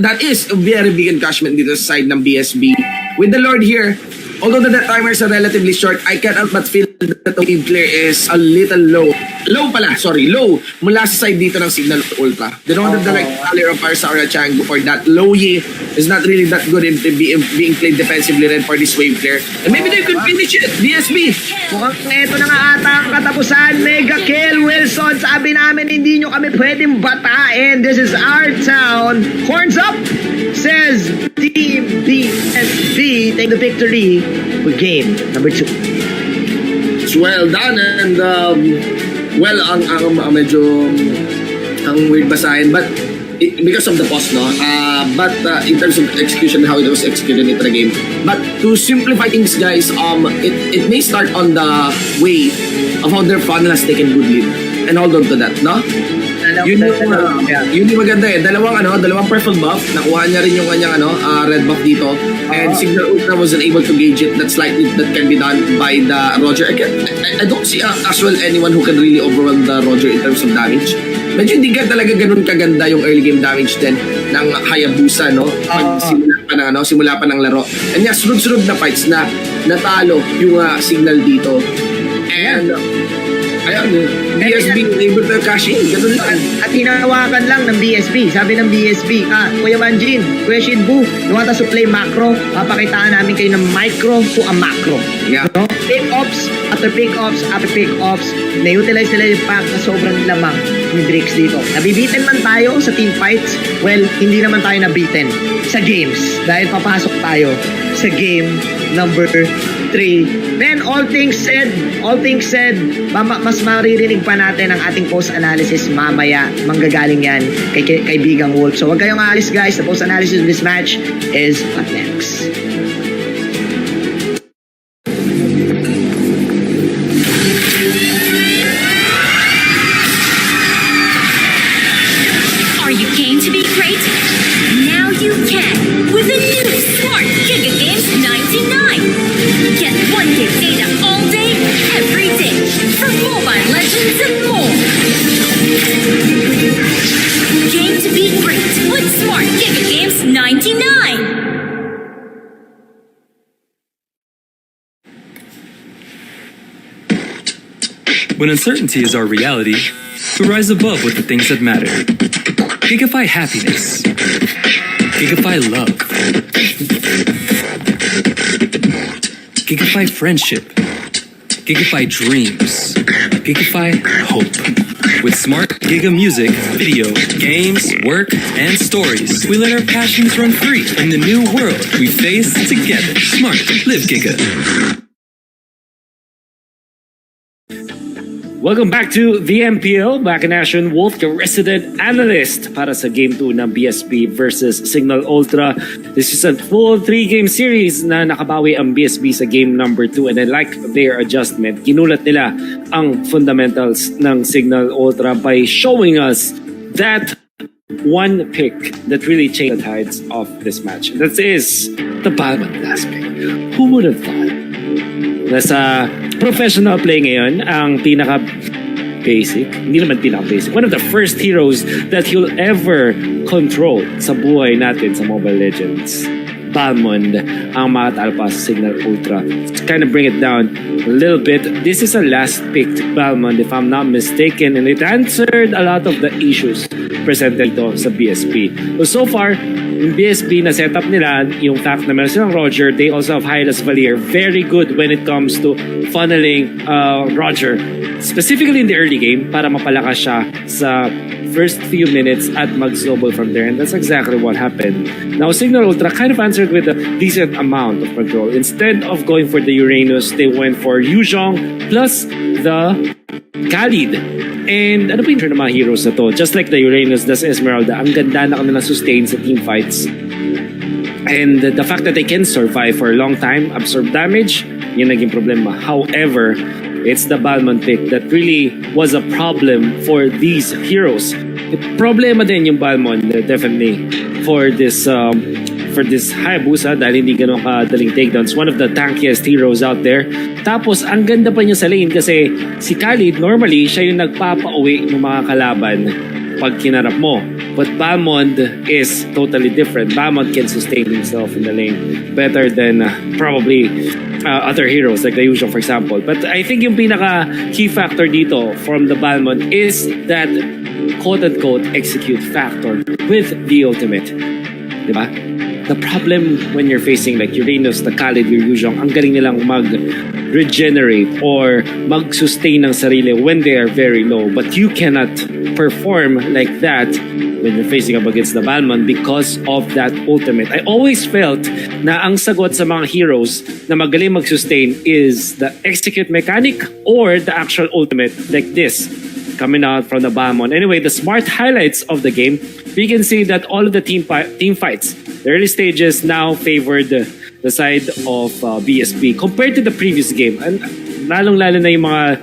that is a very big encashment dito sa side ng BSB. With the Lord here, although the timers are relatively short, I cannot but feel that the wave clear is a little low. Low mula sa side dito ng Signal Ultra. They don't have the Valor of Fire Saura Chango for that. Low Yi is not really that good in being played defensively rin for this wave clear. And maybe they could finish it. BSB. Mukhang eto na nga ata ang katapusan. Mega kill, Wilson. Sabi namin hindi nyo kami pwedeng batain. This is our town. Horns up, says Team BSB. Take the victory for game number 2. It's well done, and medyo ang weird basahin, but because of the pause, no? But in terms of execution, how it was executed in the game. But to simplify things, guys, it may start on the way of how their funnel has taken good lead, and hold on to that, no? Yun yung maganda eh. Dalawang purple buff. Nakuha niya rin yung kanyang red buff dito. And Signal Ultra wasn't able to gauge it. That's likely that can be done by the Roger. I don't see as well anyone who can really overwhelm the Roger in terms of damage. Medyo hindi ka talaga ganun kaganda yung early game damage din ng Hayabusa, no? Pag simula pa ng laro. And yeah, sunod-sunod na fights na natalo yung Signal dito. And ayun, BSB able to cash in. Ganun lang. At hinawakan lang ng BSB. Sabi ng BSB, Kuya Manjin, Kuya Shinbu, you want us to play macro? Papakitaan namin kayo ng micro to a macro. Yeah. No? Pick-offs after pick-offs after pick-offs. Na-utilize nila yung pack na sobrang lamang ni Drix dito. Nabibitin man tayo sa team fights, well, hindi naman tayo nabitin sa games. Dahil papasok tayo sa game number 3. Then all things said, mas maririnig pa natin ang ating post-analysis mamaya. Manggagaling yan kay kaibigang Wolf. So huwag kayong aalis guys. The post-analysis of this match is up next. Are you game to be great? Now you can with the new Smart Giga Games 99. Get 1 gig data all day, every day for Mobile Legends and more. Game to be great with Smart Giga Games 99. When uncertainty is our reality, we rise above with the things that matter. Gigify happiness. Gigify love. Gigify friendship. Gigify dreams. Gigify hope. With smart Giga music, video, games, work, and stories, we let our passions run free in the new world we face together. Smart. Live Giga. Welcome back to the MPL. Back in action, Wolf, your resident analyst para sa Game 2 ng BSB versus Signal Ultra. This is a full 3-game series na nakabawi ang BSB sa game number 2 and I like their adjustment. Ginulat nila ang fundamentals ng Signal Ultra by showing us that one pick that really changed the tides of this match. That is the Balmond last pick. Who would have thought? Nasa professional play ngayon, ang pinaka-basic, hindi naman pinaka-basic, one of the first heroes that you'll ever control sa buhay natin sa Mobile Legends. Balmond ang makatalpas sa Signal Ultra. To kind of bring it down a little bit, this is a last-picked Balmond if I'm not mistaken, and it answered a lot of the issues presented dito sa BSB. So far, yung BSB na setup nila, yung fact na meron silang Roger, they also have Hylas Valier. Very good when it comes to funneling Roger. Specifically in the early game, para mapalakas siya sa first few minutes at mag-snowball from there. And that's exactly what happened. Now, Signal Ultra kind of answered with a decent amount of control. Instead of going for the Uranus, they went for Yuzhong plus the Khalid. And ano pa yung ng mga heroes na to? Just like the Uranus, das Esmeralda, ang ganda na kanila sustain sa team fights. And the fact that they can survive for a long time, absorb damage, yun naging problema. However, it's the Balmond pick that really was a problem for these heroes. Problema din yung Balmond, definitely, for this Hayabusa dahil hindi ganun kadaling takedowns. One of the tankiest heroes out there. Tapos, ang ganda pa niya sa lane kasi si Khalid, normally, siya yung nagpapauwi ng mga kalaban pag kinarap mo. But Balmond is totally different. Balmond can sustain himself in the lane better than probably other heroes like the usual, for example. But I think yung pinaka key factor dito from the Balmond is that quote-unquote execute factor with the ultimate. Diba? The problem when you're facing like Uranus, the Khalid, your Yuzhong, ang galing nilang mag-regenerate or mag-sustain ng sarili when they are very low. But you cannot perform like that when you're facing up against the Balmond because of that ultimate. I always felt na ang sagot sa mga heroes na magaling mag-sustain is the execute mechanic or the actual ultimate like this coming out from the Balmond. Anyway, the smart highlights of the game, we can see that all of the team fights, the early stages now favored the side of BSB compared to the previous game. And lalong-lalo na yung mga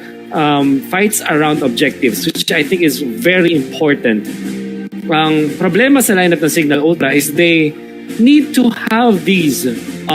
fights around objectives, which I think is very important. Ang problema sa lineup ng Signal Ultra is they need to have these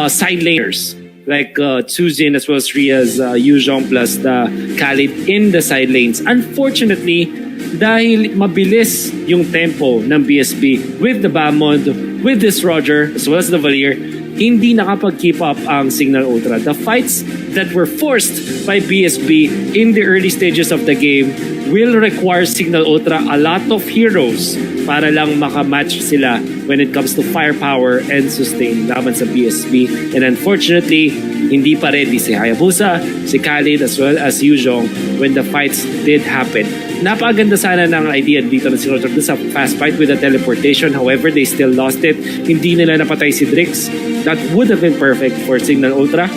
side laners like Tsuzin as well as Ria's Yuzhong plus the Khalid in the side lanes. Unfortunately, dahil mabilis yung tempo ng BSB with the Balmond, with this Roger as well as the Valier, hindi nakapag-keep up ang Signal Ultra. The fights that were forced by BSB in the early stages of the game will require Signal Ultra a lot of heroes para lang makamatch sila when it comes to firepower and sustain laban sa BSB. And unfortunately, hindi pa ready si Hayabusa, si Khalid, as well as Yuzhong when the fights did happen. Napakaganda sana ng idea dito na si Roger sa fast fight with the teleportation. However, they still lost it. Hindi nila napatay si Drix. That would have been perfect for Signal Ultra,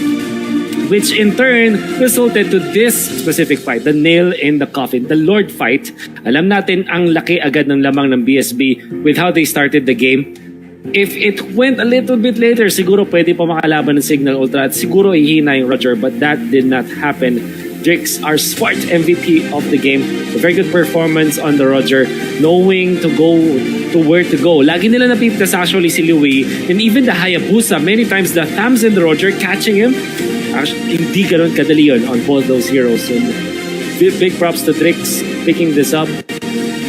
which in turn resulted to this specific fight, the nail in the coffin, the Lord fight. Alam natin ang laki agad ng lamang ng BSB with how they started the game. If it went a little bit later, siguro pwede pa makalaban ng Signal Ultra at siguro ihina yung Roger, but that did not happen. Drix, our smart MVP of the game, a very good performance on the Roger, knowing to go to where to go. Lagi nila napipitas actually si Louie, and even the Hayabusa, many times the Thams and the Roger catching him. Actually, hindi ganun kadali yun on both those heroes. And big props to Drix picking this up.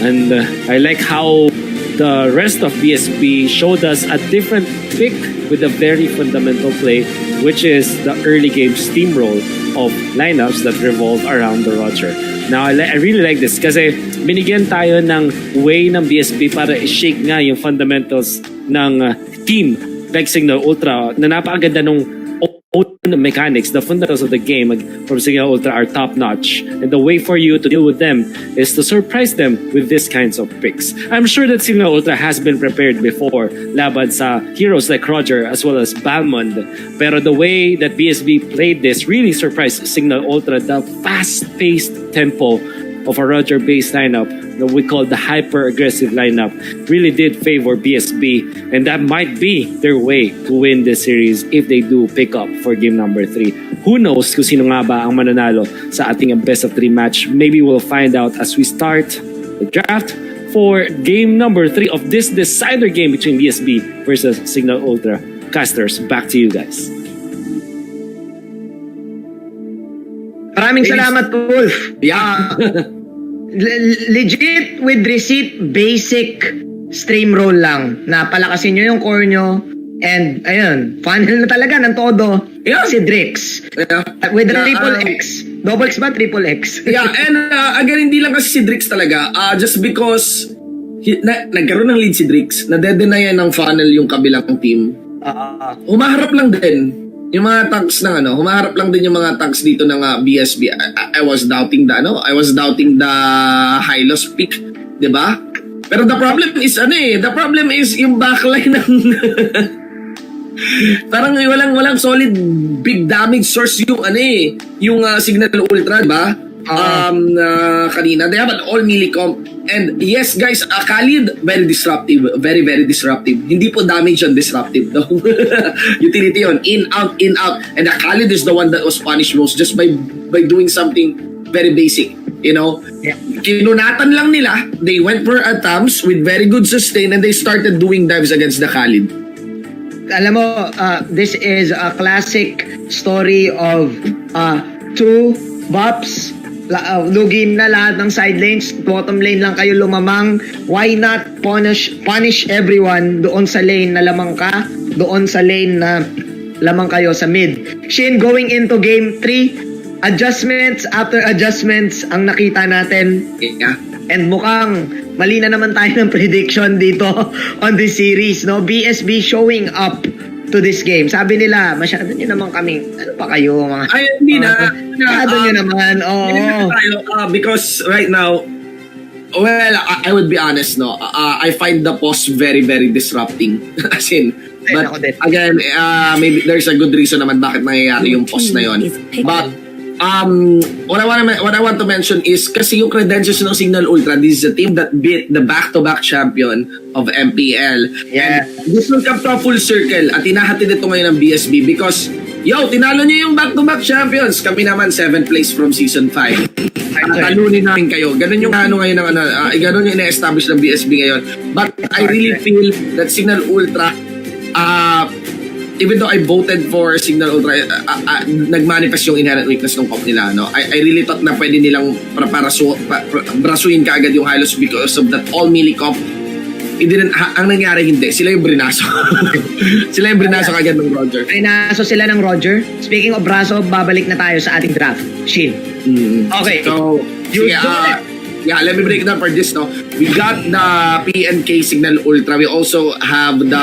And I like how the rest of BSB showed us a different pick with a very fundamental play, which is the early game steamroll of lineups that revolve around the Roger. Now, I really like this kasi binigyan tayo ng way ng BSB para i-shake nga yung fundamentals ng team like Signal Ultra na napakaganda nung mechanics, the fundamentals of the game from Signal Ultra are top-notch. And the way for you to deal with them is to surprise them with these kinds of picks. I'm sure that Signal Ultra has been prepared before laban sa heroes like Roger as well as Balmond. Pero the way that BSB played this really surprised Signal Ultra. The fast-paced tempo of a Roger-based lineup that we call the hyper-aggressive lineup really did favor BSB, and that might be their way to win this series if they do pick up for game number 3. Who knows kung sino nga ba ang mananalo sa ating best of 3 match? Maybe we'll find out as we start the draft for game number 3 of this decider game between BSB versus Signal Ultra. Casters, back to you guys. Maraming salamat, Wolf. Yeah. Legit with receipt, basic stream roll lang. Na palakasin nyo yung core nyo. And ayun, funnel na talaga ng todo. Yeah. Si Drix. Yeah. With the triple X. Double X ba? Triple X. Yeah, and again, hindi lang kasi si Drix talaga. Just because nagkaroon ng lead si Drix, nadedenayan ng funnel yung kabilang team. Humaharap lang din yung mga tanks ng humaharap lang din yung mga tanks dito ng BSB. I was doubting the Hylos pick, 'di ba? Pero the problem is yung backline ng parang walang solid big damage source yung Signal Ultra, 'di ba? Kanina they have an all melee comp, and yes guys, Khalid very disruptive, very disruptive. Hindi po damage on disruptive though. Utility on in out, and Khalid is the one that was punished most just by doing something very basic, you know. Kinunatan lang nila, they went for attempts with very good sustain, and they started doing dives against the Khalid. Alam mo, this is a classic story of two bops. Lugi na lahat ng side lanes, bottom lane lang kayo lumamang. Why not punish everyone doon sa lane na lamang ka, doon sa lane na lamang kayo sa mid. Shin, going into game 3, adjustments after adjustments ang nakita natin. Yeah. And mukhang mali na naman tayo ng prediction dito on this series, no? BSB showing up to this game. Sabi nila, masyado nyo naman kaming, ano pa kayo mga... Ay, hindi na. Masyado nyo naman, because right now, well, I would be honest, no? I find the pause very disrupting. As in, but again, maybe there's a good reason naman bakit nangyayari yung pause na yon. But, what I want to mention is kasi yung credentials ng Signal Ultra, this is a team that beat the back-to-back champion of MPL. Yeah. And this will come to a full circle at hinahatid ito ngayon ng BSB because, tinalo nyo yung back-to-back champions. Kami naman 7th place from season 5. Talunin namin kayo. Ganun yung ngayon ng ganun yung ina-establish ng BSB ngayon. But I really feel that Signal Ultra, even though I voted for Signal Ultra, nagmanifest yung inherent weakness ng comp nila. No? I really thought na pwede nilang brasuin kaagad yung Hylos because of that all melee comp. Ang nangyari hindi. Sila yung brinaso. Sila yung brinaso kaagad ng Roger. Brinaso sila ng Roger. Speaking of braso, babalik na tayo sa ating draft. Shin. Okay. So, let me break down for this. No? We got the PNK Signal Ultra. We also have the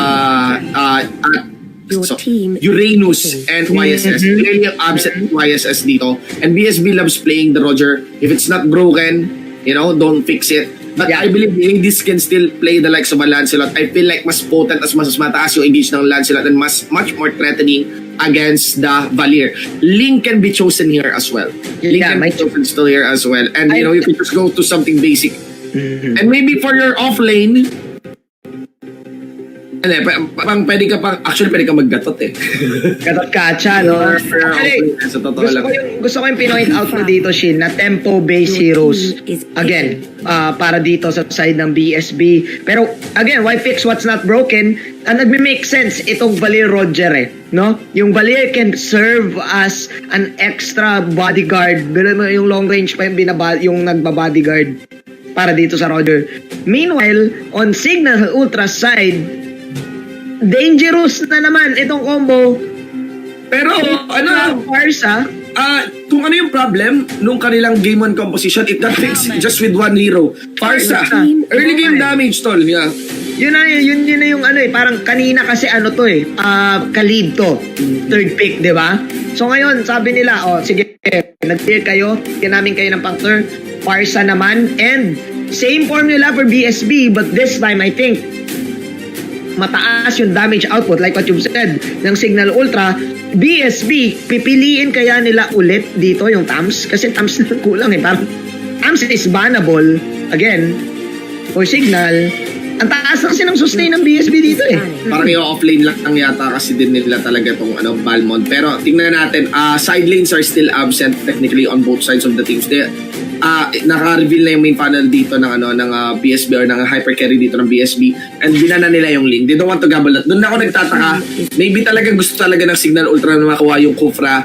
So, Uranus and YSS. Clearly absent YSS dito. And BSB loves playing the Roger. If it's not broken, don't fix it. But I believe Hades can still play the likes of a Lancelot. I feel like mas potent as mas mataas yung engage ng Lancelot and much more threatening against the Valir. Link can be chosen here as well. Link can be chosen still here as well. And you can just go to something basic. And maybe for your off lane, pwede ka maggatot eh. Gatot kacha, no? Actually, sa totoo lang. Gusto ko yung pinoint out mo dito, Shin, na tempo-based heroes. Again, para dito sa side ng BSB. Pero, again, why fix what's not broken? Nagme-make sense itong Valir Roger eh. No? Yung Valir can serve as an extra bodyguard. Yung long range pa yung nagba-bodyguard para dito sa Roger. Meanwhile, on Signal Ultra side, dangerous na naman itong combo. Pero Farsa, kung ano yung problem nung kanilang game 1 composition, it got fixed just with one hero. Farsa. Early game damage, tol. Yeah. Yun na yung parang kanina kasi ka-lead to. Third pick, di ba? So ngayon, sabi nila, sige, nag-clear kayo, namin kayo ng pang-third. Farsa naman, and same formula for BSB, but this time, I think, mataas yung damage output like what you've said ng Signal Ultra. BSB, pipiliin kaya nila ulit dito yung Tams? Kasi Tams na kulang eh. Parang Tams is bannable again for Signal. Ang taas na kasi ng sustain ng BSB dito eh. Parang yung offlane lang yata kasi din nila talaga itong Balmond. Pero tingnan natin, side lanes are still absent technically on both sides of the teams. Naka-reveal na yung main panel dito ng BSB or ng hyper carry dito ng BSB, and binana nila yung link. They don't want to gamble that. Doon ako nagtataka. Maybe talaga gusto talaga ng Signal Ultra na makuha yung Kufra.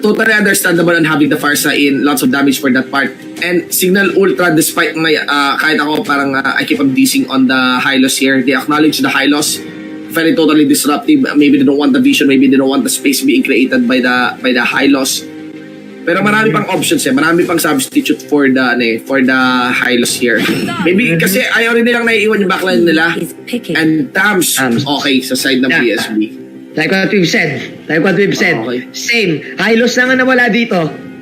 Totally understandable on having the Farsa in, lots of damage for that part. And Signal Ultra, despite kahit ako parang I keep on dissing on the high loss here, they acknowledge the high loss. Very totally disruptive. Maybe they don't want the vision, maybe they don't want the space being created by the high loss. Pero marami pang options eh. Marami pang substitute for the high loss here. Maybe kasi ayaw rin nilang naiiwan yung backline nila. And Tams, okay sa side ng BSB. Like what we've said. Okay. Same. High loss na nga nawala dito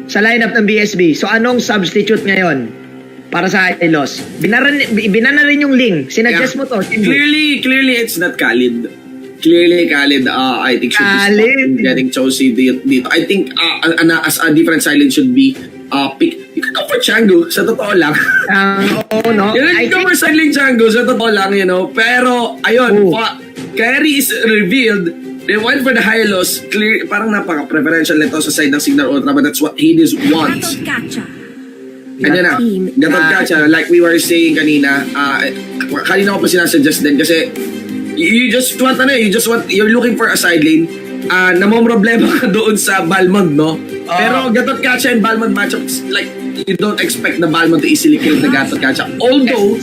sa lineup ng BSB. So anong substitute ngayon para sa high loss? Binana rin yung Ling. Sinadjust mo to. Clearly it's not Khalid. Clearly Khalid, I think should be getting chosen dito. I think as a different silent should be pick. You can go for Chango, sa totoo lang. No. You can go for silent Chango, sa totoo lang, Pero, ayun, carry is revealed. They went for the high loss. Clear, parang napaka-preferential nito sa side ng Signal Ultra, but that's what Hades wants. Ano na, Gatot Gacha, like we were saying kanina ko pa sinasuggest din kasi you're looking for a side lane. Namomroblema ka doon sa Balmond, no? Pero Gatot Gacha and Balmond matchups, like, you don't expect the Balmond to easily kill the Gatot Gacha. Although,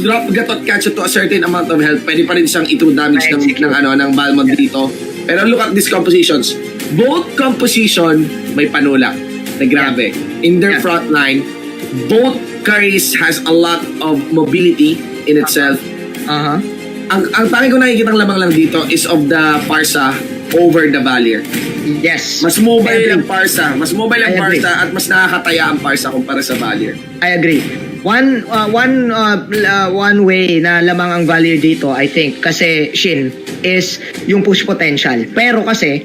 drop Gatot Gacha to a certain amount of health, pwede pa rin siyang ito damage ng Balmond dito. Pero look at these compositions. Both composition may panulak na grabe. In their front line, both carries has a lot of mobility in itself. Ang tanging ko nakikitang lamang lang dito is of the Farsa over the Valir. Yes. Mas mobile ang Farsa. At mas nakakataya ang Farsa kumpara sa Valir. I agree. One way na lamang ang Valir dito, I think, kasi Shin, is yung push potential. Pero kasi,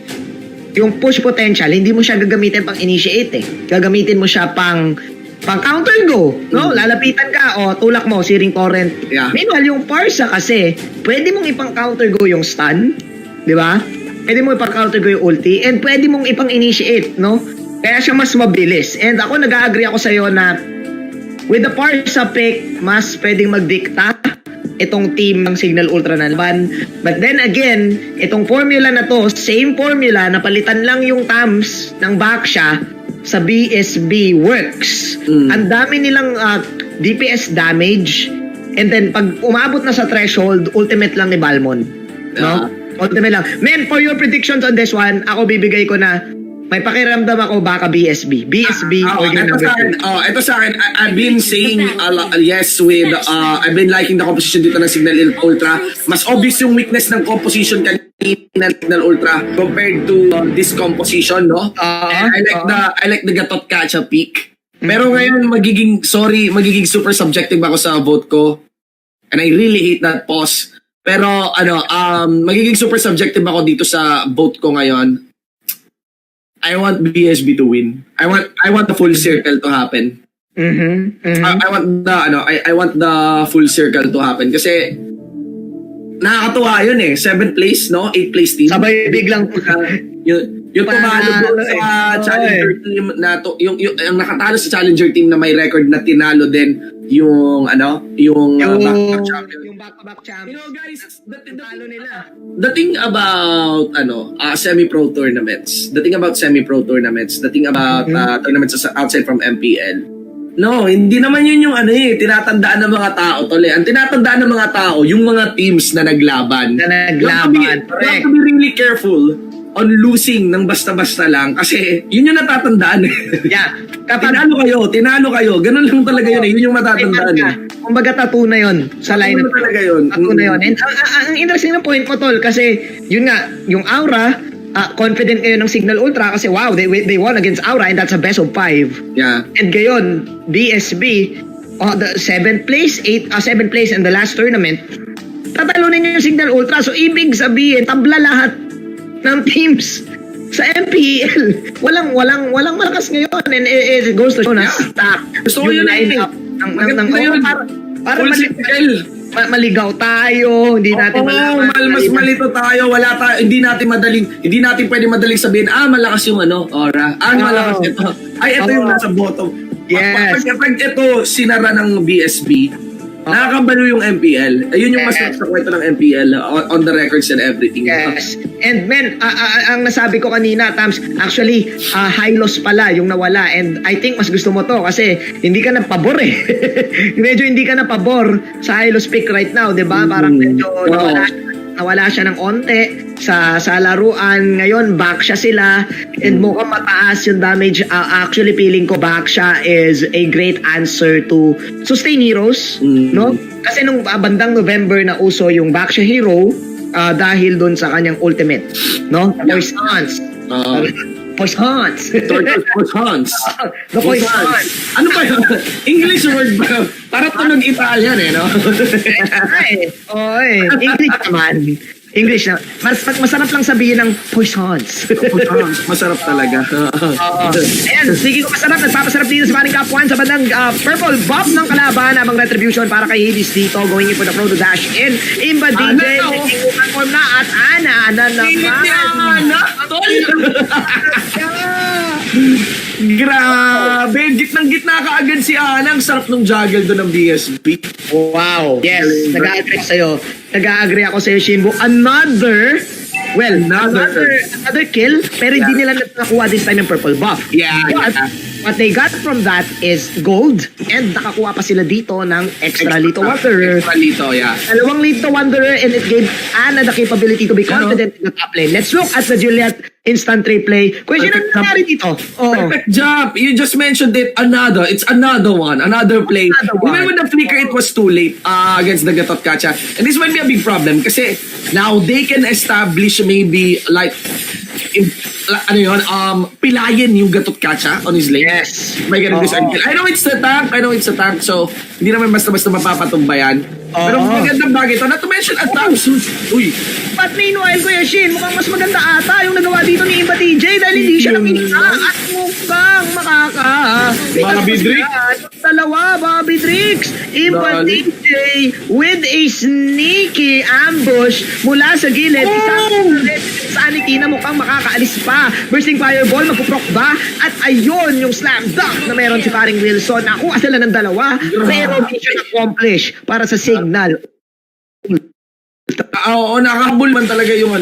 yung push potential, hindi mo siya gagamitin pang initiate eh. Gagamitin mo siya pang counter go, no? Lalapitan ka, tulak mo, Searing Torrent. Yeah. Meanwhile, yung Parsa kasi, pwede mong ipang counter go yung stun, di ba? Pwede mong ipang counter go yung ulti, and pwede mong ipang initiate, no? Kaya siya mas mabilis. And ako, nag-agree ako sa'yo na with the Parsa pick, mas pwedeng magdikta itong team ng Signal Ultra na laban. But then again, itong formula na to, same formula, napalitan lang yung Tams ng Baksha sa BSB works. Ang dami nilang DPS damage, and then pag umabot na sa threshold, ultimate lang ni Balmond. No? Ultimate lang. Men, for your predictions on this one, ako bibigay ko na may pakiramdam ako baka BSB. BSB for game number 2. Ito sa akin, I've been saying yes with, I've been liking the composition dito ng Signal Ultra. Mas obvious yung weakness ng composition kanina ng Signal Ultra compared to this composition, no? And I like the Gatot Kacha peak. Pero ngayon, magiging super subjective ako sa vote ko. And I really hate that pause. Pero, magiging super subjective ako dito sa vote ko ngayon. I want BSB to win. I want the full circle to happen. I want the full circle to happen kasi nakakatuwa yun eh. 7th place, no? 8th place team. Sabay biglang yung tumalo doon sa challenger team na to, yung nakatalo sa challenger team na may record na tinalo din yung back-to-back champion. Yung back-to-back champion. You know guys, talo nila. the thing about semi-pro tournaments, the thing about tournaments outside from MPL, no, hindi naman yun yung tinatandaan ng mga tao, tol. Ang tinatandaan ng mga tao, yung mga teams na naglaban. You have to be really careful on losing ng basta-basta lang kasi yun yung natatandaan. Yeah. Tinalo kayo. Ganun lang talaga yun. Yun yung matatandaan. Kumbaga tattoo na yun sa lineup. Talaga yun. Tattoo na yun. And ang interesting na point mo, tol, kasi yun nga, yung Aura, confident kayo ng Signal Ultra kasi wow, they won against Aura and that's a best of 5. Yeah. And gayon, BSB, the 7th place, 7th place in the last tournament, tatalunin nyo yung Signal Ultra. So, ibig sabihin, tabla lahat ng teams sa MPL. Walang malakas ngayon and it goes to show na stack. Gusto ko yun para maligaw tayo, hindi natin mas malito tayo, wala tayo, hindi natin pwede madaling sabihin, malakas yung Aura. Malakas ito. Ito yung nasa bottom. Yes. Pag ito sinara ng BSB, nakakabalo yung MPL. Ayun yung mas sa kwento ng MPL on the records and everything. Yes. And men, ang nasabi ko kanina, Tams, actually, high loss pala yung nawala. And I think mas gusto mo to kasi hindi ka na pabor eh. Medyo hindi ka na pabor sa high loss pick right now, di ba? Parang medyo nawala siya ng onte sa laruan. Ngayon, back siya sila and mukhang mataas yung damage. Actually, feeling ko back siya is a great answer to sustain heroes, no? Kasi nung bandang November na uso yung back siya hero dahil dun sa kanyang ultimate, no? Voice Hans. Voice Hans. Voice Hans. The Voice Hans. Ano ba yun? English word ba? Para tunog Italian eh, no? English naman. English na. Masarap lang sabihin ng Voice Hans. Masarap talaga. Ayan, sige ko masarap. Nagpapasarap dito sa paring kapuan sa bandang purple buff ng kalaban habang retribution para kay Hades dito. Going in for the Pro to dash in. Imba DJ. Form na at Ana naman. Grabe, gitnang-gitna ka agad si Ana. Ang sarap nung juggle doon ng BSB. Wow. Yes, nag-agree sa'yo. Nag-agree ako sa'yo, Shinbo. Another kill, pero hindi nila nakakuha this time ng purple buff. Yeah. But what they got from that is gold and nakakuha pa sila dito ng extra Lito Wanderer. Extra Lito, yeah. Dalawang Lito Wanderer and it gave Ana the capability to be confident in the top lane. Let's look at the Juliet instant replay. Question ang nangyari dito. Perfect jump. You just mentioned it. It's another one. Another play. Even with the flicker, it was too late against the Gatot Kacha. And this might be a big problem kasi now they can establish maybe like pilayin yung Gatot Kacha on his lane. Yes. May ganun this until. I know it's the tank. So, hindi naman basta-basta mapapatumbayan. Pero magandang bagay ito. Not to mention, uy. But meanwhile, Kuya Shin, mukhang mas maganda ata yung nagawa dito ni Imba DJ dahil hindi siya nakita at mukhang Bobby Drix. Dalawa, Bobby Drix. Imba DJ with a sneaky ambush mula sa gilid. Sa Aniki na mukhang makakaalis pa. Bursting Fireball, magpuprok ba? At ayun yung slam dunk na meron si paring Wilson. Nakuha sila ng dalawa. Pero mission accomplished para sa Signal. Oo, nakahabol man talaga yung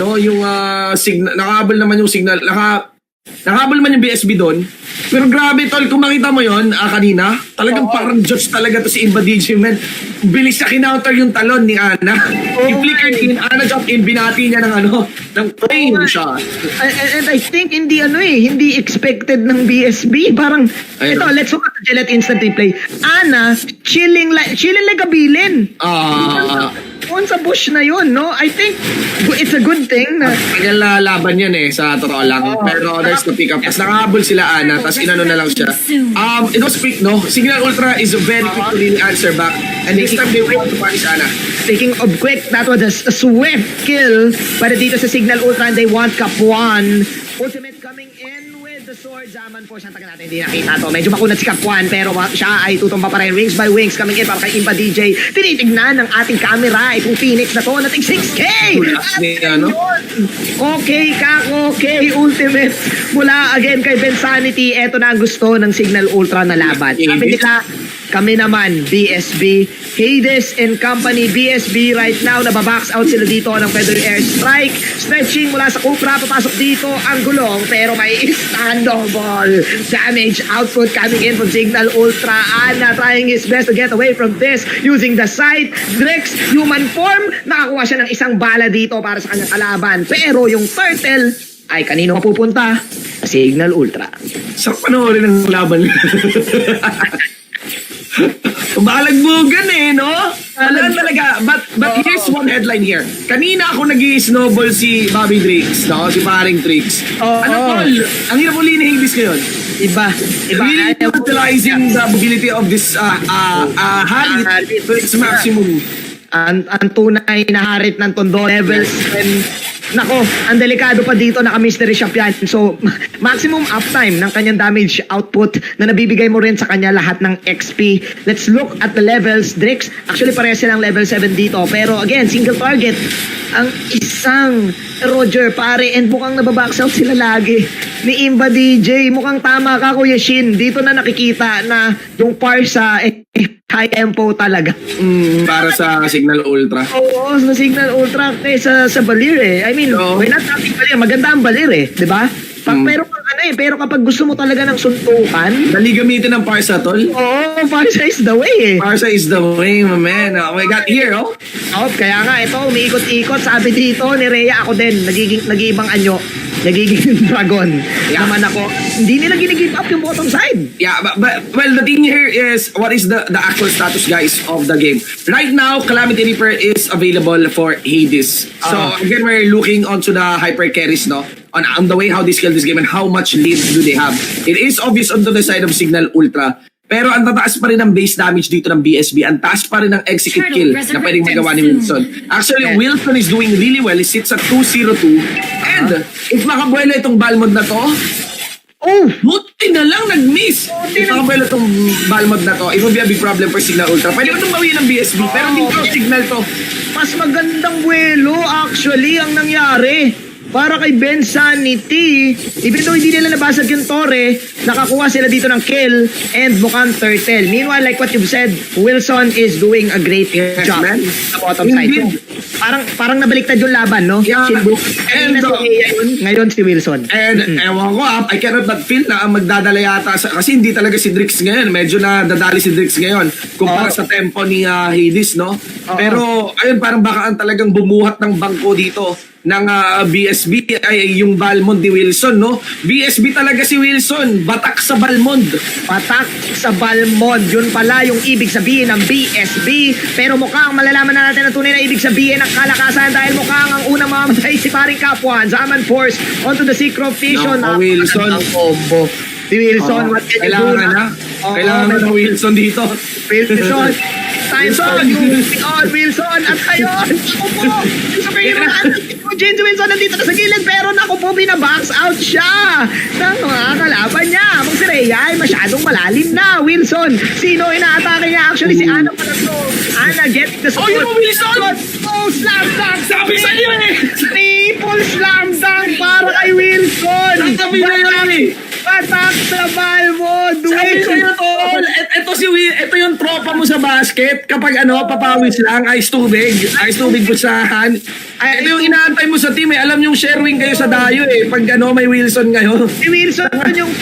signal. Nakahabol naman yung signal. Nakahabol man yung BSB doon. Pero grabe tol, kung makita mo yon kanina, talagang parang judge talaga to si Imba DJ, man. Bilis siya kinounter yung talon ni Ana. I-flickered in, Ana jump in, binati niya ng frame shot. And I think hindi hindi expected ng BSB. Parang, ito, let's look at the Gillette instant replay. Ana, chilling like a villain. On sa bush na yun, no? I think it's a good thing na... Tagal na laban yan sa totoo lang. Pero there's the pick up. Tapos nakahabol sila Ana, tapos inano na lang siya. It was quick, no? Signal Ultra is very quick to really answer back. And this time they were able to punish Ana. Speaking of quick, that was a swift kill para dito sa Signal Ultra and they want Capuan. Ultimate coming in with the sword. Zaman po siyang taga natin. Hindi nakita to. Medyo makunat si Capuan pero siya ay tutumba pa rin. Wings by wings coming in para kay Impa DJ. Tinitignan ng ating camera itong Phoenix na to. Nating 6K! Okay, Ultimate. Mula again kay Bensanity. Ito na ang gusto ng Signal Ultra na laban. Sabi nila, kami naman, BSB, Hades and Company, BSB right now, nababox out sila dito ng Feather Air Strike. Stretching mula sa Cupra, papasok dito ang gulong, pero may standover damage output coming in from Signal Ultra. Ana trying his best to get away from this using the side. Drex, human form, nakakuha siya ng isang bala dito para sa kanyang kalaban. Pero yung turtle, ay kanino mapupunta? Signal Ultra. Sarap panoorin ng laban. Balagbugan no? Alam talaga. But here's one headline here. Kanina ako nag-i-snowball si Bobby Drix, no? Si paring Trix. Tol? Ang hirap uli ni Hades ngayon. Iba. Really utilizing the ability of this Harit to its maximum. Ang tunay na harit ng tondo levels and nako, ang delikado pa dito, naka-mystery shop yan. So, maximum uptime ng kanyang damage output na nabibigay mo rin sa kanya lahat ng XP. Let's look at the levels. Drix, actually pares silang level 7 dito. Pero again, single target. Ang isang Roger, pare, and mukhang nababox out sila lagi ni Imba DJ. Mukhang tama ka, Kuya Shin. Dito na nakikita na yung Parsa, high tempo talaga. Para sa Signal Ultra. Oo, sa Signal Ultra kaysa sa Balir I mean, we're not talking Balir. Maganda ang Balir diba? Pero kapag gusto mo talaga ng suntukan, dali gamitin ng Parsa, tol. Oo, Parsa is the way Parsa is the way, my man. Oh my God, here, kaya nga, ito, umiikot-ikot. Sabi dito ni Rhea, ako din, nag-iibang anyo. Nagiging dragon. Naman ako, hindi nila ginigive up yung bottom side. Yeah, but well, the thing here is, what is the actual status, guys, of the game? Right now, Calamity Reaper is available for Hades. So, again, we're looking onto the hyper carries, no? On the way how they scale this game and how much lead do they have. It is obvious onto the side of Signal Ultra. Pero ang tataas pa rin ang base damage dito ng BSB. Ang taas pa rin ang execute kill na pwedeng magawa ni Wilson. Actually, Wilson is doing really well. He sits at 202. And if makabuelo itong Balmond na to, buti na lang nag-miss. If makabuelo itong Balmond na to, it will be a big problem for Signal Ultra. Pwede ko itong bawiin ng BSB. Pero dito, Signal to. Mas magandang buwelo actually ang nangyari. Para kay Ben Sanity, even though hindi nila nabasag yung Torre, nakakuha sila dito ng kill and mukhang turtle. Meanwhile, like what you've said, Wilson is doing a great job sa bottom side. Parang nabaliktad yung laban, no? Yeah. And ngayon si Wilson. And ewan ko, I cannot but feel na ang magdadala yata kasi hindi talaga si Drix ngayon. Medyo na dadali si Drix ngayon kumpara sa tempo ni Hades, no? Pero ayun, parang baka ang talagang bumuhat ng bangko dito ng BSB ay yung Balmond ni Wilson, no? BSB talaga si Wilson, batak sa Balmond. Batak sa Balmond, yun pala yung ibig sabihin ng BSB. Pero mukhang malalaman na natin ang tunay na ibig sabihin ng kalakasan dahil mukhang ang unang mamamatay si paring Capuan. Zaman Force onto the Synchrovision. No, Wilson. Combo. Si Wilson, what can you do na? Kailangan na Wilson dito. Wilson. Time for you. Wilson. At ayun, ako po. Sabihin mo, James Wilson nandito na sa gilid pero naku po, binabox out siya ng mga kalaban niya. Kung si Rhea ay masyadong malalim na. Wilson, sino inaatake niya? Actually, si Ana pala to. Ana, get the support. Yung Wilson! Slam dunk! Sabi sa iyo Triple slam dunk para kay Wilson! Sabi na yun Patak sa Balmond! Sabi ko yun, tol. Ito yung tropa mo sa basket. Kapag papawis lang, ice tubig pusahan. Ito yung inaantay mo sa team eh. Alam yung sharing kayo sa dayo eh. Pag may Wilson ngayon. Si Wilson, yung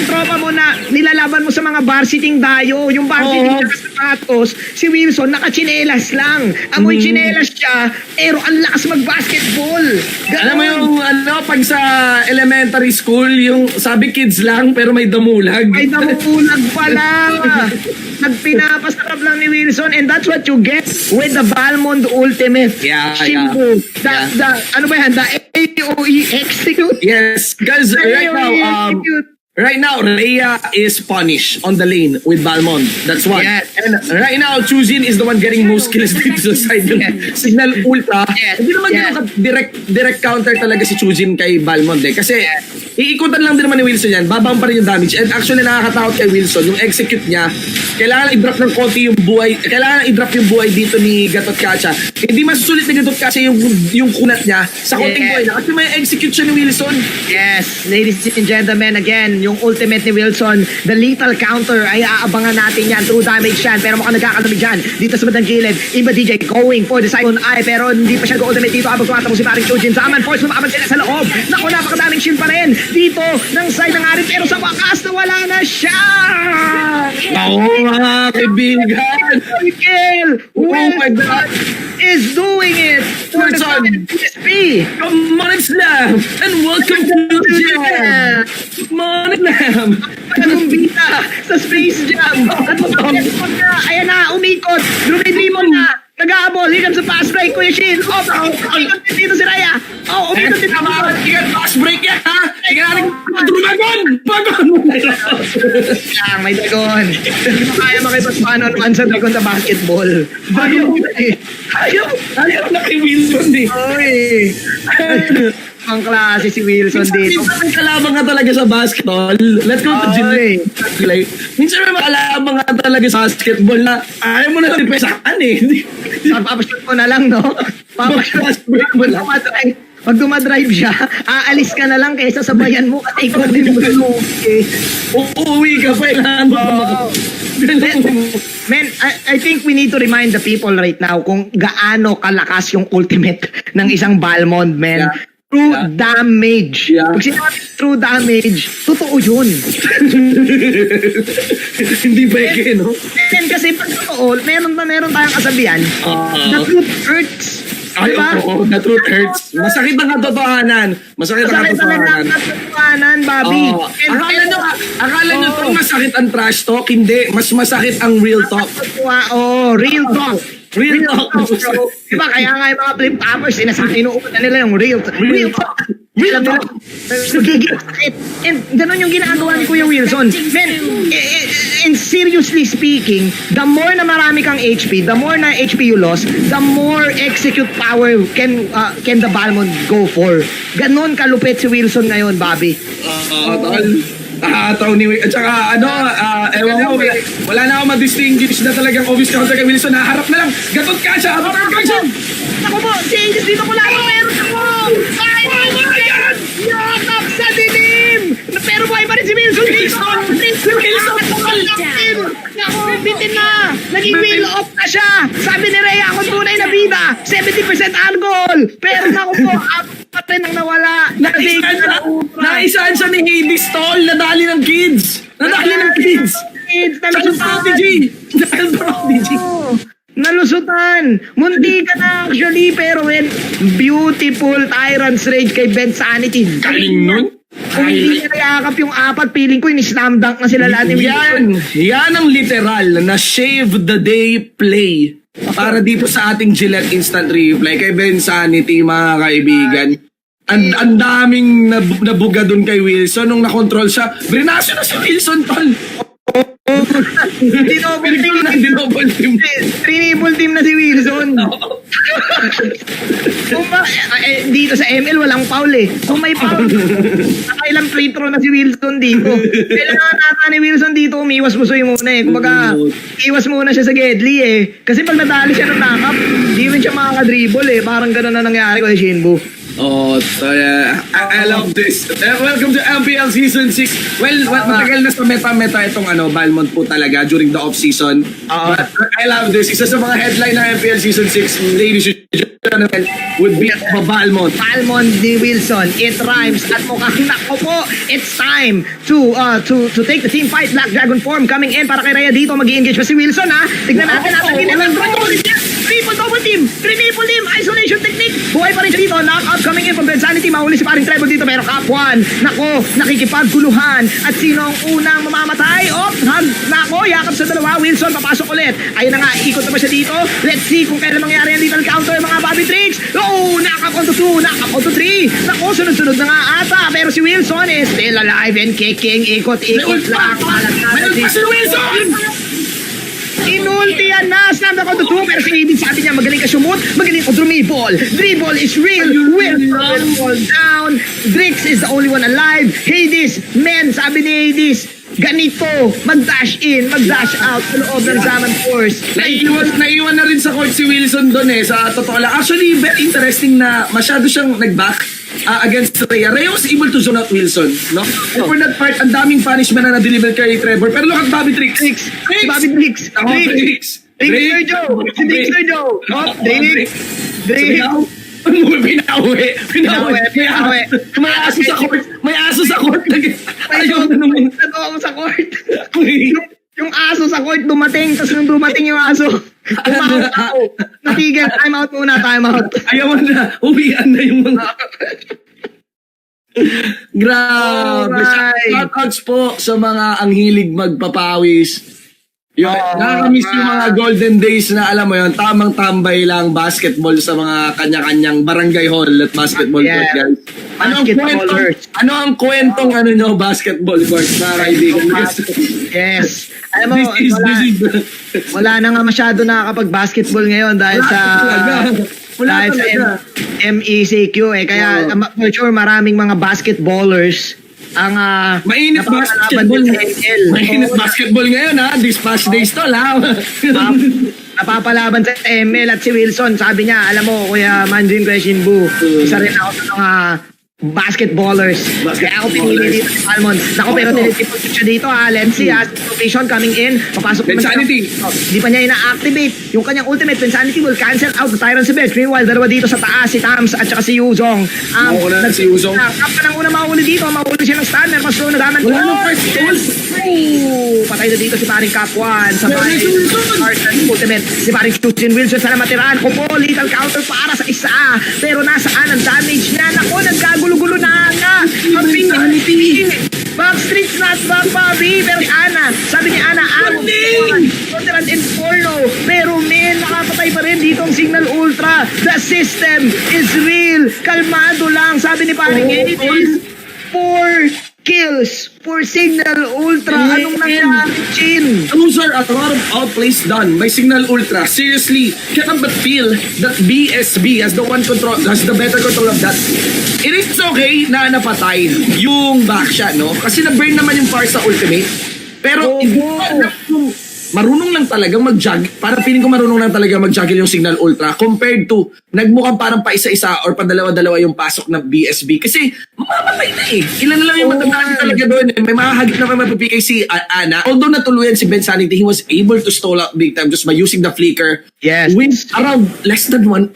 tropa mo na nilalaban mo sa mga varsiting dayo, yung varsiting na sapatos, si Wilson nakachinelas lang. Amoy chinelas siya, pero ang lakas mag-basketball. Ganon. Alam mo yung pag sa elementary school, yung sabi kids lang, pero may damulag. May damulag pala. Nagpinapasarap lang ni Wilson, and that's what you get with the Balmond Ultimate. Yeah. The ano ba yan? The AOE Execute? Yes, because right now, Rhea is punished on the lane with Balmond. That's one. Yes. And right now, Chuzin is the one getting most kills dito sa side ng Signal Ultra. Yes. Hindi naman ganun direct counter talaga si Chuzin kay Balmond eh. Kasi iikutan lang din naman ni Wilson yan. Babang pa rin yung damage. And actually, nakakatakot kay Wilson. Yung execute niya, kailangan i-drop ng konti yung buhay. Kailangan i-drop yung buhay dito ni Gatot Kacha. Hindi masusulit ni Gatot Kacha yung kunat niya sa konting buhay na. Kasi may execute siya ni Wilson. Yes, ladies and gentlemen, again, yung ultimate ni Wilson, the lethal counter, ay aabangan natin yan. True damage yan, pero mukhang nagkakalamig dyan. Dito sa bandang gilid, Imba DJ going for the second eye, pero hindi pa siya go-ultimate dito. Habang tumatapos si Paring Chujin sa Aman Force, lumaban sila sa loob. Naku, napakadaming shield pa rin dito ng side ng Arin, pero sa wakas na wala na siya! Oo mga kaibigan! Michael! Oh my God! Is doing it for the PSP! Come on, Slam! And welcome to the jam! Come on, Slam! Nagumbita sa Space Jam! At ayan na, umikot! Lumidrimon na! Nag-aabol! Here comes the fast break, Kuya Shin! Umikot din dito si Raya! Umikot din dito! Ikat fast break yan, ha? Ikat natin drumagon! Bagon! May dagon! Hindi mo kaya makipagpanon sa dagon sa basketball. Ayaw na kay Wilson eh. Oy! Ang klase si Wilson dito. Minsan may kalabang ka talaga sa basketball. Let's go to gym. Minsan may makalabang ka talaga sa basketball na ayaw mo na lang ipesaan eh. Papashoot mo na lang, no? Papashoot mo lang. Pag dumadrive siya, aalis ka na lang kaysa sabayan mo at ikaw din mo eh. Uuwi ka pa Man, I think we need to remind the people right now kung gaano kalakas yung ultimate ng isang Balmond, man. Yeah. True damage. Yeah. Pag sinabi true damage, totoo yun. Hindi peke, no? And kasi pag totoo, meron tayong kasabihan, the truth hurts. Ay, oo, the truth hurts. Masakit ang katotohanan. Masakit ang katotohanan, Bobby. Akala nyo to masakit ang trash talk? Hindi. Mas masakit ang real talk. Real talk. Real talk. Diba, kaya nga yung mga flip-toppers, inuupan na nila yung real talk. Real talk. Magiging sakit. And ganun yung ginagawa ni Kuya Wilson. Man, and seriously speaking, the more na marami kang HP, the more na HP you lost, the more execute power can the Balmond go for. Ganon kalupit si Wilson ngayon, Bobby. At saka ewan ko, wala na ako ma-distinguish na talagang obvious counter kay Wilson. Naharap na lang, Gatot Kacha, Ako po, changes dito ko lang, meron ako! Ay, yakap sa dilim! Pero buhay pa rin si Wilson dito! Si Wilson! Ako, bitin na! Naging wheel off na siya! Sabi ni Rhea, ako tunay na bida! 70% alcohol! Pero naku po, patay nang nawala! Naisaan siya ni Hades, tol! Nadali ng kids! Prodigy! Nalusutan! Mundi ka na actually, pero beautiful Tyrant's Rage kay Ben Sanity. Galing nun? Kung hindi niya nayakap yung apat, feeling ko in-slam dunk na sila lahat. Yan ang literal na shave the day play para dito sa ating Gillette Instant Replay kay Ben Sanity, mga kaibigan. Ang daming nabuga dun kay Wilson nung nakontrol siya. Brinasyo na si Wilson, tol. Dinobol team. Trinibol team na si Wilson. Dito sa ML walang foul eh. Kung may foul, nakailang free throw na si Wilson dito. Kailangan nata ni Wilson dito, umiwas musoy muna eh. Kumbaga, iwas muna siya sa Gedli eh. Kasi pag nadali siya ng knock-up, di rin siya makakadribble eh. Parang gano'n na nangyari ko kay Shinbu. Oh, so I love this. Welcome to MPL Season 6. Well, matagal na sa meta itong Balmont po talaga during the off-season. But I love this. Isa sa mga headline ng MPL Season 6, ladies and gentlemen, would be Balmont. Balmont ni Wilson. It rhymes at mukhang nako po. It's time to take the team fight. Black Dragon form coming in para kay Rhea dito. Mag-i-engage pa si Wilson ha. Tignan natin triple double team. Triple team. Isolation technique. Buhay pa rin siya dito. Knockout coming in from Red Sanity. Mahuli si paring Treble dito. Pero Kapwan. Nako. Nakikipagkuluhan. At sino ang unang mamamatay? Nako. Yakap sa dalawa. Wilson papasok ulit. Ayun na nga. Ikot na ba siya dito? Let's see kung kailan mangyari ang lethal counter mga Bobby Tricks. Oh, knock-up onto 2. Knock-up onto 3. Nako. Sunod-sunod na nga ata. Pero si Wilson is still alive and kicking. Ikot-ikot lang. Mayroon pa si Wilson! Inulti yan na. Slam na onto 2. Pero si Aiden sabi niya magaling ka sumut. Magaling ko dribble. Dribble is real. Will fall down. Drix is the only one alive. Hades. Men, sabi ni Hades. Ganito, mag-dash in, mag-dash out sa loob ng Zaman Force. Naiwan na rin sa court si Wilson doon sa totoo lang. Actually, very interesting na masyado siyang nag-back against Rhea. Rhea was able to zone out Wilson, no? And for that part, ang daming punishment na na-deliver kay Trevor. Pero look at Bobby Tricks. Bobby Tricks. Tricks Sir Joe. Tricks Sir Joe. Tricks. Pinawi. May aso sa court. Ayaw na naman. Nagawa ko sa court. Yung aso sa court dumating, tapos nung dumating yung aso, tumawag ako. Natigil, time out muna, time out. Ayaw na, uwian na yung mga... Grabe. Shoutouts po sa mga ang hilig magpapawis. Nakakamiss yung mga golden days na alam mo yun, tamang tambay lang basketball sa mga kanya-kanyang barangay hall at basketball court, guys. Ano ang kwentong basketball court, mga kaibigan? Yes. Alam mo, wala na nga masyado nakakapag-basketball ngayon dahil sa MECQ Kaya for sure maraming mga basketballers ang mainit basketball ngayon this past days to napapalaban sa ML at si Wilson. Sabi niya, alam mo Kuya Manjin Question Boo, isa rin ako sa mga basketballers. Kaya ako pinili dito si Salmon. Nako, pero tinitipot siya dito Let's see Vision coming in. Papasok Pensanity. Hindi pa niya ina-activate yung kanyang ultimate. Pensanity will cancel out the Tyrant's Bench. Meanwhile, dalawa dito sa taas, si Tams at saka si Yuzong. Si Yuzong. Kap ka ng una mahuli dito. Mahuli siya ng stunner. Mas slow na daman. Patay na dito si paring Kapwan. Sa paring ultimate. Si paring Chujin Wilson sana matiraan. Kupo, lethal counter para sa isa. Pero nasaan ang damage niya? Nako, nagkagulo-gulo na nga. Backstreet's not back, Bobby. Pero Ana, sabi ni Ana, Control Inferno. Pero nakapatay pa rin dito ang Signal Ultra. The system is real. Kalmado lang, sabi ni paring Edis. 4 kills for Signal Ultra. Anong nangyari, Chin? Those are a lot of outplays done by Signal Ultra. Seriously, cannot but feel that BSB has the better control of that. It is okay na napatay yung backshot, no? Kasi na-burn naman yung power sa ultimate. Pero marunong lang talaga mag-juggle. Parang feeling ko marunong lang talaga mag-juggle yung Signal Ultra compared to nagmukhang parang pa isa-isa or pa dalawa-dalawa yung pasok ng BSB. Kasi mamamatay na Ilan na lang yung matandaan talaga doon. May makahagip na mapipikay si Ana. Although natuluyan si Ben Sanity, he was able to stall out big time just by using the flicker. Yes. With around less than 1%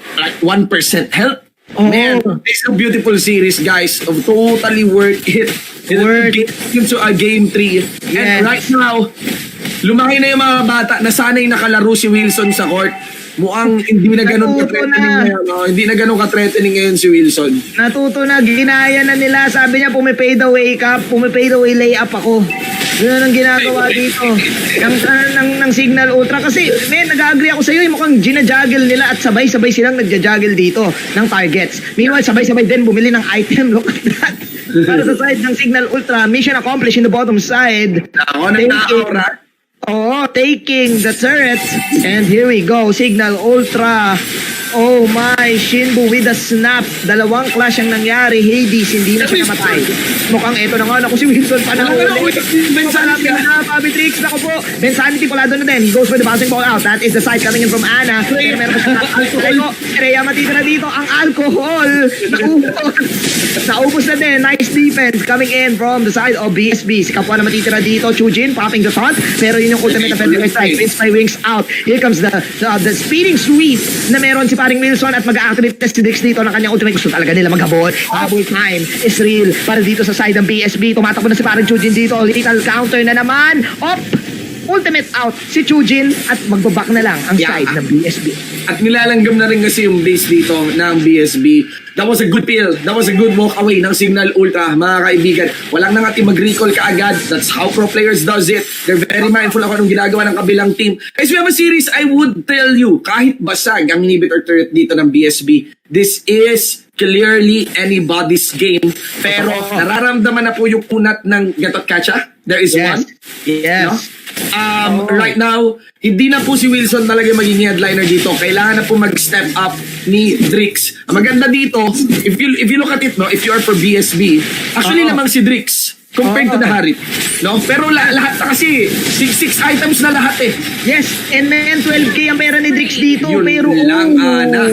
health. Man, this is a beautiful series, guys. Totally worth it. Into a game 3. And right now, lumaki na yung mga bata na sana'y nakalaro si Wilson sa court. Mukhang hindi na ganun ka-threatening ngayon. Hindi na ganun ka-threatening ngayon si Wilson. Natuto na, ginaya na nila. Sabi niya, pumipay the way cup, pumipay the way layup ako. Yun ang ginagawa dito ng Signal Ultra. Kasi, nag-agree ako sa'yo, mukhang ginajuggle nila at sabay-sabay silang nagja-juggle dito ng targets. Meanwhile, sabay-sabay din bumili ng item. Look at that. Para sa side ng Signal Ultra, mission accomplished in the bottom side. Taking the turret. And here we go, Signal Ultra. Oh my, Shinbu with a snap. Dalawang clash ang nangyari. Hades, hindi na siya namatay. Mukhang eto na nga, naku si Wilson pa na ulit. Ana, Bobby Tricks, naku po. Bensanity pala doon na din. He goes for the bouncing ball out. That is the side coming in from Ana. Pero meron pa siya alcohol. Rhea matitira dito ang alcohol. Naubos na din. Nice defense coming in from the side of BSB. Si Kapwa na matitira dito. Chujin popping the taunt. Pero yun yung ultimate offensive strike. Vince by wings out. Here comes the speeding sweep na meron si paring Wilson at mag-activate test si Dix dito ng kanyang ultimate. Gusto talaga nila maghabol. Habol time is real para dito sa side ng BSB. Tumatakbo na si paring Chujin dito. Lethal counter na naman. Op! Ultimate out si Chujin at magbabak na lang ang side ng BSB. At nilalanggam na rin kasi yung base dito ng BSB. That was a good pill. That was a good walk away ng Signal Ultra, mga kaibigan. Walang nangati mag-recall kaagad. That's how pro players does it. They're very mindful of anong ginagawa ng kabilang team. Guys, we have a series, I would tell you, kahit basag ang inhibitor turret dito ng BSB, this is clearly anybody's game. Pero nararamdaman na po yung kunat ng Gatot Kacha. There is one. Yes. No? Right now, hindi na po si Wilson talaga magiging headliner dito. Kailangan na po mag-step up ni Drix. Ang maganda dito, if you look at it, no, if you are for BSB, actually lamang si Drix compared to the Harit. No? Pero lahat na kasi, 6 items na lahat eh. Yes, and then 12k ang pera ni Drix dito. Yun pero lang, Ana.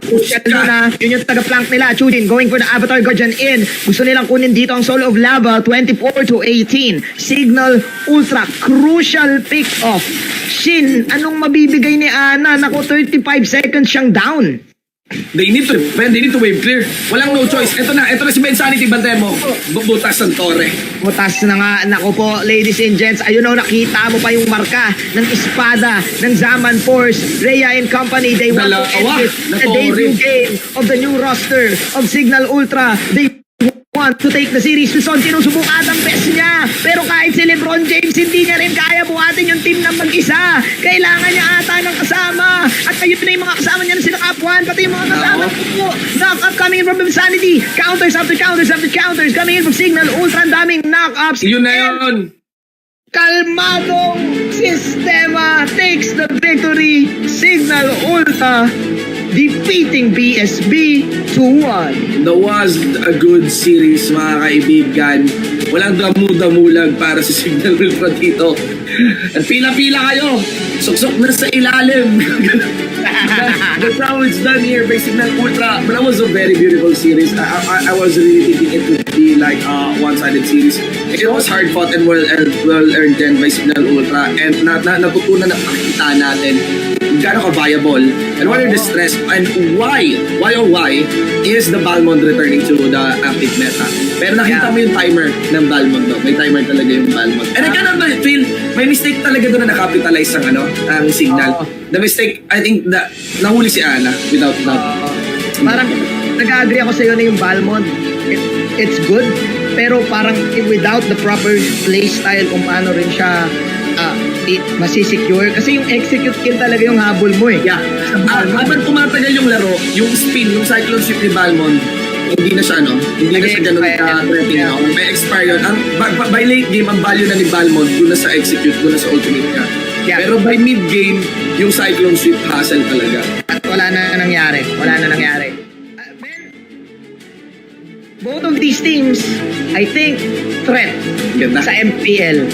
Yun yung taga-flank nila. Chujin going for the Avatar Guardian in. Gusto nilang kunin dito ang Soul of Lava. 24-18. Signal Ultra. Crucial pick-off. Shin, anong mabibigay ni Ana? Naku, 35 seconds siyang down. They need to defend. They need to wave clear. Walang no choice. Ito na si Bensanity. Bantayan mo. Butas ng torre. Butas na nga. Naku po, ladies and gents. Ayun o, nakita mo pa yung marka ng espada ng Zaman Force. Rhea and company. They want to end it. The debut game of the new roster of Signal Ultra. They want to take the series. Wilson, sinusubukan ang best niya. Pero kahit si LeBron James, hindi niya rin kaya buhatin yung team ng mag-isa. Kailangan niya ata ng kasama. At ayun na yung mga kasama niya na sila Kapuan. Pati yung mga kasama po. Knock-up coming in from Insanity. Counters after counters after counters coming in from Signal Ultra. Ang daming knock-ups. Yun na yun. Kalmadong Sistema takes the victory. Signal Ultra defeating BSB 2-1. That was a good series, mga kaibigan. Walang damu-damulag para sa Signal Ultra dito. At pila-pila kayo. Suksok na sa ilalim. The crowd's done here by Signal Ultra. But that was a very beautiful series. I was really thinking it would be like a one-sided series. It was hard-fought and well-earned then by Signal Ultra. And natutunan na pakita natin gano'n ka-viable and what are the stress and why is the Balmond returning to the active meta. Pero nakita mo yung timer ng Balmond, no? May timer talaga yung Balmond. And I cannot feel, may mistake talaga doon na nakapitalize ang signal. The mistake, I think, nahuli si Ana without doubt. Parang nag-agree ako sa'yo na yung Balmond, it's good, pero parang without the proper play style kung paano rin siya masisecure. Kasi yung execute kill talaga yung habol mo eh. Yeah. Habang tumatagal yung laro, yung spin, yung cyclone sweep ni Balmond, hindi na siya, hindi na siya ganun ka-threatening. May expire yun. By late game, ang value na ni Balmond, doon na sa execute, doon na sa ultimate niya. Yeah. Pero by mid game, yung cyclone sweep hassle talaga. At wala na nangyari. Both of these teams, I think, threat sa MPL.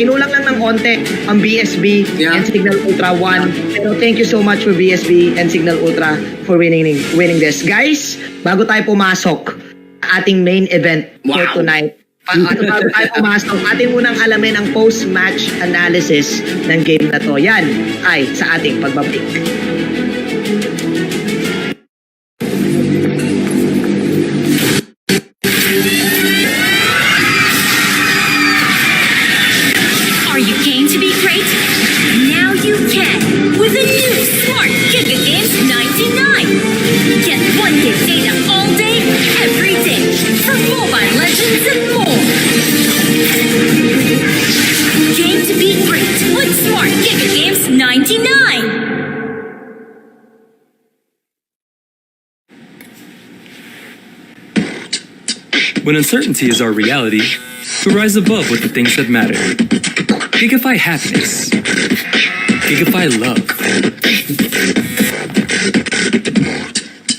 Kinulang lang ng konti ang BSB and Signal Ultra 1. Pero thank you so much for BSB and Signal Ultra for winning this. Guys, bago tayo pumasok ating main event for tonight, bago tayo pumasok, ating unang alamin ang post-match analysis ng game na to. Yan ay sa ating pagbabalik. Are you game to be great? Now you can with the new Smart Giga Games 99. Get 1 gig data all day, every day for Mobile Legends and more. Game to be great with Smart Giga Games 99. When uncertainty is our reality, we rise above with the things that matter. Gigafy happiness. Gigafy love.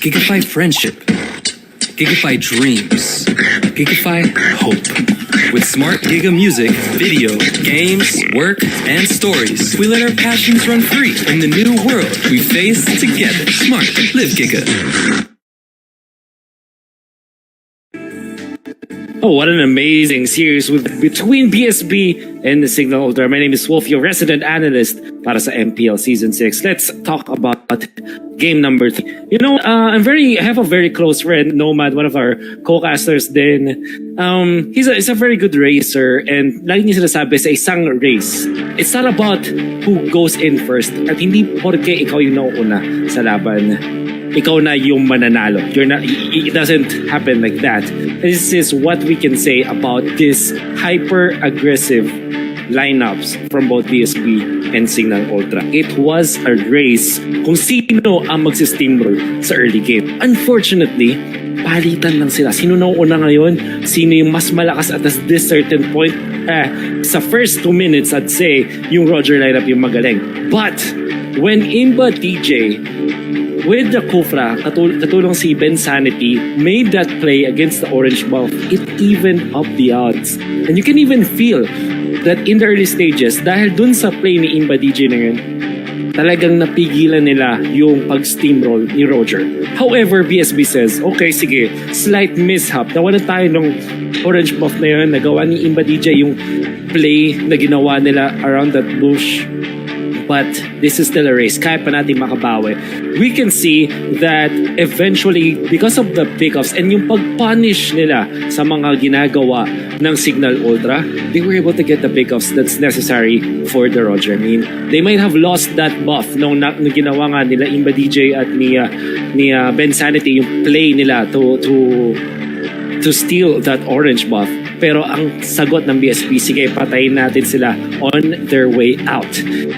Gigafy friendship. Gigafy dreams. Gigafy hope. With smart Giga music, video, games, work, and stories, we let our passions run free in the new world we face together. Smart, live Giga. Oh, what an amazing series between BSB and the Signal Ultra. My name is Wolf, your resident analyst para sa MPL Season 6. Let's talk about game number 3. You know, I have a very close friend, Nomad, one of our co-casters din. He's a very good racer and lagi niya sinasabi sa isang race, it's not about who goes in first at hindi porke ikaw yung nauuna sa laban. Ikaw na yung mananalo. It doesn't happen like that. This is what we can say about this hyper-aggressive lineups from both BSB and Signal Ultra. It was a race kung sino ang magsisteamroll sa early game. Unfortunately, palitan lang sila. Sino nauna ngayon? Sino yung mas malakas at this certain point? Sa first 2 minutes, I'd say, yung Roger lineup yung magaling. But, when Imba DJ with the Kufra, katulong si Ben Sanity, made that play against the Orange Buff, it evened up the odds. And you can even feel that in the early stages, dahil dun sa play ni Imba DJ na yun, talagang napigilan nila yung pag-steamroll ni Roger. However, BSB says, okay, sige, slight mishap. Nawalan tayo ng Orange Buff na yun, nagawa ni Imba DJ yung play na ginawa nila around that bush. But this is still a race. Kaya pa natin makabawi. We can see that eventually, because of the pickups and yung pag-punish nila sa mga ginagawa ng Signal Ultra, they were able to get the pickups that's necessary for the Roger. I mean, they might have lost that buff nung ginawa nga nila Imba DJ at ni Ben Sanity, yung play nila to steal that orange buff. Pero ang sagot ng BSB, sige, patayin natin sila on their way out.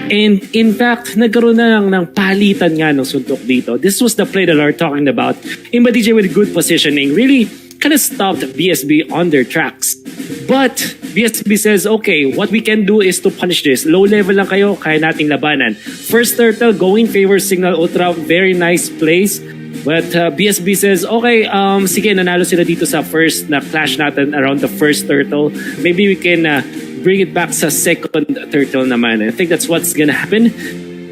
And in fact, nagkaroon na lang ng palitan nga ng suntok dito. This was the play that we're talking about. Imba DJ with good positioning really kind of stopped BSB on their tracks. But BSB says, okay, what we can do is to punish this. Low level lang kayo, kaya nating labanan. First turtle going favor Signal Ultra, very nice plays. But BSB says, okay, sige, nanalo sila dito sa first na clash natin around the first turtle. Maybe we can bring it back sa second turtle naman. I think that's what's gonna happen.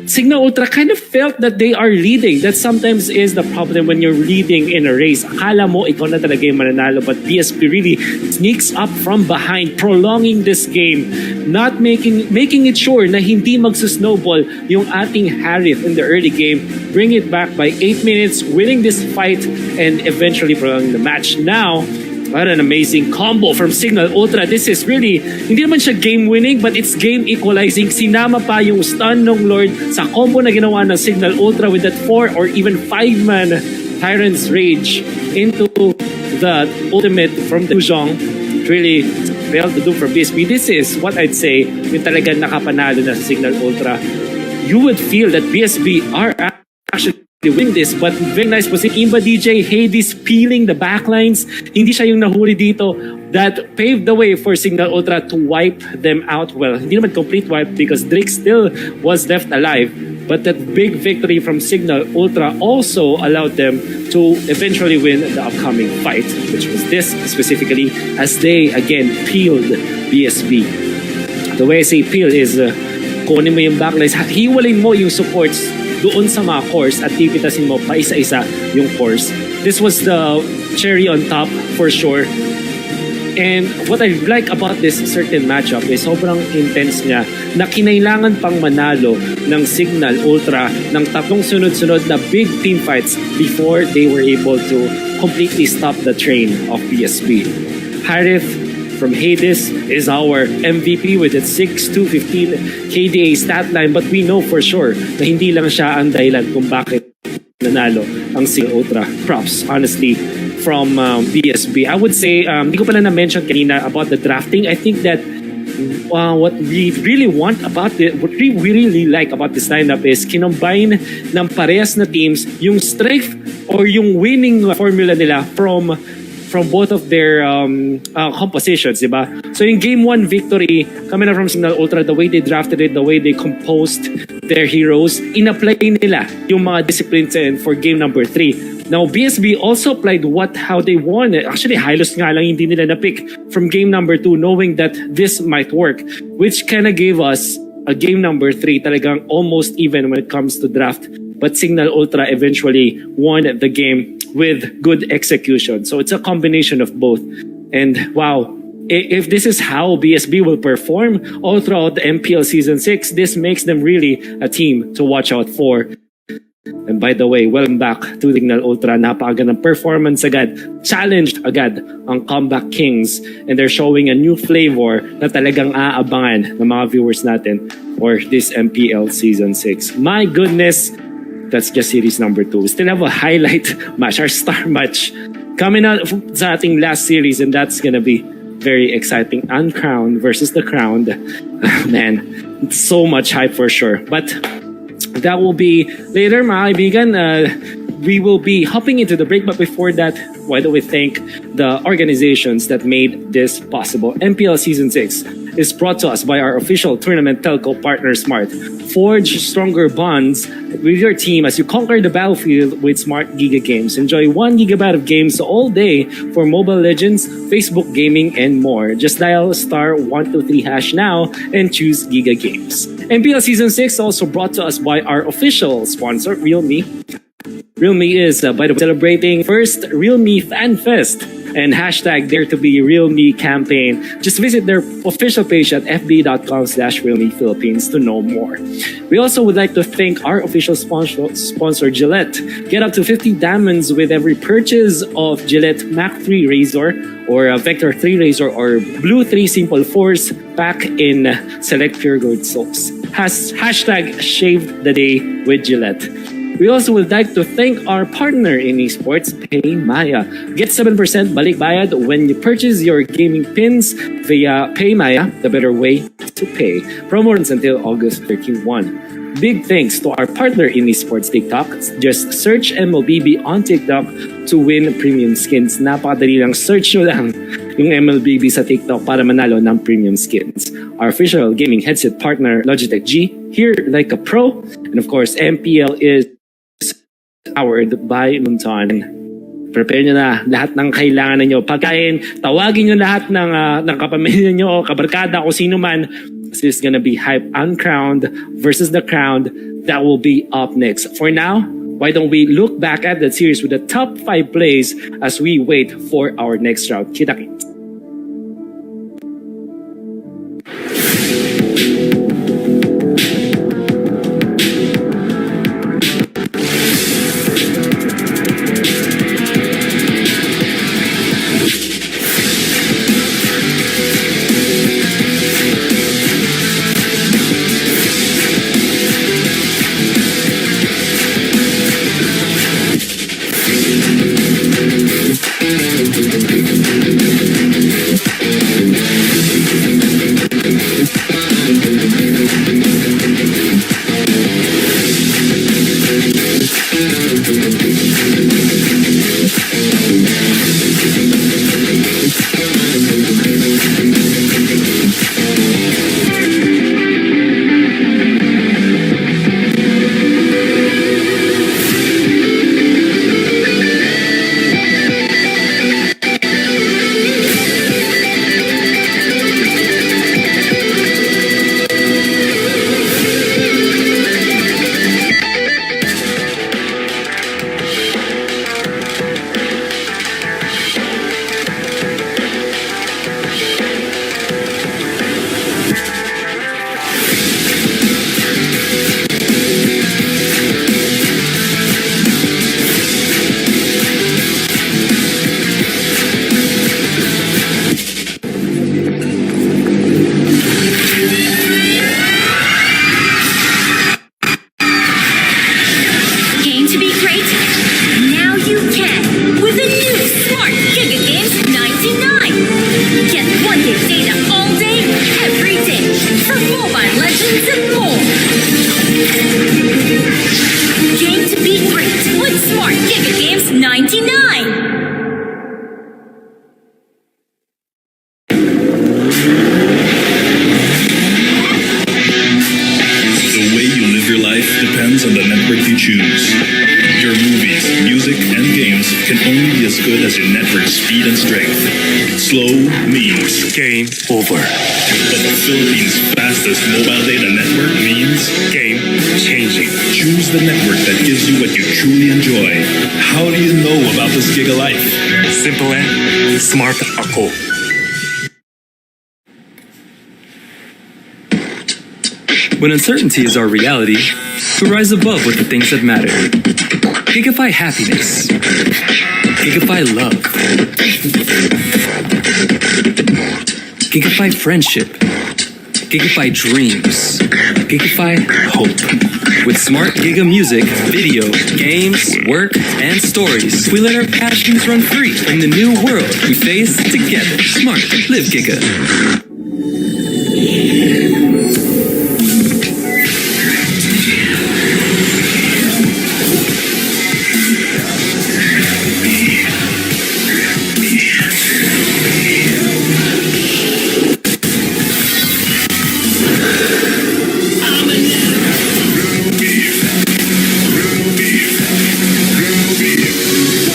Signal Ultra kind of felt that they are leading. That sometimes is the problem when you're leading in a race. Akala mo ikaw na talaga yung mananalo, but BSB really sneaks up from behind, prolonging this game, not making it sure na hindi magsusnowball yung ating Harith in the early game. Bring it back by 8 minutes, winning this fight, and eventually prolonging the match. Now, what an amazing combo from Signal Ultra. This is really, hindi naman siya game-winning, but it's game-equalizing. Sinama pa yung stun ng Lord sa combo na ginawa ng Signal Ultra with that 4 or even 5-man Tyrant's Rage into the ultimate from the Zhong. Really well to do for BSB. This is what I'd say, yung talagang nakapanalo na sa Signal Ultra. You would feel that BSB are actually winning this, but very nice po si Imba DJ, Hades peeling the backlines. Hindi siya yung nahuli dito. That paved the way for Signal Ultra to wipe them out. Well, hindi naman complete wipe because Drake still was left alive. But that big victory from Signal Ultra also allowed them to eventually win the upcoming fight, which was this specifically, as they again peeled BSB. The way I say peel is kunin mo yung backlines, hiwalin mo yung supports doon sa mga cores at pipitasin mo pa isa-isa yung cores. This was the cherry on top for sure. And what I like about this certain matchup is sobrang intense niya na kinailangan pang manalo ng Signal Ultra ng 3 sunod-sunod na big team fights before they were able to completely stop the train of BSB. Harith from Hades is our MVP with its 6-2-15 KDA stat line, but we know for sure na hindi lang siya ang dahilan kung bakit nanalo ang Signal Ultra. Props, honestly, from BSB. I would say, hindi ko pala na-mention kanina about the drafting. I think that what we really want about it, what we really like about this lineup is kinombine ng parehas na teams yung strength or yung winning formula nila from both of their compositions, diba? So in Game 1 victory, coming up from Signal Ultra, the way they drafted it, the way they composed their heroes, in-apply nila yung mga disciplines for Game number 3. Now, BSB also applied how they won. Actually, halos nga lang hindi nila na-pick from game number 2 knowing that this might work, which kind of gave us a game number 3 talagang almost even when it comes to draft. But Signal Ultra eventually won the game with good execution. So it's a combination of both. And wow, if this is how BSB will perform all throughout the MPL Season 6, this makes them really a team to watch out for. And by the way, welcome back to Signal Ultra. Napakagandang performance agad. Challenged agad ang Comeback Kings. And they're showing a new flavor na talagang aabangan ng mga viewers natin for this MPL Season 6. My goodness, that's just series number 2. We still have a highlight match, our star match, coming out sa ating last series, and that's gonna be very exciting. Uncrowned versus the Crowned. Man, it's so much hype for sure. But that will be later, mga kaibigan. We will be hopping into the break, but before that, why don't we thank the organizations that made this possible. MPL Season 6 is brought to us by our official tournament telco partner, Smart. Forge stronger bonds with your team as you conquer the battlefield with Smart Giga Games. Enjoy 1 gigabyte of games all day for Mobile Legends, Facebook Gaming, and more. Just dial *123# now and choose Giga Games. MPL Season 6 also brought to us by our official sponsor, Realme. Realme is, by the way, celebrating first Realme Fan Fest and hashtag Dare to Be Realme campaign. Just visit their official page at fb.com/Realme Philippines to know more. We also would like to thank our official sponsor Gillette. Get up to 50 diamonds with every purchase of Gillette Mac 3 Razor or Vector 3 Razor or Blue 3 Simple Force pack in select Pure Gold soaps. Hashtag Shave the Day with Gillette. We also would like to thank our partner in esports, PayMaya. Get 7% balik bayad when you purchase your gaming pins via PayMaya, the better way to pay. Promo runs until August 31. Big thanks to our partner in esports, TikTok. Just search MLBB on TikTok to win premium skins. Napakadali lang, search nyo lang yung MLBB sa TikTok para manalo ng premium skins. Our official gaming headset partner, Logitech G, here like a pro. And of course, MPL is powered by Munton. Prepare nyo na lahat ng kailangan ninyo. Pagkain, tawagin nyo lahat ng kapamilya nyo o kabarkada o sino man. This is gonna be hype. Uncrowned versus the Crowned. That will be up next. For now, why don't we look back at that series with the top 5 plays as we wait for our next round. Kita-kits. good as your network speed and strength. Slow means Game over. but the Philippines' fastest mobile data network means Game changing. choose the network that gives you what you truly enjoy. How do you know about this Giga Life? Simple and smart ako. When uncertainty is our reality, we rise above with the things that matter. Gigafy happiness. Gigafy love. Gigafy friendship. Gigafy dreams. Gigafy hope. With smart Giga music, video, games, work, and stories, we let our passions run free in the new world we face together. Smart, live Giga.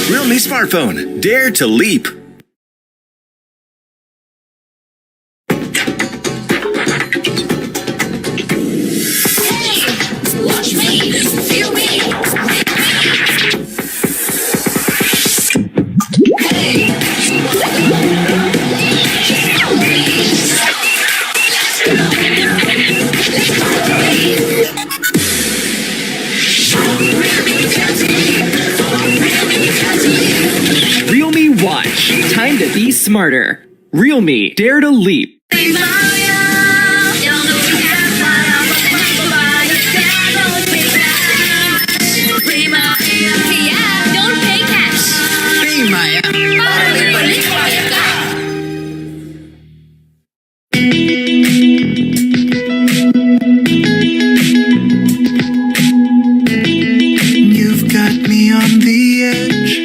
Realme smartphone. Dare to leap. Watch me, feel me. Realme Watch. Time to be smarter. Realme Dare to leap. Don't pay cash. Balik bayad ka. You've got me on the edge.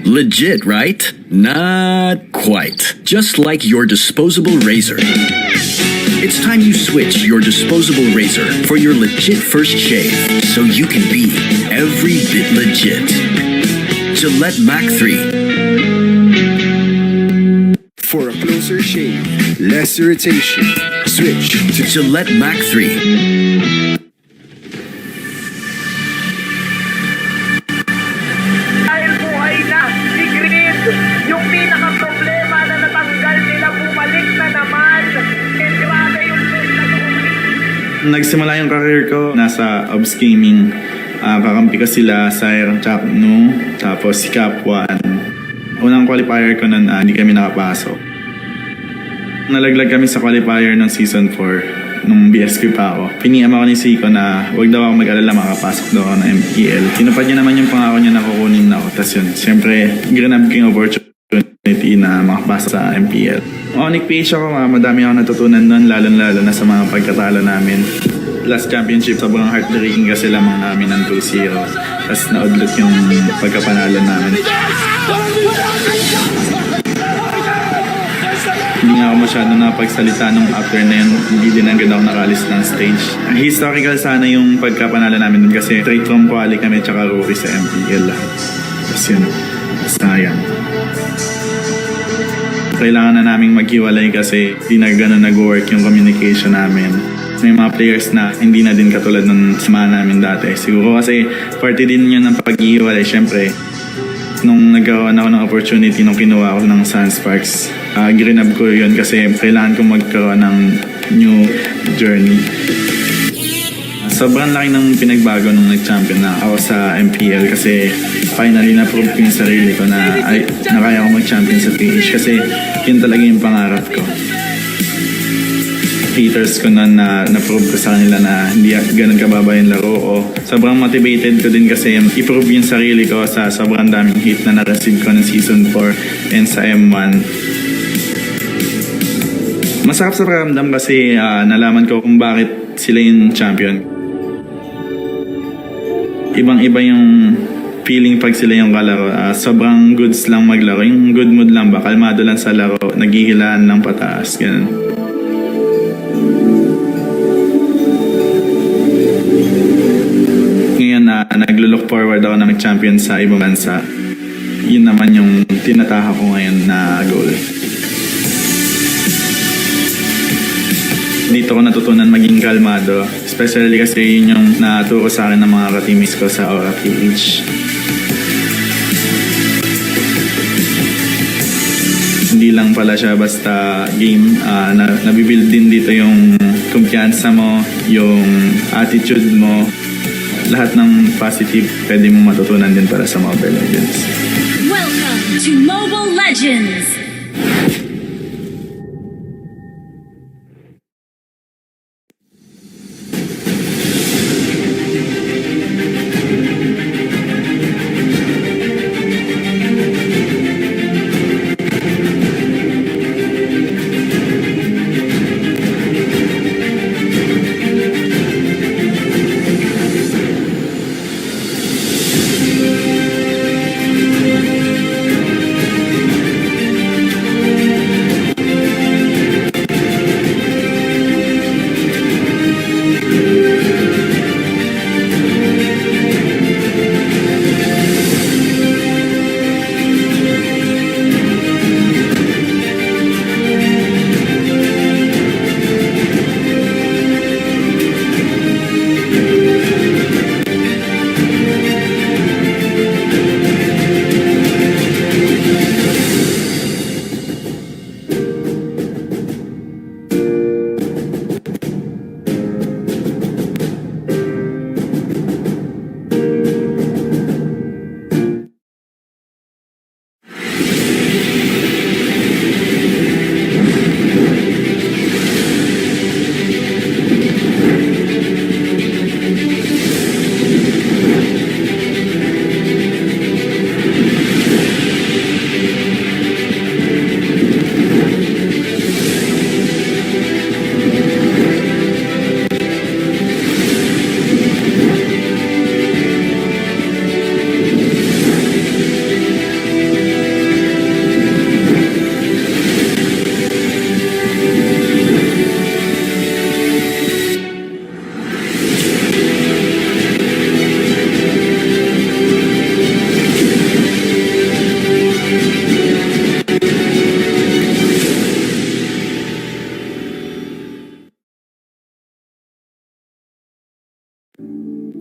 Legit, right? Not quite. Just like your disposable razor. It's time you switch your disposable razor for your legit first shave so you can be every bit legit. Gillette Mac 3. For a closer shave, less irritation, switch To Gillette Mac 3. Dahil buhay na si Grid, yung pinaka-problema na natanggal nila, bumalik na naman. And grabe yung best na Nagsimula yung career ko nasa Obs Gaming. Kakampi ko sila sa Chak Nu, tapos si Cap 1. Unang qualifier ko nun, hindi kami nakapasok. Nalaglag kami sa qualifier ng Season 4 nung BSQ pa ako. Piniam ako ni Siko na wag daw ako mag-alala, makapasok daw ako ng MPL. Tinupad niya naman yung pangako niya na kukunin na ako. Tapos yun, siyempre, granab ko yung opportunity na makapasok sa MPL. Onyx PH ako, madami ako natutunan nun, lalo-lalo na sa mga pagkatalo namin. Last championship, sobrang heartbreaking kasi lamang namin ng 2-0. Tapos naudlot yung pagkapanalo namin. Hindi nga ako masyado nakapagsalita nung after na yun. Hindi din agad ako nakalis ng stage. Historical sana yung pagkapanalo namin dun kasi straight from quali kami tsaka rookie sa MPL. Tapos yun, sayang. Kailangan na naming maghiwalay kasi hindi na gano'n nag-work yung communication namin. May mga players na hindi na din katulad ng samahan namin dati. Siguro kasi party din yun ng pag-ihiwalay. Siyempre, nung nagkaroon ako ng opportunity nung kinuha ako ng Sunsparks, grinab ko yun kasi kailangan ko magkaroon ng new journey. Sobrang laki ng pinagbago nung nag-champion na ako sa MPL kasi finally na-prove ko yung sarili ko na kaya ko mag-champion sa PH kasi yun talaga yung pangarap ko. Haters ko na-prove ko sa kanila na hindi ganun kababa yung laro o sobrang motivated ko din kasi i-prove yung sarili ko sa sobrang daming hate na na-receive ko ng Season 4 and sa M1. Masarap sa pakiramdam kasi nalaman ko kung bakit sila yung champion. Ibang-iba yung feeling pag sila yung kalaro. Sobrang goods lang maglaro. Yung good mood lang ba? Kalmado lang sa laro. Naghihilaan lang pataas. Ganun. Ngayon naglo-look forward ako na mag-champion sa ibang bansa. Yun naman yung tinataha ko ngayon na goal. Dito ko natutunan maging kalmado. Especially kasi yun yung naturo sa akin ng mga ka-teammates ko sa Aura PH. Hindi lang pala siya basta game. Nabibuild din dito yung kumpiyansa mo, yung attitude mo. Lahat ng positive pwede mo matutunan din para sa Mobile Legends. Welcome to Mobile Legends!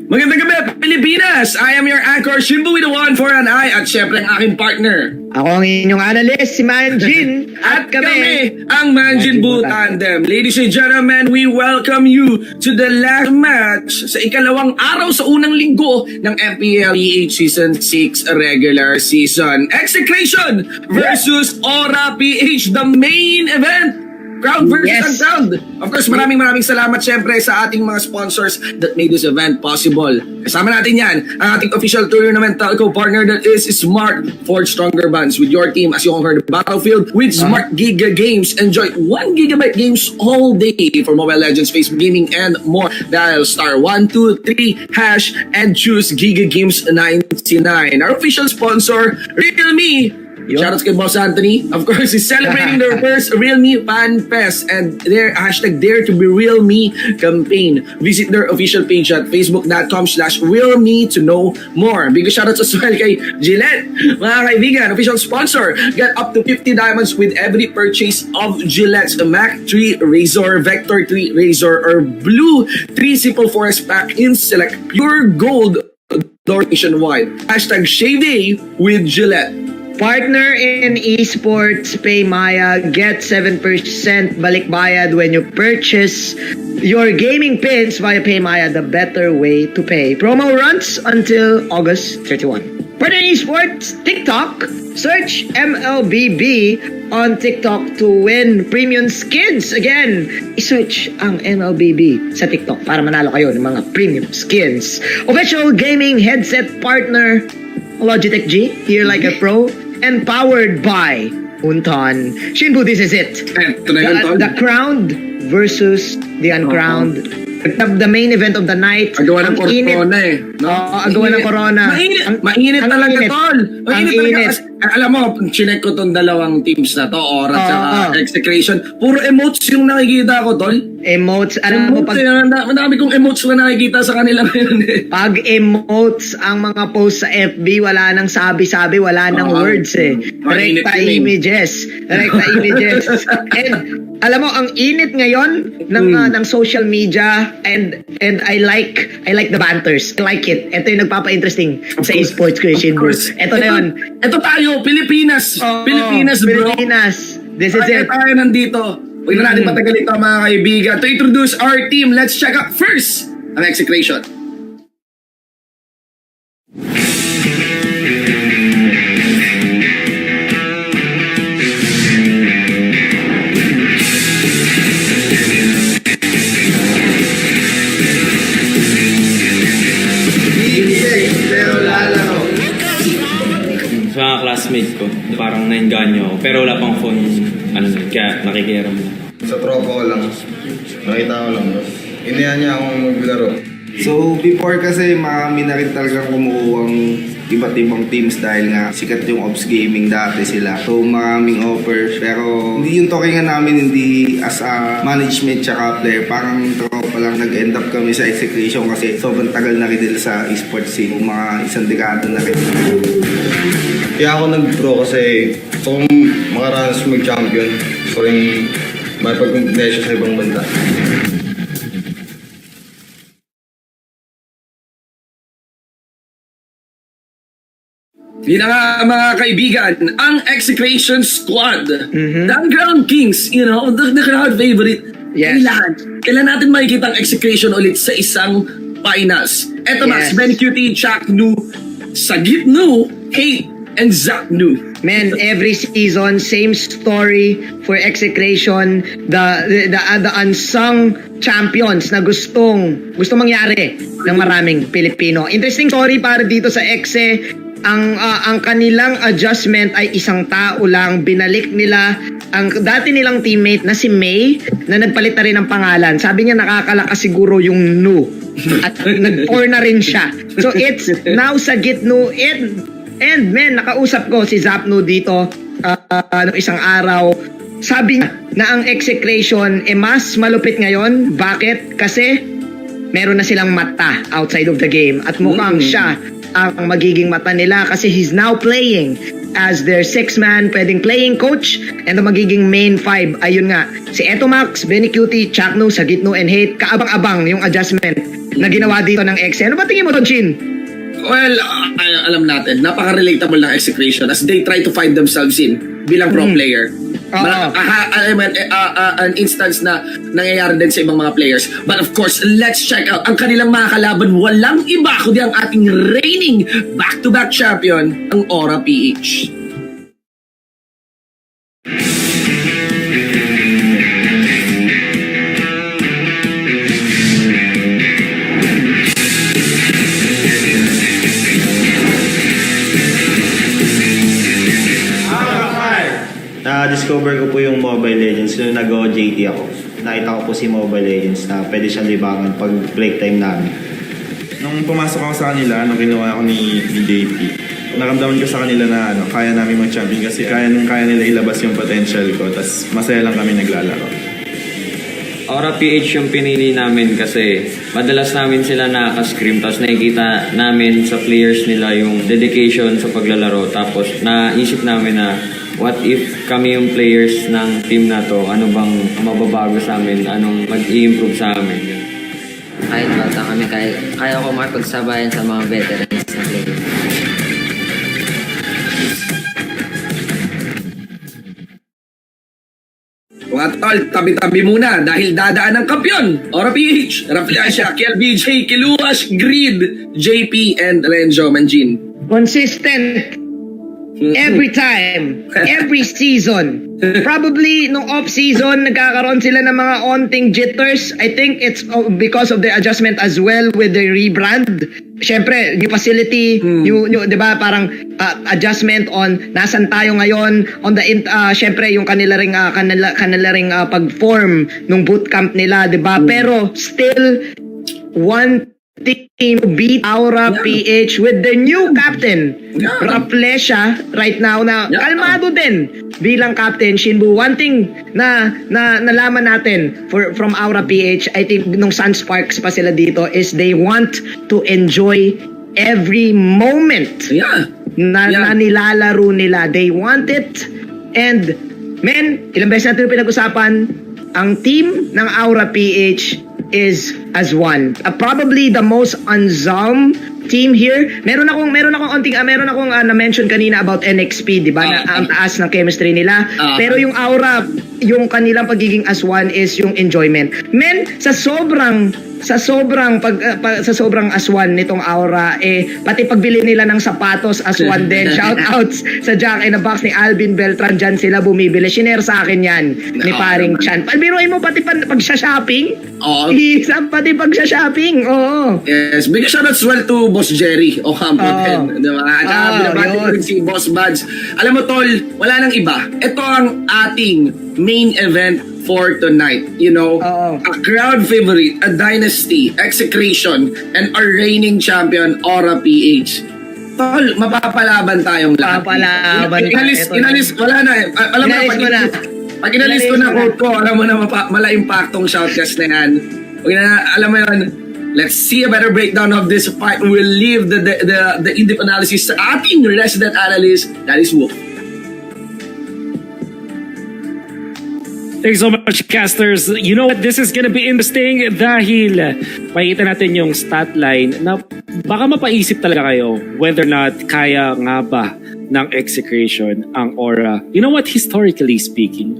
Magandang gabi, Pilipinas! I am your anchor, Shimbu with a one for an eye, at syempre ang aking partner. Ako ang inyong analyst, si Manjin. At kami ang Manjin Bu Tandem. Ladies and gentlemen, we welcome you to the last match sa ikalawang araw sa unang linggo ng MPL PH Season 6 regular season. Execration versus Aura PH, the main event. Crowd versus Uncrowd. Of course, maraming salamat syempre sa ating mga sponsors that made this event possible. Kasama natin yan, ang ating official tournament telco partner that is Smart. Forge stronger bonds with your team as you conquer the battlefield with Smart Giga Games. Enjoy 1 GB games all day for Mobile Legends, Facebook Gaming, and more. Dial *123# and choose Giga Games 99. Our official sponsor, Realme. Shoutouts kay Boss Anthony. Of course, he's celebrating their first Realme Fan Fest and their #Dare to be Realme campaign. Visit their official page at facebook.com/Realme to know more. Big shoutouts as well kay Gillette. Mga kaibigan, official sponsor. Get up to 50 diamonds with every purchase of Gillette's Mac 3 Razor, Vector 3 Razor, or Blue 3 Simple Forest Pack in select pure gold door nationwide. #Shave with Gillette. Partner in esports, PayMaya. Get 7% balikbayad when you purchase your gaming pins via PayMaya, the better way to pay. Promo runs until August 31. Partner in esports, TikTok. Search MLBB on TikTok to win premium skins. Again, i-search ang MLBB sa TikTok para manalo kayo ng mga premium skins. Official gaming headset partner, Logitech G, here like a pro. And powered by Unton. Shinbu, this is it. The crowned versus the uncrowned. The main event of the night. Agawa ng corona eh. No? Agawa ng corona. Mainit talaga, tol. Mainit talaga. Alam mo, chinek ko tong dalawang teams na to, Aura at Execration. Puro emotes yung nakikita ko, tol. Emotes, alam mo pag... Madami kong emotes na nakikita sa kanila ngayon eh. Pag emotes ang mga post sa FB, wala nang sabi-sabi, wala nang words eh. Rekta images. Rekta images. And alam mo, ang init ngayon ng social media and I like the banters. I like it. Ito yung nagpapa-interesting sa esports creation. Ito na yun. Ito tayo, Pilipinas. Pilipinas, bro. Pilipinas. This is it. Tayo nandito. Huwag na natin matagal ito, mga kaibigan. To introduce our team, let's check out first ang Execration. Sa mga classmates ko, parang nainganyo ako. Pero wala pang phone, kaya nakikiram lang. Sa tropa ko lang, nakita ko lang. Inayan niya akong maglaro. So before kasi marami na rin talagang kumukuhang iba't ibang teams dahil nga sikat yung Ops Gaming dati sila. So maraming offers pero hindi yung talkingan namin hindi as a management tsaka player. Parang tropa lang nag-end up kami sa Execration kasi sobrang tagal na rin nila sa esports scene. Mga isang dekada na rin. Kaya ako nag-pro kasi gusto kong makaranas mag-champion. Gusto rin makipag-competition sa ibang banda. Yun na nga, mga kaibigan, ang Execration Squad. The Ground Kings, you know, the crowd favorite. Yes. Kailan natin makikita ang Execration ulit sa isang finals. Eto Max, Ben Cutie, Chak Nu, Sagit Nu, Kate, and Zach Nu. Man, every season, same story for Execration. The unsung champions na gustong mangyari ng maraming Pilipino. Interesting story para dito sa Exe. Ang kanilang adjustment ay isang tao lang. Binalik nila ang dati nilang teammate na si May na nagpalit na rin ng pangalan. Sabi niya nakakalakas siguro yung Nu. At nag-or na rin siya. So it's now Sagit Nu and man, nakausap ko si Zapnu dito isang araw. Sabi niya na ang Execration mas malupit ngayon. Bakit? Kasi meron na silang mata outside of the game. At mukhang siya ang magiging mata nila kasi he's now playing as their 6-man, pwedeng playing coach and the magiging main 5. Ayun nga, si Etomax, Benny Cutie, Chakno, Sagitno, and Hate, kaabang-abang yung adjustment na ginawa dito ng Exe. Ano ba tingin mo doon, Chin? Well, alam natin, napaka-relatable ng Execration as they try to find themselves in bilang pro player. An instance na nangyayari din sa ibang mga players. But of course, let's check out ang kanilang mga kalaban. Walang iba kundi ang ating reigning back-to-back champion, ang Aura PH. Na-discover ko po yung Mobile Legends nung nag-OJT ako. Nakita ko po si Mobile Legends na pwede siyang libangan pag break time namin. Nung pumasok ako sa kanila, nung kinuha ako ni JP, naramdaman ko sa kanila na kaya namin mag-champion kasi kaya nila ilabas yung potential ko, tas masaya lang kami naglalaro. Aura PH yung pinili namin kasi madalas namin sila nakaka-scream tapos nakikita namin sa players nila yung dedication sa paglalaro tapos naisip namin na what if kami yung players ng team na to, ano bang mababago sa amin, anong mag-i-improve sa amin. Kahit bata kami, kaya ko makipagsabayan sa mga veterans na player. Mga tol, tabi-tabi muna dahil dadaan ng kampiyon. Aura PH, Raflasha, KLBJ, Kiluash, Grid, JP, and Renjo Manjin. Consistent. Every time, every season. Probably nung off-season, nagkakaroon sila ng mga onting jitters. I think it's because of the adjustment as well with the rebrand. Syempre, new facility, new 'di ba, parang adjustment on nasan tayo ngayon, on the syempre yung kanila ring pag-form nung bootcamp nila, 'di ba? Pero still one team beat Aura PH with their new captain, Raplesha, right now na kalmado din bilang captain. Shinbu, one thing na nalaman natin from Aura PH, I think nung Sunsparks pa sila dito, is they want to enjoy every moment na nilalaro nila. They want it. And men, ilang beses natin pinag-usapan, ang team ng Aura PH is as one. Probably the most unsung team here. Meron akong na-mention kanina about NXP, di ba? Na ang taas ng chemistry nila. Pero yung Aura, yung kanilang pagiging as one is yung enjoyment. Men, sa sobrang aswan nitong Aura, pati pagbili nila ng sapatos aswan din. Shoutouts sa Jack in the Box ni Alvin Beltran, dyan sila bumibili. Shinare sa akin yan ni paring Chan. Palbiruin mo pati pag-shopping. Pati pag-shopping. Oo. Yes, big shoutouts well to Boss Jerry o Campo din. Diba? Binabati ko rin si Boss Buds. Alam mo tol, wala nang iba. Ito ang ating main event for tonight. You know, a crowd favorite, a dynasty, execration, and a reigning champion, Aura PH. Tol, mapapalaban tayong lahat. Inalis, wala na eh. Alam mo na, pag inalis ko na quote ko, alam mo na mala-impactong shoutcast na yan. Alam mo yun, let's see a better breakdown of this fight. We'll leave the in-depth analysis sa ating resident analyst, that is Wolf. Thanks so much, casters. You know what? This is gonna be interesting dahil makikita natin yung stat line na baka mapaisip talaga kayo whether or not kaya nga ba ng execration ang Aura. You know what? Historically speaking,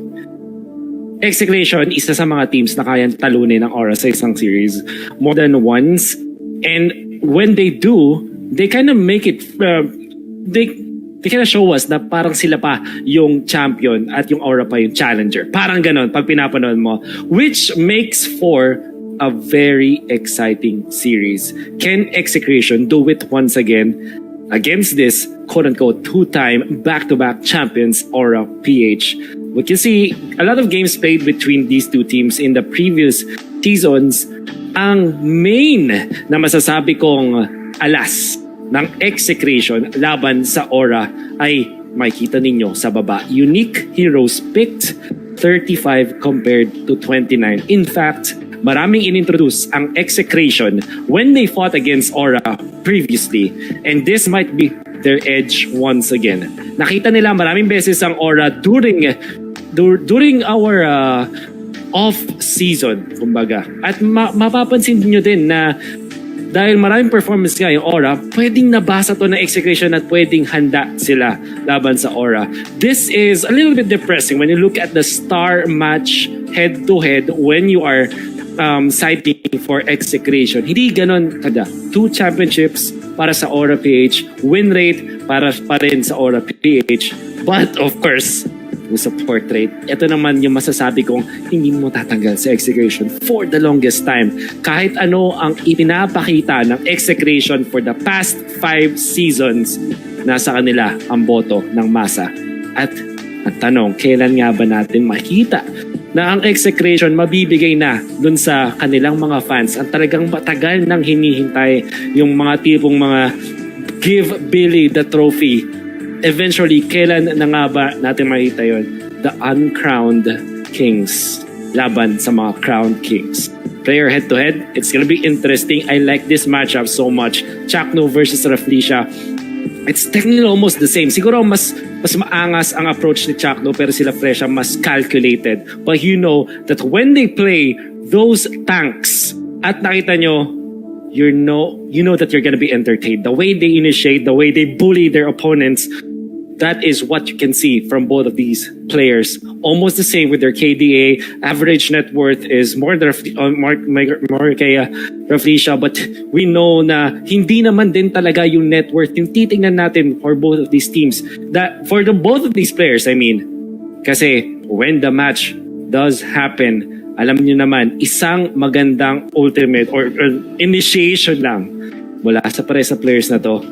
execration isa sa mga teams na kayang talunin ng Aura sa isang series more than once. And when they do, they kind of make it... They kind of show us na parang sila pa yung champion at yung Aura pa yung challenger. Parang ganon pag pinapanood mo. Which makes for a very exciting series. Can Execration do it once again against this quote-unquote two-time back-to-back champions Aura PH? We can see a lot of games played between these two teams in the previous seasons. Ang main na masasabi kong alas ng Execration laban sa Aura ay makikita ninyo sa baba. Unique heroes picked, 35 compared to 29. In fact, maraming inintroduce ang Execration when they fought against Aura previously. And this might be their edge once again. Nakita nila maraming beses ang Aura during our off-season, kumbaga. At mapapansin niyo din na dahil maraming performance nga yung Aura, pwedeng nabasa to na Execration at pwedeng handa sila laban sa Aura. This is a little bit depressing when you look at the star match head-to-head when you are citing for Execration. Hindi ganon kada. 2 championships para sa Aura PH, win rate para pa rin sa Aura PH. But of course, sa portrait, ito naman yung masasabi kong hindi mo tatanggal sa Execration for the longest time. Kahit ano ang ipinapakita ng Execration for the past 5 seasons, nasa kanila ang boto ng masa. At ang tanong, kailan nga ba natin makita na ang Execration mabibigay na dun sa kanilang mga fans ang talagang matagal nang hinihintay, yung mga tipong mga give Billy the trophy. Eventually, kailan na nga ba natin makita yon? The uncrowned kings laban sa mga crowned kings. Player head-to-head, it's gonna be interesting. I like this matchup so much. Chakno versus Raflesia. It's technically almost the same. Siguro mas maangas ang approach ni Chakno pero sila Flesia mas calculated. But you know that when they play those tanks at nakita nyo, you know that you're gonna be entertained. The way they initiate, the way they bully their opponents, that is what you can see from both of these players. Almost the same with their KDA. Average net worth is more than kaya Raflesia, but we know na hindi naman din talaga yung net worth yung titingnan natin for both of these teams. That for both of these players, I mean, kasi when the match does happen, alam niyo naman, isang magandang ultimate or initiation lang mula sa sa players na to,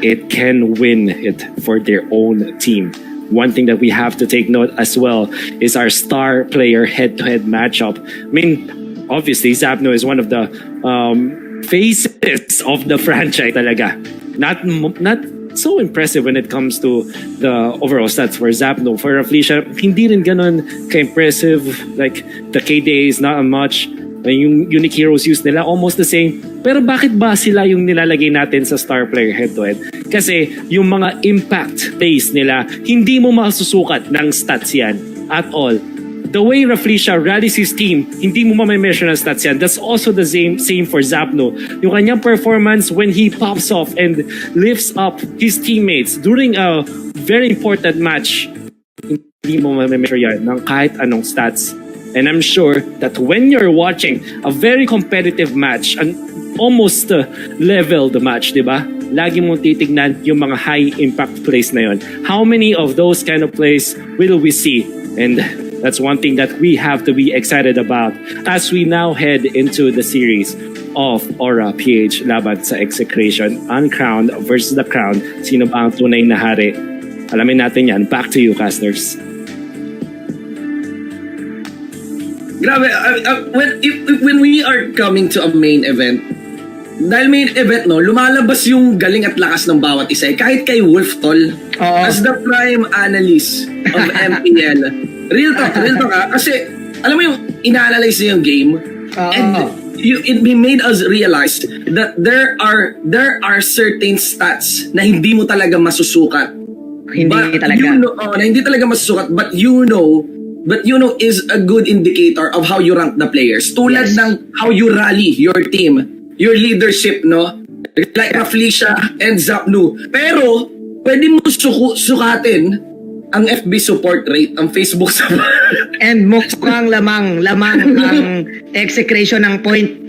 it can win it for their own team. One thing that we have to take note as well is our star player head-to-head matchup. I mean, obviously, Zapno is one of the faces of the franchise talaga. Not so impressive when it comes to the overall stats for Zapno. For Raflisha, hindi rin ganun ka-impressive. Like, the KDA is not much. Yung unique heroes use nila, almost the same. Pero bakit ba sila yung nilalagay natin sa star player head-to-head? Kasi yung mga impact plays nila, hindi mo masusukat ng stats yan at all. The way Raflisha rallies his team, hindi mo ma-measure ng stats yan. That's also the same for Zapno. Yung kanyang performance when he pops off and lifts up his teammates during a very important match, hindi mo ma-measure yan ng kahit anong stats. And I'm sure that when you're watching a very competitive match, an almost leveled match, di ba? Lagi mong titignan yung mga high impact plays na yon. How many of those kind of plays will we see? And that's one thing that we have to be excited about as we now head into the series of Aura PH laban sa Execration, Uncrowned versus the Crown. Sino ba ang tunay na hari? Alamin natin yan. Back to you, casters. Grabe, when we are coming to a main event, dahil main event, no, lumalabas yung galing at lakas ng bawat isa. Kahit kay Wolf Tol, as the prime analyst of MPL, real talk kasi alam mo yung ina-analyze niya yung game, and it made us realize that there are certain stats na hindi mo talaga masusukat. Hindi talaga. Na hindi talaga masusukat, but you know is a good indicator of how you rank the players. Tulad ng how you rally your team, your leadership, no? Like Raflisha and Zapnu. Pero, pwede mo sukatin ang FB support rate, ang Facebook support. And mukhang lamang ang execration ng 4%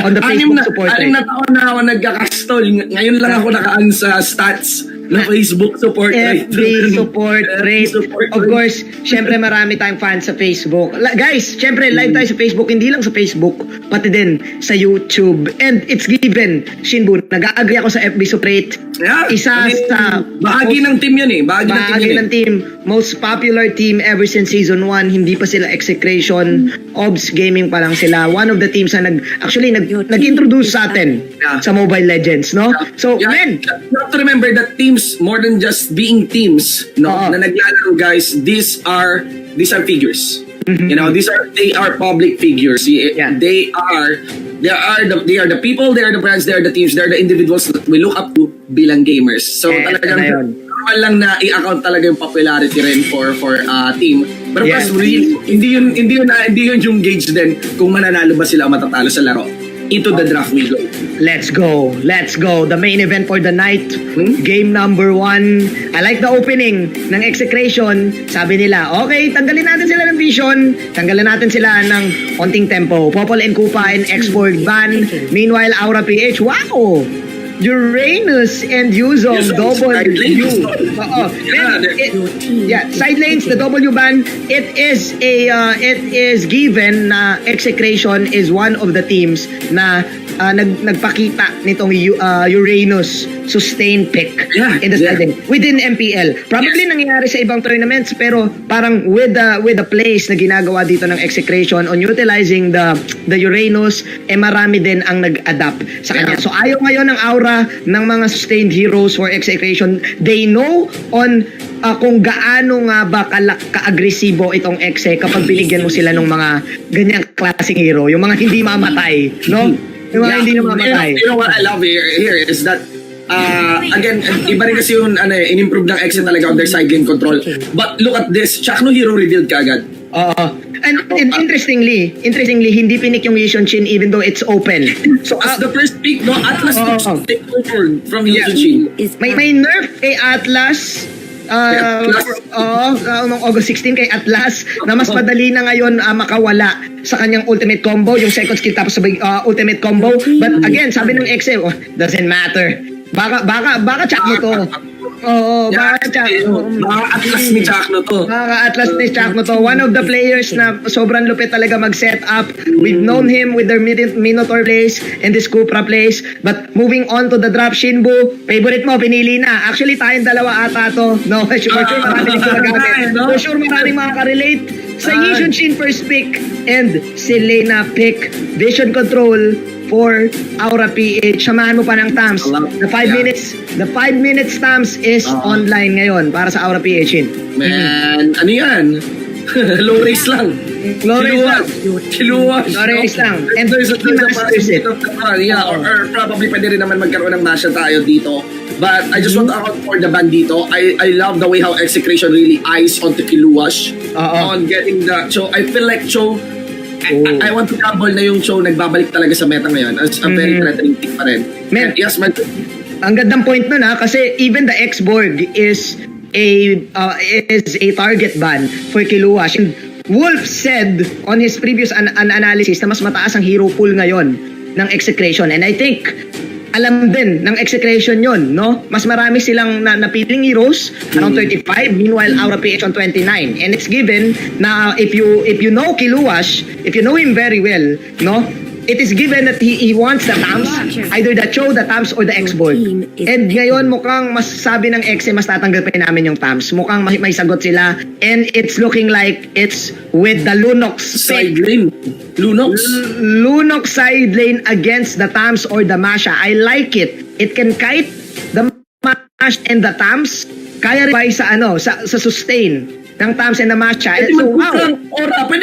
on the Facebook support rate. 6 na taon na ako nagkakastol. Ngayon lang ako nakaan sa stats na Facebook support rate. FB support rate. Of course, syempre marami tayong fans sa Facebook. Guys, syempre live tayo sa Facebook, hindi lang sa Facebook, pati din sa YouTube. And it's given, Shinbu, nag-agree ako sa FB support rate. Yeah, Isa sa bahagi ng team yun eh. Bahagi ng team. Most popular team ever since season 1. Hindi pa sila Execration. Obs Gaming pa lang sila. One of the teams na nag-introduce sa atin sa Mobile Legends, no? So, men, you have to remember that teams, more than just being teams, no, na naglalaro, guys, these are figures. You know, they are public figures. They are the people, they are the brands, they are the teams, they are the individuals that we look up to bilang gamers. So talagang normal lang na i-account talaga yung popularity rin for team. But of course, hindi yun yung gauge din kung mananalo ba sila o matatalo sa laro. Into the draft we go. Let's go. The main event for the night. Game number 1. I like the opening ng Execration. Sabi nila, okay, tanggalin natin sila ng vision. Tanggalin natin sila ng konting tempo. Popol and Koopa and Export ban. Meanwhile, Aura PH, wow! Uranus and Yuzong double U. Side lanes, the W ban. It is given na Execration is one of the teams na nagpakita nitong Uranus sustain pick in the side lane within MPL. Probably nangyayari sa ibang tournaments, pero parang with the plays na ginagawa dito ng Execration on utilizing the Uranus, marami din ang nag-adapt sa kanya. So ayaw ngayon ng Aura ng mga sustained heroes for Execration. They know on kung gaano nga ba ka-agresibo itong Exe kapag binigyan mo sila ng mga ganyang klaseng hero, yung mga hindi mamatay, no? Yung mga hindi mamatay. You know what I love here is that again, iba rin kasi yung in-improve ng Exe talaga on their side lane control. But look at this, Chakno hero revealed kaagad. And interestingly, hindi pinik yung Yishun Shin even though it's open. So as the first pick, no, Atlas take over from Yishun Shin. May nerf kay Atlas. Noong August 16 kay Atlas na mas madali na ngayon makawala sa kanyang ultimate combo, yung second skill tapos sabay ultimate combo. But again, sabi ng Exe, doesn't matter. Baka Chakno to. Baka Atlas ni Chakno to. Baka Atlas ni Chakno to. One of the players na sobrang lupit talaga mag-set up. We've known him with their Minotaur plays and this Cupra plays. But moving on to the drop, Shinbu, favorite mo, pinili na. Actually, tayong dalawa ata to. No, for sure marami dito nagamit. For sure maraming makaka-relate sa Yishun Shin first pick and si Lena pick. Vision control for Aura PH. Samahan mo pa ng Tams. The 5 minutes Tams is online ngayon para sa Aura PH. Man, ano yan? Low race lang. Low race lang. Kiluwas. Low race lang. And there's a possibility possibility or probably pwede rin naman magkaroon ng masya tayo dito. But I just want to account for the band dito. I love the way how Execration really eyes onto Kiluwas on getting the Cho. I feel like Cho, I want to gamble na yung Cho nagbabalik talaga sa meta ngayon as a very threatening team pa rin. Man, yes, man. Ang gandang point nun kasi even the X-Borg is a target ban for Kiluwas. And Wolf said on his previous analysis na mas mataas ang hero pool ngayon ng Execration. And I think alam din ng Execration yon, no? Mas marami silang napiling heroes, around 35, meanwhile Aura PH on 29. And it's given na if you know Kiluwas, if you know him very well, no? It is given that he wants the Tams, either the Cho, the Tams, or the X-Board. And ngayon mukhang mas sabi ng X mas tatanggapin namin yung Tams. Mukhang may sagot sila. And it's looking like it's with the Lunox side lane. Lunox side lane against the Tams or the Masha. I like it. It can kite the Masha and the Tams. Kaya rin sa sa sustain ng Tams and the Masha. Pwede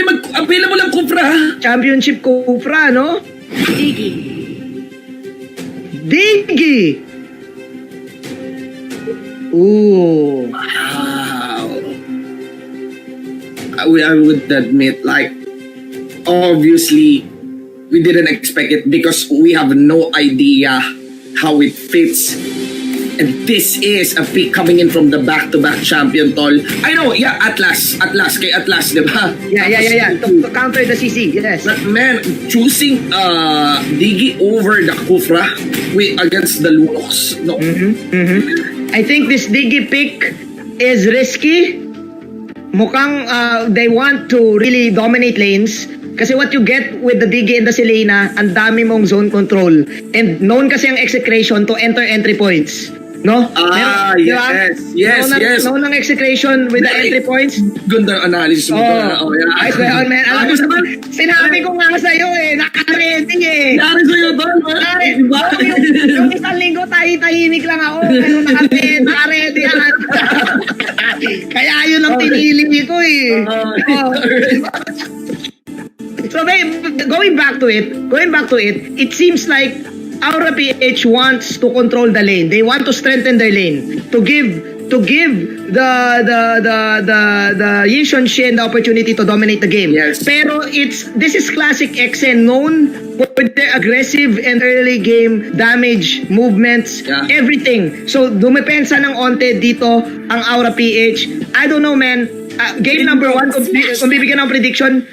pwede available ang Kufra. Championship Kufra, no? Diggy! Ooh. Wow. I would admit, like, obviously, we didn't expect it because we have no idea how it fits. And this is a pick coming in from the back-to-back champion, tol. I know, yeah, Atlas, kay Atlas, di ba? Yeah. To counter the CC, yes. But man, choosing Diggy over the Kufra against the Lunox, no? I think this Diggy pick is risky. Mukhang they want to really dominate lanes. Kasi what you get with the Diggy and the Selena, ang dami mong zone control. And known kasi ang Execration to enter entry points. No? Yes. Known ang Execration with the entry points. Ganda analysis mo. Ayos ba yun, man? Alam mo, sinabi ko nga sa'yo naka-ready Nari sa'yo doon, yung isang linggo, tahimik lang ako. Pero naka-ready Kaya yun ang pinili ko So going back to it, it seems like Aura PH wants to control the lane. They want to strengthen their lane to give the Yishun Shen the opportunity to dominate the game. Yes. Pero this is classic XN, known for their aggressive and early game damage, movements, everything. So dumepensa ng onte dito ang Aura PH. I don't know, man. Game number 1, kung bibigyan ng prediction,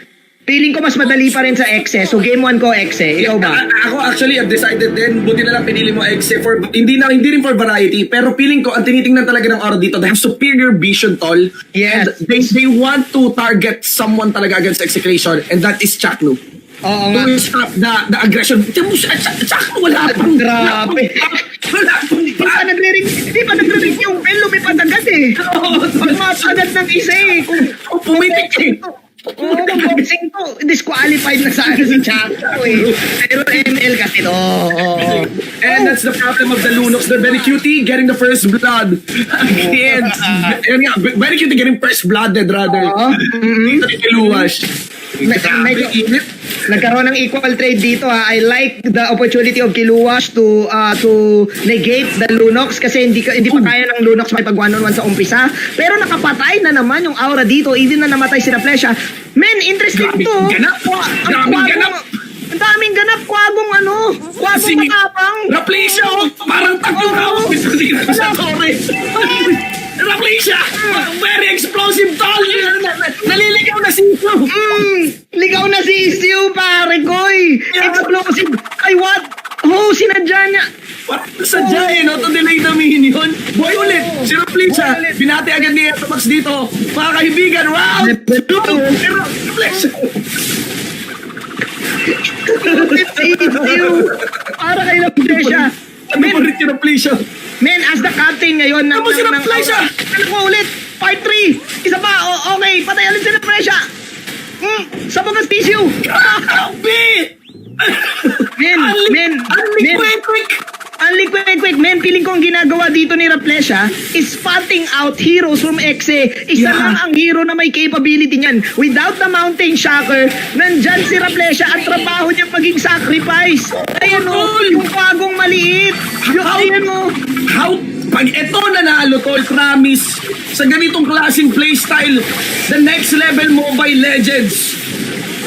feeling ko mas madali pa rin sa Exe. So game 1 ko Exe. Ikaw ba? Ako actually I've decided din, buti na lang pinili mo Exe for hindi rin for variety, pero feeling ko ang tinitingnan talaga ng Aura dito, they have superior vision, tol. Yes. And they want to target someone talaga against Execration, and that is Chaknu. Oo nga. To stop the aggression. Chaknu wala pang grabe. Wala pang Di pa nagre-ring yung bell, lumipad agad Pagmapagat ng isa Kung pumitik kung boxing to, disqualified na sa si Chaco Pero ML kasi And that's the problem of the Lunox. They're very cutie getting the first blood against. Very cutie getting first blooded rather. Dito ni Kiluwas. Nagkaroon ng equal trade dito I like the opportunity of Kiluwas to negate the Lunox kasi hindi pa kaya ng Lunox makipag 1-on-1 sa umpisa. Pero nakapatay na naman yung Aura dito, even na namatay si Raplesha. Men, interesting to. Ang daming ganap, kwagong matapang. Raplesha, parang tatlong hawak sa torre. Raplesha, very explosive tol. Naliligaw na si Isiu. Ligaw na si Isiu, pare koy. Explosive. Ay, what? Sinadya niya. Sadya to delay the minion. Boy ulit, si Raplesha. Binati agad ni Etomax dito. Mga kaibigan, round 2. Pero Raplesha. Para kay Raplesha. Men, as the captain ngayon ng Raplesha. Ano ko ulit? Part 3. Isa pa. Okay, patay ulit si Raplesha. Sa mga stisyo. Grabe! Men, quick, men, feeling ko ang ginagawa dito ni Raplesha is spotting out heroes from Exe. Isa lang ang hero na may capability niyan. Without the Mountain Shocker, nandyan si Raplesha at trabaho niya maging sacrifice. Ayan o, yung bagong maliit. Ayan o. Pag ito nanalo, tol, promise, sa ganitong klaseng playstyle, the next level Mobile Legends.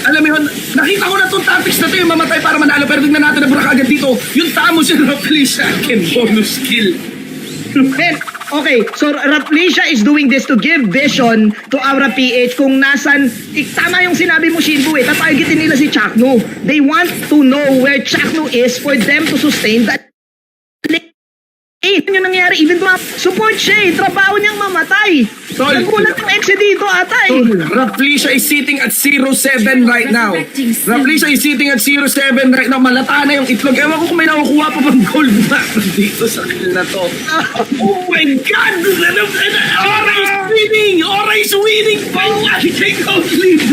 Alam mo yun, nakita ko na itong topics na ito yung mamatay para manalo, pero tignan natin na burak agad dito. Yung tamo si Raplesha can bonus kill. Men, okay, so Raplesha is doing this to give vision to Aura PH kung nasan, tama yung sinabi mo, Shinbu, tatargetin nila si Chakno. They want to know where Chakno is for them to sustain that. Yun yung nangyari, even though support siya trabaho niyang mamatay. Nagulat yung exe dito ata Raplesha is sitting at 0-7 right now. Raplesha is sitting at 0-7 right now. Malata na yung itlog. Ewan ko kung may nakukuha pa bang gold back dito sa kill na to. Oh my God! Aura is winning! Aura is winning! I take out lead!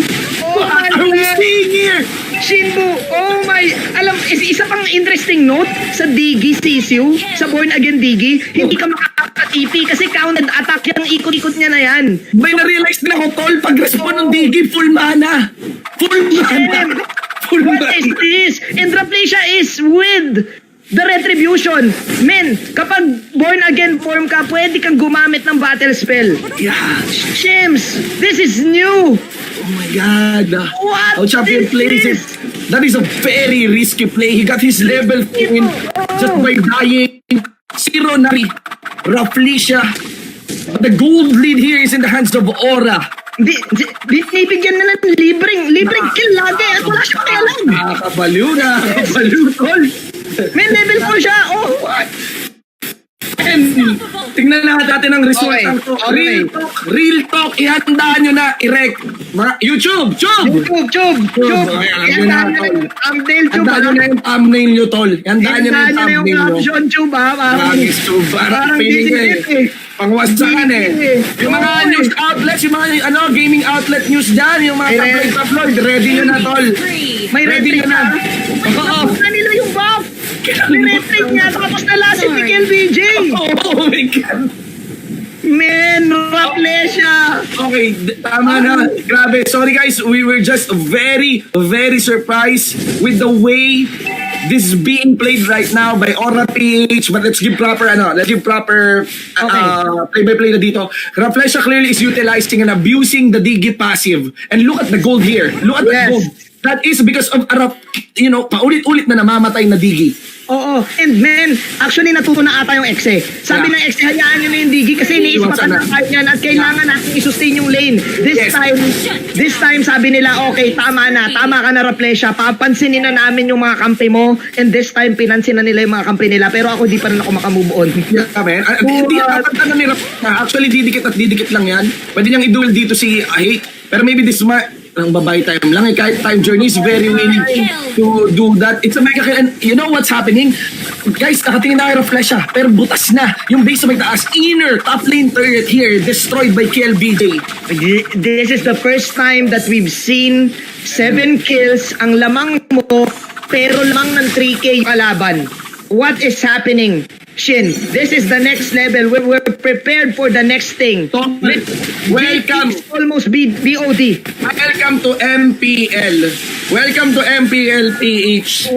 What are we seeing here? Shinbu, oh my, alam, isa pang interesting note sa Digi Sisiu, sa Born Again Digi, hindi ka makaka-TP kasi counted attack yung ikot-ikot niya na yan. May na-realize na ako, tol, pag-respond ng Digi, full mana. Full mana. What is this? And Raplesha is with the retribution. Men, kapag Born Again form ka, pwede kang gumamit ng battle spell. Yeah. Shims, this is new. Oh my God. What How champion is plays it. this? That is a very risky play. He got his level win just by dying. 0 na Raplesha. The gold lead here is in the hands of Aura. Binibigyan na ng libreng kill lagi at wala siya pakialam. Nakakabaliw, tol. May level 4 siya. Oh, what? And tingnan natin ang result. Okay. Real talk, ihandaan nyo na, i-rec. YouTube. Ihandaan nyo na yung thumbnail, Tube. Handaan nyo na yung thumbnail nyo, tol. Handaan nyo na yung thumbnail nyo. caption, Tube, ha? Promise, Tube. Parang feeling ko pangwasakan Yung mga news outlets, yung mga gaming outlet news dyan, yung mga tabloid, ready nyo na, tol. May ready nyo na. Oo. Kanila yung buff. Niretake niya, tapos nalasin ni KLBJ. Oh my God. Men, Raplesha. Okay, tama na. Grabe. Sorry guys, we were just very surprised with the way this is being played right now by Aura PH. But let's give proper play-by-play na dito. Raplesha clearly is utilizing and abusing the Digi passive. And look at the gold here. Look at the gold. That is because of paulit-ulit na namamatay na Digi. Oo. And men, actually natuto na ata yung Exe. Sabi ng Exe, hayaan nyo na yung Digi kasi iniispakan na kayo yan at kailangan natin i-sustain yung lane. This time sabi nila, okay, tama ka na Raplesha. Papansinin na namin yung mga kampi mo. And this time, pinansin na nila yung mga kampi nila. Pero ako di pa rin ako makamove on. Yeah, man. Actually, didikit lang yan. Pwede niyang i-duel dito si Ahit. Pero maybe this ang babae time lang kahit time journey is very willing to do that. It's a mega kill and you know what's happening? Guys, nakatingin na kay Raplesha pero butas na yung base sa may taas. Inner top lane turret here destroyed by KLBJ. This is the first time that we've seen 7 kills ang lamang mo pero lamang ng 3K kalaban. What is happening? Shin, this is the next level. We're prepared for the next thing. Welcome. Almost BOD. Welcome to MPL. Welcome to MPL PH.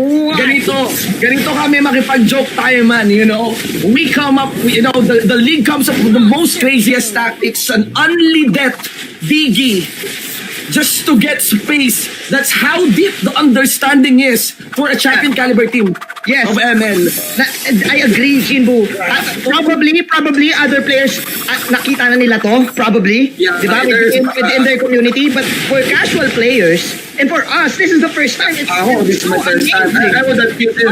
Ganito kami makipag-joke tayo, man, you know. We come up, the league comes up with the most craziest tactics, an only death Digi just to get space. That's how deep the understanding is for a champion caliber team of ML. I agree, Shinbu. Probably other players nakita na nila to, probably. Yeah, diba? Within their community. But for casual players, and for us, this is the first time. This is my first time. I would admit it.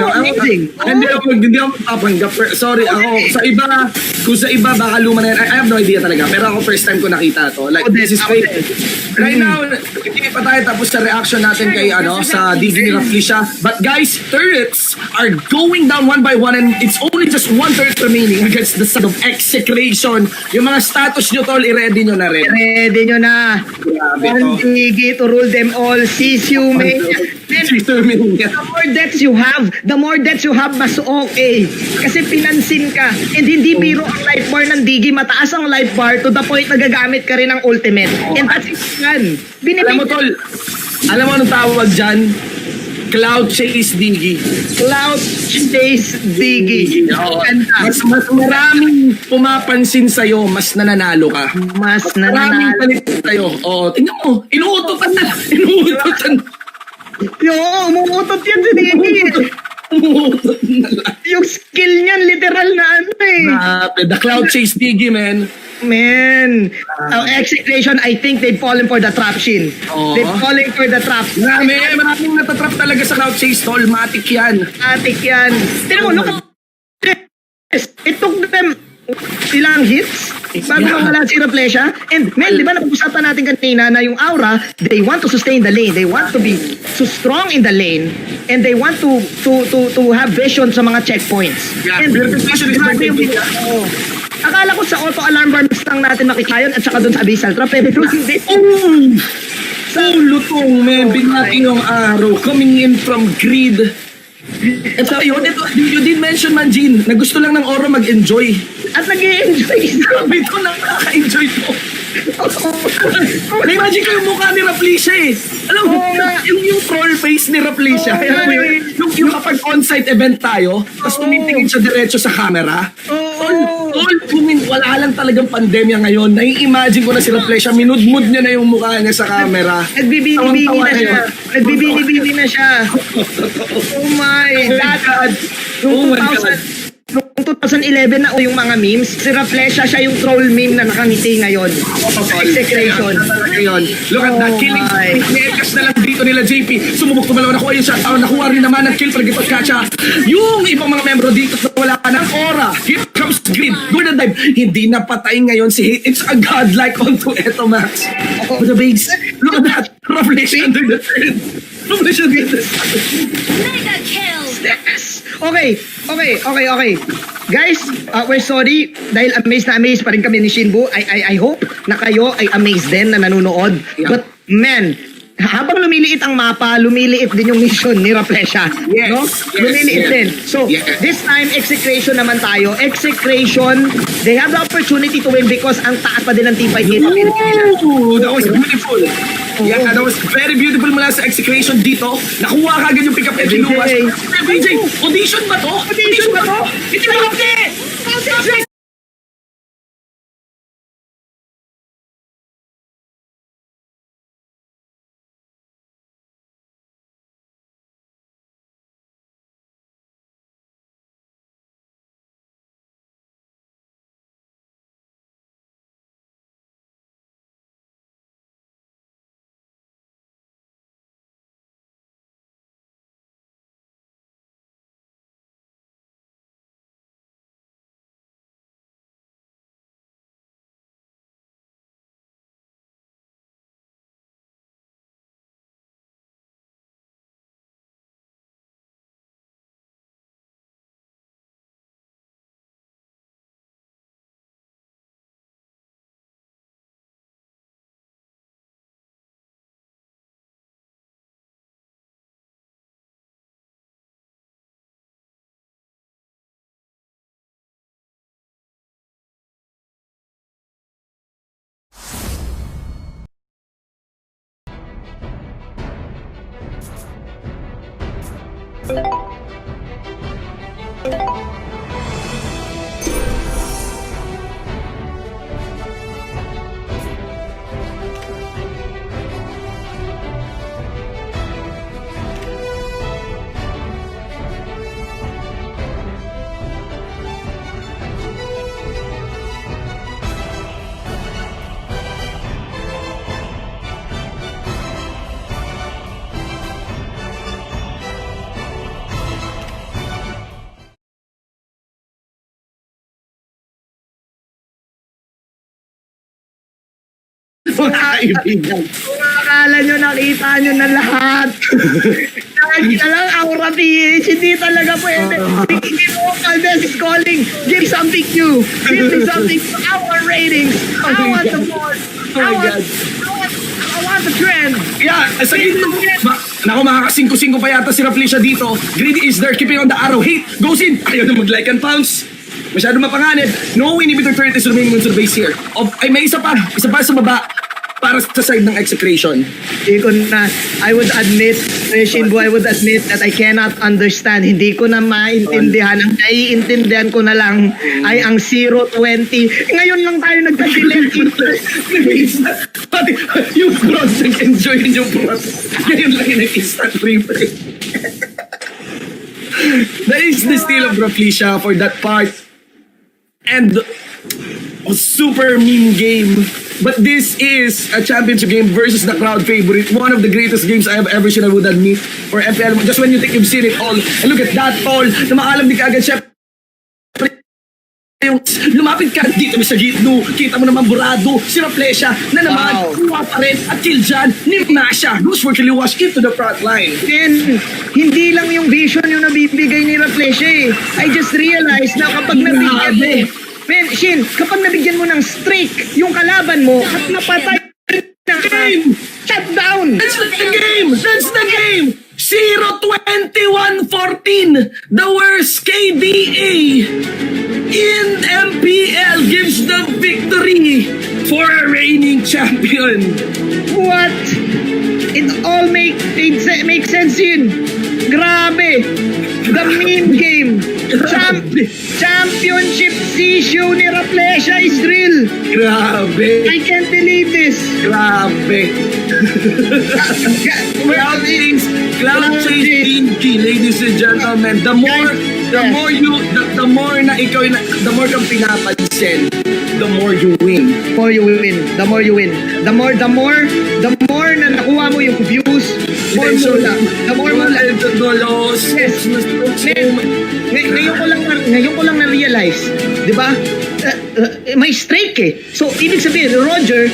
Hindi ako papanggap. Sorry, kung sa iba baka luma na yan. I have no idea talaga. Pero ako first time ko nakita to. Like, this is great. Right now, hindi pa tayo tapos sa reaction natin kay sa Digi ni Raplesha. But guys, turrets are going down one by one and it's only just one turret remaining against the side of execration. Yung mga status nyo, tol, i-ready nyo na rin. Ready nyo na. One Digi to rule them all. Sisiu, man. determining yan. The more debts you have, mas okay. Kasi pinansin ka. And hindi biro ang life bar ng Digi. Mataas ang life bar to the point na gagamit ka rin ng ultimate. And that's it yan. Alam mo, tol, alam mo anong tawag dyan? Cloud Chase Digi. Cloud Chase Digi. Mas maraming pumapansin sa'yo, mas nananalo ka. Mas maraming nananalo. palit sa'yo. Oo, tingnan mo, inuutotan na. Inuutotan. Yo, umuutot yan si Digi. Umuutot na lang. Yung skill niyan, literal na ano eh. The Cloud Chase Digi, man. Man, execution, I think they've fallen for the trap, Shin. Oo. They've fallen for the trap. Maraming natatrap talaga sa Cloud Chase, tol. Matik yan. Matik yan. Tignan mo, look at this. It took them ilang hits bago mawala si Raplesha. And man, di ba napag-usapan natin kanina na yung Aura, they want to sustain the lane. They want to be so strong in the lane. And they want to have vision sa mga checkpoints. Yeah, And vision is my favorite. Akala ko sa auto-alarm burns lang natin makikita yun at saka doon sa abyssal trap. Pero hindi. Lutong, man. Binati yung araw. Coming in from grid. Ito, you did mention, Manjin, na gusto lang ng Oro mag-enjoy. At nag-i-enjoy. Sabi ko, nakaka-enjoy to. Na-imagine ko yung mukha ni Raplisha eh. Alam mo, yung troll face ni Raplisha. Yung kapag on-site event tayo, tapos tumitingin siya diretso sa camera. Wala lang talagang pandemya ngayon. Nai-imagine ko na si Raplisha, minudmud niya na yung mukha niya sa camera. Nagbibini-bini na siya. Nagbibini-bini na siya. Oh my God. Noong 2011 na yung mga memes, si Raplesha siya yung troll meme na nakangiti ngayon. Execration. Look at that, killing. Nekas na lang dito nila, JP. Sumubok tumalaw, nakuha yung shutdown, nakuha rin naman ng kill para Gipot Kacha. Yung ibang mga membro dito na wala ng aura. Here comes Grid. Golden Dive. Hindi na patay ngayon si Hate. It's a godlike onto Eto Max. With the base. Look at that. Revelation under the turn. Revelation under the Mega kill. Okay. Guys, we're sorry dahil amazed pa rin kami ni Shinbu. I hope na kayo ay amazed din na nanonood. Yeah. But man, habang lumiliit ang mapa, lumiliit din yung mission ni Raplesha. Yes, No? yes, Lumiliit yes. din. So, this time, execration naman tayo. Execration, they have the opportunity to win because ang taas pa din ng team fight dito. Ooh, that was beautiful. Yeah, that was very beautiful mula sa execution dito. Nakuha ka agad yung pick-up engine luwas. BJ, audition ba to? Audition ba to? Hindi ba okay? Mga kaibigan. Akala nyo, nakita nyo na lahat. Nakita lang, Aura PH, hindi talaga pwede. Hindi mo, Caldes is calling. Give something new. Give me something. Our ratings. I want the most. Oh my God. I want the trend. Yeah, sa gitna. Naku, makakasingko-singko pa yata si Raflisha dito. Greedy is there, keeping on the arrow. Hate goes in. Ayaw na mag-like and pounce. Masyado mapanganib. No inhibitor turret is remaining on the base here. Ay, may isa pa sa baba. Para sa side ng execration. Hindi ko na, I would admit, Shinbu, I would admit that I cannot understand. Hindi ko na maintindihan. Ang naiintindihan ko na lang ay ang 0-20. Ngayon lang tayo nagka-delete. Yung cross, nag-enjoy rin yung cross. Ngayon lang yung nag-instant replay. That is the steal of Raflisha for that part. And a super mean game. But this is a championship game versus the crowd favorite. One of the greatest games I have ever seen, I would admit, for MPL. Just when you think you've seen it all. And look at that all. Na maalam di ka agad siya. Yung lumapit ka dito sa gitno, kita mo naman burado, si Raflisha na naman, kuha pa rin, at kill dyan, ni Masha, goes for Kiliwash into the front line. And hindi lang yung vision yung nabibigay ni Raflisha eh. I just realized na kapag nabigyan mo, man, Shin, kapag nabigyan mo ng streak yung kalaban mo at napatay ng game, shut down! That's the game! That's the game! 0-21-14, the worst KDA in MPL gives the victory for a reigning champion. What? It all makes sense yun. Grabe! The meme game. Championship issue ni Raflisha is real. Grabe. I can't believe this. Grabe. Cloud chase Inky, ladies and gentlemen. The more na ikaw, the more kang pinapansin, the more you win. The more you win. The more na nakuha mo yung views, the more mo lang. Yes. Ngayon ko lang na-realize, di ba? May streak eh. So, ibig sabihin, Roger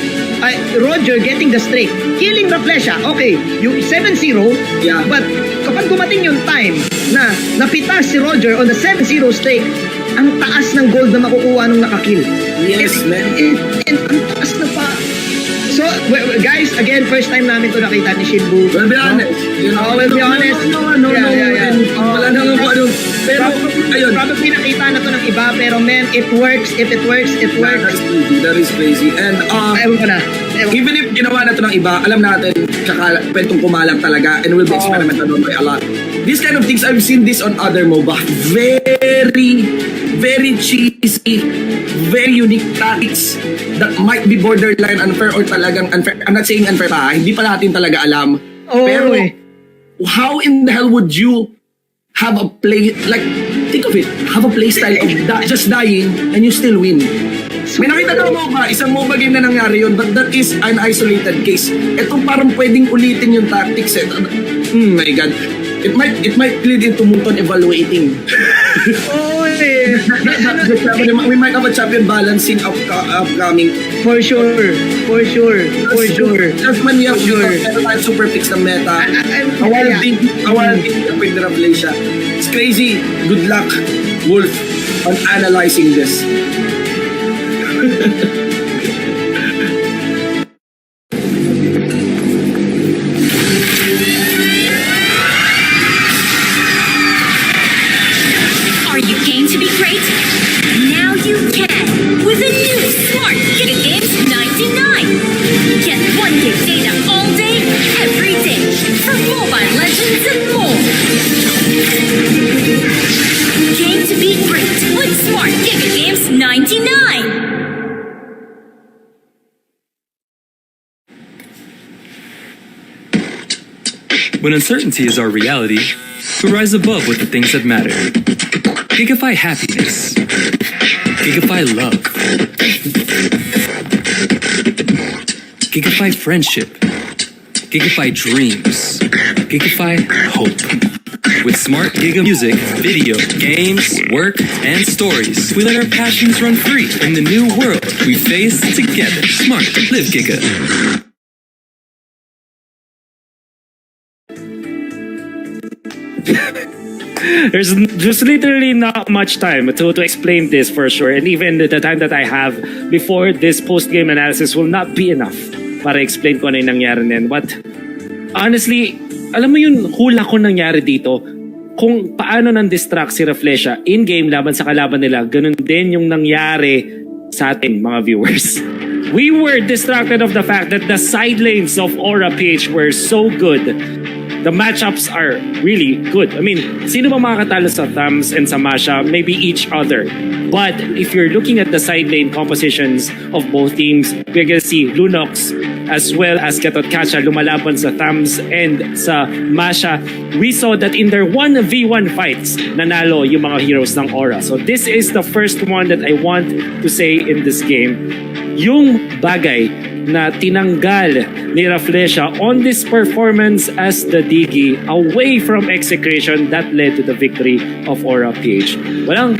getting the streak. Killing Raflisha, okay, yung 7-0, yeah. But kapag dumating yung time na napitas si Roger on the 7-0 streak, ang taas ng gold na makukuha nung nakakill. Yes, man. And ang taas na pa. So, guys, again, first time namin to nakita ni Shinbu. We'll be honest. We'll be honest. Yeah. Wala nang kung ano. Pero, ayun. Probably nakita na to ng iba, pero man, it works. If it works, it works. That is crazy. And, ewan ko na. Even if ginawa na to ng iba, alam natin, kwentong kumalang talaga and will be experimented on by a lot. These kind of things, I've seen this on other MOBA. Very cheesy, very unique tactics that might be borderline unfair or talagang unfair. I'm not saying unfair pa, hindi pa natin talaga alam. Pero, how in the hell would you have a play, like, think of it, have a play style of just dying and you still win? May nakita na MOBA, isang MOBA game na nangyari yun, but that is an isolated case. Ito parang pwedeng ulitin yung tactics eh. My God. It might lead into Munton evaluating. We might have a champion balancing upcoming. For sure. That's when we have super fix the meta. A wild thing with Raflisha. It's crazy. Good luck, Wolf, on analyzing this. Are you game to be great? Now you can with a new Smart Giga Games 99. Get 1 gig data all day, every day for Mobile Legends and more. Game to be great with Smart Giga Games 99. When uncertainty is our reality, we rise above with the things that matter. Gigify happiness. Gigify love. Gigify friendship. Gigify dreams. Gigify hope. With smart Giga music, video, games, work, and stories, we let our passions run free in the new world we face together. Smart, live Giga. There's just literally not much time to explain this for sure. And even the time that I have before this post-game analysis will not be enough para explain ko ano yung nangyari na yan. But honestly, alam mo yung hula ko nangyari dito, kung paano nang-distract si Reflecia in-game laban sa kalaban nila, ganun din yung nangyari sa atin mga viewers. We were distracted of the fact that the side lanes of Aura PH were so good. The matchups are really good. I mean, sino ba makakatalo sa Thumbs and sa Masha? Maybe each other. But if you're looking at the side lane compositions of both teams, we're gonna see Lunox as well as Ketot Kacha lumalaban sa Thumbs and sa Masha. We saw that in their 1v1 fights, nanalo yung mga heroes ng Aura. So this is the first one that I want to say in this game. Yung bagay na tinanggal ni Reflecia on this performance as the Digi away from execution that led to the victory of Aura PH. Walang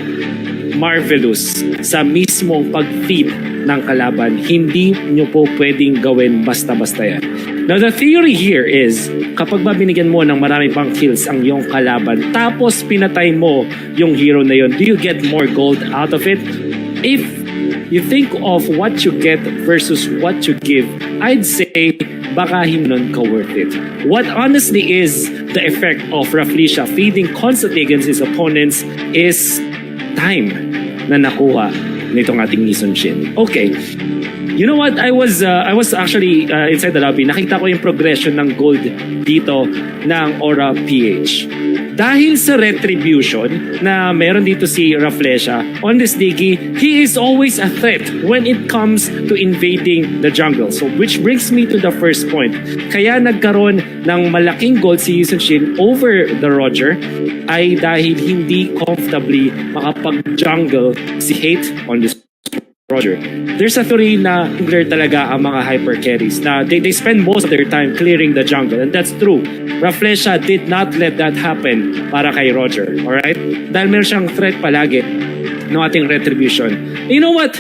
marvelous sa mismong pag-feed ng kalaban. Hindi nyo po pwedeng gawin basta-basta yan. Now the theory here is kapag ba binigyan mo ng marami pang kills ang iyong kalaban tapos pinatay mo yung hero na yon, do you get more gold out of it? If you think of what you get versus what you give, I'd say baka hindi ka worth it. What honestly is the effect of Reflecia feeding constantly against his opponents is time na nakuha nitong ating Nissan Shin. Okay. You know what? I was actually inside the lobby. Nakita ko yung progression ng gold dito ng Aura PH. Dahil sa retribution na meron dito si Reflecia on this Digi, he is always a threat when it comes to invading the jungle. So which brings me to the first point. Kaya nagkaroon ng malaking gold si Yusun Shin over the Roger ay dahil hindi comfortably makapag-jungle si Hate on this Roger. There's a theory na jungler talaga ang mga hyper carries na they spend most of their time clearing the jungle, and that's true. Reflecia did not let that happen para kay Roger, alright? Dahil meron siyang threat palagi ng ating retribution. You know what?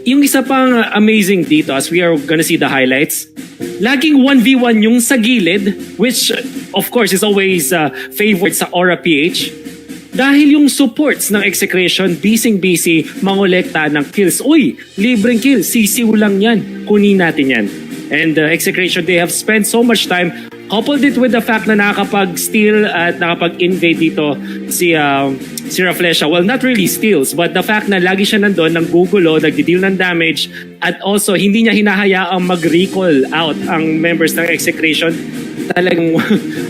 Yung isa pang amazing dito as we are gonna see the highlights, laging 1v1 yung sa gilid, which of course is always favored sa Aura PH. Dahil yung supports ng execution, busy mangolekta ng kills. Uy, libreng kill, sisiw lang yan. Kunin natin yan. And execution, they have spent so much time. Coupled it with the fact na nakakapag-steal at nakapag-invade dito si Reflecia. Well, not really steals, but the fact na lagi siya nandun, nanggugulo, nagdi-deal ng damage, at also hindi niya hinahayaang mag-recall out ang members ng execution. Talagang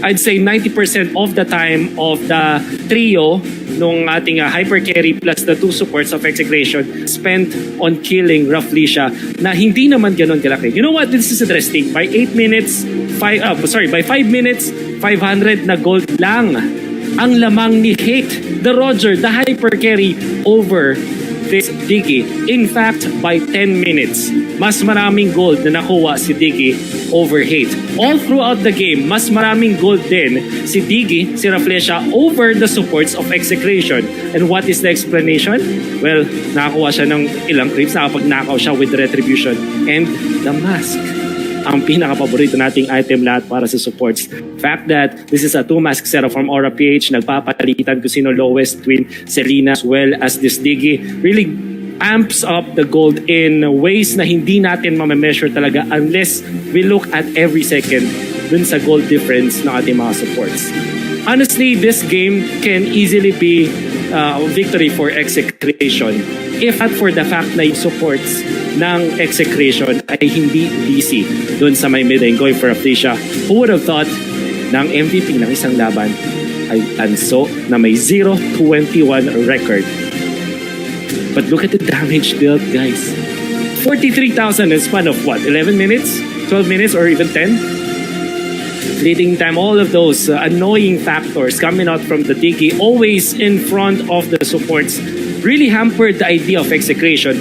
I'd say 90% of the time of the trio nung ating hyper carry plus the two supports of execution spent on killing Reflecia na hindi naman ganun kalaki. You know what? This is interesting. By 5 minutes, 500 na gold lang ang lamang ni Hate, the Roger, the hyper carry over this Digi. In fact, by 10 minutes, mas maraming gold na nakuha si Digi over Hate. All throughout the game, mas maraming gold din si Digi, si Reflecia over the supports of execution. And what is the explanation? Well, nakakuha siya ng ilang creeps, nakapag-knockout siya with retribution and the mask. Ang pinaka-paborito nating item lahat para sa supports. Fact that this is a 2-mask setup from Aura PH, nagpapalitan kung sino lowest between Selena as well as this Digi. Really amps up the gold in ways na hindi natin ma-measure talaga unless we look at every second dun sa gold difference ng ating mga supports. Honestly, this game can easily be a victory for execution if not for the fact na yung supports ng execution ay hindi busy dun sa may mid lane going for Reflecia. Who would have thought ng MVP ng isang laban ay tanso na may 0-21 record. But look at the damage dealt, guys. 43,000 in span of what? 11 minutes? 12 minutes or even 10? Leading time, all of those annoying factors coming out from the Digi, always in front of the supports, really hampered the idea of execution.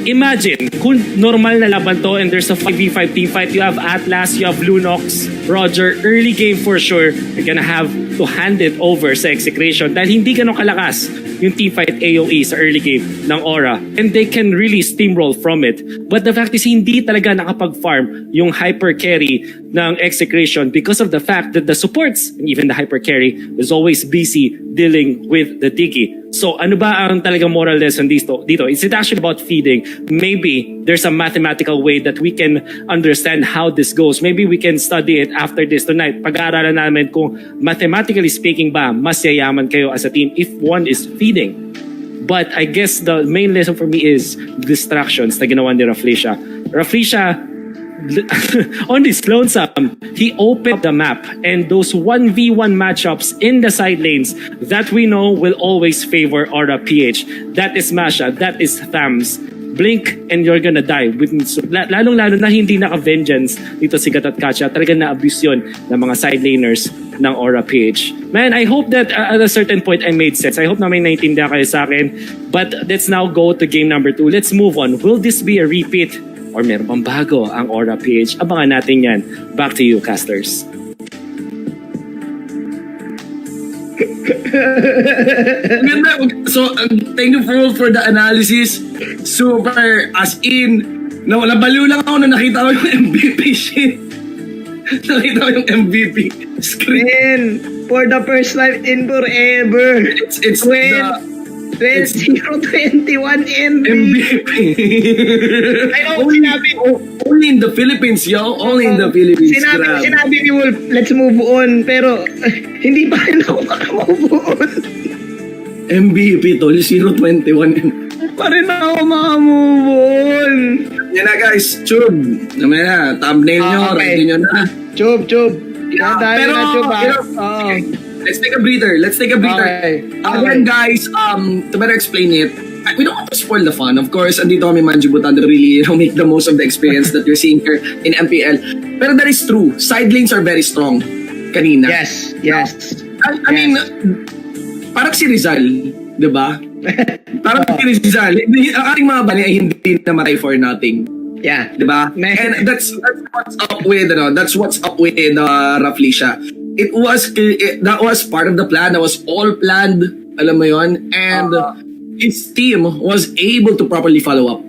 Imagine, kung normal na laban to and there's a 5v5 team fight, you have Atlas, you have Lunox, Roger, early game for sure, you're gonna have to hand it over sa execution dahil hindi ganun kalakas yung teamfight AOE sa early game ng Aura. And they can really steamroll from it. But the fact is, hindi talaga nakapag-farm yung hyper carry ng execution because of the fact that the supports, and even the hyper carry, is always busy dealing with the Tiki. So ano ba ang talagang moral lesson dito? Is it actually about feeding? Maybe there's a mathematical way that we can understand how this goes. Maybe we can study it after this tonight. Pag-aaralan namin kung mathematically speaking ba, mas yayaman kayo as a team if one is feeding. But I guess the main lesson for me is distractions na ginawa ni Raflisha. Raflisha, on this lonesome, he opened the map, and those 1v1 matchups in the side lanes that we know will always favor Aura PH. That is Masha, that is Thams. Blink and you're gonna die. Lalong-lalo na hindi naka-vengeance dito si Gat at Katya. Talagang na-abuse yun ng mga side laners ng Aura PH. Man, I hope that at a certain point I made sense. I hope na may naiintindihan kayo sa akin. But let's now go to game number 2. Let's move on. Will this be a repeat? Or meron pang bago ang Aura PH? Abangan natin yan. Back to you, casters. Ganda. So, thank you for the analysis. Super, as in, nabaliw lang ako na nakita ko yung MVP shit. Nakita ko yung MVP screen. For the first time in forever. It's the 2021 MVP. I know, sinabi ko. Only in the Philippines, yo. Only in the Philippines. Sinabi ni Wolf, let's move on. Pero, hindi pa rin ako makamove on. MVP, tol. 021. Pa rin ako makamove on. Yan na, guys. Chub. Naman na. Thumbnail nyo. Okay. Write nyo na. Chub. Yeah, Pero, na, Chub, let's take a breather. Okay. Again, guys, to better explain it, we don't want to spoil the fun. Of course, andito kami Manjibutan to really make the most of the experience that you're seeing here in MPL. Pero that is true. Side lanes are very strong. Kanina. Yes. I mean, parang si Rizal, di ba? Parang si Rizal. Ang ating mga bani ay hindi namatay for nothing. Yeah. Di ba? And that's what's up with, Raflisha. That was part of the plan. That was all planned. Alam mo yun? And his team was able to properly follow up.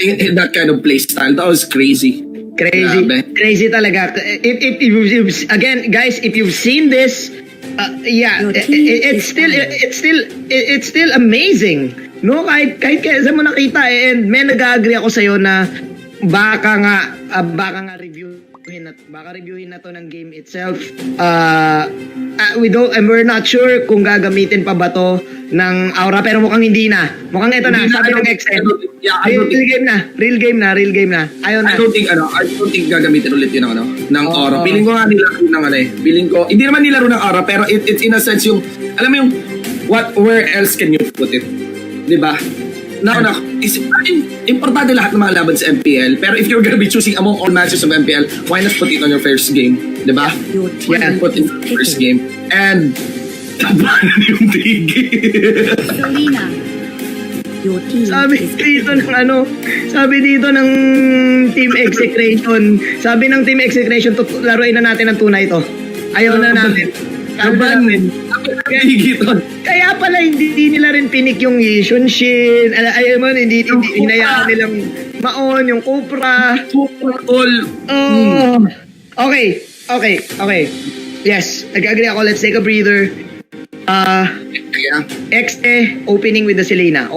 In that kind of play style. That was crazy. Crazy talaga. If again, guys, if you've seen this, it's still amazing. No, kahit kaya mo nakita and may nag-agree ako sa'yo na baka nga reviewin na to ng game itself. We're not sure kung gagamitin pa ba to ng Aura, pero mukhang hindi na. Mukhang ito na, sabi ng XM. Real game na. Ayaw na. I don't think gagamitin ulit yun ng Aura. Feeling ko nga nilaro ng hindi naman nilaro ng Aura, pero it's in a sense yung, alam mo yung, where else can you put it? Diba? Importante lahat ng mga laban sa MPL. Pero if you're gonna be choosing among all matches of MPL, why not put it on your first game? Diba? Yeah, put it on your first game. And, tabanan yung Digi. Selena, your team sabi dito ng Team Execration. Sabi ng Team Execration, laruin na natin ang tunay ito. Ayaw na natin. Kaya pala hindi nila rin pinik yung Shunshin. Ayaw mo, hindi hinayaan nilang Maon, yung Cupra. Okay. Yes, nag-agree ako. Let's take a breather. XE, opening with the Selena.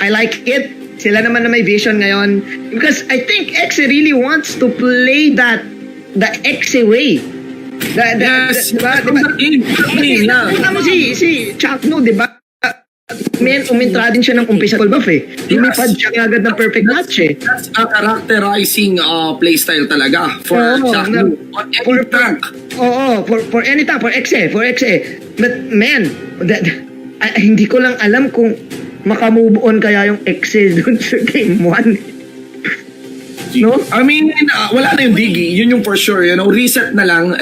I like it. Sila naman na may vision ngayon. Because I think XE really wants to play the XE way. Diba? Kita mo si Chakno, diba? Umintra din siya ng umpisa buff eh. Lumipad siya agad ng perfect match eh. That's a characterizing playstyle talaga for Chakno. On any tank. For any tank, for XE. But man, hindi ko lang alam kung makamove on kaya yung XE dun sa game 1. No? I mean, wala na yung Digi. Yun yung for sure. Reset na lang. No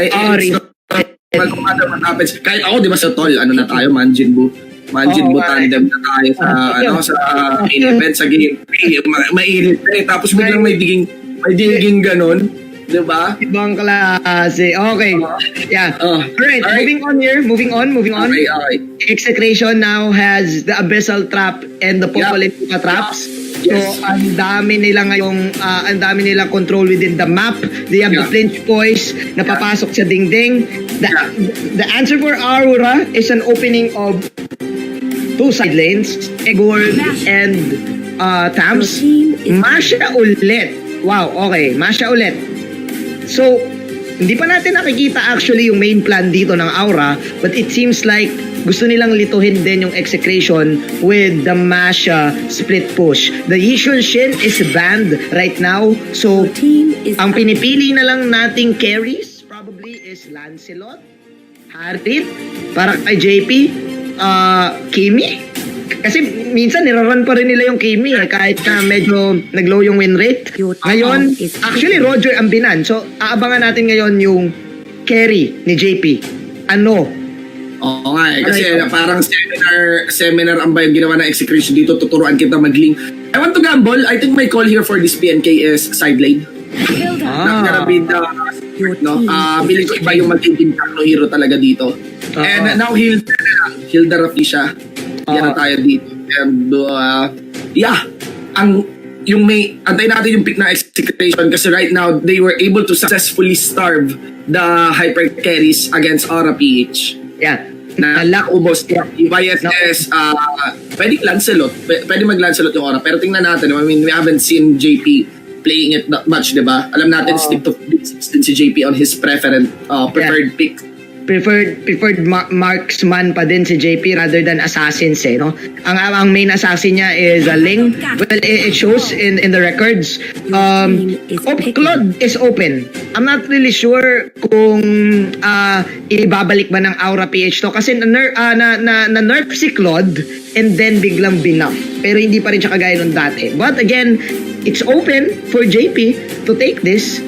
matter what happens. Kahit ako, di ba sa tol, na tayo, Manjinbu tandem na tayo sa main event, sa game 3. Mainit eh. Tapos biglang may diging ganun. Di ba? Ibang klase. Okay. Yeah. Alright, moving on. Okay. Execration now has the Abyssal Trap and the Popolin traps. Yes. So, ang dami nilang control within the map. They have the flinch boys na papasok sa dingding. The answer for Aurora is an opening of 2 side lanes, Egor and Tams. Masha ulit. Wow, okay. Masha ulit. So, hindi pa natin nakikita actually yung main plan dito ng Aura, but it seems like gusto nilang lituhin din yung execration with the Masha split push. The Yishun Shin is banned right now, so ang pinipili na lang nating carries probably is Lancelot, Harit, para kay JP, Kimi. Kasi minsan nirarun pa rin nila yung Kimi kahit na medyo nag-low yung win rate. Ngayon, actually Roger ang binan. So, aabangan natin ngayon yung carry ni JP. Ano? Oo nga kasi parang seminar ang bayang ginawa ng execution dito. Tuturuan kita mag-link. I want to gamble. I think my call here for this PNK is side lane. Biling ko iba yung magiging no hero talaga dito. And now Hilda Rafisha. Yan tayo dito. And antay natin yung pick na execution kasi right now they were able to successfully starve the hyper carries against Aura PH. Yeah. Ubos. YFS, pwede Lancelot. Pwede mag-Lancelot yung Aura. Pero tingnan natin. I mean, we haven't seen JP playing it that much, diba? Alam natin stick to basics din si JP on his preferred pick. Preferred marksman pa din si JP rather than assassins no? Ang main assassin niya is Ling. Well, it shows in the records. Claude is open. I'm not really sure kung ibabalik ba ng Aura PH to kasi na-nerf si Claude and then biglang binuff. Pero hindi pa rin siya kagaya nung dati. But again, it's open for JP to take this.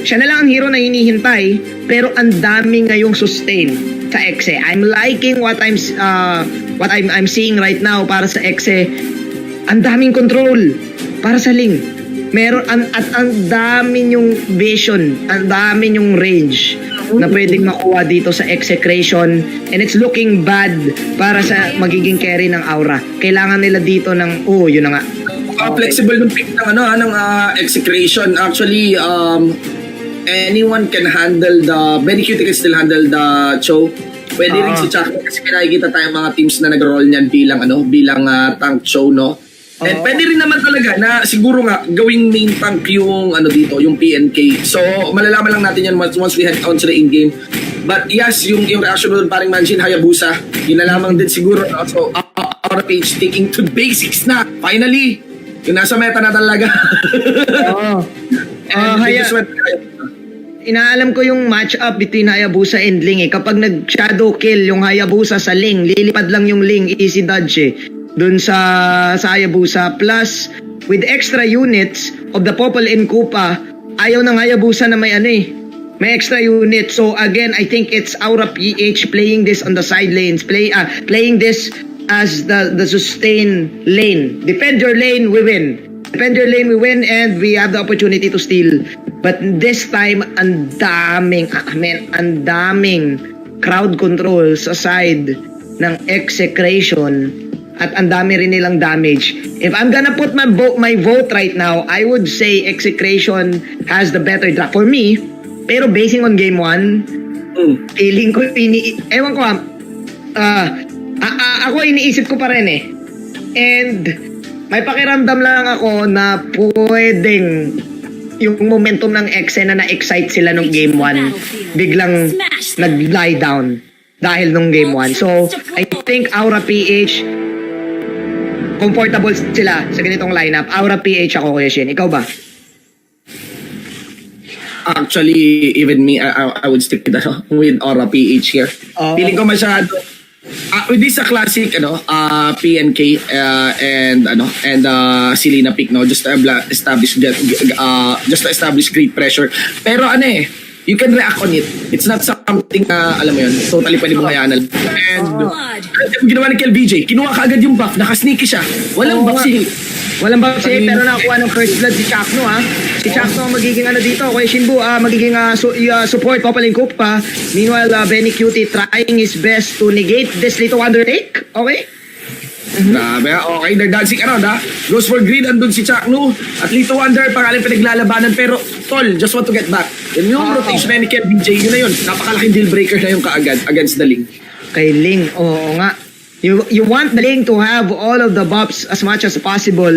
Siya na lang ang hero na hinihintay pero ang dami ngayong sustain sa Exe. I'm liking what I'm seeing right now para sa Exe. Ang daming control para sa Ling. Meron at ang dami yung vision, ang dami yung range na pwedeng makuha dito sa execration and it's looking bad para sa magiging carry ng Aura. Kailangan nila dito ng yun na nga. Flexible yung pick ng execration. Actually, anyone can handle Benny Cutie can still handle the Cho. Pwede rin si Chuck kasi nakikita tayong mga teams na nag-roll niyan bilang tank Cho, no? And pwede rin naman talaga na siguro nga gawing main tank yung dito, yung PNK. So, malalaman lang natin yan once we head on to the in-game. But yes, yung reaction doon paring Manjin Hayabusa, yun na lamang din siguro. So, Aura PH taking to basics na. Finally, yung nasa meta na talaga. Inaalam ko yung match-up between Hayabusa and Ling Kapag nag-shadow kill yung Hayabusa sa Ling, lilipad lang yung Ling, easy dodge dun sa Hayabusa. Plus, with extra units of the Popol and Kupa, ayaw ng Hayabusa na may may extra unit. So again, I think it's Aura PH playing this on the side lanes, playing this as the sustain lane. Defend your lane, we win. Defend your lane, we win, and we have the opportunity to steal. But this time, ang daming crowd control sa side ng execration at ang dami rin nilang damage. If I'm gonna put my vote right now, I would say execration has the better draft for me. Pero basing on game 1, feeling ko ewan ko ako iniisip ko pa rin and may pakiramdam lang ako na pwedeng yung momentum ng Exe na na-excite sila nung game 1 biglang nag-lie down dahil nung game 1. So I think Aura PH comfortable sila sa ganitong lineup. Aura PH ako, Kuya Shin. Ikaw ba? Actually, even me, I would stick with Aura PH here. Feeling ko masyado with this classic PNK and Selena pick just to establish great pressure. Pero you can react on it. It's not something na alam mo yun, totally pwede mo hayaan. And ginawa ni KLBJ, kinuha kaagad yung buff, nakasneaky siya. Walang buff pero nakakuha ng first blood si Chakno Si Chakno magiging dito, Kuya Shinbu, magiging support Popol and Kupa. Meanwhile, Benny Cutie trying his best to negate this little undertake. Okay? Grabe, okay, they're dancing around ha. Goes for Grid, andun si Chaknu. At Lito Wonder, pangalan pinaglalabanan. Pero, tol, just want to get back. Yung rotation na ni Kev BJ, yun na yun. Napakalaking deal breaker na yung kaagad against the Ling. Kay Ling, oo nga. You want the Ling to have all of the buffs as much as possible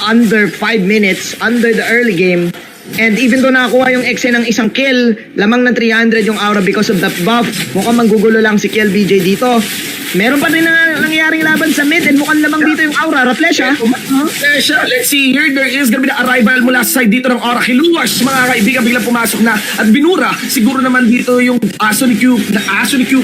under 5 minutes, under the early game. And even though nakakuha yung Exe ng isang kill, lamang ng 300 yung aura because of that buff. Mukhang manggugulo lang si Kiel BJ dito. Meron pa rin na nangyaring laban sa mid and mukhang lamang dito yung aura. Raflesh ha? Resha, let's see here. There is gonna be the arrival mula sa side dito ng Aura Kiluwas. Mga kaibigan, biglang pumasok na. At binura, siguro naman dito yung aso ni Q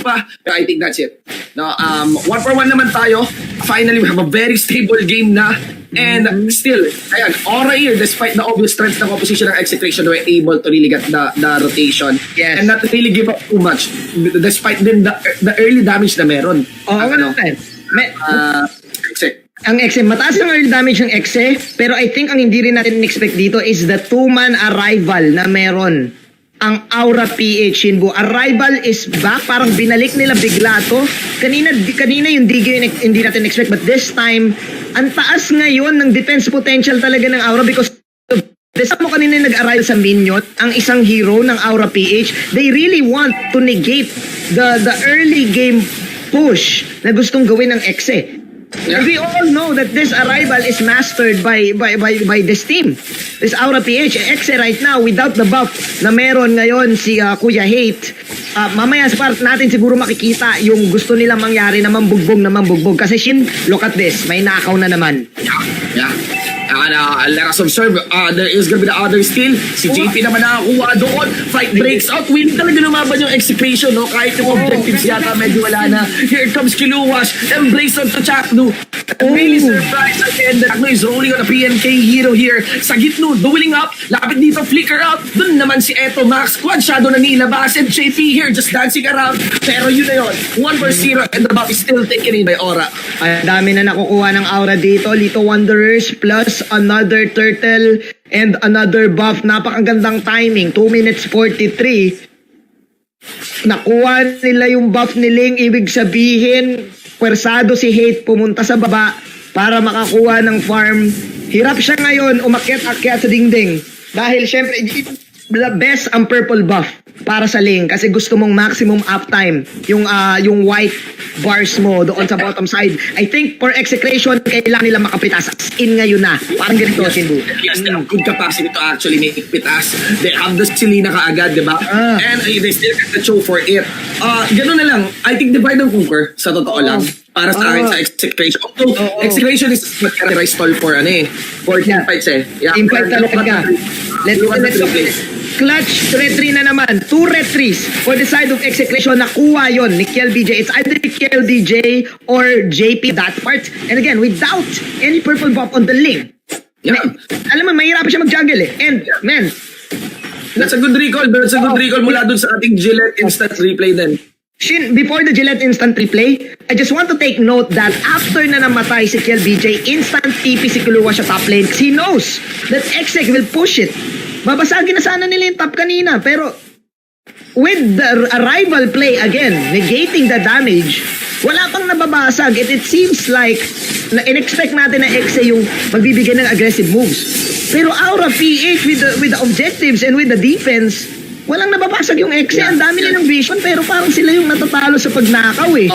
pa. Yeah, I think that's it. Now, 1-for-1 naman tayo. Finally, we have a very stable game na. And still, ayan, Aura here, despite the obvious strengths ng opposition ng Execration, were able to really get the rotation. Yes. And not really give up too much. Despite din the early damage na meron. Ang Exe, mataas yung early damage ng Exe, pero I think ang hindi rin natin in-expect dito is the 2-man arrival na meron. Ang Aura PH Shinbu. Arrival is back. Parang binalik nila bigla to. Kanina yung DG yung hindi natin expect. But this time, ang taas ngayon ng defense potential talaga ng Aura because Desa mo kanina yung nag-arrive sa minion, ang isang hero ng Aura PH, they really want to negate the early game push na gustong gawin ng Exe. And we all know that this arrival is mastered by this team. This Aura PH, Exe right now, without the buff na meron ngayon si Kuya Hate, mamaya sa part natin siguro makikita yung gusto nilang mangyari na mambugbog. Kasi Shin, look at this, may nakaw na naman. Yeah. Let us observe, there is gonna be the other steal. Si JP naman nakakuha doon. Fight breaks out. Willing talaga lumaban yung execution, no? Kahit yung objectives yata medyo wala na. Here comes Kiluwas. Embrace on to Chaknu. Really surprised again. Chaknu is rolling on a PNK hero here. Sa gitno, dueling up. Lapit dito, flicker out. Doon naman si Eto Max. Quad shadow na nilabas. And JP here just dancing around. Pero yun na yun. 1-0 and the buff is still taken in by Aura. Ang dami na nakukuha ng Aura dito. Lito Wanderers plus another turtle and another buff. Napakagandang timing. 2 minutes 43. Nakuha nila yung buff ni Ling. Ibig sabihin, pwersado si Hate pumunta sa baba para makakuha ng farm. Hirap siya ngayon umakyat-akyat sa dingding. Dahil syempre, the best ang purple buff para sa Ling kasi gusto mong maximum uptime yung white bars mo doon sa bottom side. I think for execution kailangan nila makapitas in ngayon na. Parang ganito Shinbu. Yes, they have good capacity to actually make pitas. They have the Selena kaagad, di ba? And they still get the show for it. Ganun na lang. I think divide and conquer sa totoo lang. Para sa akin sa execution. Although, execution is what characterized stall for for team fights eh. Yeah, team fight talaga. Let's look at clutch retry na naman. 2 retries for the side of execution. Nakuha yon ni Kiel BJ. It's either Kiel BJ or JP that part. And again, without any purple buff on the Ling. Yeah. Alam mo, mahirap siya mag-juggle eh. And, man, that's a good recall. That's a good recall mula dun sa ating Gillette instant replay din. Shin, before the Gillette instant replay, I just want to take note that after na namatay si Kiel BJ, instant TP si Kuluwa sa top lane. He knows that Exec will push it. Babasagin na sana nila yung top kanina. Pero with the arrival play again, negating the damage, wala pang nababasag. It seems like in-expect natin na Exe yung magbibigay ng aggressive moves. Pero Aura PH with the objectives and with the defense, walang nababasag yung Exe. Ang dami nilang vision pero parang sila yung natatalo sa pagnakaw eh.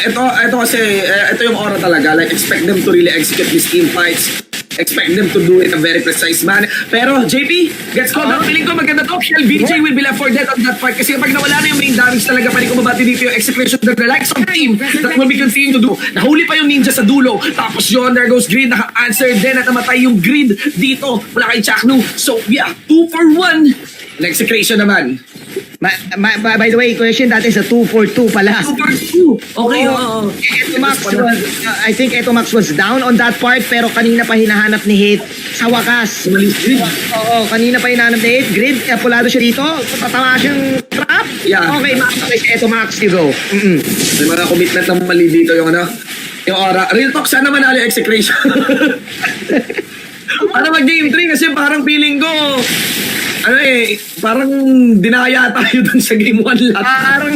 Ito kasi, ito yung Aura talaga. Like, expect them to really execute these team fights. Expect them to do it in a very precise manner. Pero, JP, gets called out. Feeling ko maganda to. Shell BJ will be left for dead on that part. Kasi pag nawala na yung main damage talaga, pwede ko mabati dito yung execution of the likes of team that will be continuing to do. Nahuli pa yung ninja sa dulo. Tapos yun, there goes Grid. Naka-answer din at namatay yung Grid dito. Wala kay Chaknu. So, yeah, 2 for 1. Execution naman. By the way, question, that is a 2-for-2 pala. 2-for-2. Okay, I think Eto Max was down on that part pero kanina pa hinahanap ni Hate sa wakas. Oo, kanina pa hinahanap ni Hate. Grid, pulado siya dito. Tatawa siyang trap. Yeah. Okay, makakapis Eto Max, you go. May mga commitment ng mali dito yung yung Aura. Real talk, sana manalo yung execution. Para mag-game 3 kasi parang feeling ko parang dinaya tayo dun sa game 1 lahat.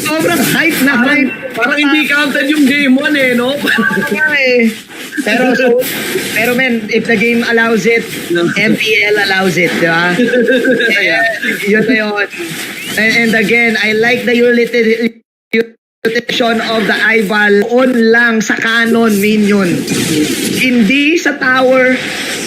Sobrang hype na hype. Parang hindi counted yung game 1 eh, no? Pero men, if the game allows it, MPL allows it, di ba? Yun na yun. And again, I like the utilization of the eyeball on lang sa cannon minion. Hindi sa tower,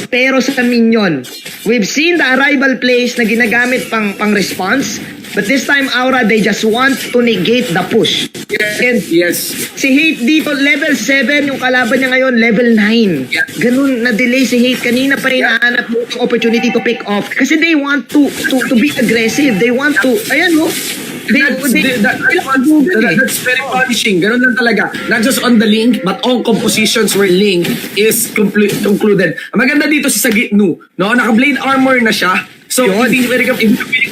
pero sa minion. We've seen the arrival plays na ginagamit pang response, but this time Aura, they just want to negate the push. And si Hate dito, level 7, yung kalaban niya ngayon, level 9. Ganun na-delay si Hate. Kanina pa rin nahanap yung opportunity to pick off. Kasi they want to be aggressive. They want to, ayan mo, That's very punishing. Ganun lang talaga. Not just on the link, but on compositions where link is concluded. Ang maganda dito si Sagitnu, no? Naka-blade armor na siya. So, hindi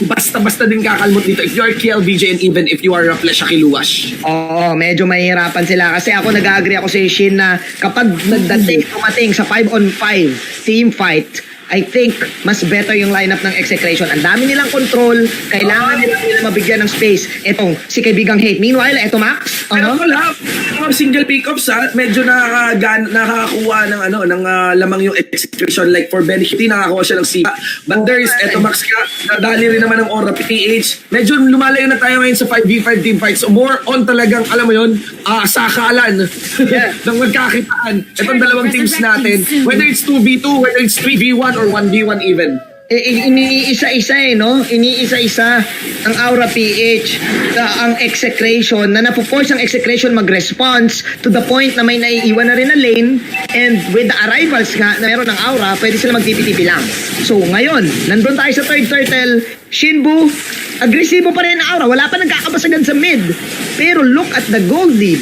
basta-basta din kakalmot dito if you are KLBJ and even if you are Flesh Akiluwash. Oo, medyo mahihirapan sila kasi ako nag-agree ako sa Shin na kapag tumating sa 5-on-5 team fight, I think mas better yung lineup ng Execration. Ang dami nilang control, kailangan nila mabigyan ng space. Etong si kaibigang Hate. Meanwhile, eto Max. Pero wala, mga single pick-ups medyo nakakakuha ng ng lamang yung Execration. Like for Benny, nakakuha siya ng sipa. But there is eto Max ka, nadali rin naman ng Aura PH. Medyo lumalayo na tayo ngayon sa 5v5 team fight. So more on talagang, alam mo yun, sakalan ng magkakitaan. Itong dalawang teams natin, whether it's 2v2, whether it's 3v1, or 1v1 even. Iniisa-isa no? Iniisa-isa ang Aura PH, ang Execration, na napoforce ang Execration mag-response to the point na may naiiwan na rin na lane, and with the arrivals nga na meron ng Aura, pwede sila magtipi-tipi lang. So ngayon, nandun tayo sa third turtle, Shinbu, agresibo pa rin ang Aura, wala pa nagkakabasagan sa mid. Pero look at the gold lead.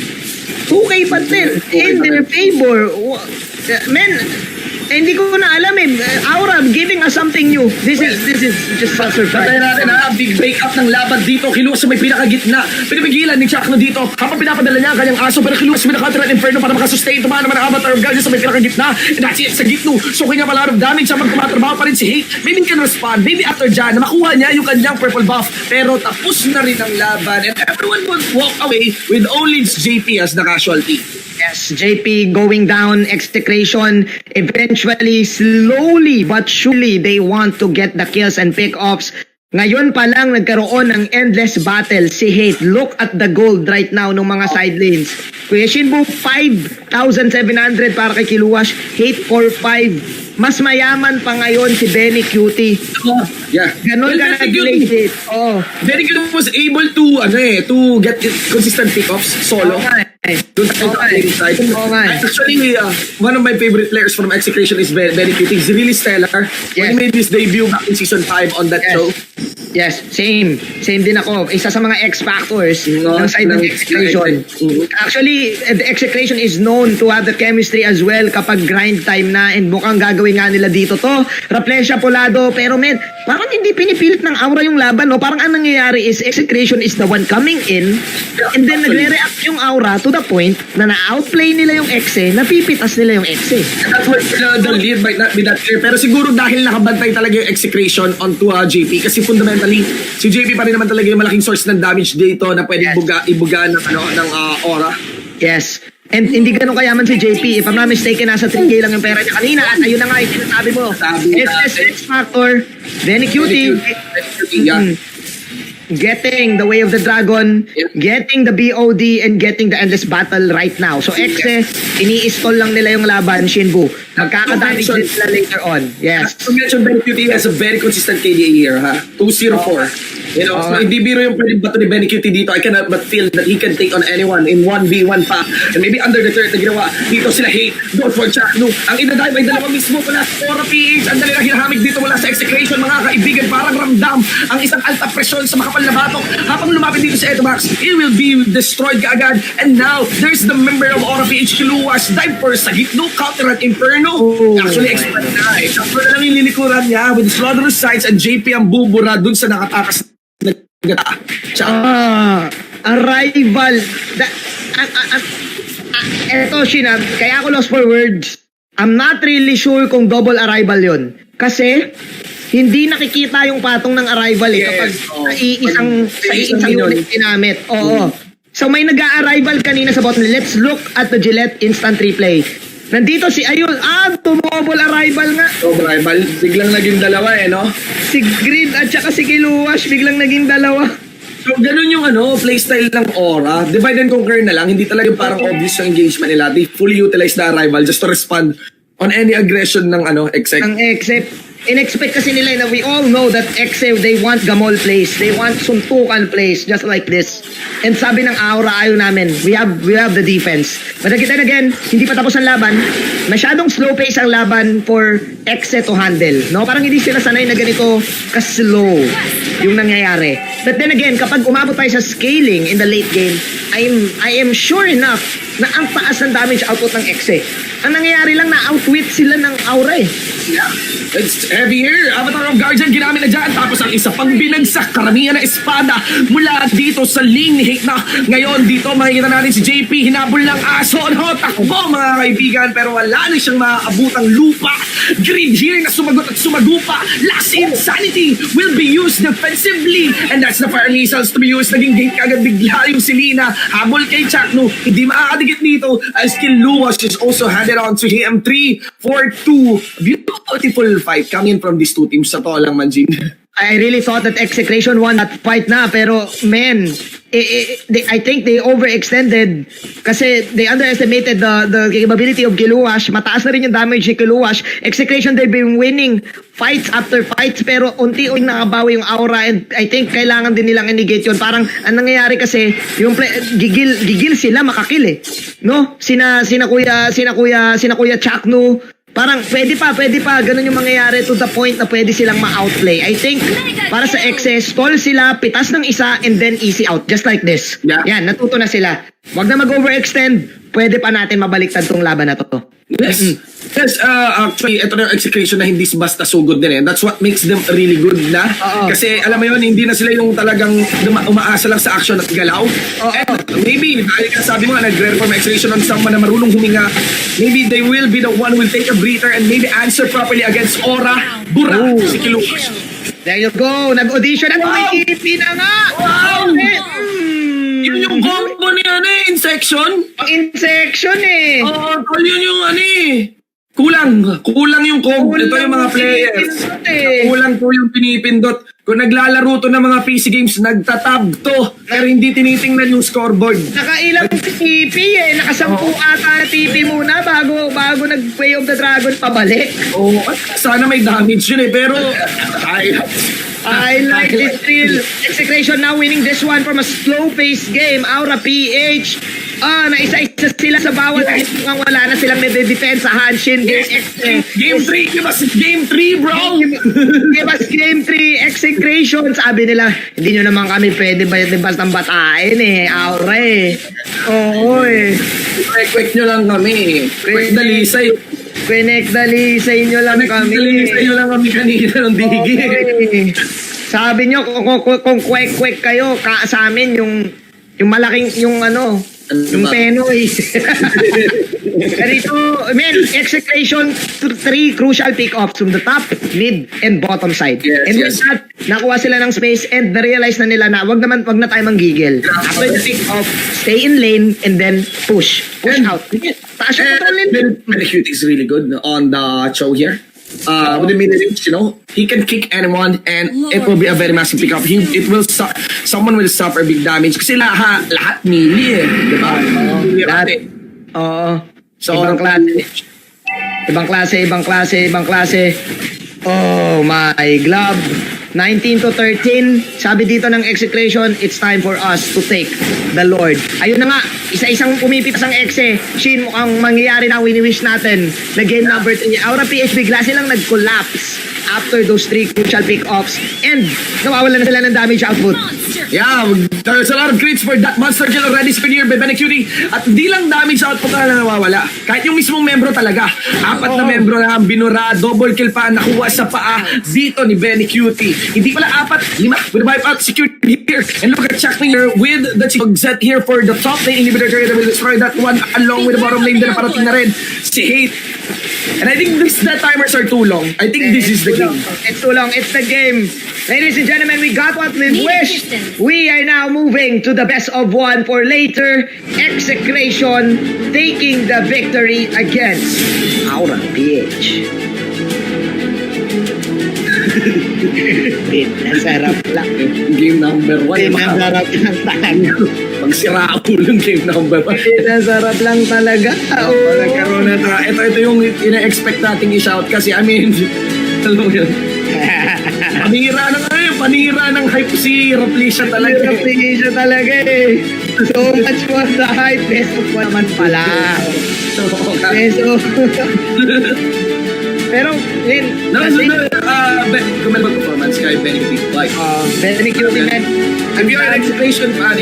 2K pa din in their favor. Men, hindi ko na alam Aura giving us something new. This is just a surprise. Patayin natin big break up ng laban dito. Kiluwas sa may pinakagitna. Pinipigilan ni Chuck na dito. Habang pinapadala niya ang kanyang aso, pero Kiluwas may nakatira ng Inferno para makasustain. Tumaan naman ang Avatar of God sa may pinakagitna. And that's it, sa Gitno. So kanya pala of damage siya magkumatrabaho pa rin si Hate. Maybe can respond. Maybe after dyan, na makuha niya yung kanyang purple buff. Pero tapos na rin ang laban. And everyone would walk away with only JP as the casualty. Yes, JP going down, Execration, eventually, slowly but surely, they want to get the kills and pick-offs. Ngayon pa lang nagkaroon ng endless battle si Hate. Look at the gold right now ng mga side lanes. Kuya Shinbu, 5,700 para kay Kiluwash, Hate 4,500. Mas mayaman pa ngayon si Benny Cutie. Ganon ka nag-late it. Benny Cutie was able to get consistent pick-offs solo. Actually, one of my favorite players from Execration is Benny Cutie. He's really stellar. When he made his debut back in season 5 on that show. Yes, same. Same din ako. Isa sa mga X-Factors ng side ng Execration. Actually, the Execration is known to have the chemistry as well kapag grind time na, and mukhang gagawin nga nila dito to. Raplesha Polado, pero men, parang hindi pinipilit ng Aura yung laban, no? Parang ang nangyayari is Execration is the one coming in, and then nagre-react yung Aura to the point na na-outplay nila yung Exe, napipitas nila yung Exe. That's why the lead might not be that clear. Pero siguro dahil nakabantay talaga yung Execration onto JP, kasi fundamentally, si JP pa rin naman talaga yung malaking source ng damage dito na pwede ibuga ng Aura. Yes. And hindi ganun kayaman si JP. If I'm not mistaken, nasa 3K lang yung pera niya kanina. At ayun na nga yung sinasabi mo. X Factor, Benny Cutie. Getting the Way of the Dragon, getting the BOD, and getting the Endless Battle right now. So Exe, ini-stall lang nila yung laban, Shinbu. Magkakadamage din sila later on. Yes. To mention, Benny Cutie has a very consistent KDA here, 204. So hindi biro yung pwede bato ni Benny Cutie dito. I cannot but feel that he can take on anyone in 1v1 pa. And maybe under the third na ginawa, dito sila Hate, don't for Chaknu. Ang inadive ay dalawang mismo mula sa Aura PH. Ang dali na hinahamig dito mula sa Execration, mga kaibigan. Parang ramdam ang isang alta presyon sa makapal na batok. Habang lumapit dito sa Etomax, he will be destroyed kaagad. And now, there's the member of Aura PH, Kiluwas, dive for Sagitno, counter at Inferno. Actually, expect na. Example na lang yung lilikuran niya with slaughterous sights and JP ang bubura dun sa nakatakas na arrival. Eto, Shinab, kaya ako lost for words. I'm not really sure kung double arrival yun. Kasi hindi nakikita yung patong ng arrival kapag sa iisang unit ginamit. Oo. So may nag-a-arrival kanina sa bottom. Let's look at the Gillette instant replay. Nandito si Ayun. Tumobol arrival nga. Arrival, biglang naging dalawa no? Si Grid at saka si Kiluwash biglang naging dalawa. So, ganun yung playstyle ng Aura. Divide and conquer na lang. Hindi talaga parang obvious yung engagement nila. They fully utilize the arrival just to respond on any aggression ng exec. Ang exec. In-expect kasi nila na we all know that exec, they want gamol plays. They want suntukan plays just like this. And sabi ng Aura, ayaw namin. We have the defense. But again, hindi pa tapos ang laban. Masyadong slow pace ang laban for exec to handle. No? Parang hindi sila sanay na ganito ka-slow yung nangyayari. But then again, kapag umabot tayo sa scaling in the late game, I am sure enough na ang taas ng damage output ng exec. Ang nangyayari lang na outwit sila ng Aura eh. Yeah. It's heavier. Avatar of Guardian ginamit na dyan. Tapos ang isa pang binagsak. Karamihan na espada mula dito sa lane ni Hikna. Ngayon dito makikita natin si JP. Hinabol ng aso. Takbo mga kaibigan. Pero wala na siyang maaabutang lupa. Grid here na sumagot at sumagupa. Last Insanity will be used defensively. And that's the fire missiles to be used. Naging gate kagad bigla yung Selena. Habol kay Chakno. Hindi makakadikit dito. As Kiluwash is also handed on to him. 3-4-2. Beautiful fight coming from these two teams. Sa to lang, Manjin. I really thought that Execration won that fight na, pero man, I think they overextended kasi they underestimated the capability of Kiluwash. Mataas na rin yung damage ni Kiluwash. Execration, they've been winning fights after fights, pero unti-unti nakabawi yung Aura, and I think kailangan din nilang i-negate yun. Parang ang nangyayari kasi yung gigil sila makakil eh. No? Sina Kuya Chakno, parang pwede pa, ganun yung mangyayari to the point na pwede silang ma-outplay. I think, para sa excess, stall sila, pitas ng isa, and then easy out. Just like this. Yeah. Yan, natuto na sila. Wag na mag-overextend, pwede pa natin mabaliktad tong laban na to. Yes. Yes, actually, ito na yung execution na hindi basta sugod din eh. That's what makes them really good na. Kasi alam mo yun, hindi na sila yung talagang umaasa lang sa action at galaw. And maybe, dahil ka sabi mo nga, nag-reform execution on someone na marunong huminga, maybe they will be the one who will take a breather and maybe answer properly against Aura, Bura, si Kiluwash. There you go, nag-audition at may na nga! Wow! Yun yung combo ni Insection? Insection eh! Oo, yun yung Kulang yung combo. Ito yung mga players. Kulang po yung pinipindot. Kung naglalaro to ng mga PC games, nagtatab to. Pero hindi tinitingnan yung scoreboard. Nakailang TP eh. Nakasampu ata na TP muna bago nag-Way of the Dragon pabalik. Oo, sana may damage yun eh. Pero, I like this real Execration now winning this one from a slow-paced game. Aura PH. Naisa-isa sila sa bawat mukhang wala na silang nade-defensahan. Shin, Game 3, give us Game 3, bro! Give us Game 3, Execration. Sabi nila, hindi nyo naman kami pwede bastang batain eh. Aura eh. Oo eh. Quick nyo lang kami. Quick dalisay. Pinagdalisay nyo lang kami. Pinagdalisay nyo lang kami kanina ng digi. Okay. Sabi nyo, kung kwek-kwek kayo, sa amin yung malaking, yung Penoy. Ganito, Execration, 3 crucial pick-offs from the top, mid, and bottom side. Yes, and with that, nakuha sila ng space and na-realize na nila na wag na tayo manggigil. After the pick-off, stay in lane and then push out. Taas yung control lane. Medicute is really good on the show here. With the mid-range, he can kick anyone and it will be a very massive pick-up. Someone will suffer big damage kasi lahat melee eh. Diba? Oo. So, ibang klase. Oh my glove. 19 to 13. Sabi dito ng Execration, it's time for us to take the Lord. Ayun na nga, isa-isang pumipitas ang Exe. Shin, mukhang mangyayari na wini-wish natin na game number 3. Aura PH, bigla silang nag-collapse after those 3 crucial pick-offs and nawawalan na sila ng damage output. Yeah, there's a lot of crits for that monster kill already speared by Benecutie. At hindi lang damage output na nawawala. Kahit yung mismong membro talaga. 4 na membro na binura, double kill pa, nakuha sa paa dito ni Benecutie. Hindi pala 4, 5 with the wipeout secured here. And look at Chuck Finger with the set here for the top lane inhibitor carry that will destroy that one along with the bottom lane na parating na rin si Hate. And I think the timers are too long. I think this is the game. It's too long. It's the game. Ladies and gentlemen, we got what we wished. We are now moving to the best of one for later. Execration taking the victory against Aura PH. Nasarap lang. Game number 1. Nasarap lang talaga. Pagsira ulo yung game number 1. Nasarap lang talaga. Nagkaroon na ito yung ina-expect nating i-shout kasi I mean, alam mo yun. Panira ng hype si Raplisha talaga. Raplisha talaga eh. So much for the hype. Best of one naman pala. Pero, Lin, commendable performance kay Benny Like, Benny man. If you're an execution fan,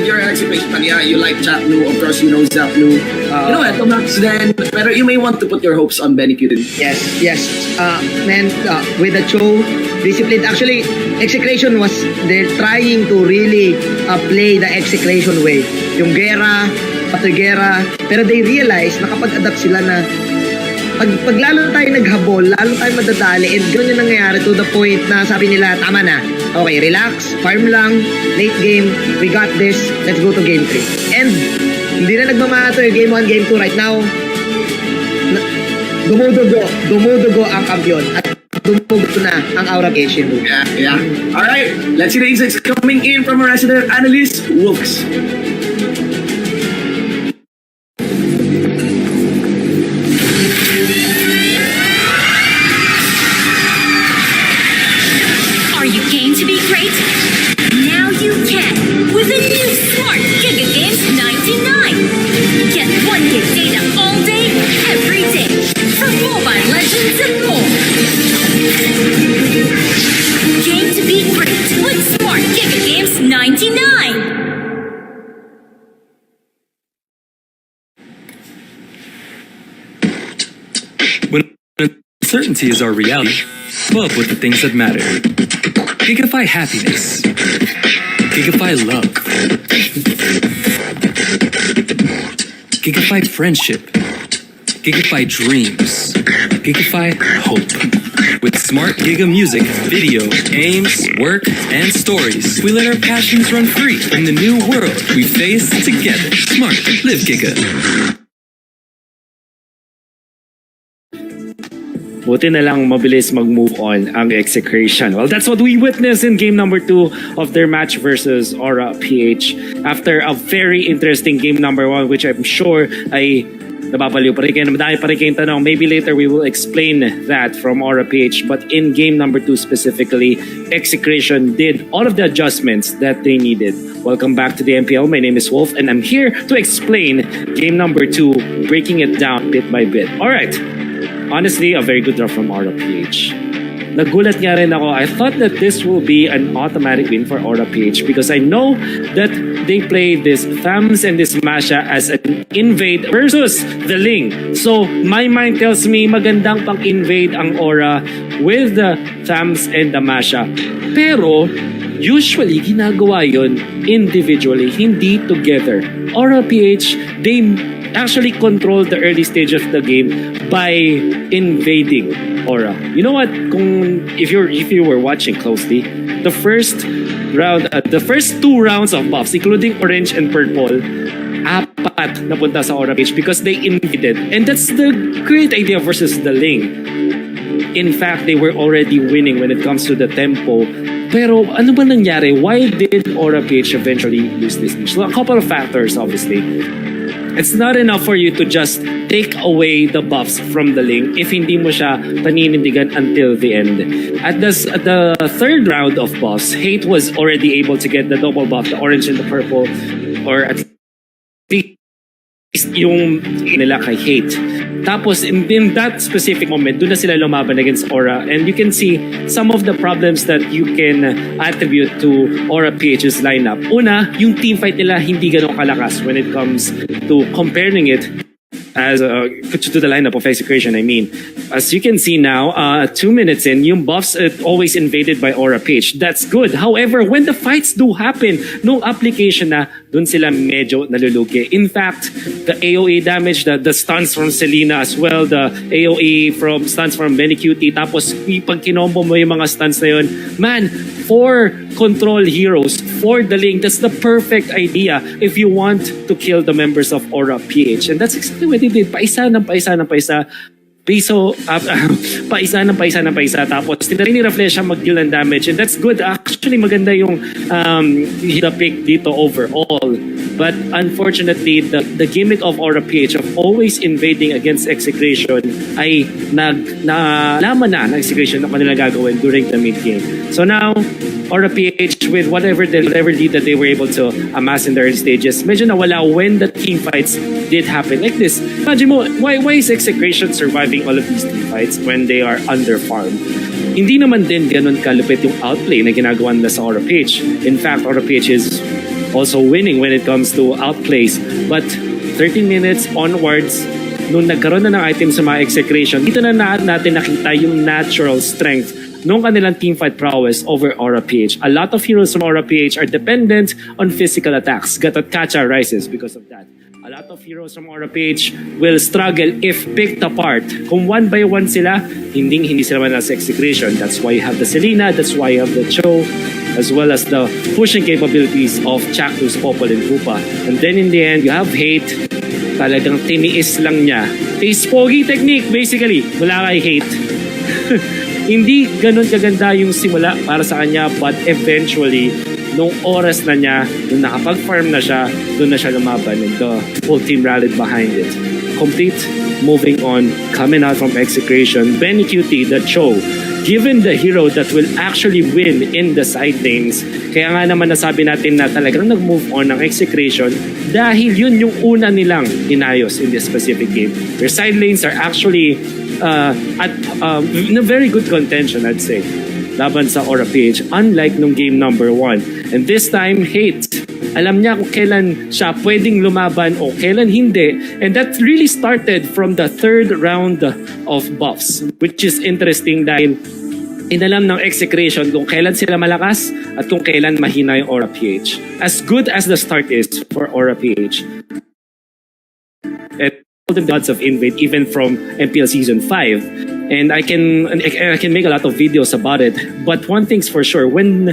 yeah, you like Chapnu, of course you know Zapnu. You know what, Max then, pero you may want to put your hopes on Benny Cutin. Yes. Man, with the show, discipline. Actually, execution was, they're trying to really play the execution way. Yung gera, after gera, pero they realize na kapag adapt sila na pag lalo tayo naghabol, lalo tayo madadali, and gano'n yung nangyayari to the point na sabi nila, tama na. Okay, relax, farm lang, late game, we got this, let's go to game 3. And hindi na nagmamatter game 1, game 2 right now. Dumudugo ang kampiyon at dumudugo na ang Aura PH. Yeah. Alright, let's see the insights coming in from our resident analyst, Wolves. Are you game to be great? Now you can with the new Smart Giga Games 99. Get 1 gig data all day, every day for Mobile Legends and more. Game to be great with Smart Giga Games 99. When uncertainty is our reality, club with the things that matter. Gigafy happiness. Gigafy love. Gigafy friendship. Gigafy dreams. Gigafy hope. With smart Giga music, video, games, work, and stories, we let our passions run free in the new world we face together. Smart, live Giga. Buti na lang mabilis mag-move on ang execration. Well, that's what we witnessed in game number 2 of their match versus Aura PH. After a very interesting game number 1, which I'm sure ay napapaliw pa rin kayo. Madami pa rin kayong tanong. Maybe later we will explain that from Aura PH. But in game number 2 specifically, execration did all of the adjustments that they needed. Welcome back to the MPL. My name is Wolf and I'm here to explain game number 2, breaking it down bit by bit. Alright. Honestly, a very good draw from Aura PH. Nagulat nga rin ako. I thought that this will be an automatic win for Aura PH because I know that they play this Thams and this Masha as an invade versus the Ling. So, my mind tells me magandang pang-invade ang Aura with the Thams and the Masha. Pero, usually, ginagawa yon individually, hindi together. Aura PH, they actually control the early stage of the game by invading Aura. You know what? If you were watching closely, the first 2 rounds of buffs, including orange and purple, 4 napunta sa Aura PH because they invaded. And that's the great idea versus the Ling. In fact, they were already winning when it comes to the tempo. Pero ano ba nangyari? Why did Aura PH eventually lose this match? So, a couple of factors, obviously. It's not enough for you to just take away the buffs from the Ling if hindi mo siya paninindigan until the end. At the third round of buffs, Hate was already able to get the double buff, the orange and the purple, or at least yung nila kay Hate. Tapos, in that specific moment, doon na sila lumaban against Aura. And you can see some of the problems that you can attribute to Aura PH's lineup. Una, yung teamfight nila hindi ganun kalakas when it comes to comparing it as to the lineup of Execration, I mean. As you can see now, 2 minutes in, yung buffs always invaded by Aura PH. That's good. However, when the fights do happen, nung application na, dun sila medyo nalulugi. In fact, the AOE damage, the stuns from Selena as well, the AOE from stuns from Benny Cutie, tapos pag kinombo mo yung mga stuns na yun, man, 4 control heroes for the link, that's the perfect idea if you want to kill the members of Aura PH. And that's exactly what they did. Paisa ng paisa ng paisa. Paisa ng paisa ng paisa. Tapos, tinarin ni Raflesia mag-deal ng damage. And that's good. Actually, maganda yung the pick dito overall. But unfortunately, the gimmick of Aura PH of always invading against Execration ay nalaman na ng Execration na kanila gagawin during the mid-game. So now, Aura PH with whatever lead that they were able to amass in the early stages, medyo nawala when the team fights did happen. Like this, imagine mo, why is Execration surviving all of these team fights when they are under-farmed? Hindi naman din ganun kalupit yung outplay na ginagawa nila sa Aura PH. In fact, Aura PH is also winning when it comes to outplays. But 13 minutes onwards, nung nagkaroon na ng items sa mga Execration, dito na natin nakita yung natural strength nung kanilang teamfight prowess over Aura PH. A lot of heroes from Aura PH are dependent on physical attacks. Gatot-kacha rises because of that. A lot of heroes from Aura PH will struggle if picked apart. Kung one by one sila, hindi sila man sa Execration. That's why you have the Selena, that's why you have the Cho, as well as the pushing capabilities of Chactus, Popol, and Koopa. And then in the end, you have Hate. Talagang tiniis lang niya. Is pogi technique, basically. Wala kay Hate. Hindi ganun kaganda yung simula para sa kanya, but eventually, nung oras na niya, nung nakapag-farm na siya, doon na siya lumaban and the whole team rallied behind it. Complete, moving on, coming out from Execration, Benny Cutie, the Cho, given the hero that will actually win in the side lanes. Kaya nga naman nasabi natin na talagang nag-move on ng Execration dahil yun yung una nilang inayos in this specific game. Their side lanes are actually in a very good contention, I'd say, laban sa Aura PH, unlike nung game number 1. And this time, Hate, alam niya kung kailan siya pwedeng lumaban o kailan hindi. And that really started from the 3rd round of buffs, which is interesting dahil inalam ng Execration kung kailan sila malakas at kung kailan mahina yung Aura PH. As good as the start is for Aura PH, at all the gods of Invade, even from MPL Season 5. And I can make a lot of videos about it. But one thing's for sure, when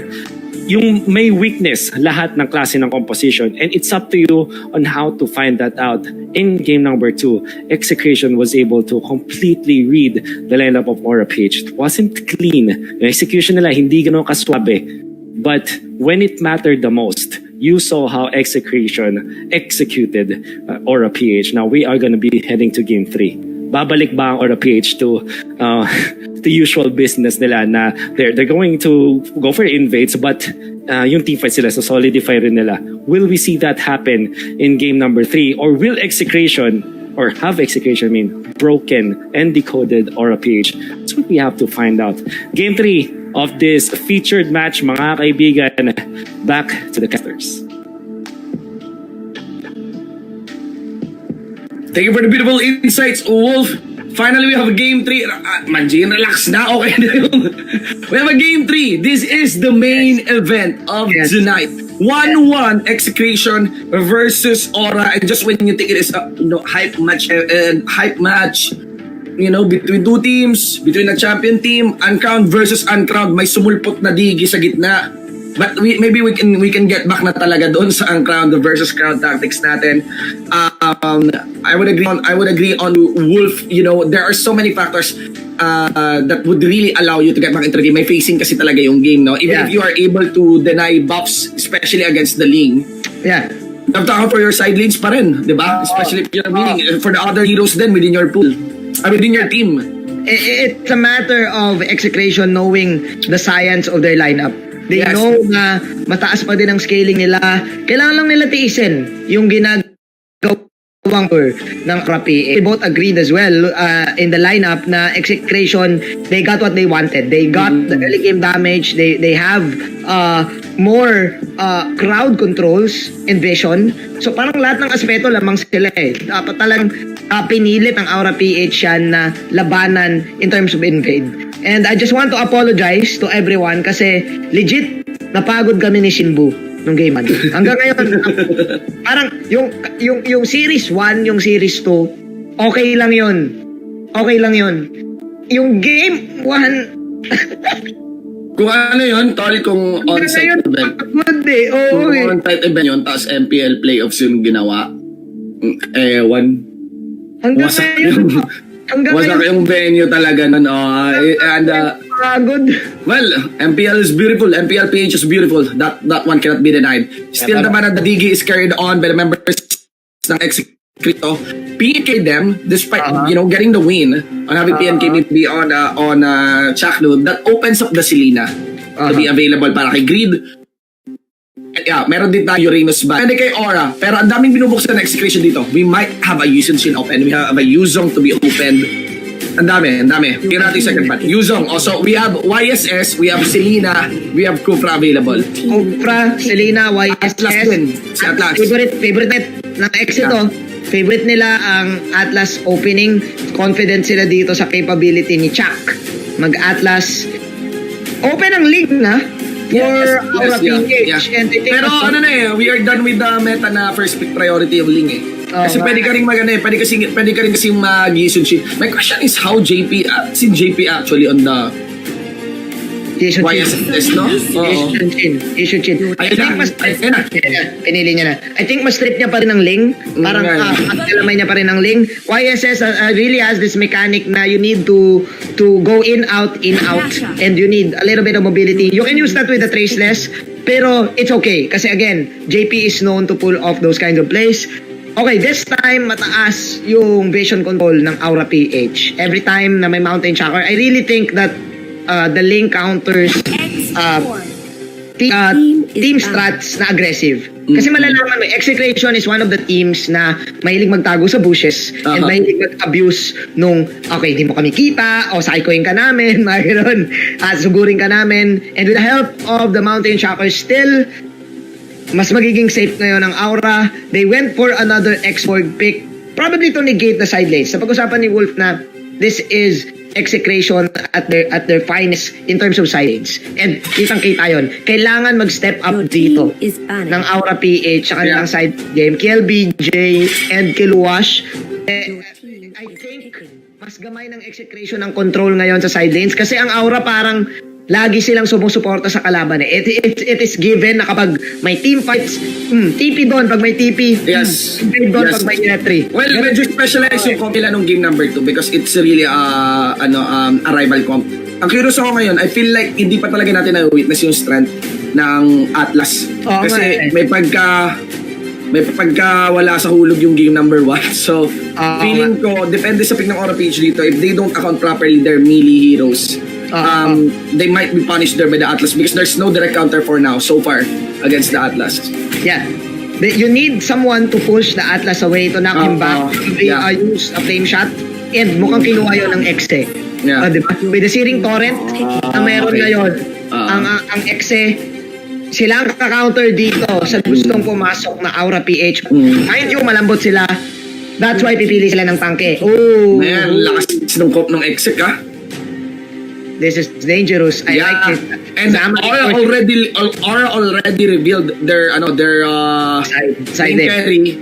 yung may weakness lahat ng klase ng composition, and it's up to you on how to find that out. In game number 2, Execration was able to completely read the lineup of Aura PH. It wasn't clean. Yung execution nila hindi ganun kaswabe. But when it mattered the most, you saw how Execration executed Aura PH. Now we are going to be heading to game 3. Babalik ba ang Aura PH to the usual business nila na they're going to go for invades, but yung teamfight sila, so solidify rin nila. Will we see that happen in game number 3? Or will Execration, or have Execration broken and decoded Aura PH? That's what we have to find out. Game 3 of this featured match, mga kaibigan. Back to the casters. Thank you for the beautiful insights, Wolf. Finally, we have a game 3. Manjin, relax na. Okay na yun. We have a game 3. This is the main event of tonight. 1-1 Execration versus Aura. And just when you think it is a hype match, between two teams, between a champion team, uncrowned versus uncrowned, may sumulpot na digi sa gitna. But maybe we can get back na talaga doon sa uncrowned versus crowned tactics natin. I would agree on Wolf. There are so many factors that would really allow you to get back into the game. May facing kasi talaga yung game, no? Even if you are able to deny buffs, especially against the Ling. Yeah. You have to account for your side lanes pa rin, di ba? Especially if you're winning for the other heroes then within your pool. Within your team. It's a matter of Execration knowing the science of their lineup. They know na mataas pa din ang scaling nila. Kailangan lang nila tiisin yung ginagawa dalawang ng PH. They both agreed as well in the lineup na Execration, they got what they wanted. They got the early game damage. They have more crowd controls and vision. So parang lahat ng aspeto lamang sila eh. Dapat talagang pinilit ng Aura PH yan na labanan in terms of invade. And I just want to apologize to everyone kasi legit napagod kami ni Shinbu nung game man. Hanggang ngayon, parang yung Series 1, yung Series 2, okay lang yun. Okay lang yun. Yung Game 1, Kung ano yun, tol, kung on-site event. good eh. Oo Kung eh. on-site event yun, tapos MPL playoffs yung ginawa. Ewan. Hanggang Wasak ngayon, Wasak yung venue talaga nun. pagod. Well, MPL is beautiful. MPL PH is beautiful. That one cannot be denied. Still naman ang the Digi is carried on by the members ng Execrito. PNK them, despite getting the win on having PNK be on Chakno, that opens up the Selena to be available para kay Greed. Yeah, meron din tayo Uranus ba? Pwede kay Aura. Pero ang daming binubuksan na execution dito. We might have a Yuzong Shin open. We have a Yuzong to be opened. Ang dami. Tingnan natin second part. Yuzong. Also, we have YSS, we have Selena, we have Kufra available. Kufra, Selena, YSS. Atlas din. Si Atlas. Favorite net ng Exito. Favorite nila ang Atlas opening. Confident sila dito sa capability ni Chuck. Mag-Atlas. Open ang league na. For Aura PH. And they take pero we are done with the meta na first pick priority yung Ling eh. Kasi pwede ka rin pwede ka rin kasi mag-Yizun Shin. My question is how JP actually on the YSS, no? Yizun Shin. I think mas pinili niya na. I think mas trip niya pa rin ng Ling. Parang kalamay niya pa rin ng Ling. YSS really has this mechanic na you need to go in, out, and you need a little bit of mobility. You can use that with the Traceless, pero it's okay. Kasi again, JP is known to pull off those kinds of plays. Okay, this time, mataas yung vision control ng Aura PH. Every time na may Mountain Chakra, I really think that the Ling counters team strats na aggressive. Kasi malalaman mo, Execration is one of the teams na mahilig magtago sa bushes and mahilig mag-abuse nung, okay, di mo kami kita, o psychoing ka namin, mga gano'n, sugurin ka namin. And with the help of the Mountain Chakras, still, mas magiging safe ngayon ang Aura. They went for another X-Borg pick, probably to negate the side lanes. Sa pag-usapan ni Wolf na this is Execration at their finest in terms of side lanes. And kitang-kita yun. Kailangan mag-step up dito ng Aura PH sa kanilang side game. KLBJ and Kiluwash. I think mas gamay ng Execration ang control ngayon sa side lanes kasi ang Aura parang lagi silang sumusuporta sa kalaban eh. It is given na kapag may team fights, TP doon pag may TP. Yes. Doon pag may Netri. Well, medyo specialized yung comp nila nung game number 2 because it's really a rival comp. Ang curious ako ngayon, I feel like hindi pa talaga natin na-witness yung strength ng Atlas. Kasi may pagka wala sa hulog yung game number 1. So, feeling ko, depende sa pick ng Aura PH dito, if they don't account properly their melee heroes, they might be punished there by the Atlas because there's no direct counter for now so far against the Atlas. Yeah. You need someone to push the Atlas away to knock him back. They use a flame shot and mukhang kinuha yun ng Exe. Diba? With the Searing Torrent na meron ngayon, ang Exe, sila ang kaka-counter dito sa gustong pumasok na Aura PH. Mind you, malambot sila. That's why pipili sila ng tangke. Oh, man, lakas ng cop ng Exe ka. This is dangerous. I like it. And Aura already revealed their side lane. Carry.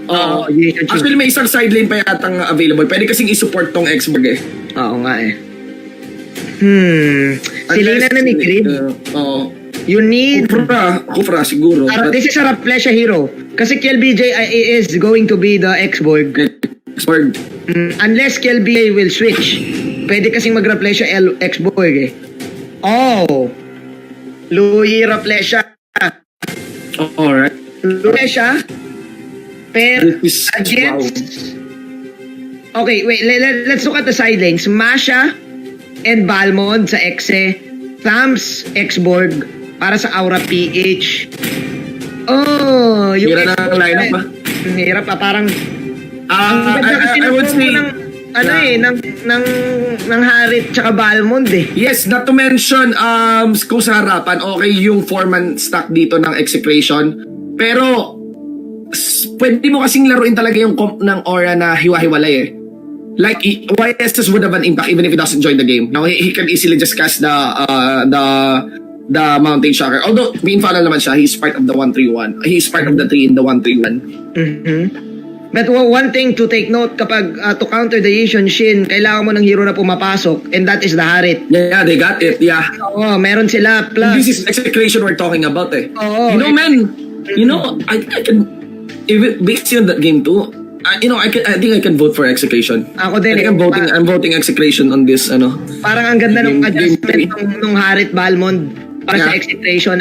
Actually may isang side lane pa yatang available. Pwede kasing i-support tong Xborg eh. Oo nga eh. Selena na ni Grid. You need Kufra siguro. This is a Raplesia hero. Kasi KLBJ is going to be the Xborg. Unless KLBJ will switch. Pwede kasing mag-Raplesia Xborg eh. Oh! Louis Raplesia. Alright. Raplesia. Pero against... Okay, wait. Let's look at the side lanes. Masha and Balmond sa Exe. Thams Xborg para sa Aura PH. Oh! Yung hirap na ang lineup pa. Hirap pa. Parang Ang ganda kasi I would say, ng Harit tsaka Balmond eh. yes, not to mention, kung sa harapan, okay yung foreman stack dito ng execration. Pero, pwede mo kasing laruin talaga yung comp ng aura na hiwa-hiwalay eh. Like, YSS would have an impact even if he doesn't join the game. Now, he can easily just cast the Mountain Shocker. Although, main follow naman siya, he's part of the 131. He's part of the 3 in the 131. Mm-hmm. But one thing to take note, kapag to counter the Yishun Shin, kailangan mo ng hero na pumapasok, and that is the Harit. Yeah, they got it, yeah. Oo, meron sila. Plus, this is execution we're talking about eh. Oo, you know, man, you know, I can, if it based on that game too, you know, I think I can vote for execution. Ako din. I think I'm voting execution on this, ano. Parang ang ganda ng adjustment ng Harit Balmond para sa execution.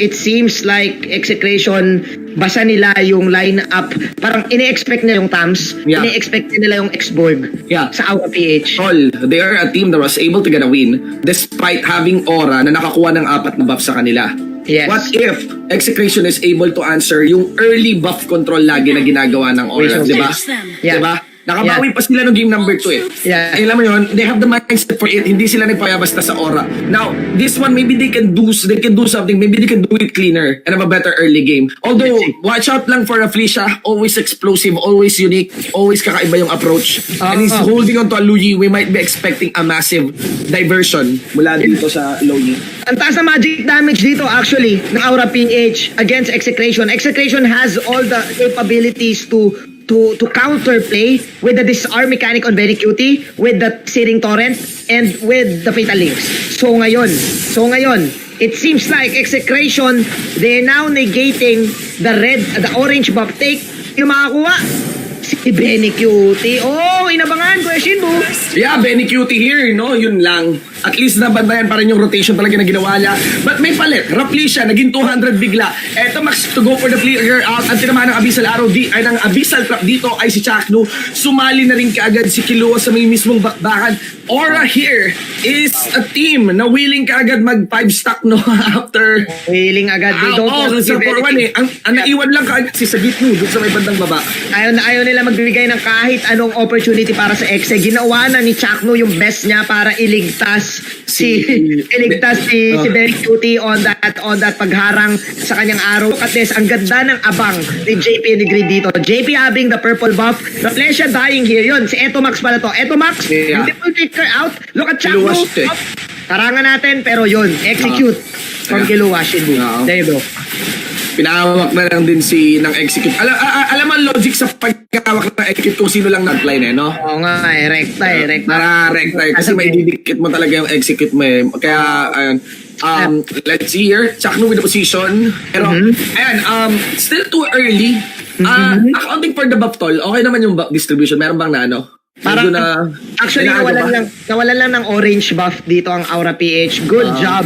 It seems like execution, basa nila yung line-up. Parang ini-expect nila yung Tams. Yeah. Ini-expect nila yung Xborg sa Aura PH. They are a team that was able to get a win despite having Aura na nakakuha ng 4 na buff sa kanila. Yes. What if Execration is able to answer yung early buff control lagi na ginagawa ng Aura, di ba? Yeah. Di ba? Nakabawi pa sila ng game number 2 eh. Yeah. Alam mo yun, they have the mindset for it. Hindi sila nagpayabasta sa Aura. Now, this one, maybe they can do something. Maybe they can do it cleaner and have a better early game. Although, watch out lang for a Felicia. Always explosive, always unique, always kakaiba yung approach. And he's holding on to a Luigi. We might be expecting a massive diversion mula dito sa Luigi. Ang taas na magic damage dito actually ng Aura PH against Execration. Execration has all the capabilities to counterplay with the disarm mechanic on Very Cutie, with the Searing Torrent, and with the Fatal Links. So ngayon, it seems like Execration, they're now negating the orange buff take. Yung makakuha, si Benny Cutie. Oh, inabangan ko Shinbu. Yeah, Benny Cutie here, no? Yun lang. At least nabandayan pa rin yung rotation talaga na ginawa niya. But may palit. Roughly siya, naging 200 bigla. Eto, Max, to go for the player out. Ang tinamaan ng Abyssal Arrow, ng Abyssal Trap dito ay si Chakno. Sumali na rin kaagad si Kilua sa may mismong bakbakan. Aura here is a team na willing kaagad mag 5-stack, no? After... Willing agad. They don't want to sa 4-1 eh. Ang naiwan lang kaagad si Sagitno doon sa may bandang baba. Ayaw nila magbigay ng kahit anong opportunity para sa Exe. Ginawa na ni Chakno yung best niya para iligtas si Very Cutie on that pagharang sa kanyang arrow. Look at this, ang ganda ng abang ni JP and ni Grid dito. JP having the purple buff. Rafflesia dying here. Yun, si Etomax pala to. Etomax, beautiful kicker out. Look at Chakno. Karangan natin, pero yun, execute from Kilua Shinbu. There you go. Pinahawak na lang din ng execute. Alam ang logic sa pagkahawak ng execute kung sino lang nag-line eh, no? Oo nga, rekta. Nararekta eh. Kasi may didikit mo talaga yung execute mo eh. Kaya, ayun. Let's see here. Chakno with the position. Pero, ayan, still too early. Accounting for the buff toll, okay naman yung buff distribution. Meron bang na ano? Parang actually nawalan lang ng orange buff dito ang Aura PH. Good job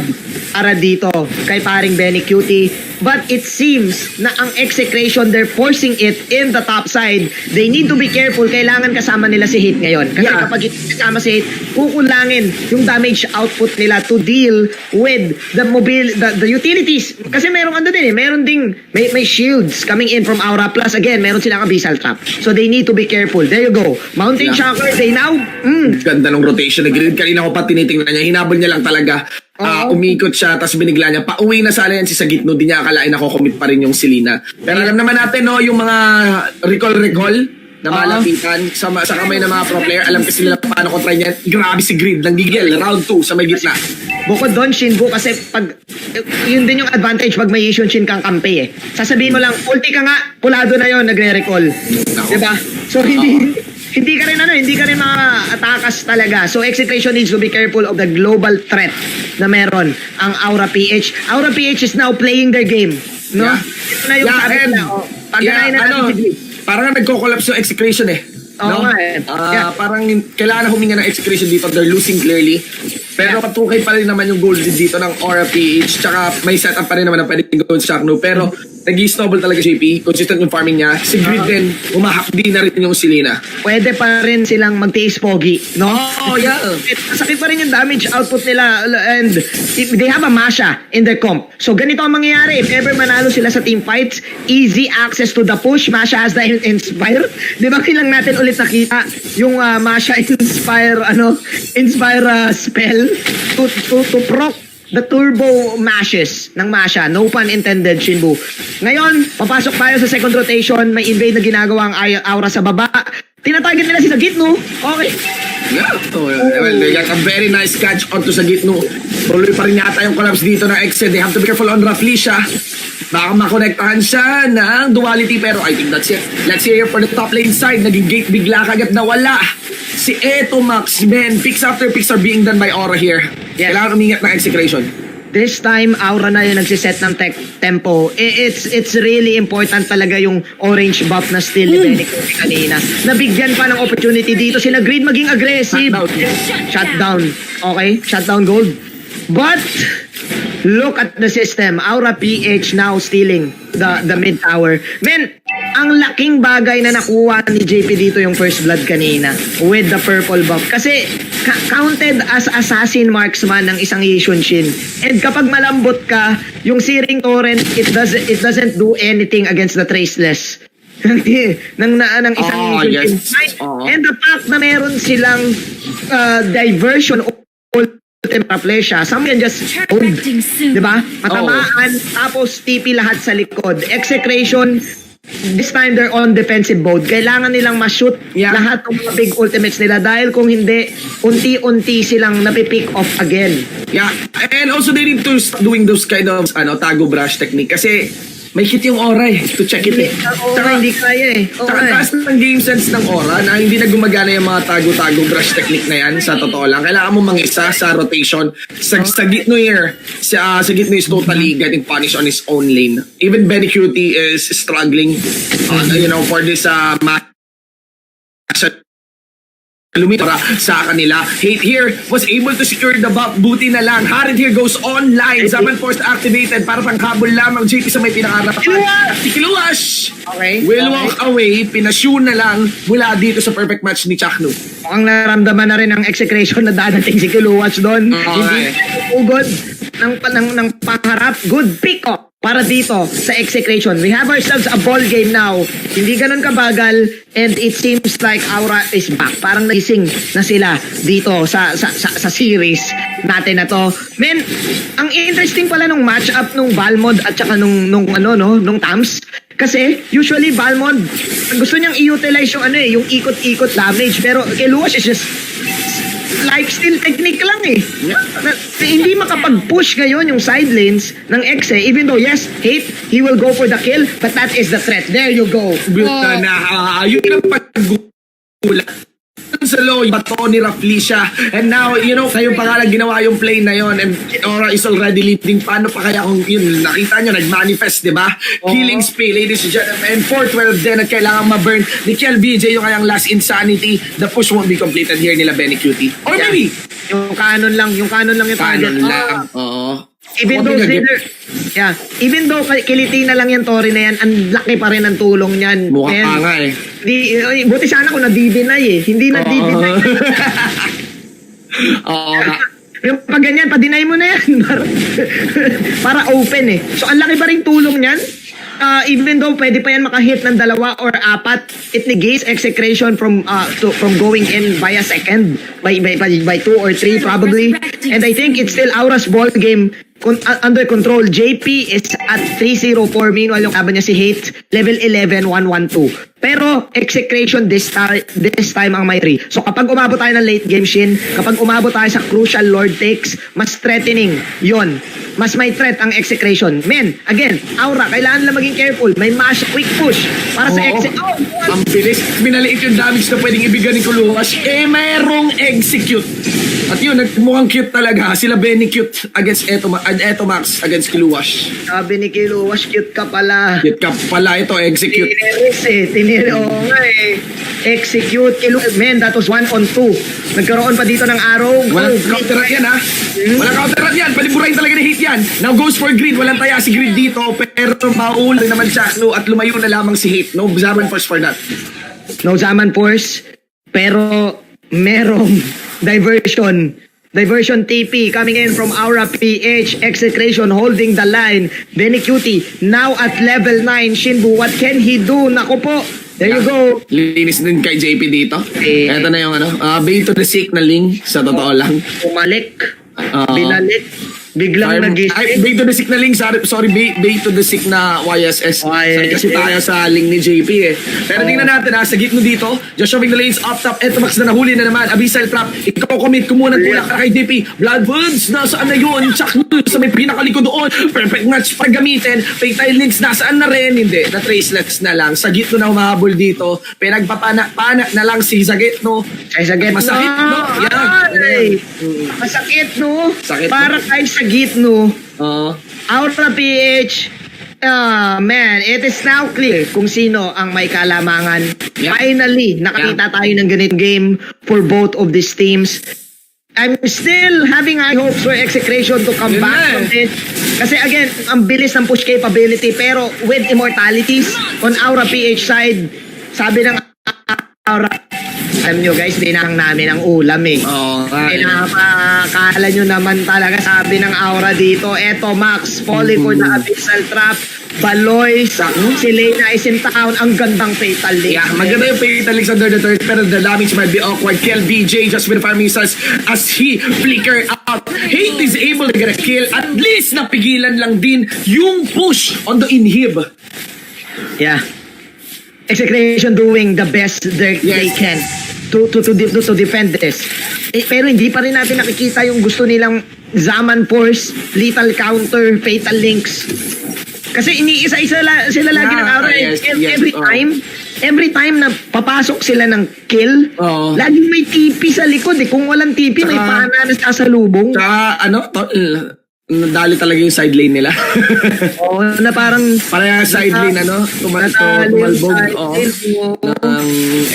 para dito kay paring Benny Cutie. But it seems na ang Execration, they're forcing it in the top side. They need to be careful. Kailangan kasama nila si Hit ngayon. Kasi kapag kasama si Hit, kukulangin yung damage output nila to deal with the utilities. Kasi merong meron ding may shields coming in from Aura. Plus again, meron silang Abyssal Trap. So they need to be careful. There you go. Mountain Shocker, they now... Ganda ng rotation. Nag-grid kanina ko pa tinitingnan niya. Hinabol niya lang talaga. Umikot siya, tapos binigla niya. Pauwi na sana yan si Sagitno. Di niya akalain nakocommit pa rin yung Selena. Pero alam naman natin, no, yung mga recall na malapitan sa kamay ng mga pro player. Alam kasi nila paano kontra niya. Grabe si Grid. Nanggigil. Round 2 sa may gitna. Bukod doon, Shinbu, kasi yun din yung advantage pag may Yishun Shin kang kampi eh. Sasabihin mo lang, ulti ka nga, pulado na yon, nagre-recall. Diba? So hindi ka rin makatakas talaga. So Execration needs to be careful of the global threat na meron ang Aura PH. Aura PH is now playing their game. No? Ito na yung sabi na. Pagkanayin na natin si Grid. Parang nagko-collapse yung Execration eh. No? Parang kailangan na huminga ng Execration dito. They're losing clearly. Pero patukay pa rin naman yung goal din dito ng Aura PH. Tsaka may setup pa rin naman na pwedeng gawin sa Shakno. Pero nag-i-snowball talaga JP. Consistent yung farming niya. Si Grid din, umahakdi na rin yung Selena. Pwede pa rin silang mag-taste pogi, no? Oh, yeah. Masakit pa rin yung damage output nila and they have a Masha in their comp. So ganito ang mangyayari. If ever manalo sila sa team fights, easy access to the push. Masha has the Inspire. Di ba kailang natin ulit nakita yung Masha Inspire spell to proc the turbo mashes ng Masha. No pun intended, Shinbu. Ngayon, papasok tayo sa second rotation. May invade na ginagawa ang Aura sa baba. Tinatarget nila si Sagitno. Okay. Yeah. Well, they got a very nice catch onto sa Gitno. Tuloy pa rin yata yung collapse dito ng Exed. They have to be careful on Raflisha. Baka makonektahan siya ng duality, pero I think that's it. Let's see here for the top lane side. Naging gate bigla kagad nawala. Si Eto Max, man, picks after picks are being done by Aura here. Yes. Kailangan umingat ng execution. This time, Aura na yung nagsiset ng tempo. It's really important talaga yung orange buff na still ni Benny kanina. Nabigyan pa ng opportunity dito sila Grid maging aggressive. Shutdown. Okay? Shutdown gold. But, look at the system. Aura PH now stealing the mid tower. Man, ang laking bagay na nakuha ni JP dito yung first blood kanina with the purple buff. Kasi counted as assassin marksman ng isang Yishun Shin. And kapag malambot ka, yung Searing Torrent, it doesn't do anything against the Traceless. ng isang Yishun Shin. And the fact na meron silang diversion Flesha, some can just hold, diba? Matamaan, tapos TP lahat sa likod. Execration, this time they're on defensive mode. Kailangan nilang ma-shoot lahat ng mga big ultimates nila dahil kung hindi, unti-unti silang napipick off again. Yeah, and also they need to start doing those kind of tago brush technique kasi may hit yung Aura to check it eh. Hindi kaya eh. Tsaka taas ng game sense ng Aura na hindi na gumagana yung mga tago-tago brush technique na yan sa totoo lang. Kailangan mo mangisa sa rotation. Sa Gitno here, sa Gitno is totally getting punished on his own lane. Even Benny Cutie is struggling for this match. Lumitra sa kanila. Hate here was able to secure the buff. Buti na lang. Harid here goes online. Zaman Force activated para pangkabol lamang JP sa may pinakarapan. Si Kiluwash! Okay. Will walk away. Pinashoon na lang mula dito sa perfect match ni Chakno. Mukhang naramdaman na rin ang execration na dadating si Kiluwash doon. Hindi ugod ng paharap. Good pick up para dito sa execration. We have ourselves a ball game now. Hindi ganun kabagal and it seems like Aura is back. Parang nagising na sila dito sa series natin na to. Men, ang interesting pala nung match-up nung Balmond at saka nung Tams. Kasi usually Balmond gusto niyang i-utilize yung ikot-ikot damage, pero kay Luwas is just lifesteal technique lang eh. Hindi makapag-push ngayon yung side lanes ng Exe, even though yes, Hate, he will go for the kill, but that is the threat. There you go. Yun ang pag-gulat sa low, yung bato ni Raflisha. And now, kayong pangalan ginawa yung play na yon and Aura is already leading. Paano pa kaya kung yun, nakita nyo, nag-manifest, di ba? Killing spree, ladies and gentlemen. And 412 din at kailangan ma-burn ni Kel BJ yung kayang last insanity. The push won't be completed here nila Benny Cutie. Or maybe, yung canon lang yung target. Canon lang. Oo. Even though kiliti na lang yung Tori na yan, ang laki pa rin ang tulong niyan. Mukha pa nga eh. Buti sana kung na-deny eh. Hindi na-deny. Yung pag ganyan, pa-deny mo na yan. para open eh. So ang laki pa rin tulong niyan. Even though pwede pa yan makahit ng 2 or 4, it negates execration from going in by a second, by 2 or 3 probably. And I think it's still Aura's ball game under control. JP is at 304, meanwhile yung laban niya si Hate level 11, 112. Pero execration this time ang may 3. So kapag umabot tayo ng late game Shin, kapag umabot tayo sa crucial Lord takes, mas threatening yon. Mas may threat ang execration. Men, again, Aura, kailangan lang maging careful. May mash quick push para sa exec. Ang bilis. Minaliit yung damage na pwedeng ibigay ni Kuluwas. Merong execute. At yun, mukhang cute talaga. Sila Benny cute against Etomax against Kuluwas. Sabi ni Kiluwas, cute ka pala. Cute ka pala ito, execute. Tiniris, oo nga eh. Execute, man, that was 1-on-2. Nagkaroon pa dito ng arrow. Walang counterat yan, ha? Walang counterat yan. Paliburahin talaga ni hit yan. Now goes for Grid. Walang taya si Grid dito. Pero mauli naman siya. No, at lumayo na lamang si hit. No Zaman Force for that. No Zaman Force. Pero merong diversion. Diversion TP coming in from Aura PH. Execration holding the line. Benny Cutie now at level 9. Shinbu, what can he do? Naku po. There you go. Linis din kay JP dito. Ito na yung Bay to the Sick na link. Sa totoo lang. Umalik. Binalik. Biglang nagising. Ay, Bay to the Sick na link. Sorry, Bay to the Sick na YSS. Kasi tayo sa link ni JP eh. Pero tingnan natin sa gitno dito. Just shoving the lanes up top. Etomax na nahuli na naman. Abyssal Trap. Ikaw commit. Kumunang tulak ka kay JP. Bloodwoods. Nasaan na yun? Chuck sa may pinakalikod doon. Perfect match pa gamitin. Fatal Links. Nasaan na rin? Hindi. Na-traceless na lang. Sa gitno na humahabol dito. Pinagpapana-pana na lang si Zagitno. Ay, Zagitno. Masakit, no? Yan. Masakit, no? Sakit, para no? kay sa gitno. Aura PH. Man, it is now clear kung sino ang may kalamangan. Finally, nakakita tayo ng ganitong game for both of these teams. I'm still having high hopes for Execration to come back from this. Kasi again, ang bilis ng push capability, pero with immortalities on Aura PH side, sabi ng Aura, alam nyo guys, dinahang namin ang ulam eh. Pinapakala nyo naman talaga, sabi ng Aura dito. Eto Max, falling for the Abyssal Trap. Baloy, si Lena is in town. Ang gandang Fatal Link. Yeah, maganda yung Fatal Links under the third, pero the damage might be awkward. Kill BJ just with 5 missiles as he flicker out. Hate is able to get a kill. At least napigilan lang din yung push on the inhib. Yeah. Execration doing the best they can to defend this. Pero hindi pa rin natin nakikita yung gusto nilang Zaman Force, Lethal Counter, Fatal Links. Kasi iniisa-isa sila lagi ng Aura. Every time na papasok sila ng kill, laging may TP sa likod eh. Kung walang TP, may pana na sasalubong. Tsaka nadali talaga yung side lane nila. Na parang side lane tumalbog. Ng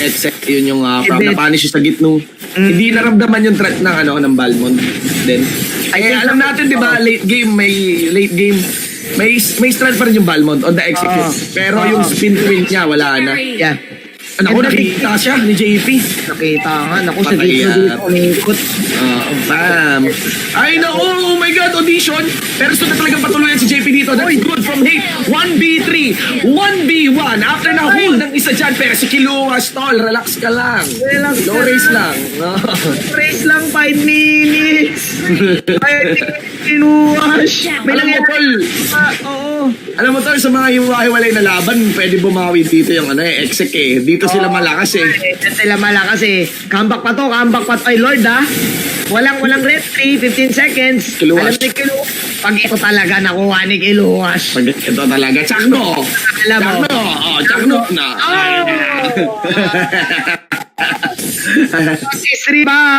exec yun yung na-punish sa gitno. Hindi naramdaman yung threat ng Balmond. Then, alam natin 'di ba, late game may strength pa rin yung Balmond on the execute. Pero yung spin twin niya wala na. Yeah. Nakita siya ni JP. Nakita nga. Naku, sa gitno dito umikot. Bam. Ay, no. Oh my God, audition. Pero gusto na talagang patuloyan si JP dito. That's good from Hate. 1v3. 1v1. After na hold ng isa dyan. Pero si Kiluwas, tol. Relax ka lang. Low race lang. Race lang 5 minutes. Kiluwas. Alam mo, tol, sa mga hiwa-hiwalay na laban, pwede bumawi dito yung exec eh. Dito sila malakas eh. Dito sila malakas eh. Comeback pa to. Ay, Lord Walang red 3, 15 seconds. Kiluwas. Alam ni Kiluwas. Pag ito talaga nakuha ni Kiluwas. Pag ito talaga, Chakno. Chakno na.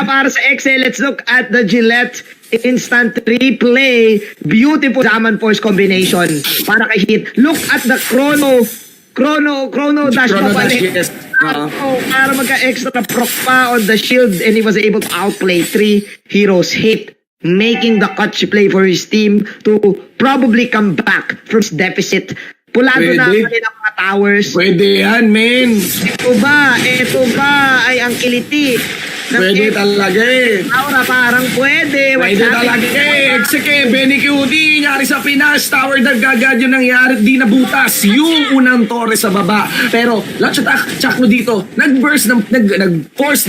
Para sa Excel, let's look at the Gillette instant replay. Beautiful Zaman Force combination para kay Hit. Look at the chrono dash pa pala. Yes. Para magka-extra proc pa on the shield, and he was able to outplay 3 heroes. Hit making the clutch play for his team to probably come back from his deficit. Pulado na ang kanilang mga towers. Pwede yan, men. Ito ba ay ang kiliti. Pwede talaga eh. Aura, parang pwede. Pwede talaga eh. Exeke, Benny Cutie, nangyari sa Pinas. Tower nagagad yung nangyari. Di nabutas yung unang torre sa baba. Pero, Lunch Attack, Chakno dito, nag-force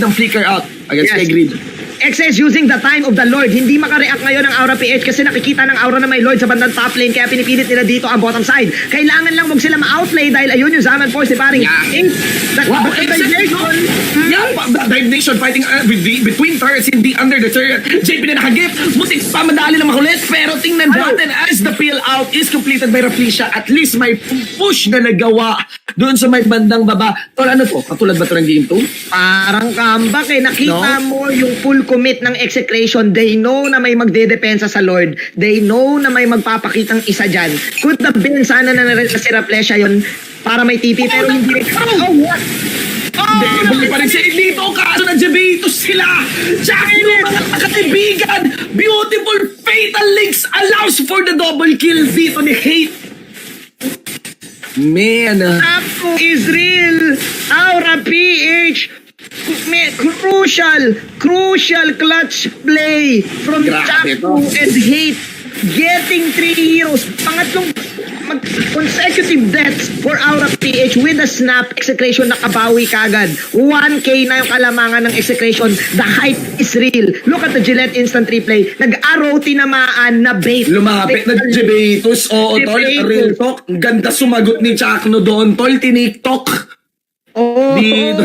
ng flicker out against kay Grid. XS using the time of the Lord. Hindi makareact ngayon ang Aura PH kasi nakikita ng Aura na may Lord sa bandang top lane kaya pinipilit nila dito ang bottom side. Kailangan lang wag sila ma-outplay dahil ayun yung Zaman Force ni paring Wow, Dive Nation fighting between turrets, hindi under the turret. JP na nakagift. Mutik pa madali na makulit. Pero tingnan natin as the peel out is completed by Raflisha. At least may push na nagawa doon sa may bandang baba. Tol, ano to? Katulad ba ito ng game 2? Parang comeback eh. Nakita mo yung full commit ng execration. They know na may magdedepensa sa Lord. They know na may magpapakitang isa dyan. Could have been sana na si Raflisha yun para may TP pero hindi. Oh, what? Hindi pa rin siya dito. Kaso nagjabitos sila. Jackie, mga kaibigan. Beautiful fatal links allows for the double kill dito ni Hate. Man. Tapo is real. Aura PH. Crucial clutch play from Chaku and Hate. Getting 3 heroes. Pangatlong consecutive deaths for Aura PH with a snap. Execration nakabawi kagad. 1k na yung kalamangan ng execration. The hype is real. Look at the Gillette instant replay. Nag-arrow tinamaan na bait. Lumapit na Jibetos. Oo, tol. Real talk. Ganda sumagot ni Chakno doon, tol. Tiniktok. Oo. Dito.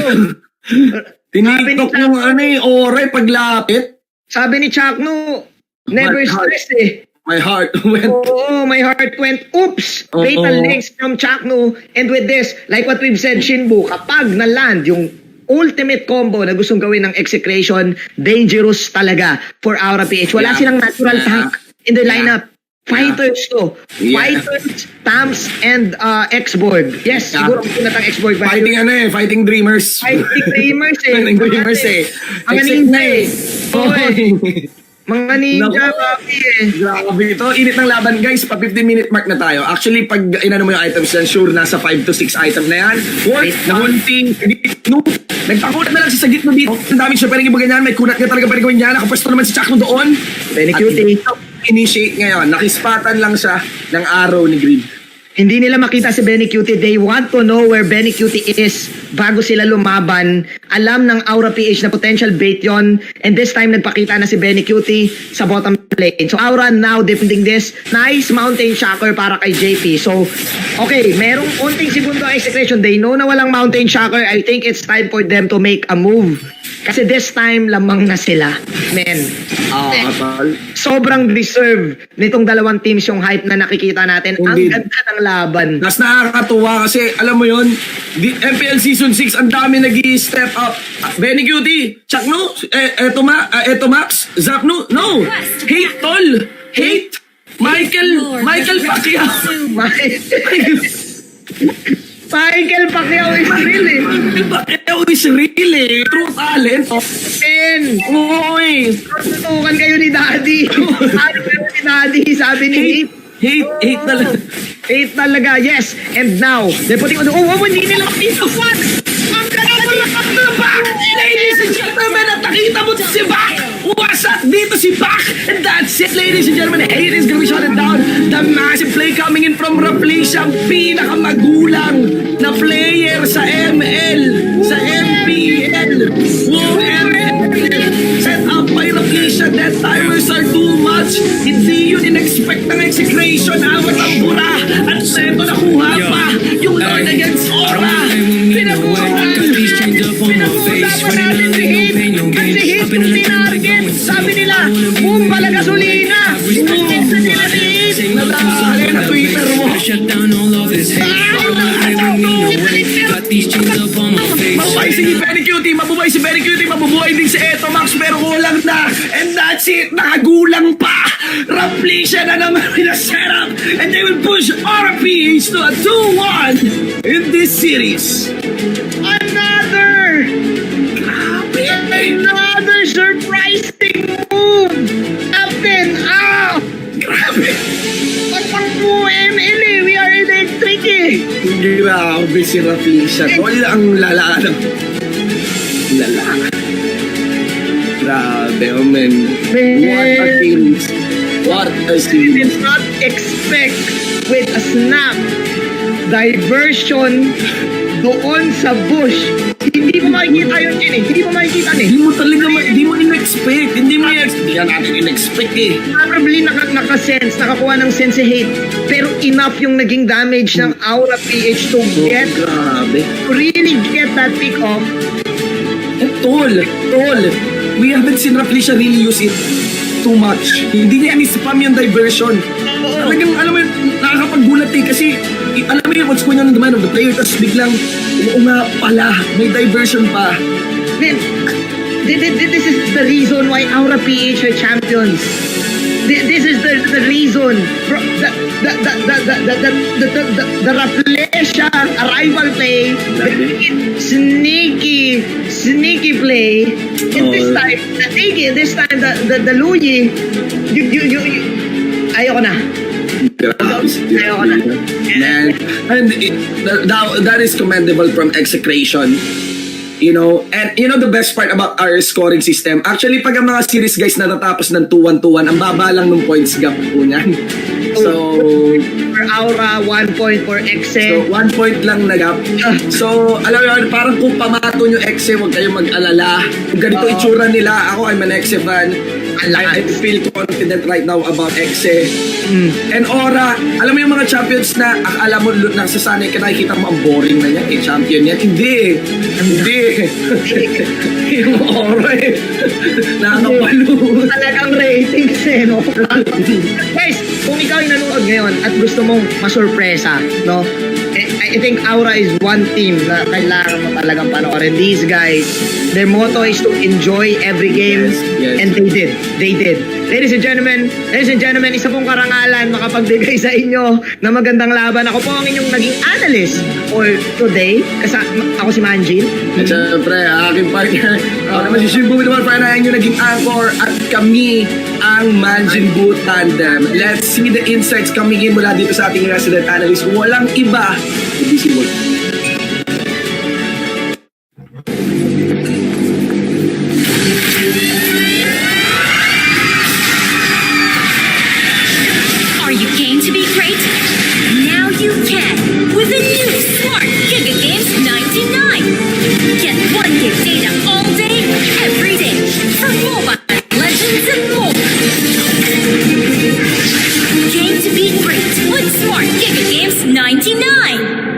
Tiniktok yung oray paglapit. Sabi ni Chakno, never stress eh. My heart went. Oh, my heart went. Oops! Fatal links from Chakno. And with this, like what we've said, Shinbu, kapag na-land yung ultimate combo na gustong gawin ng execration, dangerous talaga for Aura PH. Wala silang natural tank in the lineup. Fighters to. Fighters, Tams, and X-Borg. Yes, siguro kung natang X-Borg. Fighting Dreamers. Fighting Dreamers eh. Fighting Dreamers eh. Mga ninja eh. Mga ninja, papi eh. Grabe ito. Init ng laban, guys. Pa 15-minute mark na tayo. Actually, pag inano mo yung items yan, sure, nasa 5 to 6 item na yan. Worth na hunting. Nagpakunat na lang siya sa gitno dito. Ang dami siya pwedeng ibaganyan. May kunat niya talaga pwedeng gawin niya. Nakapwesto naman si Chakno doon. Very cute eh. Initiate ngayon. Nakispatan lang siya ng arrow ni Green. Hindi nila makita si Benny Cutie. They want to know where Benny Cutie is bago sila lumaban. Alam ng Aura PH na potential bait yon. And this time, nagpakita na si Benny Cutie sa bottom lane. So, Aura now defending this. Nice mountain shocker para kay JP. So, okay, merong unting segundo execution. They know na walang mountain shocker. I think it's time for them to make a move. Kasi this time, lamang na sila. Men. Sobrang deserve nitong dalawang teams yung hype na nakikita natin. Ang ganda ng laban. Mas nakakatuwa kasi, alam mo yun, MPL Season 6, ang dami nag-i-step up. Benny Cutie, Chakno, eto Max, Zapno, no. Hate, tol. Hate. Michael Pacquiao. Michael Pacquiao is real eh. Michael Pacquiao is real eh. True talent. Tutukan kayo ni Daddy. Ano kayo ni Daddy? Sabi ni Hate talaga. Hate talaga, yes. And now, they're putting on the... hindi nila makita. What? Ang ganda na back! Ladies and gentlemen, at nakita mo si Bak! What's up? Dito si Bak! And that's it, ladies and gentlemen. Hate is gonna be shut down. The massive play coming in from Raflisha, ang pinakamagulang na player sa ML, sa MPL. Wow, ML! Set up by Raflisha. Death timers are too much. Hindi yun in-expect ng execration. Awat ang bura. At neto nakuha pa yung Lord against Aura. Pinabuhan natin si Hit. At si Hit kung tinarget. Sabi nila, pala gasolina. Pinagpinsa nila si Hit. Nadali na Twitter mo. Mabuhay si Benny Cutie. Mabubuhay din si Eto Max. Pero kulang na. And that's it. Nakagulang pa. Raflisha na naman set up. And they will push RPH to a 2-1 in this series. Another surprising move! Captain! Grabe! Pagpangpo ML eh! We are electric eh! Grabe si Raflisha. Wala ang lala. Grabe, oh man. What a series. What a series. Did not expect with a snap diversion doon sa bush. Hindi mo makikita yun, Jin, eh. Hindi mo makikita, eh. Hindi mo talaga, hindi mo in-expect. Hindi yan natin in-expect eh. Probably naka-sense, nakakuha ng sense hate. Pero enough yung naging damage ng Aura PH to get, Grabe. to really get that pick off. And tol, we haven't seen Raplisha really use it too much. Hindi niya ni-spam yung diversion. Talagang, alam mo yun, nakakapaggulat eh. Kasi, alam mo yun, what's going on in the mind of the player, tapos biglang, oo nga pala, may diversion pa. Then, this is the reason why Aura PH are champions. This is the reason. The Raplisha arrival play, sneaky play. And this time, the Luigi, you ayoko na. Ayoko na. Man, and that is commendable from execration. You know, and you know the best part about our scoring system, actually pag ang mga series guys natatapos ng 2-1-2-1, ang baba lang ng points gap po niyan. So, for Aura, 1 point for Exe. So, 1 point lang na gap. So, alam mo yun, parang kung pamaton yung Exe, huwag kayong mag-alala. Kung ganito itsura nila, ako, I'm an Exe fan. I feel confident right now about Exe. And Aura, alam mo yung mga champions na akala mo nasasanay ka, nakikita mo ang boring na yan, champion yan. Hindi. Yung Aura eh. Nakakapalo. Talagang ratings eh, no? Guys, kung ikaw yung nanonood ngayon at gusto mong masurpresa, no? I think Aura is one team na kailangan mo talagang panoorin. These guys, their motto is to enjoy every game. Yes. And they did. Ladies and gentlemen, isa pong karangalan makapagbigay sa inyo na magandang laban. Ako po ang inyong naging analyst for today. Kasi ako si Manjin. At syempre, aking partner, ako naman si Shibu naman, parang yung naging anchor at kami ang Manjin Boot Tandem. Let's see the insights coming in mula dito sa ating resident analyst. Walang iba, hindi si Wolf. Are you game to be great? Now you can with the new Smart Giga Games 99. Get 1 gig data all day, every day for Mobile Legends and more. Game to be great with Smart Giga Games 99.